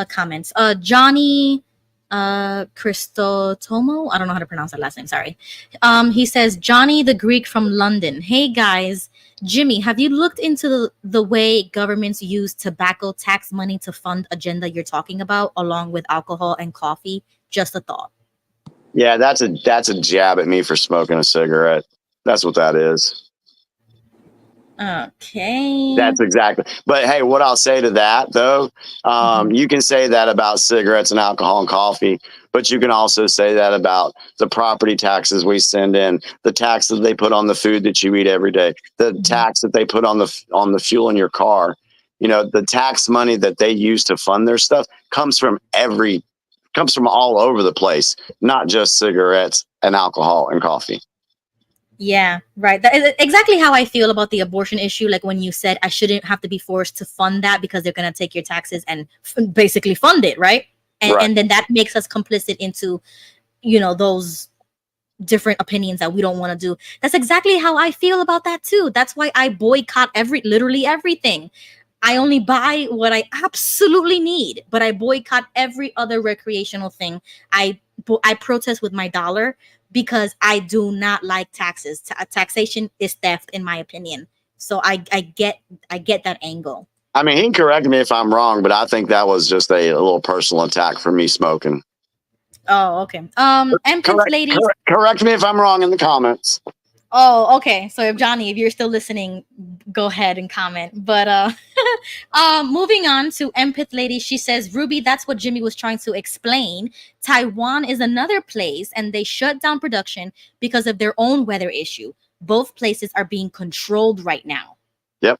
comments. Johnny Christotomo, I don't know how to pronounce that last name, sorry. He says, Johnny the Greek from London. Hey guys, Jimmy, have you looked into the way governments use tobacco tax money to fund agenda you're talking about, along with alcohol and coffee? Just a thought. Yeah, that's a jab at me for smoking a cigarette. That's what that is. Okay. That's exactly. But hey, what I'll say to that though, you can say that about cigarettes and alcohol and coffee, but you can also say that about the property taxes we send in, the tax that they put on the food that you eat every day, the tax that they put on the fuel in your car. You know, the tax money that they use to fund their stuff comes from all over the place, not just cigarettes and alcohol and coffee. Yeah, right. That is exactly how I feel about the abortion issue. Like when you said I shouldn't have to be forced to fund that because they're going to take your taxes and basically fund it, right? And then that makes us complicit into, you know, those different opinions that we don't want to do. That's exactly how I feel about that too. That's why I boycott literally everything. I only buy what I absolutely need, but I boycott every other recreational thing. I protest with my dollar because I do not like taxes. Taxation is theft, in my opinion. So I get that angle. I mean, he can correct me if I'm wrong, but I think that was just a little personal attack for me smoking. Oh, okay. Ladies. Correct me if I'm wrong in the comments. Oh, okay. So if you're still listening, go ahead and comment. But moving on to Empath Lady, she says, Ruby, that's what Jimmy was trying to explain. Taiwan is another place, and they shut down production because of their own weather issue. Both places are being controlled right now. Yep.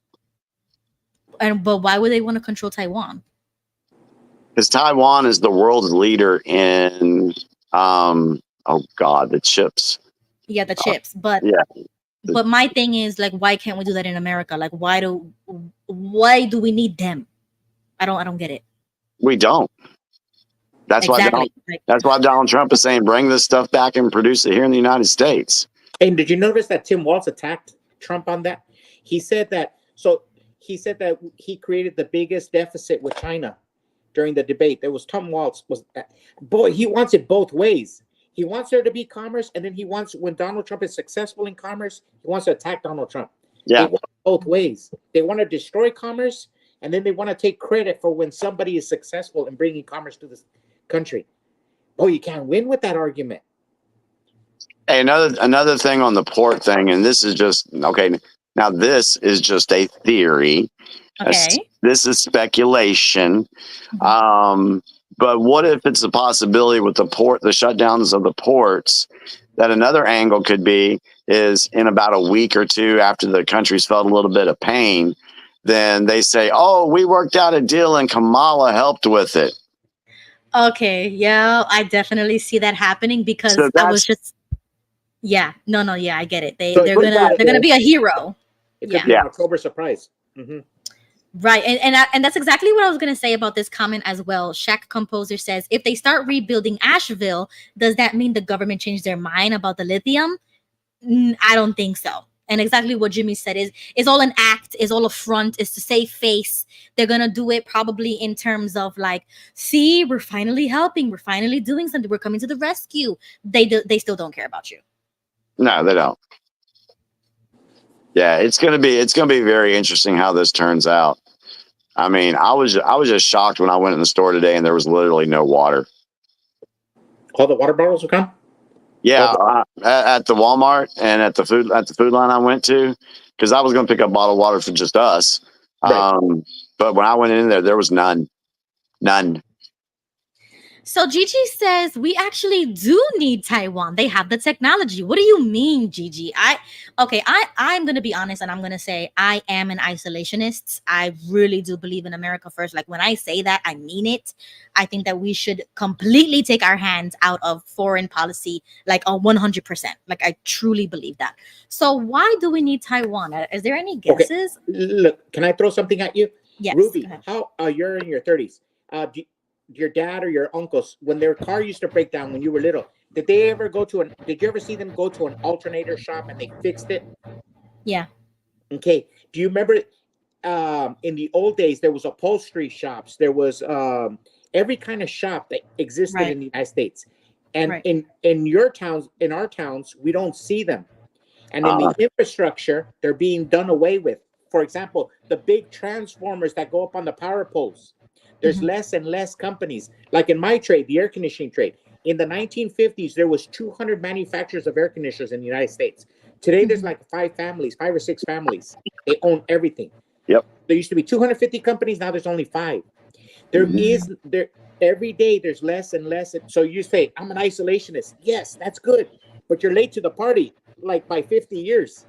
But why would they want to control Taiwan? Because Taiwan is the world leader in the chips. Yeah, the chips. But But my thing is, like, why can't we do that in America? Like, why do we need them? I don't get it. We don't. That's why Donald Trump is saying bring this stuff back and produce it here in the United States. And did you notice that Tim Waltz attacked Trump on that? He said that he created the biggest deficit with China during the debate. There was Tim Waltz he wants it both ways. He wants there to be commerce, and then he wants, when Donald Trump is successful in commerce, he wants to attack Donald Trump. Yeah. They want it both ways. They want to destroy commerce, and then they want to take credit for when somebody is successful in bringing commerce to this country. Oh, you can't win with that argument. Hey, another thing on the port thing, and this is just okay. Now this is just a theory. Okay. This is speculation. But what if it's a possibility with the shutdowns of the ports, that another angle could be is in about a week or two after the country's felt a little bit of pain, then they say, oh, we worked out a deal and Kamala helped with it. Okay, yeah, I definitely see that happening because I was just, I get it. They're gonna be a hero. It could be an October surprise. Mm-hmm. Right, and that's exactly what I was going to say about this comment as well. Shaq Composer says, if they start rebuilding Asheville, does that mean the government changed their mind about the lithium? I don't think so. And exactly what Jimmy said is all an act, is all a front, is to save face. They're going to do it probably in terms of like, see, we're finally helping. We're finally doing something. We're coming to the rescue. They still don't care about you. No, they don't. Yeah, it's gonna be very interesting how this turns out. I mean, I was just shocked when I went in the store today and there was literally no water. All the water bottles will come? Yeah, at the Walmart and at the food line I went to, because I was going to pick up bottled water for just us. Right. But when I went in there was none. So Gigi says we actually do need Taiwan. They have the technology. What do you mean, Gigi? I'm going to be honest, and I'm going to say I am an isolationist. I really do believe in America first. Like when I say that, I mean it. I think that we should completely take our hands out of foreign policy, like 100%. Like I truly believe that. So why do we need Taiwan? Is there any guesses? Okay. Look, can I throw something at you? Yes. Ruby, how you're in your 30s. Your dad or your uncles, when their car used to break down when you were little, did you ever see them go to an alternator shop and they fixed it? Yeah. Okay. Do you remember in the old days there was upholstery shops, there was every kind of shop that existed in the United States. And in your towns, in our towns, we don't see them. And in the infrastructure, they're being done away with. For example, the big transformers that go up on the power poles. There's less and less companies. Like in my trade, the air conditioning trade. In the 1950s, there was 200 manufacturers of air conditioners in the United States. Today, there's like 5 or 6 families. They own everything. Yep. There used to be 250 companies. Now there's only 5. There every day there's less and less. So you say, I'm an isolationist. Yes, that's good. But you're late to the party, like by 50 years.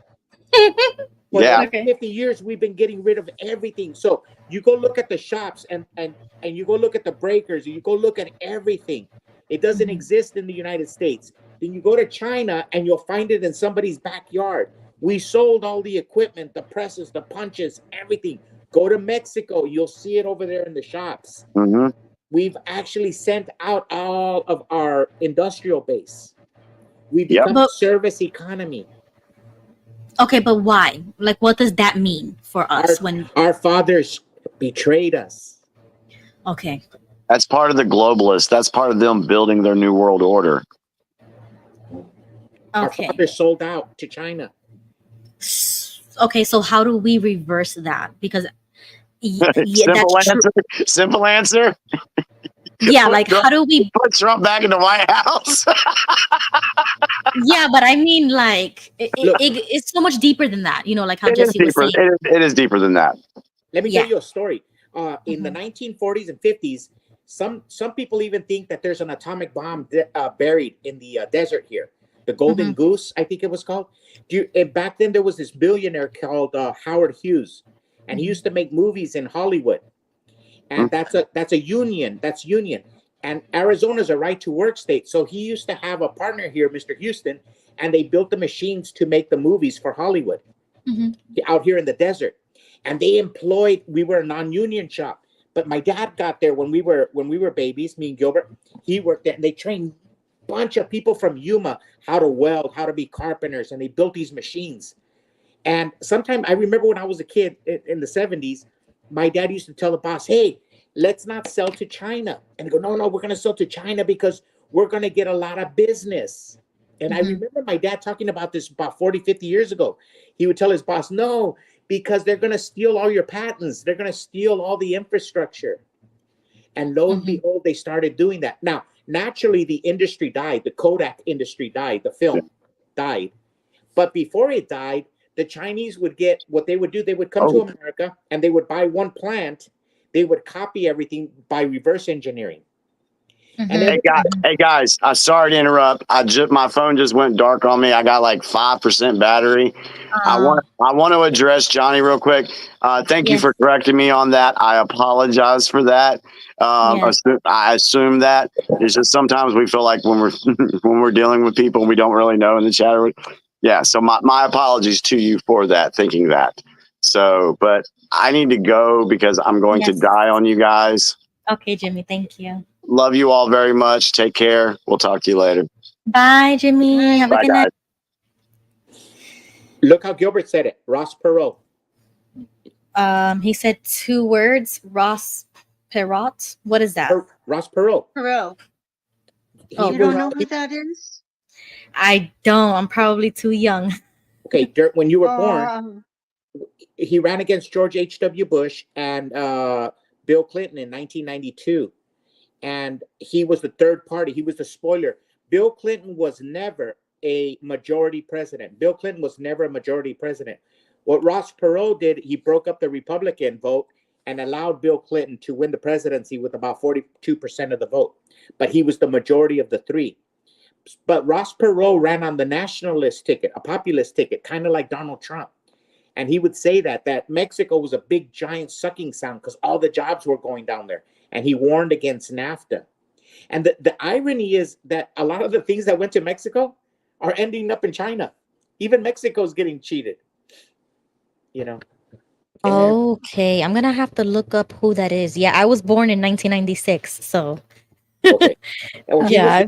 For the last 50 years, we've been getting rid of everything. So you go look at the shops and you go look at the breakers, you go look at everything. It doesn't exist in the United States. Then you go to China and you'll find it in somebody's backyard. We sold all the equipment, the presses, the punches, everything. Go to Mexico, you'll see it over there in the shops. Mm-hmm. We've actually sent out all of our industrial base. We become a service economy. Okay, but why? Like, what does that mean for us when our fathers betrayed us? Okay. That's part of the globalists. That's part of them building their new world order. Our fathers sold out to China. Okay, so how do we reverse that? Because Simple answer. Yeah, like how do we put Trump back in the White House? Yeah, but I mean, like it's so much deeper than that. You know, like how Jesse was saying. It is deeper than that. Let me tell you a story. In the 1940s and 50s, some people even think that there's an atomic bomb buried in the desert here. The Golden Goose, I think it was called. Back then, there was this billionaire called Howard Hughes, and he used to make movies in Hollywood. And that's a union. That's union. And Arizona's a right to work state. So he used to have a partner here, Mr. Houston, and they built the machines to make the movies for Hollywood out here in the desert. And they employed, we were a non-union shop. But my dad got there when we were babies, me and Gilbert. He worked there, and they trained a bunch of people from Yuma how to weld, how to be carpenters, and they built these machines. And sometime I remember when I was a kid in the 70s, my dad used to tell the boss, hey, let's not sell to China. And they go, no, we're going to sell to China because we're going to get a lot of business. And I remember my dad talking about this about 40, 50 years ago. He would tell his boss, no, because they're going to steal all your patents. They're going to steal all the infrastructure. And lo and behold, they started doing that. Now, naturally, the industry died. The Kodak industry died. The film died. But before it died, the Chinese would get what they would do. They would come to America and they would buy one plant. They would copy everything by reverse engineering. And then, hey guys, I'm sorry to interrupt. My phone just went dark on me. I got like 5% battery. I want to address Johnny real quick. Thank you for correcting me on that. I apologize for that. I assume that it's just sometimes we feel like when we're dealing with people we don't really know in the chat room. Yeah, so my apologies to you for that, thinking that. So, but I need to go because I'm going to die on you guys. Okay, Jimmy, thank you. Love you all very much. Take care. We'll talk to you later. Bye, Jimmy. Have a good night. Look how Gilbert said it. Ross Perot. He said 2 words. Ross Perot. What is that? Ross Perot. Perot. Oh, You don't know who that is? I don't. I'm probably too young. Okay, when you were born, he ran against George H.W. Bush and Bill Clinton in 1992. And he was the third party. He was the spoiler. Bill Clinton was never a majority president. Bill Clinton was never a majority president. What Ross Perot did, he broke up the Republican vote and allowed Bill Clinton to win the presidency with about 42% of the vote. But he was the majority of the 3. But Ross Perot ran on the nationalist ticket, a populist ticket, kind of like Donald Trump. And he would say that Mexico was a big, giant sucking sound because all the jobs were going down there. And he warned against NAFTA. And the irony is that a lot of the things that went to Mexico are ending up in China. Even Mexico's getting cheated. You know. Okay, I'm gonna have to look up who that is. Yeah, I was born in 1996, so. Okay. Well, Yeah.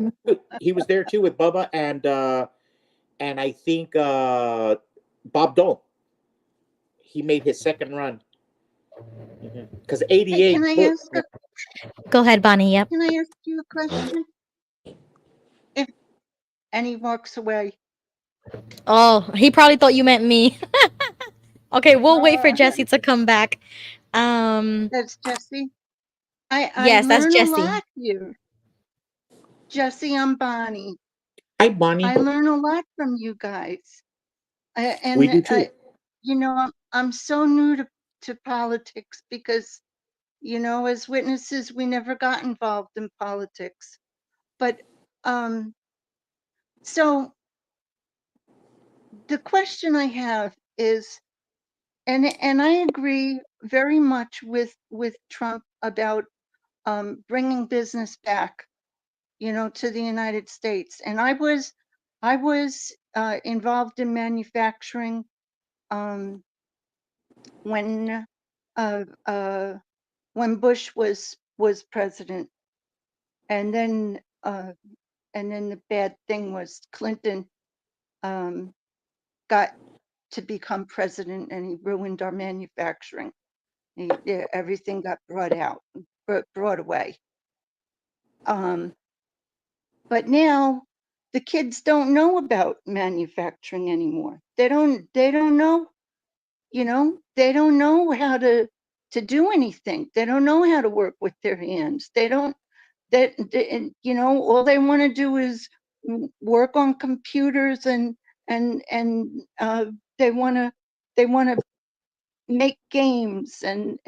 He was there too with Bubba and I think Bob Dole. He made his second run. Because 88. Can I ask Go ahead, Bonnie. Yep. Can I ask you a question? And he walks away. Oh, he probably thought you meant me. Okay, we'll wait for Jesse to come back. That's Jesse. Yes, that's learn Jesse. A lot here. Jesse, I'm Bonnie. Hi, Bonnie. I learn a lot from you guys. We do too. You know, I'm so new to politics because, you know, as witnesses, we never got involved in politics. But so the question I have is, and I agree very much with Trump about bringing business back, you know, to the United States. And I was involved in manufacturing when Bush was president, and then the bad thing was Clinton got to become president, and he ruined our manufacturing. Everything got brought away. But now the kids don't know about manufacturing anymore. They don't know, you know, they don't know how to do anything. They don't know how to work with their hands. They don't, you know, all they want to do is work on computers and they want to make games and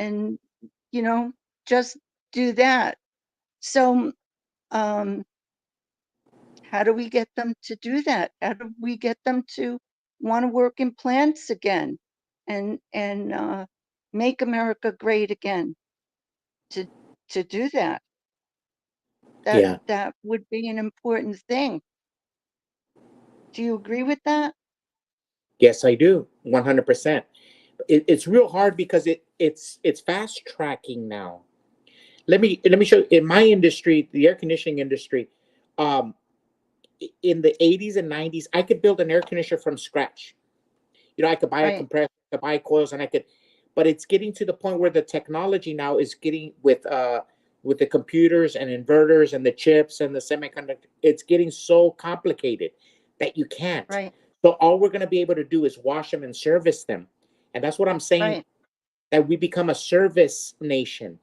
you know, just do that. So how do we get them to do that? How do we get them to want to work in plants again and make America great again? To do that, that would be an important thing. Do you agree with that? Yes, I do, 100%. It's real hard because it's fast tracking now. Let me show you. In my industry, the air conditioning industry, in the 80s and 90s, I could build an air conditioner from scratch. You know, I could buy a compressor, I could buy coils, and but it's getting to the point where the technology now is getting with the computers and inverters and the chips and the semiconductor, it's getting so complicated that you can't. Right. So all we're going to be able to do is wash them and service them. And that's what I'm saying, that we become a service nation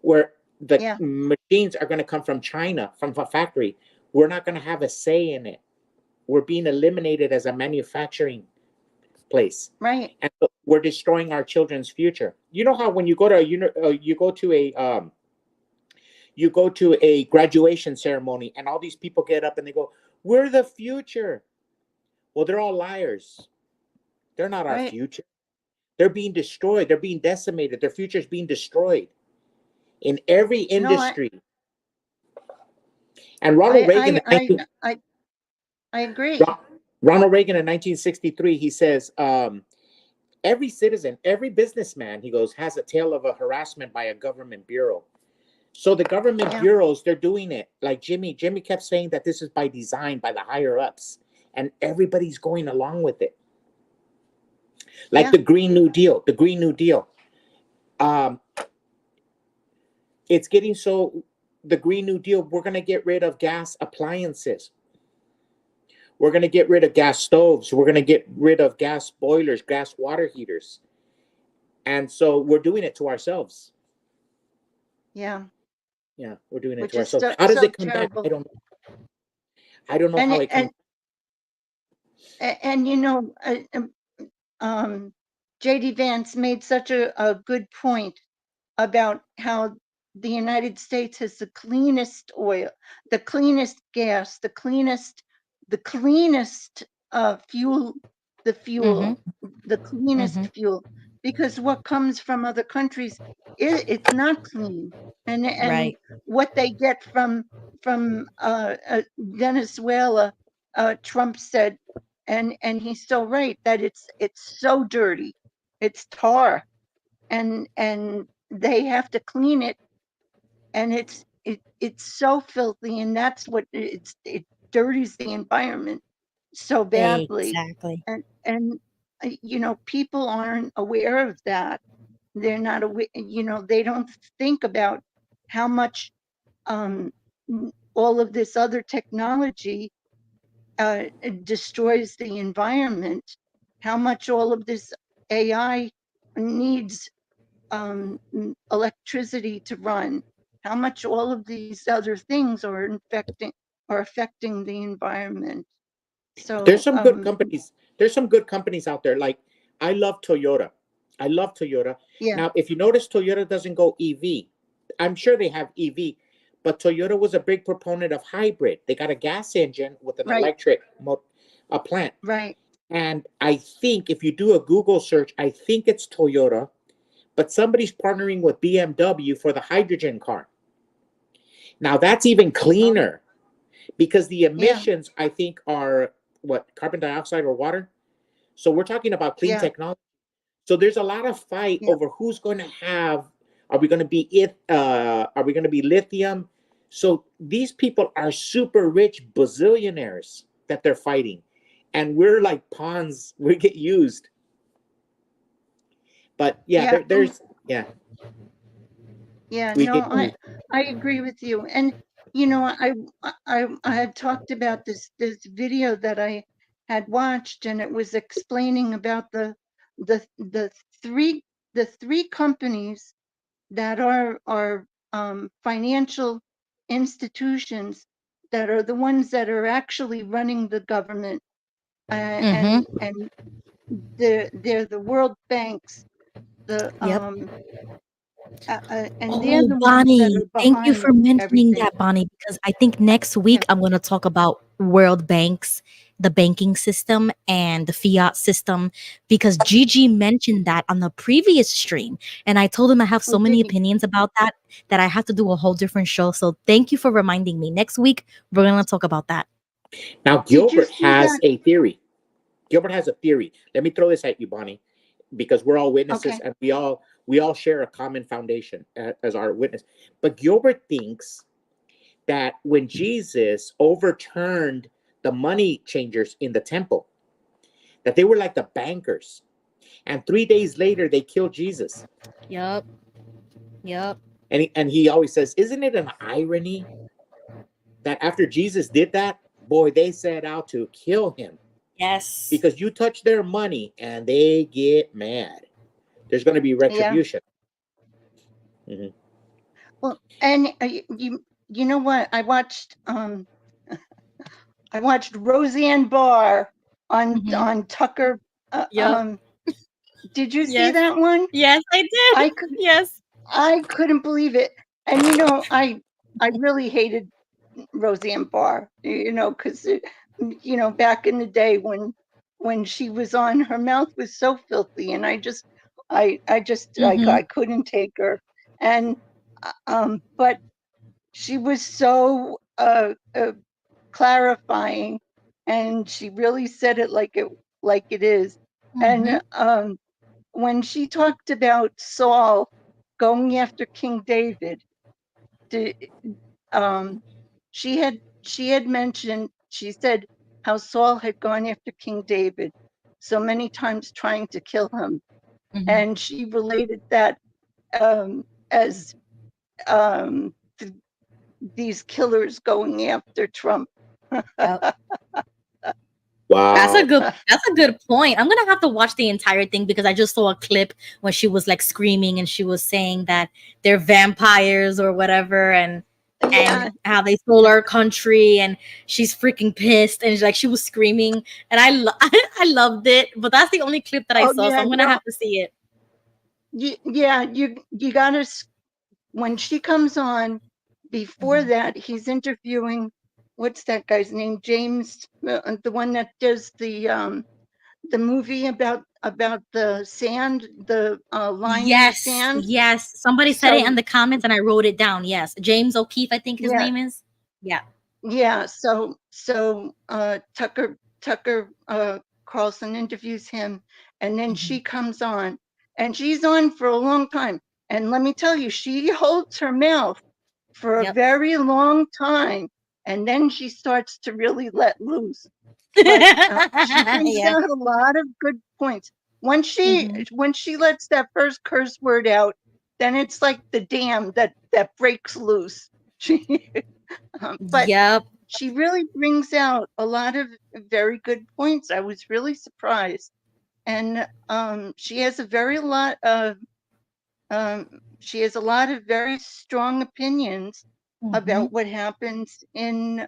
where the machines are going to come from China, from a factory. We're not going to have a say in it. We're being eliminated as a manufacturing place. Right. And so we're destroying our children's future. You know how when you go to you go to a graduation ceremony and all these people get up and they go, "We're the future." Well, they're all liars. They're not our future. They're being destroyed. They're being decimated. Their future is being destroyed in every industry. And Ronald Reagan, I agree. Ronald Reagan in 1963, he says, every citizen, every businessman, he goes, has a tale of a harassment by a government bureau. So the government bureaus, they're doing it. Like Jimmy kept saying that this is by design, by the higher ups, and everybody's going along with it. Like the Green New Deal, it's getting so, the Green New Deal, we're going to get rid of gas appliances. We're going to get rid of gas stoves. We're going to get rid of gas boilers, gas water heaters. And so we're doing it to ourselves. Yeah. Yeah, we're doing it Which to is ourselves. How does it come terrible. back? I don't know how it comes back. And you know, JD Vance made such a good point about how the United States has the cleanest oil, the cleanest gas, the cleanest fuel, the cleanest fuel, because what comes from other countries, it's not clean, and what they get from Venezuela, Trump said, and he's so right, that it's so dirty, it's tar, and they have to clean it, and it's so filthy, and that's what it dirties the environment so badly. Exactly. And you know, people aren't aware of that. They're not aware, you know, they don't think about how much all of this other technology destroys the environment, how much all of this AI needs electricity to run, how much all of these other things are affecting the environment. So There's some good companies. there's some good companies out there. Like I love Toyota. I love Toyota. Yeah. Now, if you notice, Toyota doesn't go EV. I'm sure they have EV, but Toyota was a big proponent of hybrid. They got a gas engine with an Right. electric plant. Right. And I think if you do a Google search, I think it's Toyota, but somebody's partnering with BMW for the hydrogen car. Now that's even cleaner because the emissions, I think, are what, carbon dioxide or water. So we're talking about clean technology. So there's a lot of fight over who's going to have. Are we going to be lithium? So these people are super rich bazillionaires that they're fighting, and we're like pawns. We get used. But there's. Yeah, We no, get I agree with you. And you know, I had talked about this video that I had watched, and it was explaining about the three companies that are financial institutions that are the ones that are actually running the government, and they're the world banks, the and they're Oh, the ones that Bonnie, are thank you behind for mentioning everything. that, Bonnie, because I think next week I'm going to talk about world banks, the banking system, and the fiat system, because Gigi mentioned that on the previous stream. And I told him I have so many opinions about that I have to do a whole different show. So thank you for reminding me. Next week, we're going to talk about that. Now, Gilbert has a theory. Gilbert has a theory. Let me throw this at you, Bonnie, because we're all witnesses and we all share a common foundation as our witness. But Gilbert thinks that when Jesus overturned the money changers in the temple, that they were like the bankers. And 3 days later, they killed Jesus. Yep. And he always says, isn't it an irony that after Jesus did that, boy, they set out to kill him? Yes. Because you touch their money and they get mad. There's going to be retribution. Mm-hmm. Well, and you know what? I watched Roseanne Barr on Tucker. Did you see that one? Yes, I did. I couldn't believe it. And you know, I really hated Roseanne Barr. You know, because you know, back in the day when she was on, her mouth was so filthy, and I couldn't take her. And but she was so clarifying, and she really said it like it is. And when she talked about Saul going after King David, she had mentioned, she said how Saul had gone after King David so many times trying to kill him, and she related that as these killers going after Trump. Wow. That's a good point. I'm gonna have to watch the entire thing because I just saw a clip when she was like screaming and she was saying that they're vampires or whatever, and how they stole our country, and she's freaking pissed, and she was screaming, and I loved it. But that's the only clip that I saw, so I'm gonna have to see it. You gotta, when she comes on, before that he's interviewing, what's that guy's name, James, the one that does the movie about the sand, the line in the sand. Yes, somebody said it in the comments and I wrote it down. Yes, James O'Keefe, I think his name is. Yeah, so Tucker Carlson interviews him, and then she comes on, and she's on for a long time. And let me tell you, she holds her mouth for a very long time, and then she starts to really let loose. But she brings out a lot of good points. When she lets that first curse word out, then it's like the dam that breaks loose. But she really brings out a lot of very good points. I was really surprised. And she has a lot of very strong opinions about what happens in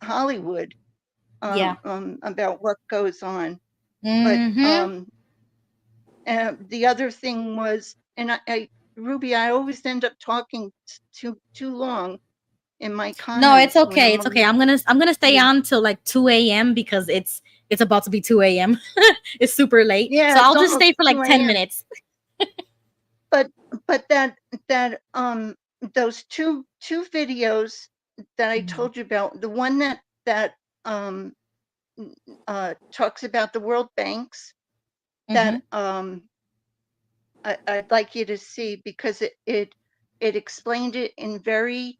Hollywood. about what goes on. Mhm. But the other thing was, and Ruby, I always end up talking too long in my comments. No, it's when okay. It's okay. I'm gonna stay on till like 2 a.m. because it's about to be 2 a.m. It's super late. Yeah, So it's I'll just stay almost for like 2 10 a.m. minutes. But those two videos that I told you about, the one that talks about the world banks, that I'd like you to see, because it explained it in very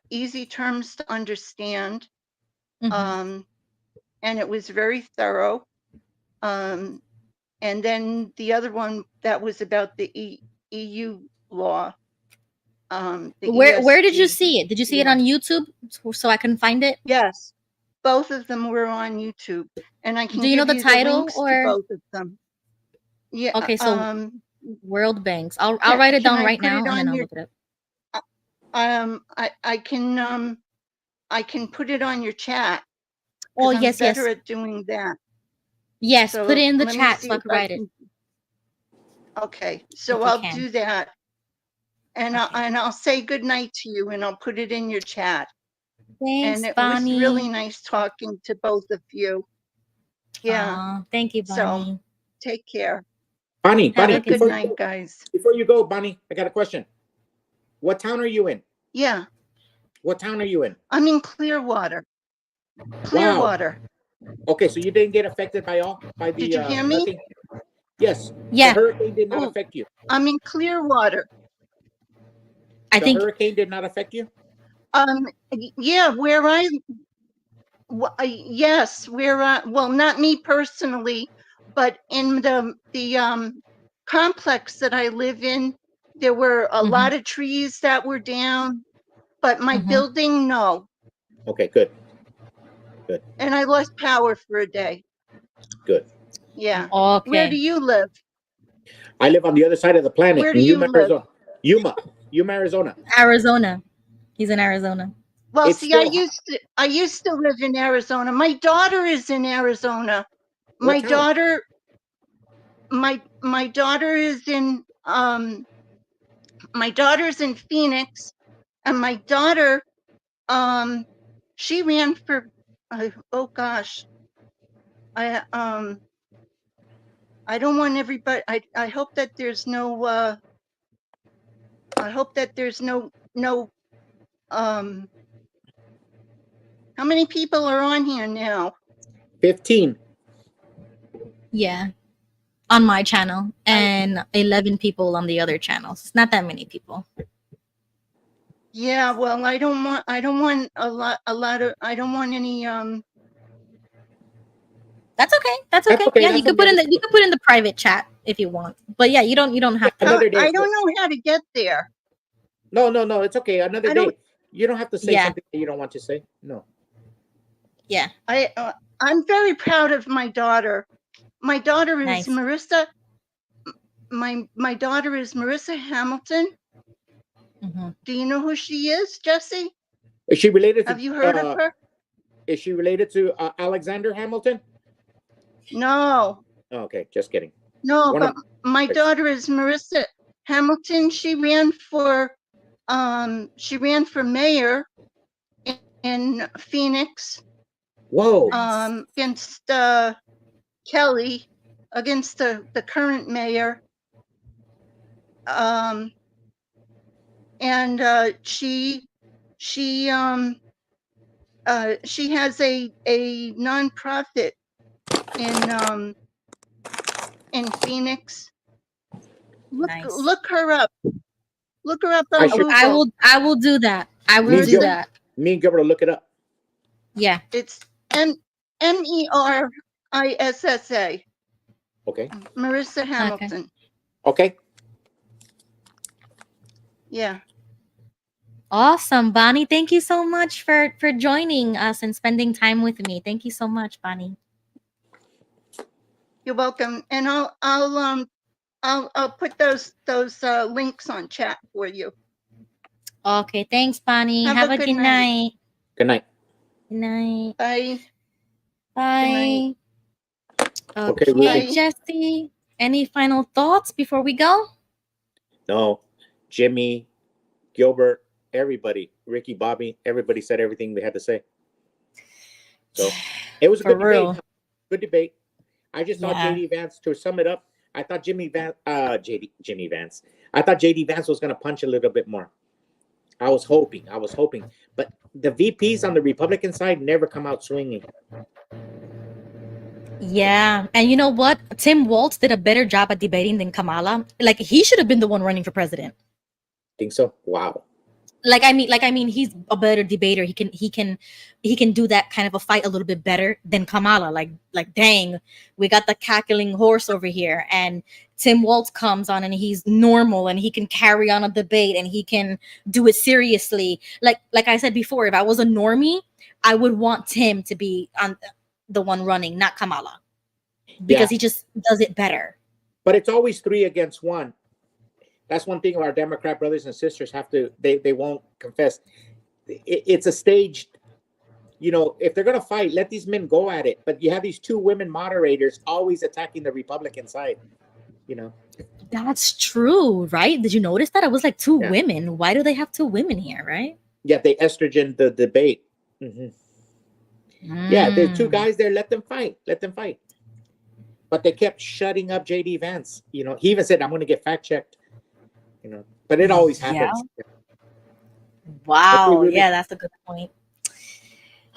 easy terms to understand, and it was very thorough. And then the other one that was about the EU law. Where did you ESG. see it? Did you see it on YouTube so I can find it? Yes, both of them were on YouTube, and I can Do you know give the you title links to or? both of them. Yeah. Okay, so World Banks. I'll Can- write it can down I right put now it and then on I'll your- look it up. I can put it on your chat. Oh, 'cause I'm yes, better yes. at doing that. Yes, So put it in the let me chat see so I if can write it. Okay, so If you I'll can. do that, and I'll say good night to you, and I'll put it in your chat. Thanks, And it was Bonnie. really nice talking to both of you. Yeah. Aw, thank you, Bonnie. So take care. Bonnie, Have a good before night, guys. Before you go, Bonnie, I got a question. What town are you in? Yeah, What town are you in? I'm in Clearwater. Clearwater. Okay, so you didn't get affected by the Did you hear me? hurricane? Yes. Yeah. The hurricane did not Oh, affect you. I'm in Clearwater. I The think hurricane did not affect you? Yeah, yes, well, not me personally, but in the complex that I live in, there were a lot of trees that were down, but my building, no. Okay, good. Good. And I lost power for a day. Good. Yeah. Okay. Where do you live? I live on the other side of the planet Where in do you Yuma, live? Arizona. Yuma, Arizona. Arizona. He's in Arizona. Well, It's see, still I used to live in Arizona. My daughter is in Arizona. My What town? daughter, my daughter is in my daughter's in Phoenix, and my daughter, she ran for, oh gosh, I don't want everybody. I hope that there's no. I hope that there's no. How many people are on here now? 15. Yeah. On my channel and 11 people on the other channels. It's not that many people. Yeah, well, I don't want a lot of, I don't want any, That's okay. That's okay. Yeah, you could put in the private chat if you want. But yeah, you don't have to. Another day. I don't know how to get there. No, it's okay. Another day. You don't have to say Yeah. something that you don't want to say. No. Yeah. I'm very proud of my daughter. My daughter is Nice. Marissa. My daughter is Marissa Hamilton. Do you know who she is, Jesse? Is she related to? Have you heard of her? Is she related to Alexander Hamilton? No. Oh, okay, just kidding. No, One but of- my daughter is Marissa Hamilton. She ran for mayor in Phoenix. Whoa. Against Kelly, against the current mayor. And she has a nonprofit in Phoenix. Look her up. Look her up on Google. I will do that. I will do that. Me and Gilbert will look it up. Yeah. It's Merissa. Okay. Marissa Hamilton. Okay. Yeah. Awesome, Bonnie. Thank you so much for joining us and spending time with me. Thank you so much, Bonnie. You're welcome. And I'll put those links on chat for you. Okay, thanks, Bonnie. Have Have a a good good night. night. Good night. Good night. Bye. Bye. Okay, Okay, Ruby. Jesse. Any final thoughts before we go? No, Jimmy, Gilbert, everybody, Ricky, Bobby, everybody said everything they had to say. So it was a For good real. debate. Good debate. I just thought Yeah. JD Vance, to sum it up, I thought Jimmy Vance. I thought JD Vance was going to punch a little bit more. I was hoping, but the VPs on the Republican side never come out swinging. Yeah. And you know what? Tim Waltz did a better job at debating than Kamala. Like, he should have been the one running for president. Think so? Wow. Like I mean, he's a better debater. He can do that kind of a fight a little bit better than Kamala. Like dang, we got the cackling horse over here, and Tim Waltz comes on and he's normal and he can carry on a debate and he can do it seriously. Like I said before, if I was a normie, I would want Tim to be on the one running, not Kamala, because he just does it better. But it's always 3 against 1. That's one thing our Democrat brothers and sisters have to, they won't confess. It's a staged, if they're going to fight, let these men go at it. But you have these 2 women moderators always attacking the Republican side, That's true, right? Did you notice that? It was like 2 women. Why do they have 2 women here, right? Yeah, they estrogen the debate. Yeah, there's 2 guys there. Let them fight. But they kept shutting up JD Vance. He even said, I'm going to get fact checked. But it always happens. Yeah. Wow. Yeah, that's a good point.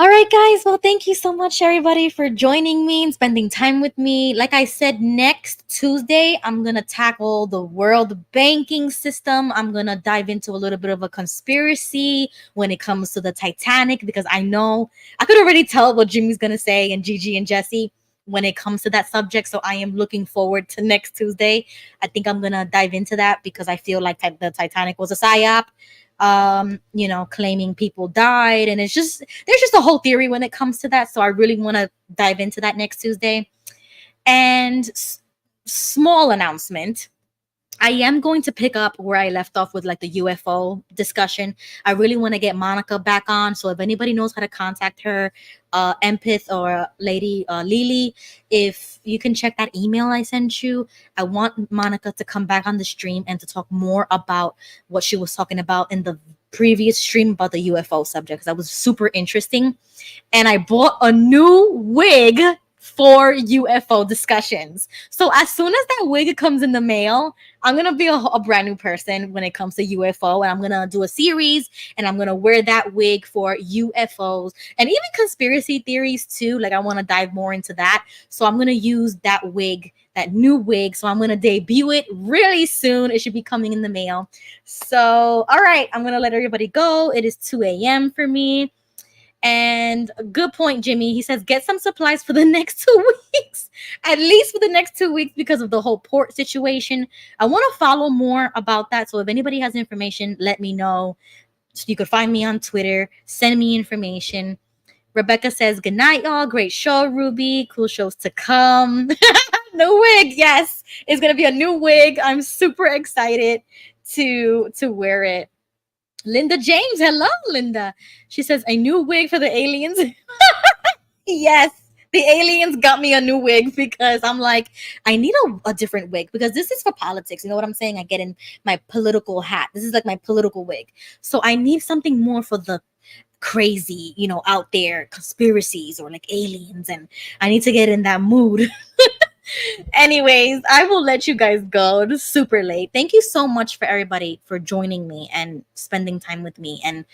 All right, guys. Well, thank you so much, everybody, for joining me and spending time with me. Like I said, next Tuesday, I'm going to tackle the world banking system. I'm going to dive into a little bit of a conspiracy when it comes to the Titanic, because I know I could already tell what Jimmy's going to say, and Gigi and Jesse, when it comes to that subject. So I am looking forward to next Tuesday. I think I'm going to dive into that because I feel like the Titanic was a psyop, claiming people died. And there's just a whole theory when it comes to that. So I really want to dive into that next Tuesday. And small announcement. I am going to pick up where I left off with like the UFO discussion. I really want to get Monica back on. So if anybody knows how to contact her, Empith or Lady Lily, if you can check that email I sent you. I want Monica to come back on the stream and to talk more about what she was talking about in the previous stream about the UFO subject, because that was super interesting. And I bought a new wig for UFO discussions. So as soon as that wig comes in the mail, I'm going to be a brand new person when it comes to UFO. And I'm going to do a series and I'm going to wear that wig for UFOs and even conspiracy theories too. Like I want to dive more into that. So I'm going to use that wig, that new wig. So I'm going to debut it really soon. It should be coming in the mail. So, all right, I'm going to let everybody go. It is 2 a.m. for me. And a good point, Jimmy. He says, get some supplies for the next 2 weeks, at least for the next 2 weeks, because of the whole port situation. I want to follow more about that. So if anybody has information, let me know. So you could find me on Twitter. Send me information. Rebecca says, good night, y'all. Great show, Ruby. Cool shows to come. New wig. Yes, it's going to be a new wig. I'm super excited to wear it. Linda James, hello, Linda. She says, a new wig for the aliens. Yes, the aliens got me a new wig because I'm like, I need a different wig because this is for politics. You know what I'm saying? I get in my political hat. This is like my political wig. So I need something more for the crazy, out there conspiracies or like aliens. And I need to get in that mood. Anyways, I will let you guys go. It is super late. Thank you so much for everybody for joining me and spending time with me and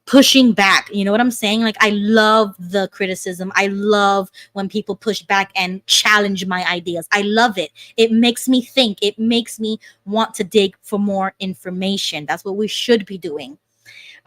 pushing back. You know what I'm saying? Like, I love the criticism. I love when people push back and challenge my ideas. I love it. It makes me think. It makes me want to dig for more information. That's what we should be doing.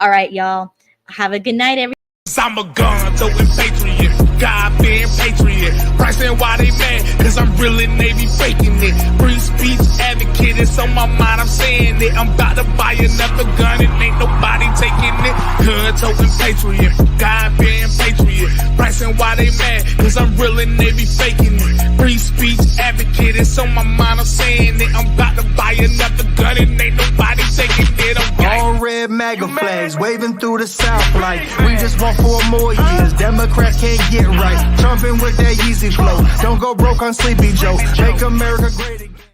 All right, y'all. Have a good night, everyone. I'm a gun throwing patriot, God being patriot. Pricing why they mad, cause I'm really Navy faking it. Free speech advocate, it's on my mind, I'm saying it. I'm about to buy another gun and ain't nobody taking it. Gun toting patriot, God being patriot. Pricing why they mad, cause I'm really Navy faking it. Free speech advocate, it's on my mind, I'm saying it. I'm about to buy another gun and ain't nobody taking it. I'm all red. MAGA flags waving through the South like we just want 4 more years. Democrats can't get right. Trumping with that Yeezy flow. Don't go broke on Sleepy Joe. Make America great again.